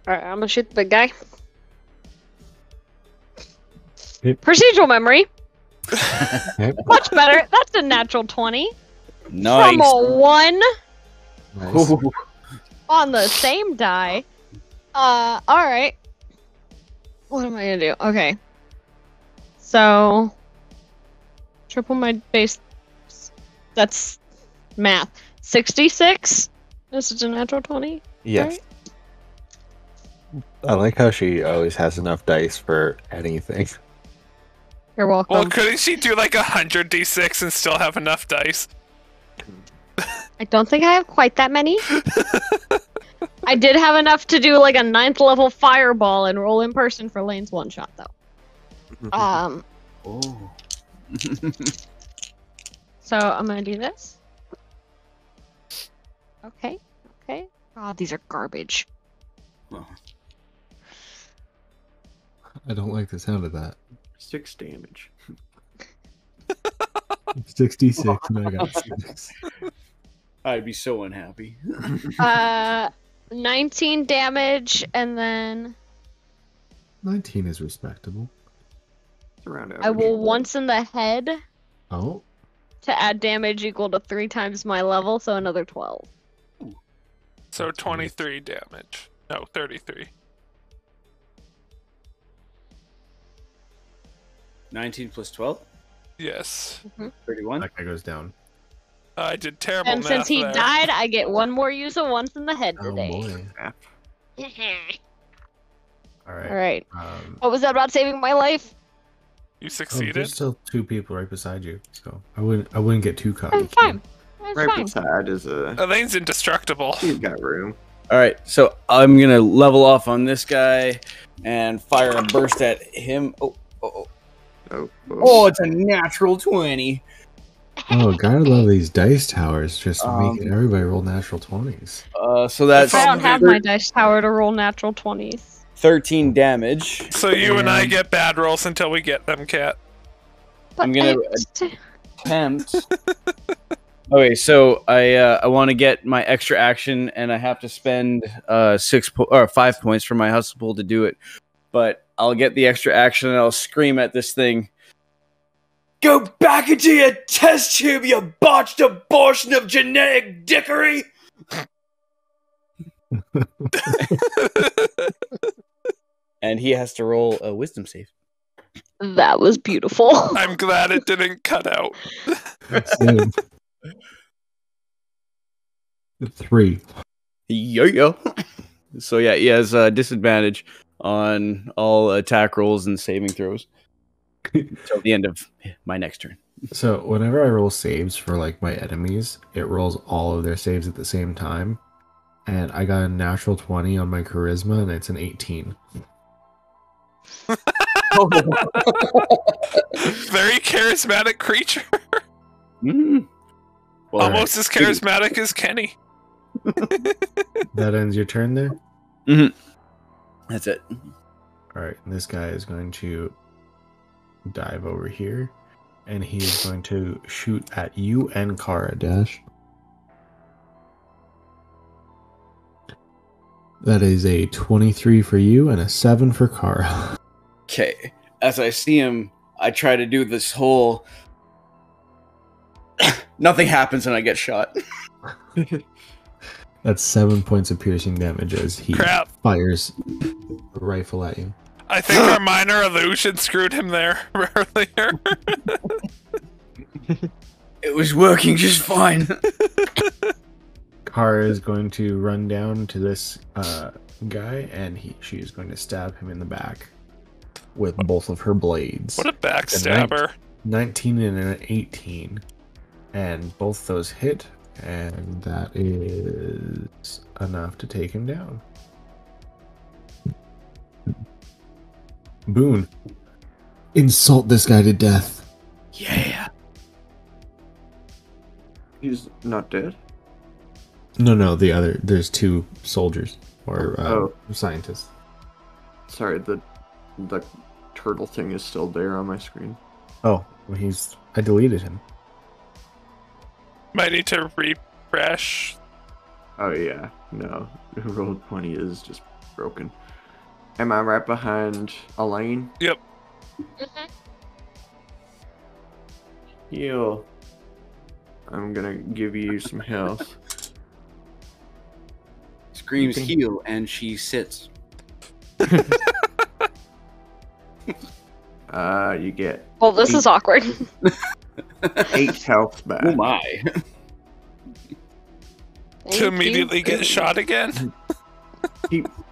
Alright, I'm gonna shoot the big guy. Yep. Procedural memory. Yep. Much better. That's a natural 20. Nice. From a 1 Nice. on the same die. Alright. What am I gonna do? Okay. So, triple my base. That's math. 66? This is a natural 20? Yes. Right? I like how she always has enough dice for anything. You're welcome. Well, couldn't she do like 100 d6 and still have enough dice? I don't think I have quite that many. I did have enough to do like a 9th level fireball and roll in person for Lane's one shot though. Oh. So I'm gonna do this. Okay. Oh, these are garbage. I don't like the sound of that. 6 damage. 66 and I got 6. I'd be so unhappy. 19 damage and then 19 is respectable. It's around I will once in the head Oh, to add damage equal to 3 times my level, so another 12. So 23 damage. No, 33. 19 plus 12? Yes. 31? that guy goes down. I did terrible And math since he there. died, I get one more use of once in the head Oh today. boy. Alright. Alright. Um, What was that about saving my life? You oh, succeeded? there's still 2 people right beside you, so I wouldn't get too cocky. I'm fine. That's Right fine. beside is a. Elaine's indestructible. He's got room. Alright, so I'm gonna level off on this guy and fire a burst at him. Oh, it's a natural 20. Oh, gotta love these dice towers, just Um, making everybody roll natural 20s. So that's I don't have my dice tower to roll natural 20s. 13 damage. So you and I get bad rolls until we get them, Cat. But I'm gonna I- attempt. Okay, so I want to get my extra action, and I have to spend 5 points for my hustle pool to do it. But I'll get the extra action, and I'll scream at this thing. Go back into your test tube, you botched abortion of genetic dickery! And he has to roll a wisdom save. That was beautiful. I'm glad it didn't cut out. Same. 3. Yo-yo. So yeah, he has disadvantage on all attack rolls and saving throws until the end of my next turn. So whenever I roll saves for like my enemies, it rolls all of their saves at the same time. And I got a natural 20 on my charisma, and it's an 18. Very charismatic creature. Mm. Well, Almost as charismatic as Kenny. That ends your turn there? Mm-hmm. That's it. Alright, this guy is going to dive over here, and he is going to shoot at you and Kara, Dash. That is a 23 for you and a 7 for Kara. Okay. As I see him, I try to do this whole... Nothing happens and I get shot. That's 7 points of piercing damage as he fires a rifle at you. I think our minor illusion screwed him there earlier. It was working just fine. Kara is going to run down to this guy, and she is going to stab him in the back with both of her blades. What a backstabber. 19 and an 18. And both those hit, and that is enough to take him down. Boone, insult this guy to death. Yeah. He's not dead? No, there's 2 soldiers, or scientists. Sorry, the turtle thing is still there on my screen. Oh, well, I deleted him. Might need to refresh. Oh yeah, no. Roll 20 is just broken. Am I right behind Elaine? Yep. Heal. I'm gonna give you some health. Screams heal and she sits. You get Well, this is awkward. 8 health back. Oh my. To immediately get shot again?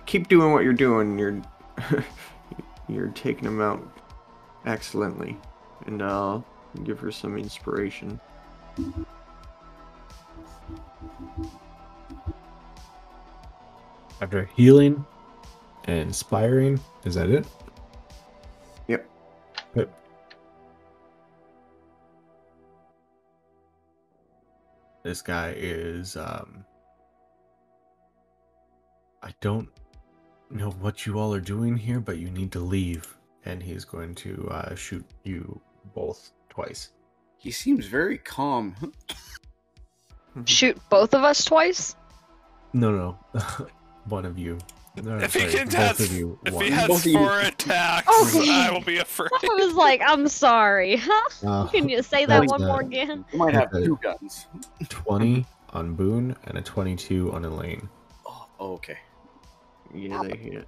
Keep doing what you're doing. You're taking them out excellently. And I'll give her some inspiration. After healing and inspiring, is that it? Yep. Yep. This guy is, I don't know what you all are doing here, but you need to leave. And he's going to shoot you both twice. He seems very calm. Shoot both of us twice? No. One of you. No, If sorry, he both of you. if one. he has 4 attacks, Okay. I will be afraid. I was like, I'm sorry. Can you say that that's one a- more again? You might have Okay. 2 guns. 20 on Boone and a 22 on Elaine. Oh, okay. Yeah, they hit.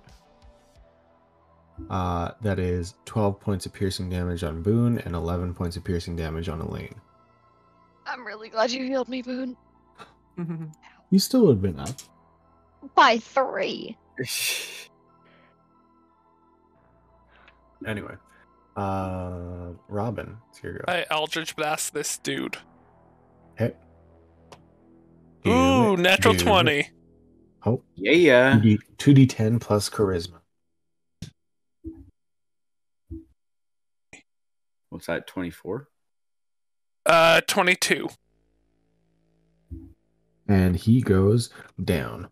That is 12 points of piercing damage on Boone and 11 points of piercing damage on Elaine. I'm really glad you healed me, Boone. You still would have been up. By 3. Anyway, Robin, it's your go. I Eldritch Blast this dude. Hit. Ooh, natural Do it. 20. Oh, Yeah. 2d10 plus charisma. What's that, 24? 22. And he goes down.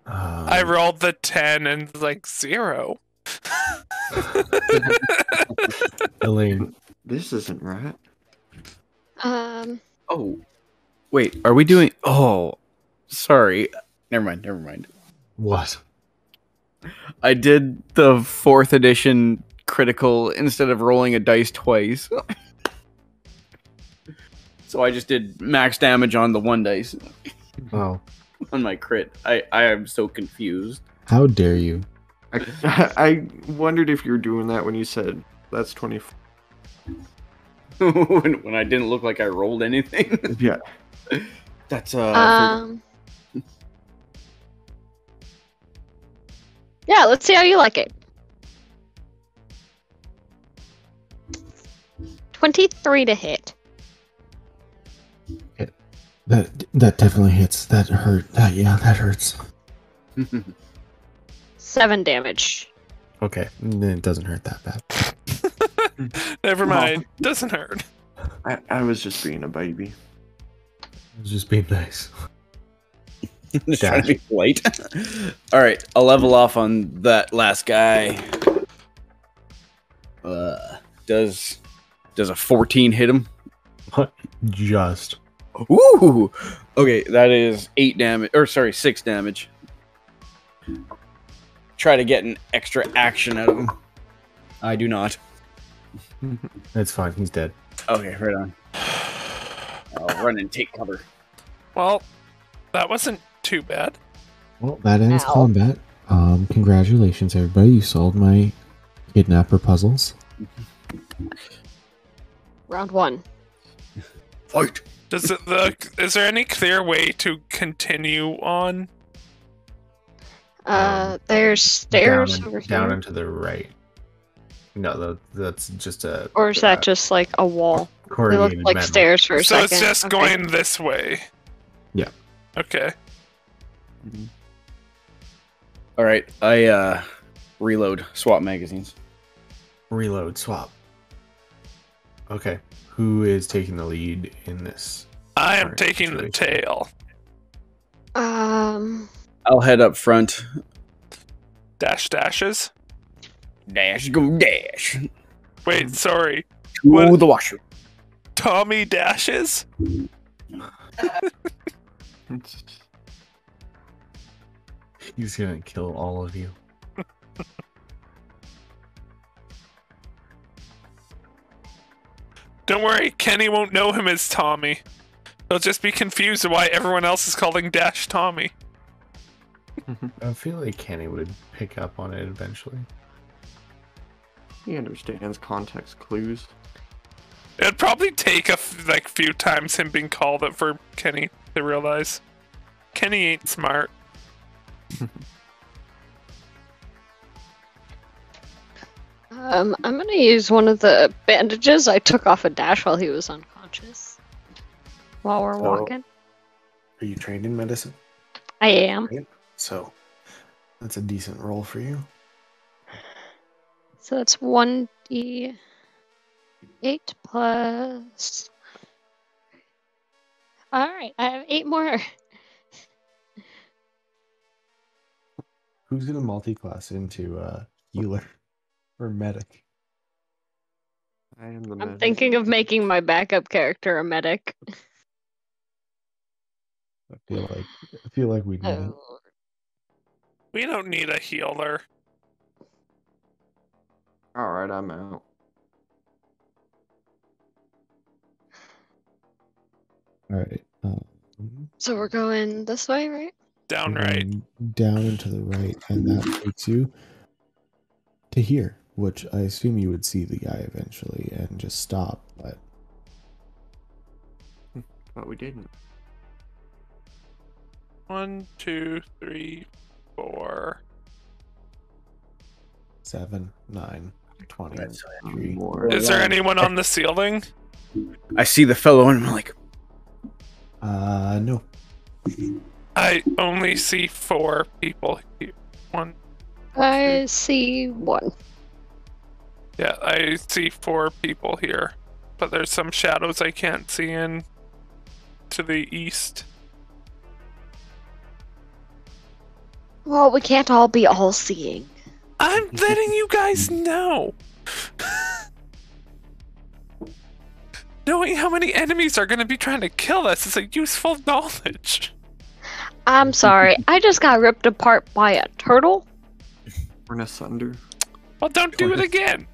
I rolled the 10 and like 0. Elaine. This isn't right. Oh. Wait, are we doing... Oh. Sorry. Never mind. What? I did the 4th edition critical instead of rolling a dice twice. So I just did max damage on the 1 dice Oh, on my crit. I am so confused. how dare you? I wondered if you were doing that when you said that's 24. when I didn't look like I rolled anything. Yeah. That's Yeah, let's see how you like it. 23 to hit. That definitely hits. That hurt. That hurts. 7 damage. Okay, it doesn't hurt that bad. Never mind. Doesn't hurt. I was just being a baby. I was just being nice. Just trying to be polite. All right, I'll level off on that last guy. Does a 14 hit him? Just. Ooh. Okay, that is 8 damage. Or sorry, 6 damage. Try to get an extra action out of him. I do not. That's fine. He's dead. Okay, right on. I'll run and take cover. Well, that wasn't too bad. Well, that ends Ow. combat. Congratulations, everybody. You solved my kidnapper puzzles. Round 1. Fight. Is there any clear way to continue on? There's stairs down, over down here. and to the right. No, that's just a. Or is that just like a wall? They look corrugated like metal. stairs for a So second. it's just Okay. going this way. Yeah. Okay. All right, I reload, swap magazines. Reload, swap. Okay, who is taking the lead in this? I am Alright, taking the situation. tail. I'll head up front. Dashes. Dash, go dash. Wait, sorry. To What? the washer. Tommy Dashes? He's gonna kill all of you. Don't worry, Kenny won't know him as Tommy. He'll just be confused why everyone else is calling Dash Tommy. I feel like Kenny would pick up on it eventually. He understands context clues. It'd probably take a few times him being called it for Kenny to realize. Kenny ain't smart. I'm gonna use one of the bandages I took off of Dash while he was unconscious. While we're So- walking. Are you trained in medicine? I am. So that's a decent roll for you. So that's 1d8 plus. Alright, I have 8 more. Who's gonna multi-class into healer or medic? I am the I'm medic. thinking of making my backup character a medic. I feel like we need it. Oh. We don't need a healer. Alright, I'm out. All right. So we're going this way, right? Down we're right. going down and to the right, and that takes you to here, which I assume you would see the guy eventually and just stop. But But we didn't. 1, 2, 3, 4. 7, 9, 20, That's 3. More. Is there anyone on the ceiling? I see the fellow and I'm like, No. I only see 4 people here. 1. I see 1. Yeah, I see 4 people here. But there's some shadows I can't see in to the east. Well, we can't all be all-seeing. I'm letting you guys know. Knowing how many enemies are going to be trying to kill us is a useful knowledge. I'm sorry, I just got ripped apart by a turtle. Torn asunder. Well, don't do it again.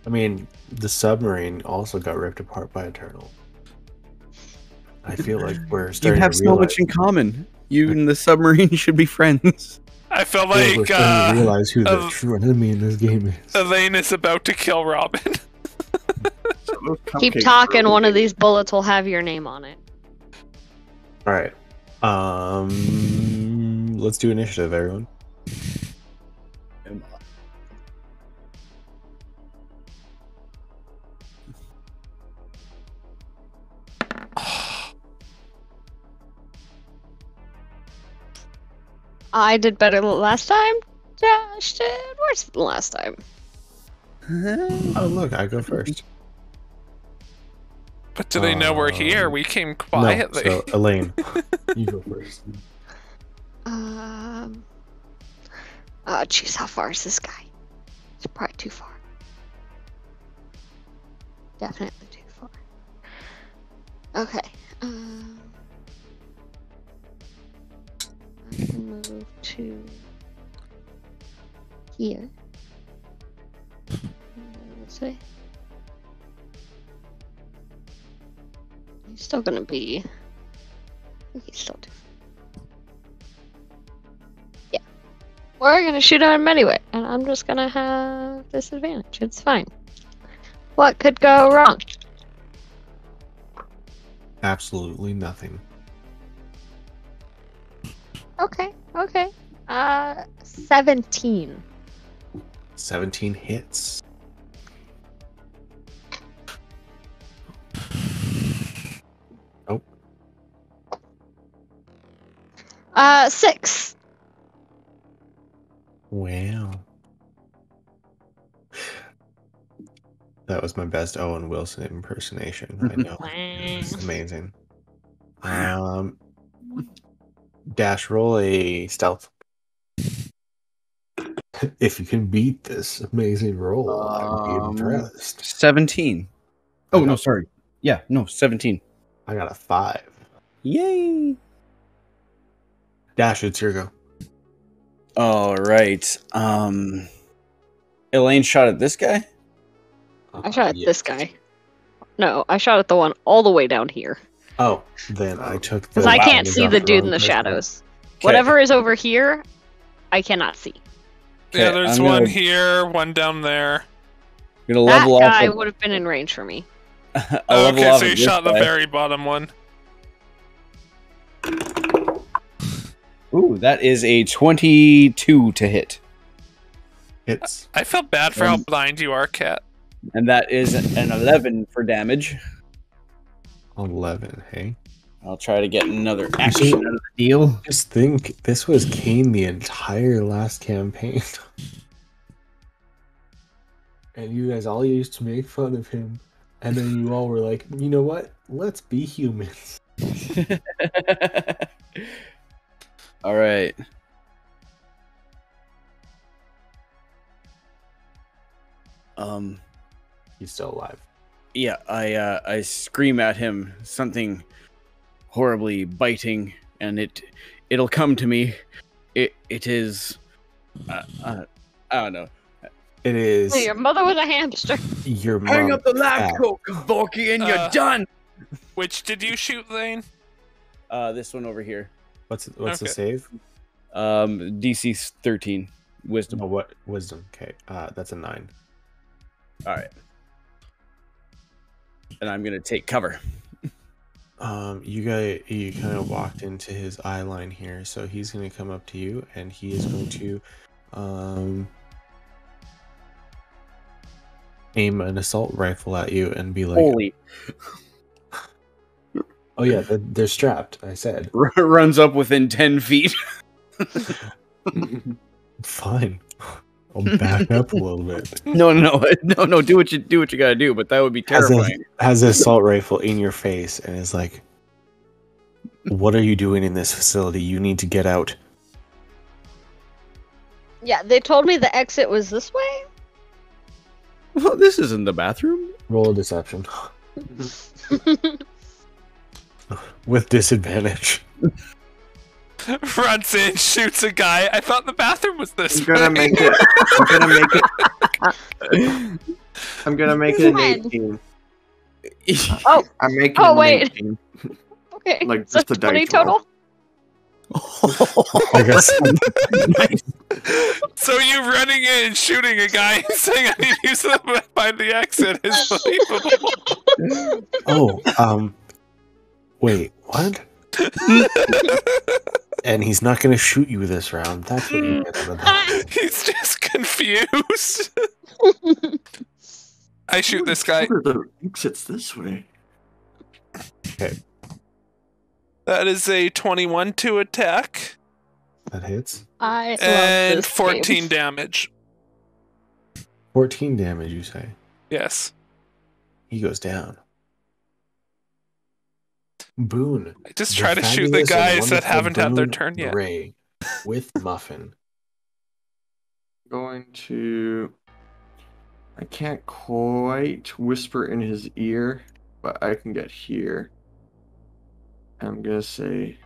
I mean, the submarine also got ripped apart by a turtle. I feel like we're you starting have to so realize, much in common. You and the submarine should be friends. I feel we're like starting to realize who the uh, true enemy in this game is. Elaine is about to kill Robin. Keep talking. One of these bullets will have your name on it. All right. Let's do initiative, everyone. I did better last time. Josh did worse than last time. Oh, look, I go first. But do they know we're here? We came quietly. No, so, Elaine, you go first. Oh, jeez, how far is this guy? It's probably too far. Definitely too far. Okay. I can move to here. This way. He's still gonna be. I think he's still too far. Yeah. We're gonna shoot at him anyway, and I'm just gonna have disadvantage. It's fine. What could go wrong? Absolutely nothing. Okay. 17. 17 hits. Nope. 6. Wow. That was my best Owen Wilson impersonation. I know. It's amazing. Dash, roll a stealth. If you can beat this amazing roll, I'd be impressed. 17. Oh, no, sorry. Yeah, no, 17. I got a 5. Yay! Dash, it's your go. All right. Elaine shot at this guy? I shot at this guy. No, I shot at the one all the way down here. Oh, then I took the... Because I can't see the dude in the shadows. Okay. Whatever is over here, I cannot see. Yeah, there's one here, one down there. I'm gonna That level guy off. would have been in range for me. Okay, so you shot the very bottom one. Ooh, that is a 22 to hit. Hits. I felt bad for how blind you are, Kat. And that is an 11 for damage. 11, hey? I'll try to get another action out of the deal. Just think, this was Kane the entire last campaign. And you guys all used to make fun of him. And then you all were like, you know what? Let's be humans. All right. He's still alive. Yeah, I scream at him something horribly biting, and it'll come to me. It is I don't know. It is Hey, your mother was a hamster. your Hang mom up the lab cat. coat, Volky, and you're done. Which did you shoot, Lane? This one over here. What's the Okay. save? DC 13 wisdom. Oh, what wisdom? Okay, that's a 9. All right. And I'm gonna take cover. You kind of walked into his eye line here, so he's going to come up to you, and he is going to aim an assault rifle at you and be like, Holy! "Oh yeah, they're strapped." I said, Runs up within 10 feet. "Fine, I'll back up a little bit." No. Do what you gotta do. But that would be terrifying. Has an assault rifle in your face and is like, "What are you doing in this facility? You need to get out." Yeah, they told me the exit was this way. Well, this isn't the bathroom. Roll a deception with disadvantage. Runs in, shoots a guy. I thought the bathroom was this I'm gonna make it. I'm gonna make it an 18. Oh, I'm making Oh, it an wait. 18. okay. Like, So just a 20 dice roll. total. I guess. So you running in and shooting a guy and saying I need to use the find the exit is believable. Wait, what? And he's not going to shoot you this round. That's what you get out of that. He's just confused. I shoot this guy. The exit's this way. Okay, That is a 21 to attack. that hits. I love And this 14 game. damage. 14 damage, you say? Yes. He goes down. Boone. I just try to shoot the fabulous and guys that wonderful haven't had their Boone turn yet. Gray with Muffin. Going to. I can't quite whisper in his ear, but I can get here. I'm gonna say,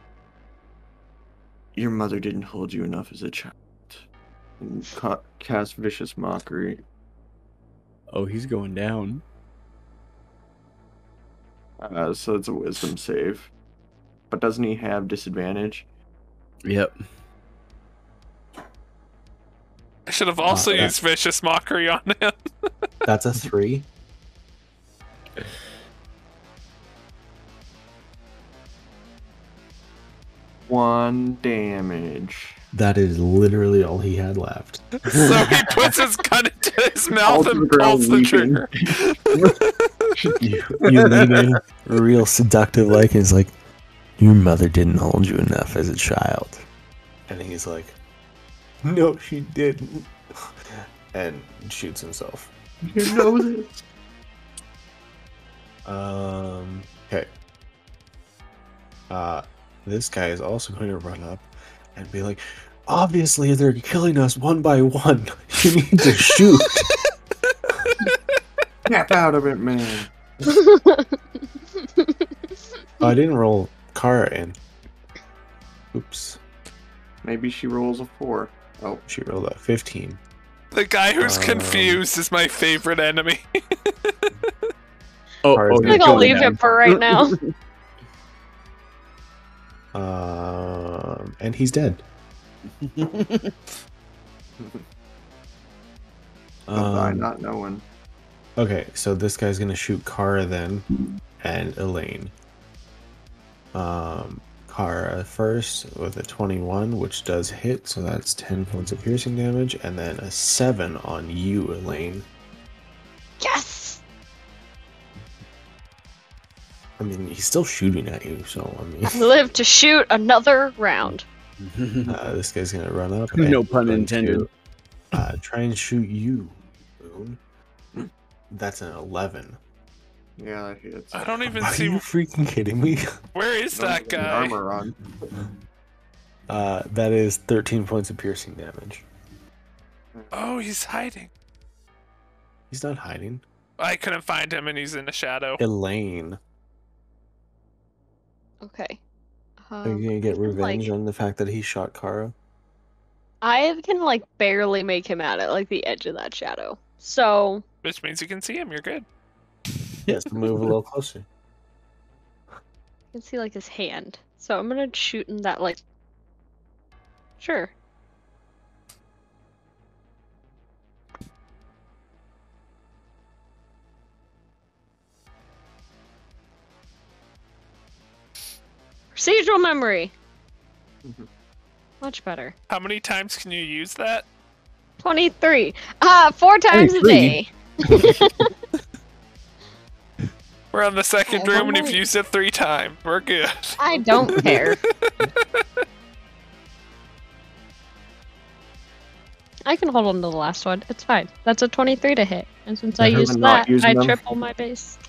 your mother didn't hold you enough as a child. And cast Vicious Mockery. Oh, he's going down. So it's a wisdom save. But doesn't he have disadvantage? Yep. I should have also that- used Vicious Mockery on him. That's a 3. One damage. That is literally all he had left. So he puts his gun into his mouth Falls to and the ground pulls the weeping. trigger. You lean in real seductive like, and it's like, your mother didn't hold you enough as a child. And he's like, no, she didn't. And shoots himself. You know this. Okay. This guy is also going to run up and be like, obviously they're killing us one by one. You need to shoot. Snap out of it, man. I didn't roll Kara in. Oops. Maybe she rolls a 4. Oh, She rolled a 15. The guy who's confused is my favorite enemy. Oh, Kara's I gonna think kill I'll leave him. him for right now. And he's dead. by not knowing. Okay, so this guy's gonna shoot Kara then, and Elaine. Kara first with a 21, which does hit, so that's 10 points of piercing damage, and then a 7 on you, Elaine. Yes! I mean, he's still shooting at you, so I mean, I live to shoot another round. this guy's gonna run up. No and pun going intended. to, try and shoot you, Boone. That's an 11. Yeah, that hits. I don't even Are see you freaking kidding me? where is Don't that get the guy. armor on. That is 13 points of piercing damage. Oh, he's hiding. He's not hiding. I couldn't find him and he's in the shadow. Elaine, Okay. are you gonna get I can, revenge like- on the fact that he shot Kara? I can like barely make him out at like the edge of that shadow. So Which means you can see him, you're good. Yes, move a little closer. I can see like his hand. So I'm gonna shoot in that like. Sure. Procedural memory. Much better. How many times can you use that? 23. 4 times a 23? day. We're on the second Oh, room and my. you've used it 3 times. We're good. I don't care. I can hold on to the last one. It's fine. That's a 23 to hit. And since I Better used than not that, using I them. triple my base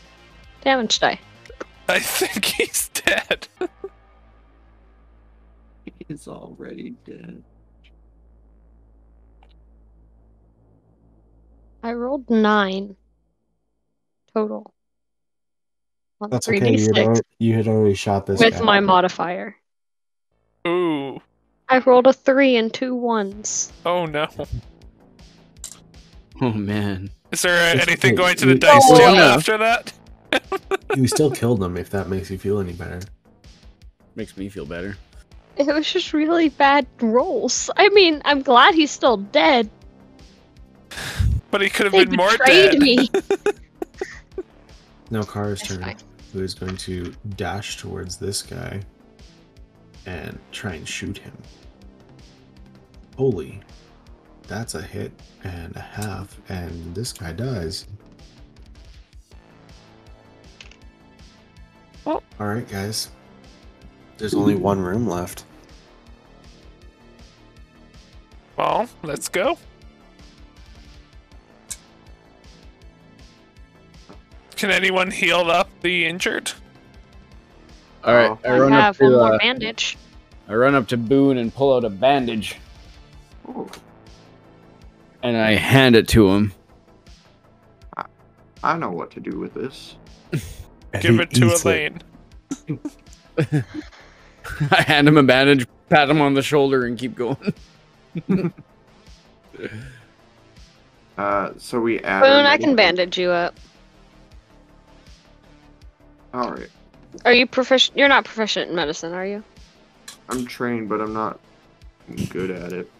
damage die. I think he's dead. He's already dead. I rolled 9 total. On That's 3d6 okay. You had already shot this with guy. my modifier. Ooh. I rolled a 3 and 2 1s. Oh no. Oh man. Is there It's anything okay. going to the You- dice Oh, jail no. after that? You still killed him if that makes you feel any better. Makes me feel better. It was just really bad rolls. I mean, I'm glad he's still dead. But he could have They been more betrayed dead. me. Now Kara's That's turn. fine. Who is going to dash towards this guy and try and shoot him. Holy. That's a hit and a half, and this guy dies. Oh. Alright, guys. There's only one room left. Well, let's go. Can anyone heal up the injured? All right, I have one more bandage. I run up to Boone and pull out a bandage, Oh, and I hand it to him. I know what to do with this. And Give he it to eats Elaine. I hand him a bandage, pat him on the shoulder, and keep going. So we add. Boone, I can bandage you up. All right. Are you proficient? You're not proficient in medicine, are you? I'm trained, but I'm not good at it.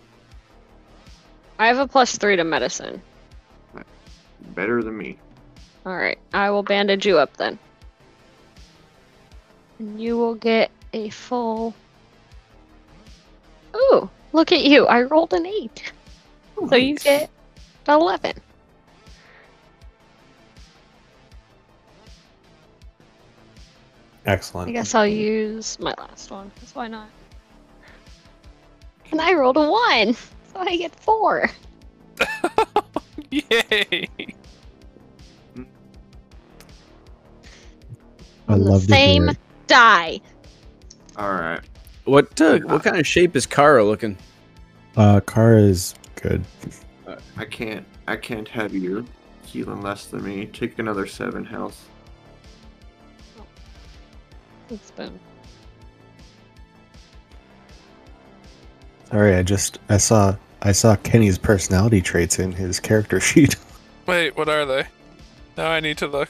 I have a +3 to medicine. Better than me. Alright, I will bandage you up then. And you will get a full... Ooh, look at you. I rolled an 8. So you get 11. Excellent. I guess I'll use my last one, because why not? And I rolled a 1, so I get 4. Yay! I On the love to hear same it. die. All right. What kind of shape is Kara looking? Kara is good. I can't have you healing less than me. Take another 7 health. It's Boone. Sorry, I saw Kenny's personality traits in his character sheet. Wait, what are they? Now I need to look.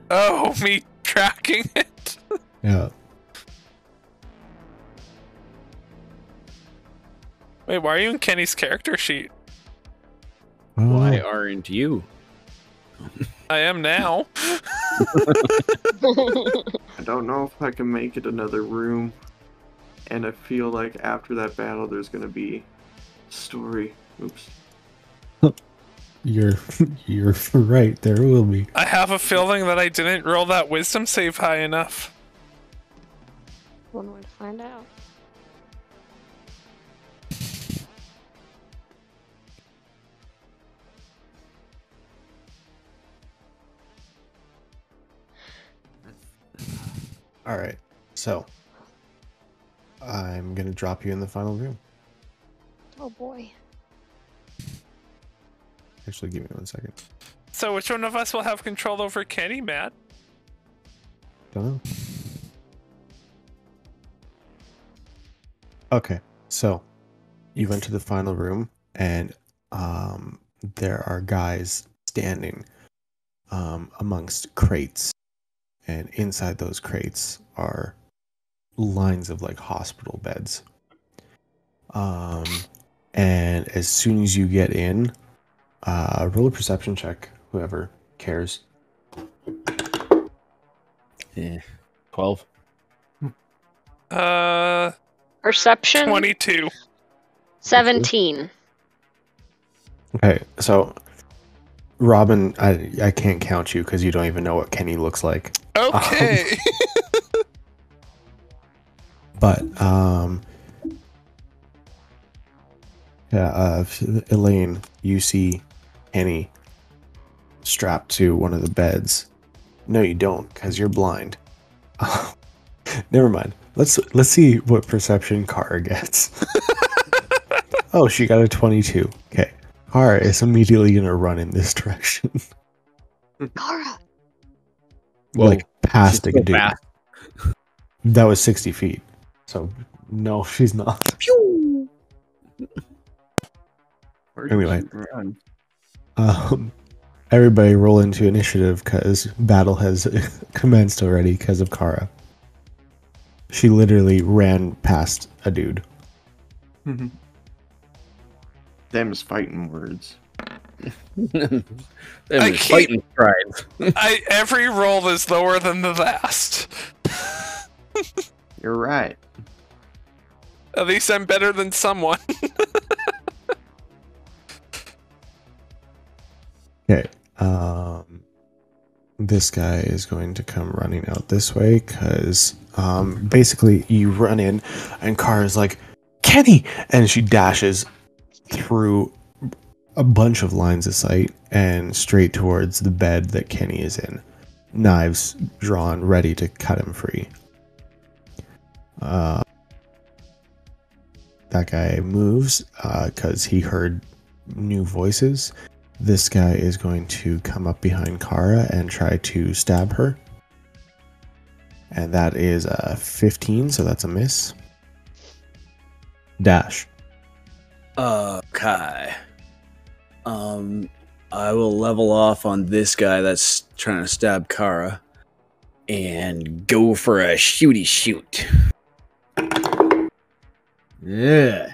Oh, me tracking it? Yeah. Wait, why are you in Kenny's character sheet? Why aren't you? I am now. I don't know if I can make it another room. And I feel like after that battle, there's gonna be story. Oops. You're right. There will be. I have a feeling that I didn't roll that wisdom save high enough. One way to find out. All right. So I'm gonna drop you in the final room. Oh boy. Actually, give me 1 second. So which one of us will have control over Kenny, Matt? Don't know. Okay, so you went to the final room, and there are guys standing amongst crates, and inside those crates are lines of like hospital beds. And as soon as you get in, roll a perception check, whoever cares. Yeah, 12. Perception? 22. 17. Okay, so Robin, I can't count you because you don't even know what Kenny looks like. Okay. But Elaine, you see Kenny strapped to one of the beds. No, you don't, because you're blind. Never mind. Let's see what perception Kara gets. Oh, she got a 22. Okay, Kara is immediately gonna run in this direction, Kara! like past the so dude. fast. That was 60 feet. So no, she's not. Where'd Anyway. you run? Everybody roll into initiative because battle has commenced already because of Kara. She literally ran past a dude. Them's fighting words. Them I is keep- fighting tribes. Every roll is lower than the last. You're right. At least I'm better than someone. Okay. This guy is going to come running out this way because basically you run in and Kara is like, Kenny! And she dashes through a bunch of lines of sight and straight towards the bed that Kenny is in. Knives drawn, ready to cut him free. That guy moves because he heard new voices. This guy is going to come up behind Kara and try to stab her. And that is a 15, so that's a miss. Dash. Okay. I will level off on this guy that's trying to stab Kara and go for a shooty shoot. Yeah.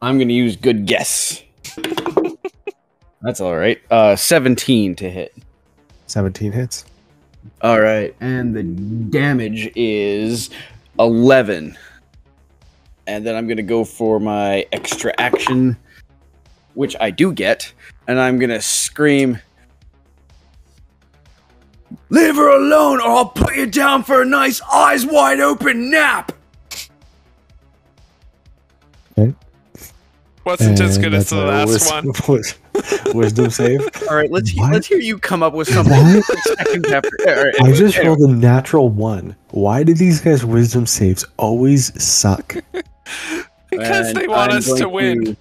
I'm going to use good guess. That's all right. 17 to hit. 17 hits. All right. And the damage is 11. And then I'm going to go for my extra action, which I do get. And I'm going to scream, "Leave her alone or I'll put you down for a nice eyes wide open nap." Okay. Wasn't as And good as the that's last a one. wisdom save. All right, let's What? hear you come up with something. What? Seconds after. All right, I just anyway. rolled a natural 1. Why do these guys' wisdom saves always suck? Because And they want I'm us to going win.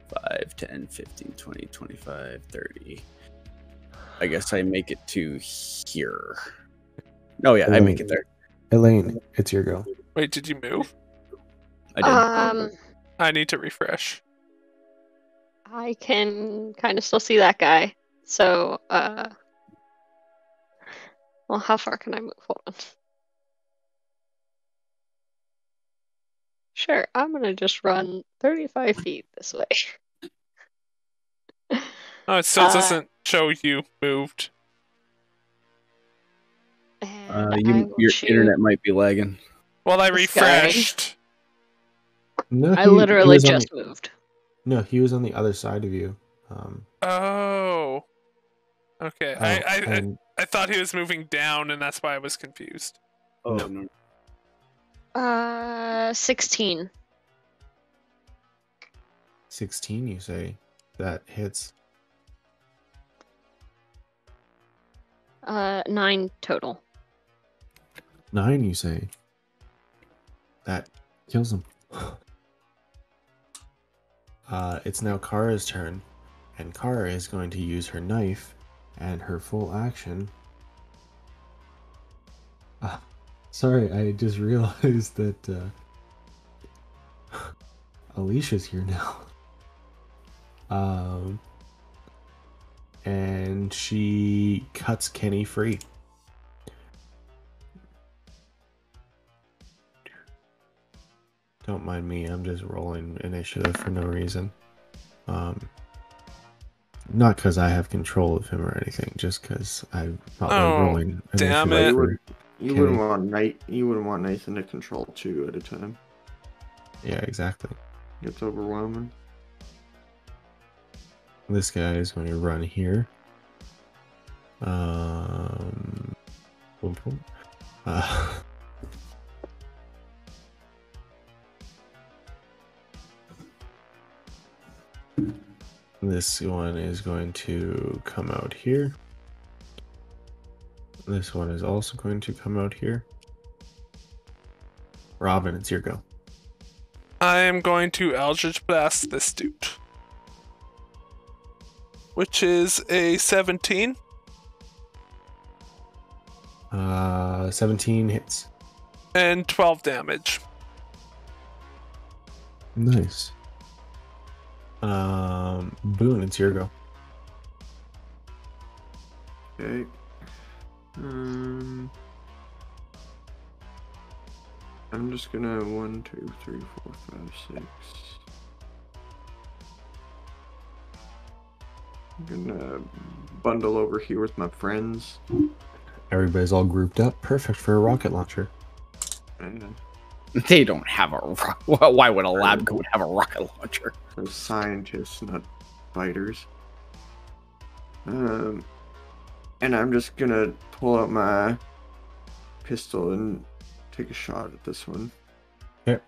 5, 10, 15, 20, 25, 30. I guess I make it to here. Oh, yeah, I make it there. Elaine, it's your go. Wait, did you move? I did. I need to refresh. I can kind of still see that guy. So, well, how far can I move? Hold on. Sure, I'm gonna just run 35 feet this way. Oh, it still doesn't show you moved. And I will Your shoot. internet might be lagging. Well, I This guy. refreshed. No, I he literally was on just the- moved. No, he was on the other side of you. Oh. Okay. And I thought he was moving down, and that's why I was confused. Oh, No. no. 16. 16, you say? That hits. 9 total. 9, you say? That kills him. It's now Kara's turn, and Kara is going to use her knife and her full action. Sorry, I just realized that Alicia's here now. And she cuts Kenny free. Don't mind me, I'm just rolling initiative for no reason. Not because I have control of him or anything, just because I'm not rolling damn initiative it. for You Kenny. wouldn't want Nathan to control 2 at a time. Yeah, exactly. It's overwhelming. This guy is going to run here. Boom, boom. This one is going to come out here. This one is also going to come out here. Robin, it's your go. I am going to Eldritch Blast this dude. Which is a 17. 17 hits. And 12 damage. Nice. Boone, it's your go. Okay. I'm just gonna 1, 2, 3, 4, 5, 6. I'm gonna bundle over here with my friends. Everybody's all grouped up. Perfect for a rocket launcher. And They don't have a. Why would a lab coat have a rocket launcher? they're scientists, not fighters. And I'm just gonna pull out my pistol and take a shot at this one. Yep.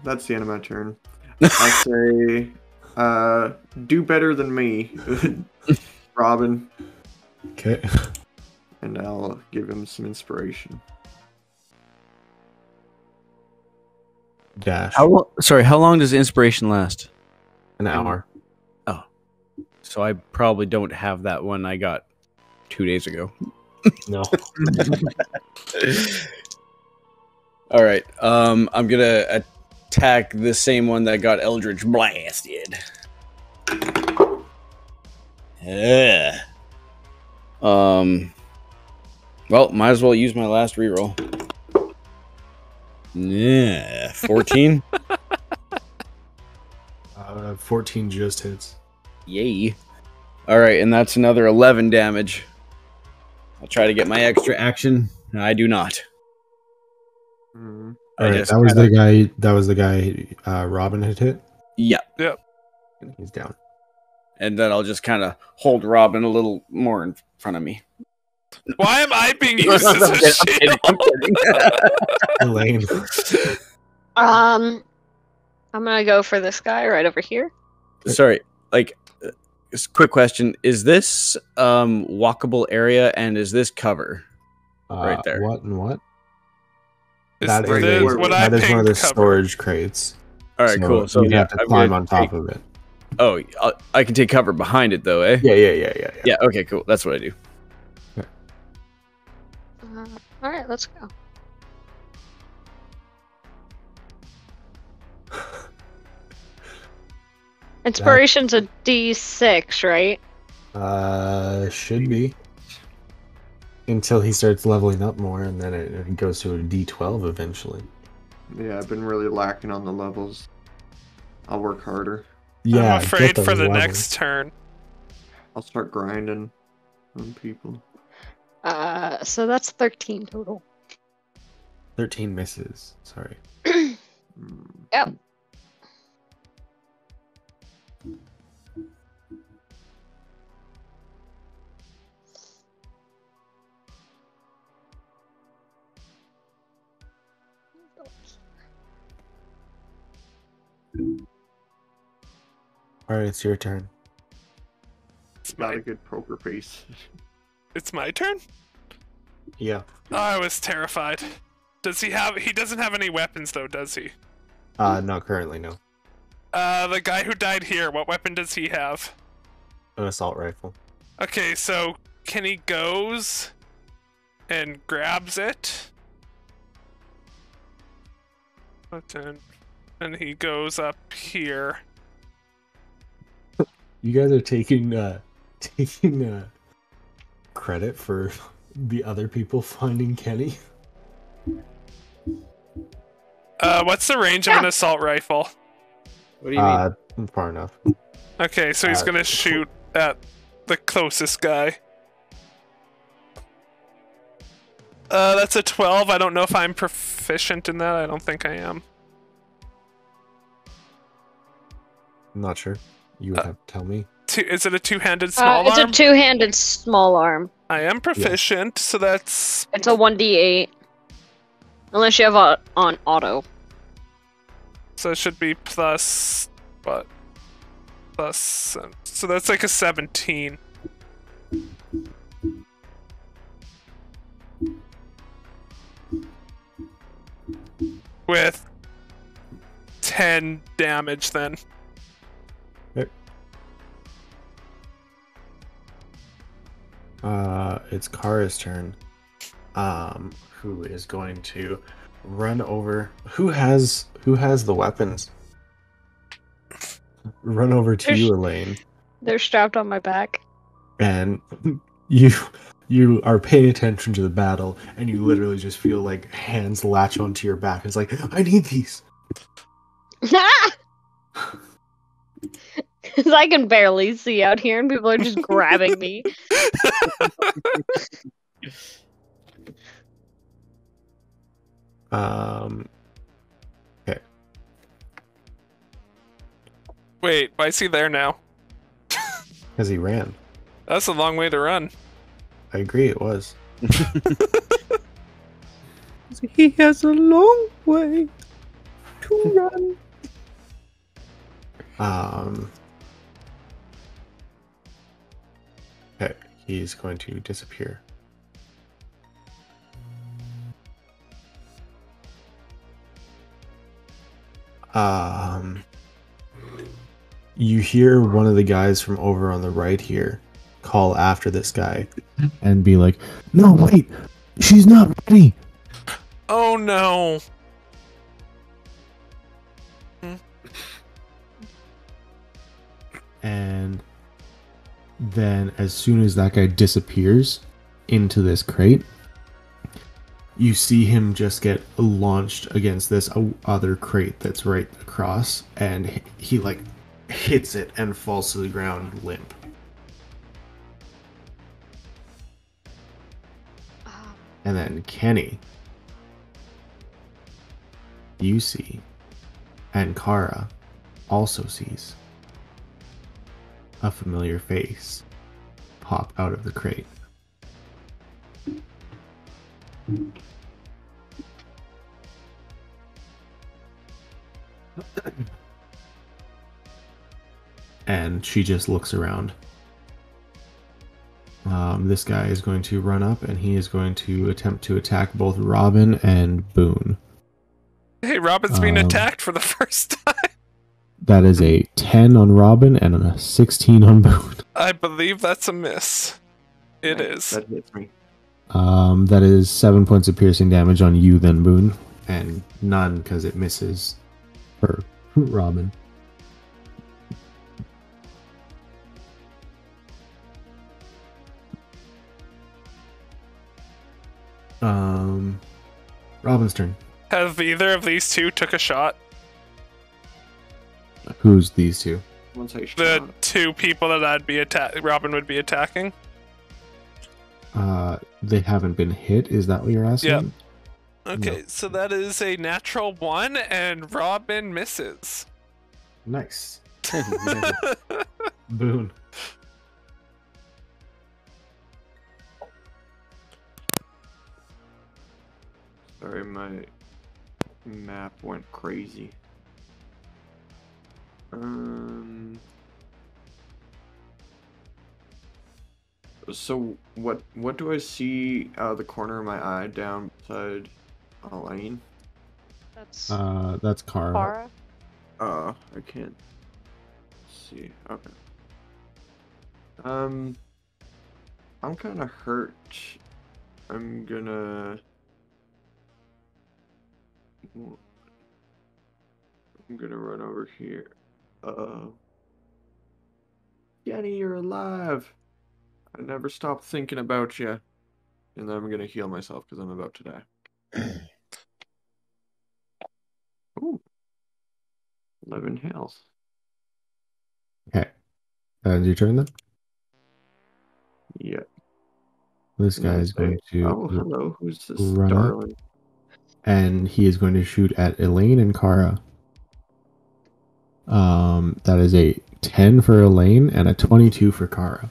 That's the end of my turn. I say, do better than me, Robin, Okay. and I'll give him some inspiration. Dash. How long does inspiration last? An hour. So I probably don't have that one I got 2 days ago. No. All right. I'm gonna attack the same one that got Eldritch blasted. Yeah. Well, might as well use my last reroll. Yeah, 14. 14 just hits. Yay. All right, and that's another 11 damage. I'll try to get my extra action. No, I do not. Mm. I All right, just that was kinda- the guy. That was the guy. Robin had hit. Yeah, He's down. and then I'll just kind of hold Robin a little more in front of me. Why am I being used as a shield? Elaine. I'm gonna go for this guy right over here. Sorry, just a quick question: is this walkable area, and is this cover? Right there. What and what? Is That is, this a, what I that is one of the pinged cover? storage crates. All right, cool. So you yeah, have to I'm climb gonna on top take- of it. Oh, I can take cover behind it though, eh? Yeah. Yeah. Okay. Cool. That's what I do. All right, let's go. Inspiration's a D6, right? Should be. Until he starts leveling up more, and then it goes to a D12 eventually. Yeah, I've been really lacking on the levels. I'll work harder. Yeah, I'm get afraid those for the levels. next turn. I'll start grinding on people. So that's 13 total. 13 misses. Sorry. Mm. Yep. All right, it's your turn. It's Not my, a good poker face. it's my turn? Yeah. Oh, I was terrified. Does he have... He doesn't have any weapons, though, does he? Not currently, no. The guy who died here, what weapon does he have? An assault rifle. Okay, so Kenny goes and grabs it. And he goes up here. You guys are taking credit for the other people finding Kenny. What's the range of an assault rifle? What do you mean? Far enough. Okay, so he's gonna shoot at the closest guy. That's a 12. I don't know if I'm proficient in that. I don't think I am. I'm not sure. You would have to tell me. Is it a two-handed small It's arm? a two-handed small arm. I am proficient, so that's... It's a 1d8. Unless you have on auto. So it should be plus... What? Plus... So that's like a 17. With 10 damage then. It's Kara's turn. Who is going to run over? Who has the weapons? Run over to you, Elaine, They're strapped on my back. and you are paying attention to the battle, and you literally just feel like hands latch onto your back. It's like, I need these. Because I can barely see out here, and people are just grabbing me. Okay. Wait, why is he there now? Because he ran. That's a long way to run. I agree, it was. He has a long way to run. Okay, he's going to disappear. You hear one of the guys from over on the right here call after this guy and be like, "No, wait, she's not ready." Oh no. And then as soon as that guy disappears into this crate, you see him just get launched against this other crate that's right across, and he like hits it and falls to the ground limp. And then Kenny, you see, and Kara also sees a familiar face pop out of the crate. And she just looks around. This guy is going to run up, and he is going to attempt to attack both Robin and Boone. Hey, Robin's being attacked for the first time. That is a 10 on Robin and a 16 on Boone. I believe that's a miss. It is. That hits me. That is 7 points of piercing damage on you then, Boone. And none because it misses for Robin. Robin's turn. Have either of these two took a shot? Who's these two? Once I The shot. two people that Robin would be attacking? They haven't been hit, is that what you're asking? Yep. Okay, No. so that is a natural 1, and Robin misses. Nice. Boone. Sorry, my map went crazy. So what do I see out of the corner of my eye down beside Elaine? That's Kara. Kara. I can't see. Okay. I'm kind of hurt. I'm gonna run over here. Jenny, you're alive. I never stopped thinking about you. And then I'm gonna heal myself because I'm about to die. Ooh. 11 health. Okay. Is your turn then? Yeah. This guy is going to Oh, hello. Who's this run up. darling? And he is going to shoot at Elaine and Kara. That is a 10 for Elaine and a 22 for Kara.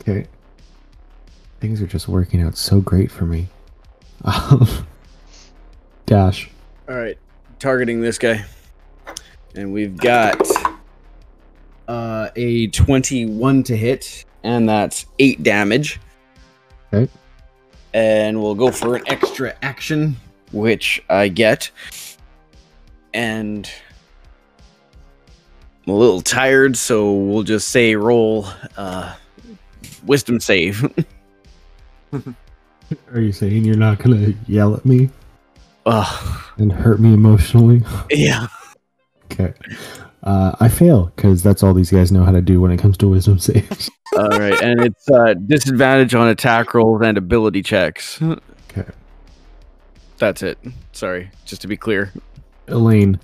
Okay. Things are just working out so great for me. Dash. All right, targeting this guy, and we've got a 21 to hit, and that's 8 damage. Okay. And we'll go for an extra action, which I get, and I'm a little tired, so we'll just say roll wisdom save. Are you saying you're not gonna yell at me Ugh. and hurt me emotionally? Yeah. Okay. I fail because that's all these guys know how to do when it comes to wisdom saves. All right, and it's disadvantage on attack rolls and ability checks. Okay. That's it. Sorry, just to be clear. Elaine.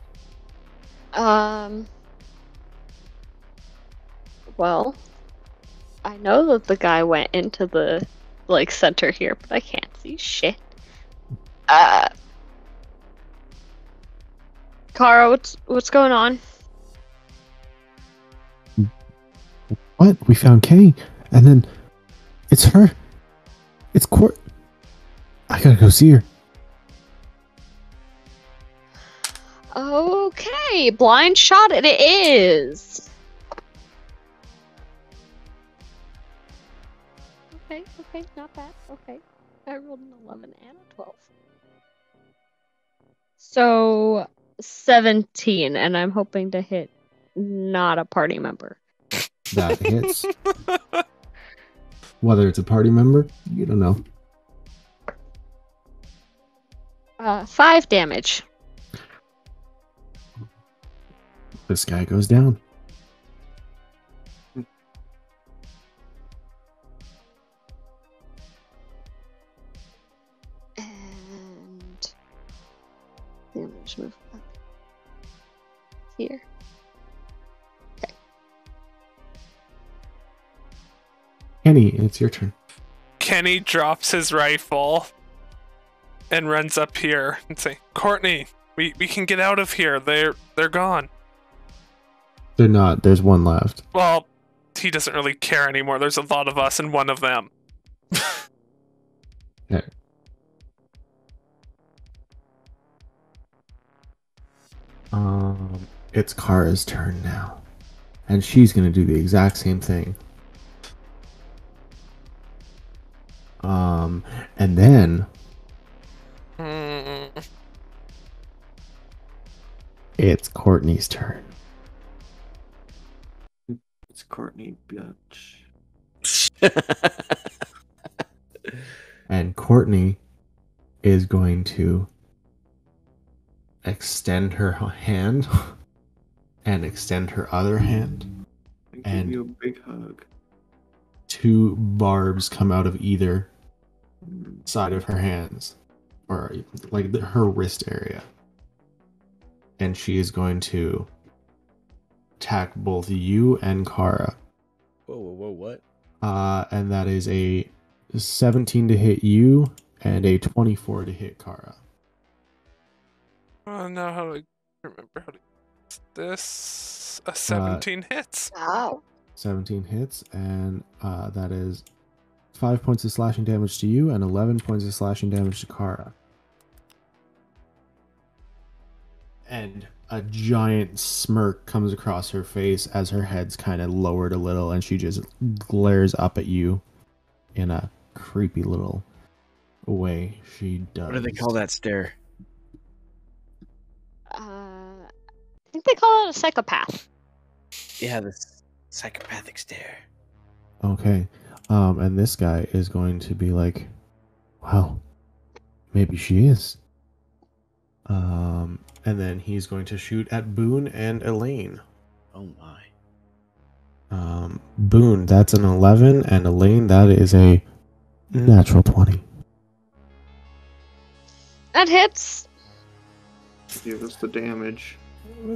Well, I know that the guy went into the center here, but I can't see shit. Kara, what's going on? What? We found Kenny, and then it's her. It's Court. I gotta go see her. Okay, blind shot it is. Okay, not bad. Okay, I rolled an 11 and a 12. So 17, and I'm hoping to hit not a party member. That hits. Whether it's a party member, you don't know. 5 damage. This guy goes down. And damage move up here. Okay. Kenny, it's your turn. Kenny drops his rifle and runs up here and say, Courtney, we can get out of here. They're gone. They're not. There's one left. Well, he doesn't really care anymore. There's a lot of us and one of them. Okay. It's Kara's turn now. And she's gonna do the exact same thing. And then it's Courtney's turn. It's Courtney, bitch. And Courtney is going to extend her hand and extend her other hand. And give you a big hug. 2 barbs come out of either side of her hands, or like her wrist area. And she is going to attack both you and Kara. Whoa, what? And that is a 17 to hit you and a 24 to hit Kara. Now how do I remember how to use this? A 17 hits. Wow. 17 hits, and that is 5 points of slashing damage to you and 11 points of slashing damage to Kara. And a giant smirk comes across her face as her head's kind of lowered a little, and she just glares up at you in a creepy little way. She does. What do they call that stare? I think they call it a psychopath. Yeah, the psychopathic stare. Okay. And this guy is going to be like, wow, maybe she is. And then he's going to shoot at Boone and Elaine. Oh my. Boone, that's an 11, and Elaine, that is a natural 20. That hits. Give us the damage.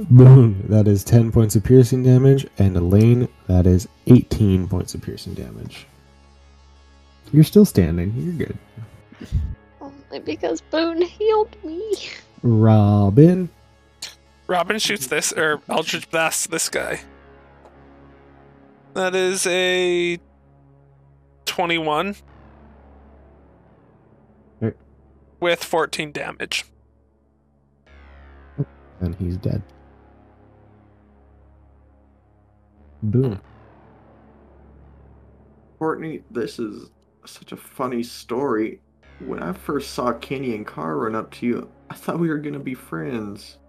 Boone, that is 10 points of piercing damage, and Elaine, that is 18 points of piercing damage. You're still standing. You're good. Only because Boone healed me. Robin. Robin shoots this, or Eldritch blasts this guy. That is a 21. Okay. With 14 damage. And he's dead. Boone. Courtney, this is such a funny story. When I first saw Kenny and Carr run up to you, I thought we were gonna be friends.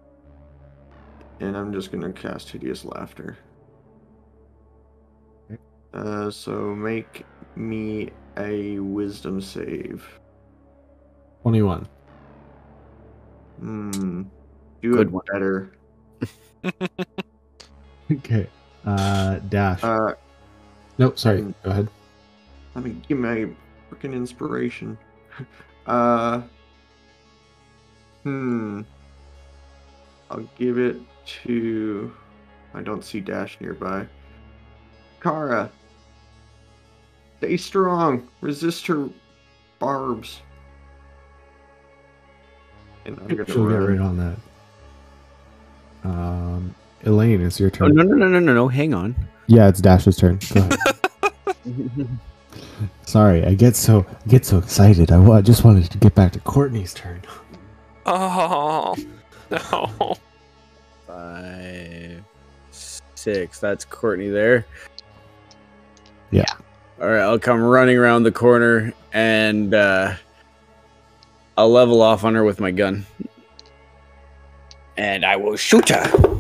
And I'm just gonna cast Hideous Laughter. So make me a wisdom save. 21. Do Good it one. better. Okay. Dash. Nope, sorry. Go ahead. Let me give my freaking inspiration. I'll give it to... I don't see Dash nearby. Kara. Stay strong. Resist her barbs. And I'm gonna She'll get run. right on that. Elaine, it's your turn. Oh, no. Hang on. Yeah, it's Dash's turn. Go ahead. Sorry, I get so excited. I just wanted to get back to Courtney's turn. Oh, no. 5, 6. That's Courtney there. Yeah. All right, I'll come running around the corner and I'll level off on her with my gun. And I will shoot her.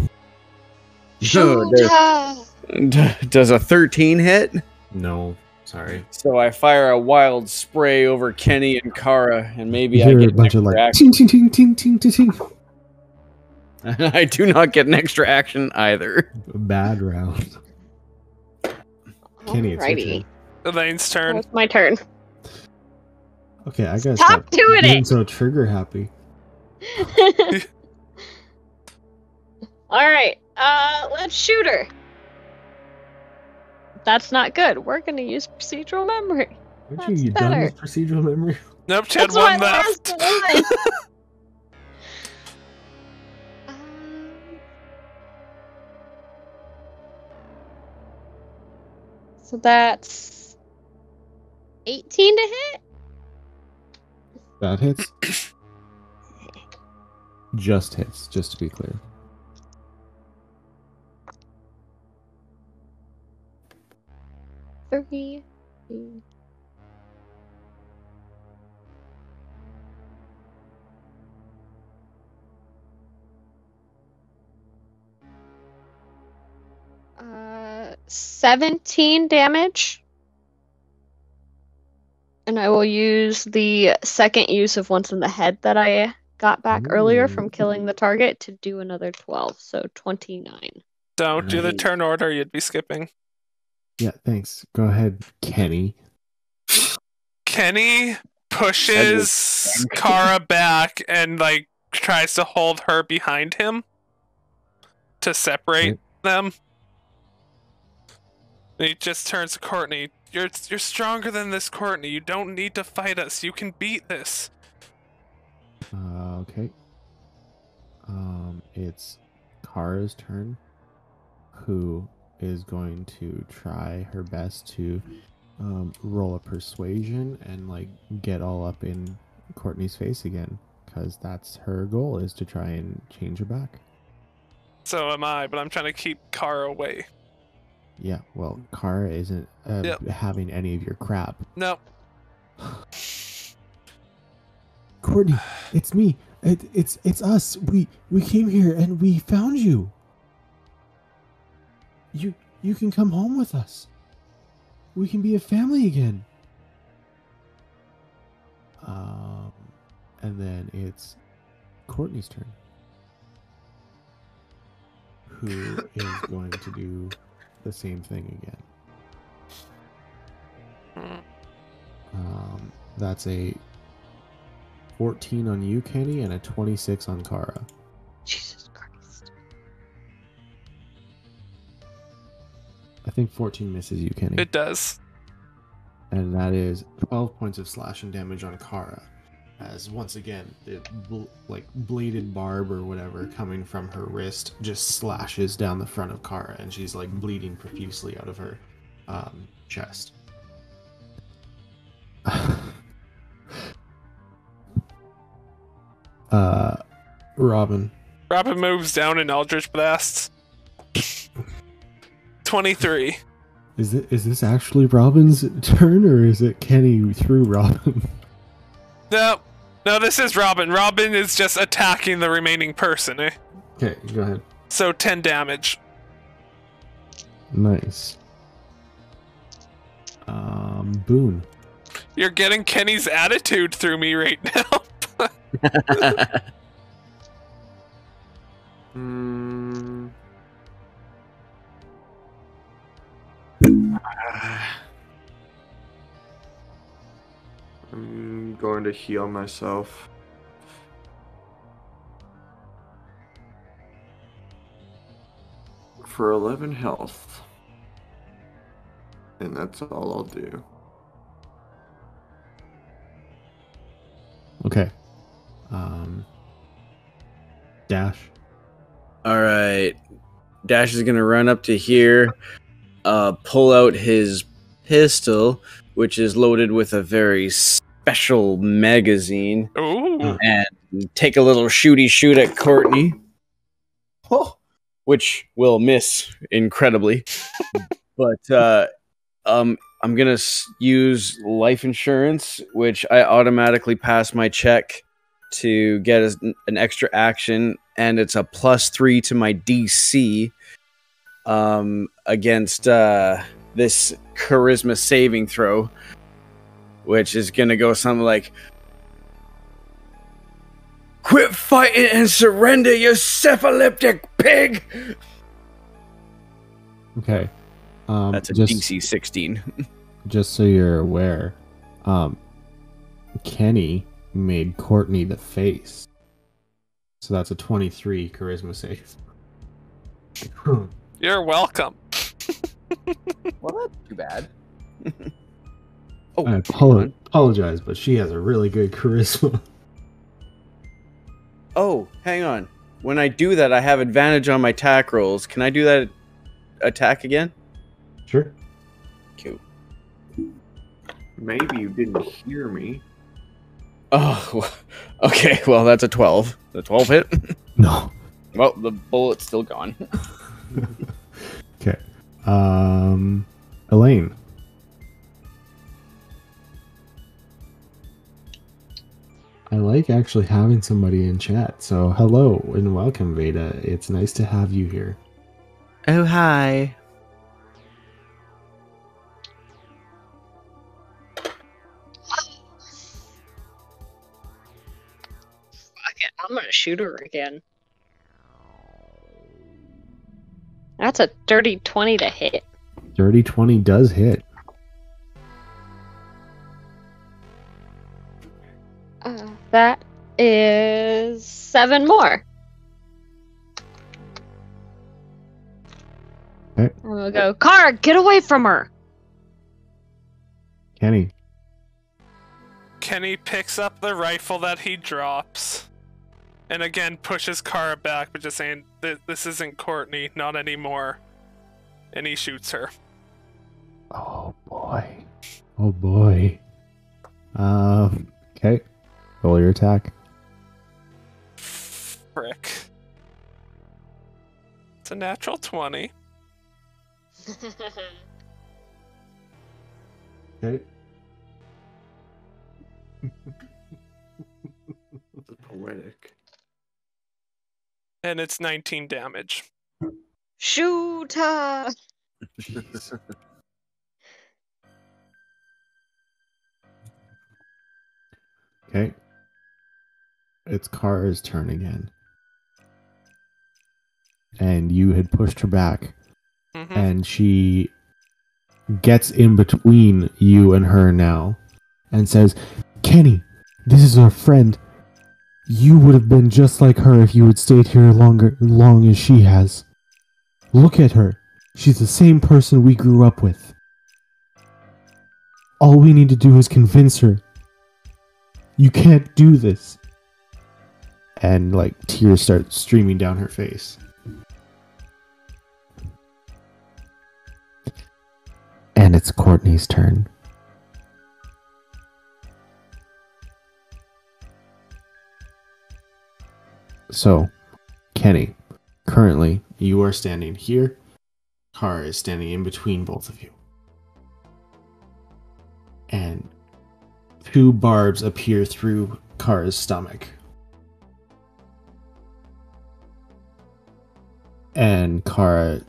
Does a 13 hit? No, sorry. So I fire a wild spray over Kenny and Kara, and maybe You I hear get a bunch of an like extra ting ting ting ting ting ting. action. I do not get an extra action either. Bad round. Kenny, it's your Alrighty. turn. Elaine's turn. It's my turn. Okay, I gotta Stop doing getting it! so trigger happy. Alright, let's shoot her. That's not good. We're gonna use procedural memory. Aren't That's you done better. with procedural memory? Nope, she had That's my one left. last one. So that's 18 to hit? That hits. Just hits, just to be clear. Three. Uh, 17 damage. And I will use the second use of once in the head that I got back earlier from killing the target to do another 12, so 29. Don't do the turn order, you'd be skipping. Yeah, thanks. Go ahead, Kenny. Kenny pushes Kara back and like tries to hold her behind him to separate them. And he just turns to Courtney. You're stronger than this, Courtney. You don't need to fight us. You can beat this. Okay. It's Kara's turn, who is going to try her best to roll a persuasion and like get all up in Courtney's face again, because that's her goal, is to try and change her back. So am I, but I'm trying to keep Kara away. Yeah, well, Kara isn't having any of your crap. No. Courtney, it's me. It's us. We came here and we found you. You can come home with us. We can be a family again. And then it's Courtney's turn, who is going to do the same thing again. That's a 14 on you, Kenny, and a 26 on Kara. Jesus Christ. I think 14 misses you, Kenny. It does. And that is 12 points of slashing damage on Kara. As once again, the bladed barb or whatever coming from her wrist just slashes down the front of Kara, and she's like bleeding profusely out of her chest. Robin. Robin moves down in Eldritch Blasts. 23. Is this actually Robin's turn, or is it Kenny through Robin? No, this is Robin. Robin is just attacking the remaining person, eh? Okay, go ahead. So 10 damage. Nice. Boone. You're getting Kenny's attitude through me right now. I'm going to heal myself. For 11 health. And that's all I'll do. Okay. Dash. All right. Dash is gonna run up to here, pull out his pistol, which is loaded with a very special magazine, Ooh. and take a little shooty shoot at Courtney, which will miss incredibly. But I'm gonna use life insurance, which I automatically pass my check to get an extra action, and it's a +3 to my DC against this charisma saving throw, which is gonna go something like, "Quit fighting and surrender, you cephalolytic pig!" Okay. That's a DC 16. Just so you're aware, Kenny made Courtney the face. So that's a 23 charisma save. You're welcome. Well, that's too bad. I apologize, but she has a really good charisma. Oh, hang on. When I do that, I have advantage on my attack rolls. Can I do that attack again? Sure. Cute. Maybe you didn't hear me. Oh, okay. Well, that's a 12. The 12 hit? No. Well, the bullet's still gone. Okay. Elaine. I like actually having somebody in chat. So hello and welcome, Veda. It's nice to have you here. Oh, hi. I'm gonna shoot her again. That's a dirty 20 to hit. Dirty 20 does hit. That is 7 more. Okay. I'm gonna go, Car, get away from her! Kenny. Kenny picks up the rifle that he drops. And again, pushes Kara back, but just saying, this isn't Courtney, not anymore. And he shoots her. Oh boy. Oh boy. Okay. Roll your attack. Frick. It's a natural 20. Okay. Poetic. And it's 19 damage. Shoot her! Jeez. Okay. It's Kara's turn again. And you had pushed her back. Mm-hmm. And she gets in between you and her now. And says, Kenny, this is our friend. You would have been just like her if you had stayed here long as she has. Look at her. She's the same person we grew up with. All we need to do is convince her. You can't do this. And, like, tears start streaming down her face. And it's Courtney's turn. So, Kenny, currently, you are standing here. Kara is standing in between both of you. And 2 barbs appear through Kara's stomach. And Kara...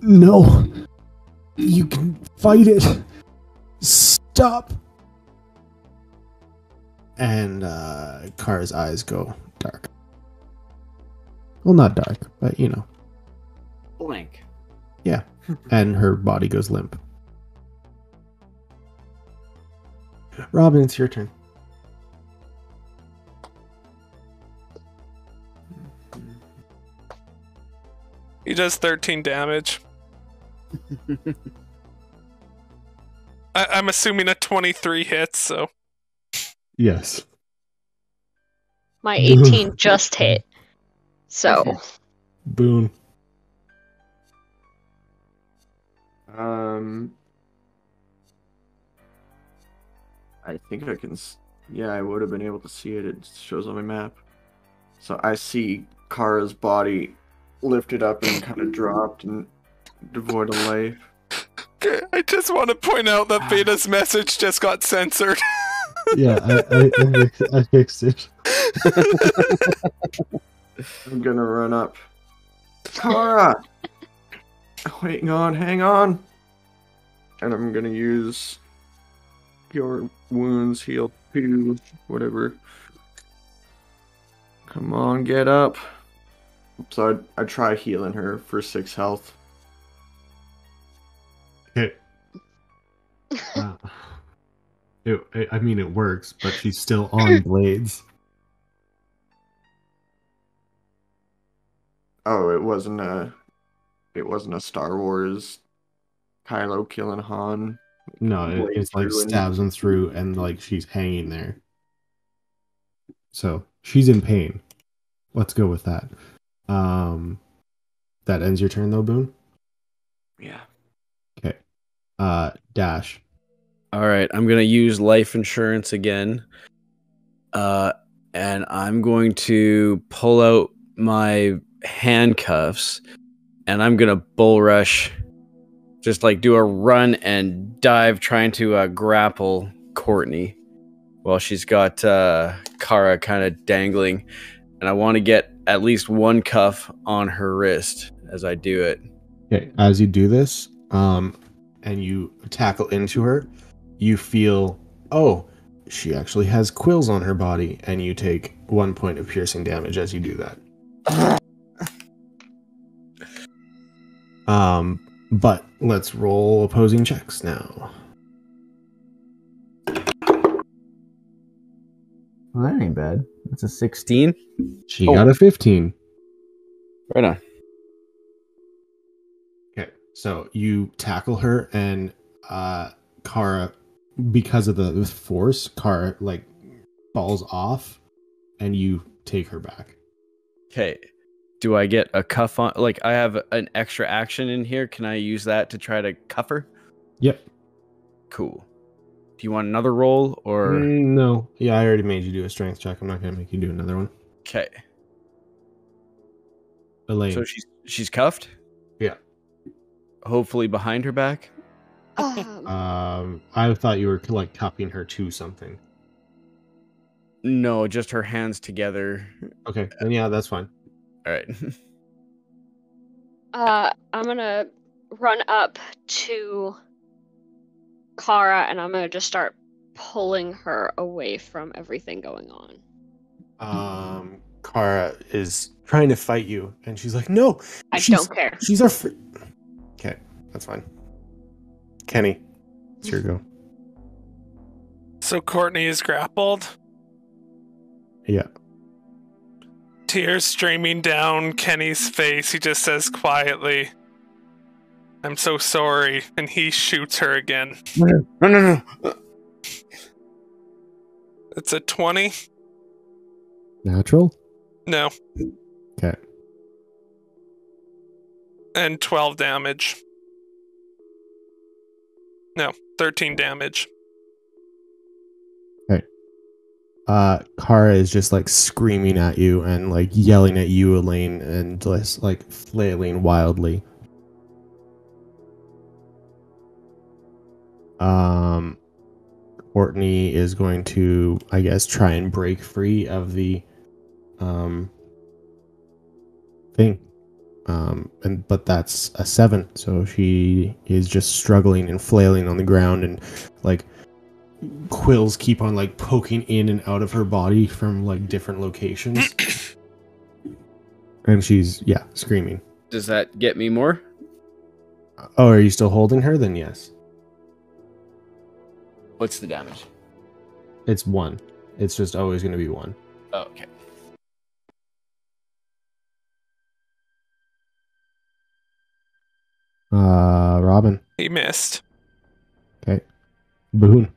No! You can fight it! Stop! And Kara's eyes go dark. Well, not dark, but you know. Blank. Yeah. And her body goes limp. Robin, it's your turn. He does 13 damage. I'm assuming a 23 hits, so. Yes. My 18 just hit. So. Boone. I think I can. Yeah, I would have been able to see it. It shows on my map. So I see Kara's body lifted up and kind of dropped and devoid of life. Okay, I just want to point out that Beta's message just got censored. Yeah, I fixed it. I'm gonna run up. Kara! Hang on. And I'm gonna use your wounds heal 2, whatever. Come on, get up. So I try healing her for 6 health. Okay. I mean, it works, but she's still on blades. Oh, it wasn't a Star Wars Kylo killing Han. No, it's like stabs him through and like she's hanging there. So she's in pain. Let's go with that. That ends your turn though, Boone? Yeah. Okay. Dash. Alright, I'm gonna use life insurance again. And I'm going to pull out my handcuffs and I'm gonna bull rush, just like do a run and dive trying to grapple Courtney while she's got Kara kind of dangling, and I want to get at least one cuff on her wrist as I do it. Okay, as you do this, and you tackle into her, you feel, oh, she actually has quills on her body, and you take 1 point of piercing damage as you do that. But let's roll opposing checks now. Well, that ain't bad. That's a 16. She got a 15. Right on. Okay, so you tackle her, and Kara, because of the force, Kara like falls off, and you take her back. Okay. Do I get a cuff on? Like, I have an extra action in here. Can I use that to try to cuff her? Yep. Cool. Do you want another roll or? No. Yeah, I already made you do a strength check. I'm not gonna make you do another one. Okay. Elaine. So she's cuffed? Yeah. Hopefully behind her back? I thought you were like cupping her to something. No, just her hands together. Okay, then yeah, that's fine. All right. I'm gonna run up to Kara and I'm gonna just start pulling her away from everything going on. Kara is trying to fight you, and she's like, "No, I don't care." She's our. Okay, that's fine. Kenny, it's your go. So Courtney is grappled. Yeah. Tears streaming down Kenny's face. He just says quietly, "I'm so sorry," and he shoots her again. No. It's a 20. Natural? No. Okay. And 12 damage. No, 13 damage. Okay. Kara is just like screaming at you and like yelling at you, Elaine, and just like flailing wildly. Courtney is going to, I guess, try and break free of the thing. But that's a 7, so she is just struggling and flailing on the ground, and like quills keep on like poking in and out of her body from like different locations. And she's screaming. Does that get me more? Oh, are you still holding her? Then yes. What's the damage? It's 1. It's just always going to be 1. Oh, okay. Robin. He missed. Okay. Boone.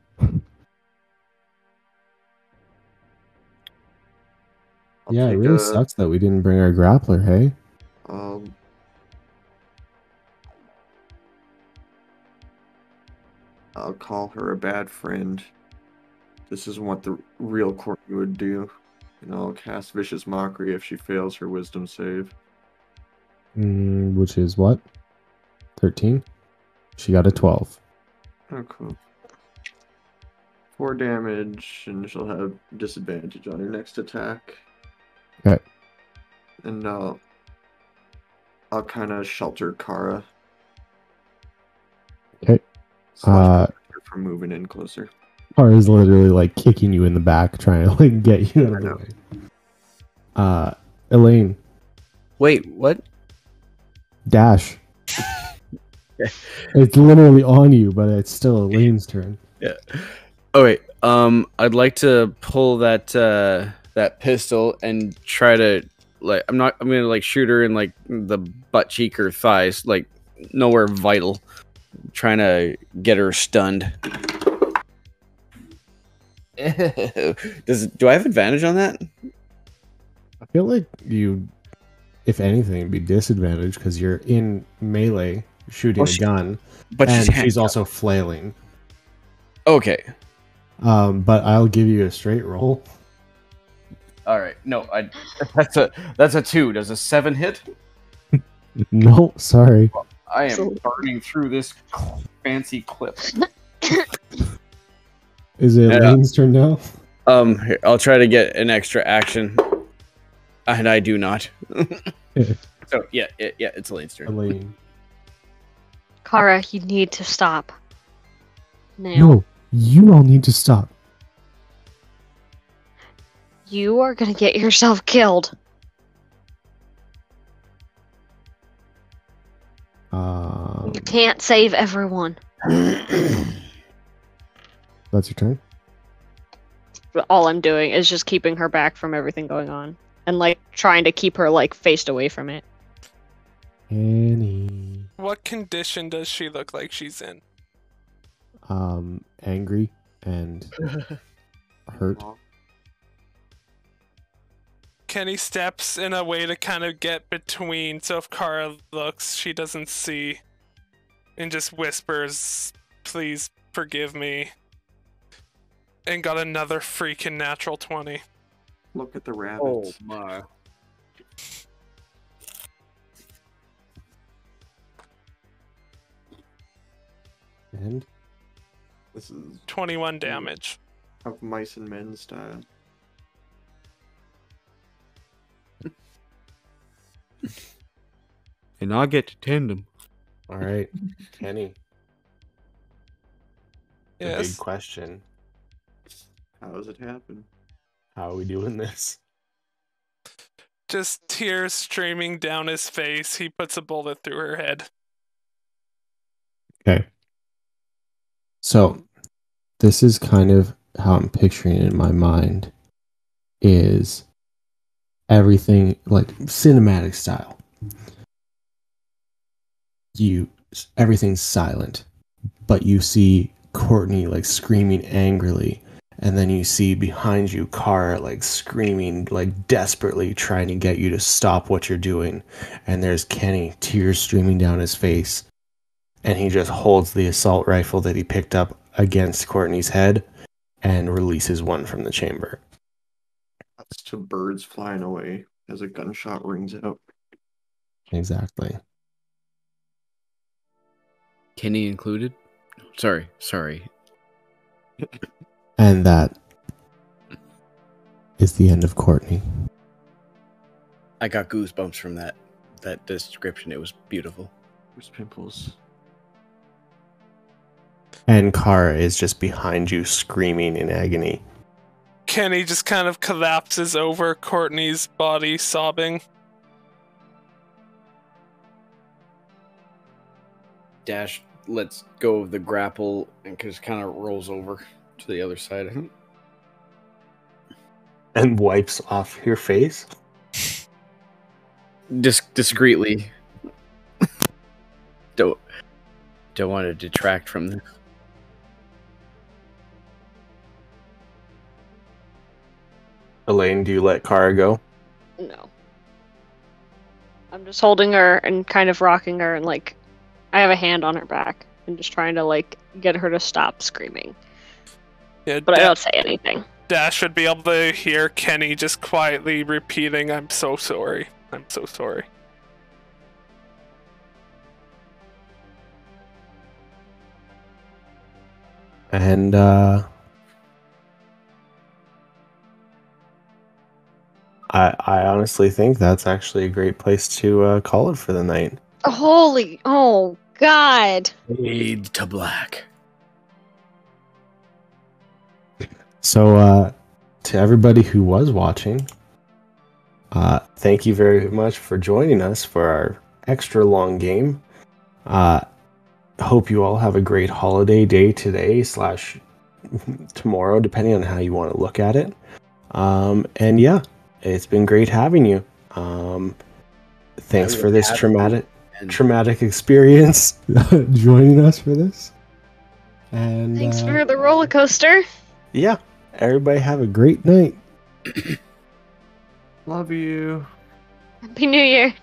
Yeah, it really sucks that we didn't bring our grappler, hey? I'll call her a bad friend. This isn't what the real Courtney would do. And I'll cast Vicious Mockery if she fails her wisdom save. Which is what? 13? She got a 12. Oh, cool. 4 damage, and she'll have disadvantage on her next attack. Okay. And I'll kind of shelter Kara. Okay. From moving in closer. Kara's literally like kicking you in the back, trying to like get you out of the way. Elaine. Wait, what? Dash. It's literally on you, but it's still Elaine's turn. Yeah. Oh wait. I'd like to pull that that pistol and try to I'm gonna like shoot her in like the butt cheek or thighs, like nowhere vital. Trying to get her stunned. Do I have advantage on that? I feel like you, if anything, it'd be disadvantage because you're in melee shooting a gun, but she's also flailing. Okay. But I'll give you a straight roll. All right. No, that's a 2. Does a 7 hit? No, sorry. Well, I am burning through this fancy clip. Is it Elaine's turn now? Here, I'll try to get an extra action, and I do not. So yeah, it's Elaine's turn. Elaine. Kara, you need to stop. Now. No, you all need to stop. You are gonna get yourself killed. You can't save everyone. That's your turn? All I'm doing is just keeping her back from everything going on. And, like, trying to keep her, like, faced away from it. Annie. What condition does she look like she's in? Angry and hurt. Kenny steps in a way to kind of get between, so if Kara looks, she doesn't see, and just whispers, "Please forgive me." And got another freaking natural 20. Look at the rabbits. Oh my. And? This is 21 damage. of mice and men style. And I get to tend them. All right, Kenny. Yes. The big question. How does it happen? How are we doing this? Just tears streaming down his face. He puts a bullet through her head. Okay. So, this is kind of how I'm picturing it in my mind. Is everything like cinematic style. Everything's silent, but you see Courtney like screaming angrily, and then you see behind you Kara like screaming like desperately trying to get you to stop what you're doing, and there's Kenny, tears streaming down his face, and he just holds the assault rifle that he picked up against Courtney's head and releases one from the chamber. That's to birds flying away as a gunshot rings out. Exactly. Kenny included? Sorry. And that is the end of Courtney. I got goosebumps from that description. It was beautiful. Where's Pimples? And Kara is just behind you screaming in agony. Kenny just kind of collapses over Courtney's body, sobbing. Dash lets go of the grapple and just kind of rolls over to the other side of him. And wipes off your face. Discreetly. Don't want to detract from this. Elaine, do you let Kara go? No. I'm just holding her and kind of rocking her, and like, I have a hand on her back and just trying to like get her to stop screaming. Yeah, but I don't say anything. Dash would be able to hear Kenny just quietly repeating, "I'm so sorry. I'm so sorry." And I honestly think that's actually a great place to call it for the night. Oh God. Fade to black. So to everybody who was watching, thank you very much for joining us for our extra long game. Hope you all have a great holiday day today / tomorrow, depending on how you want to look at it. And yeah, it's been great having you. Thanks for this traumatic experience, joining us for this. And thanks for the roller coaster. Yeah, everybody have a great night. Love you. Happy New Year.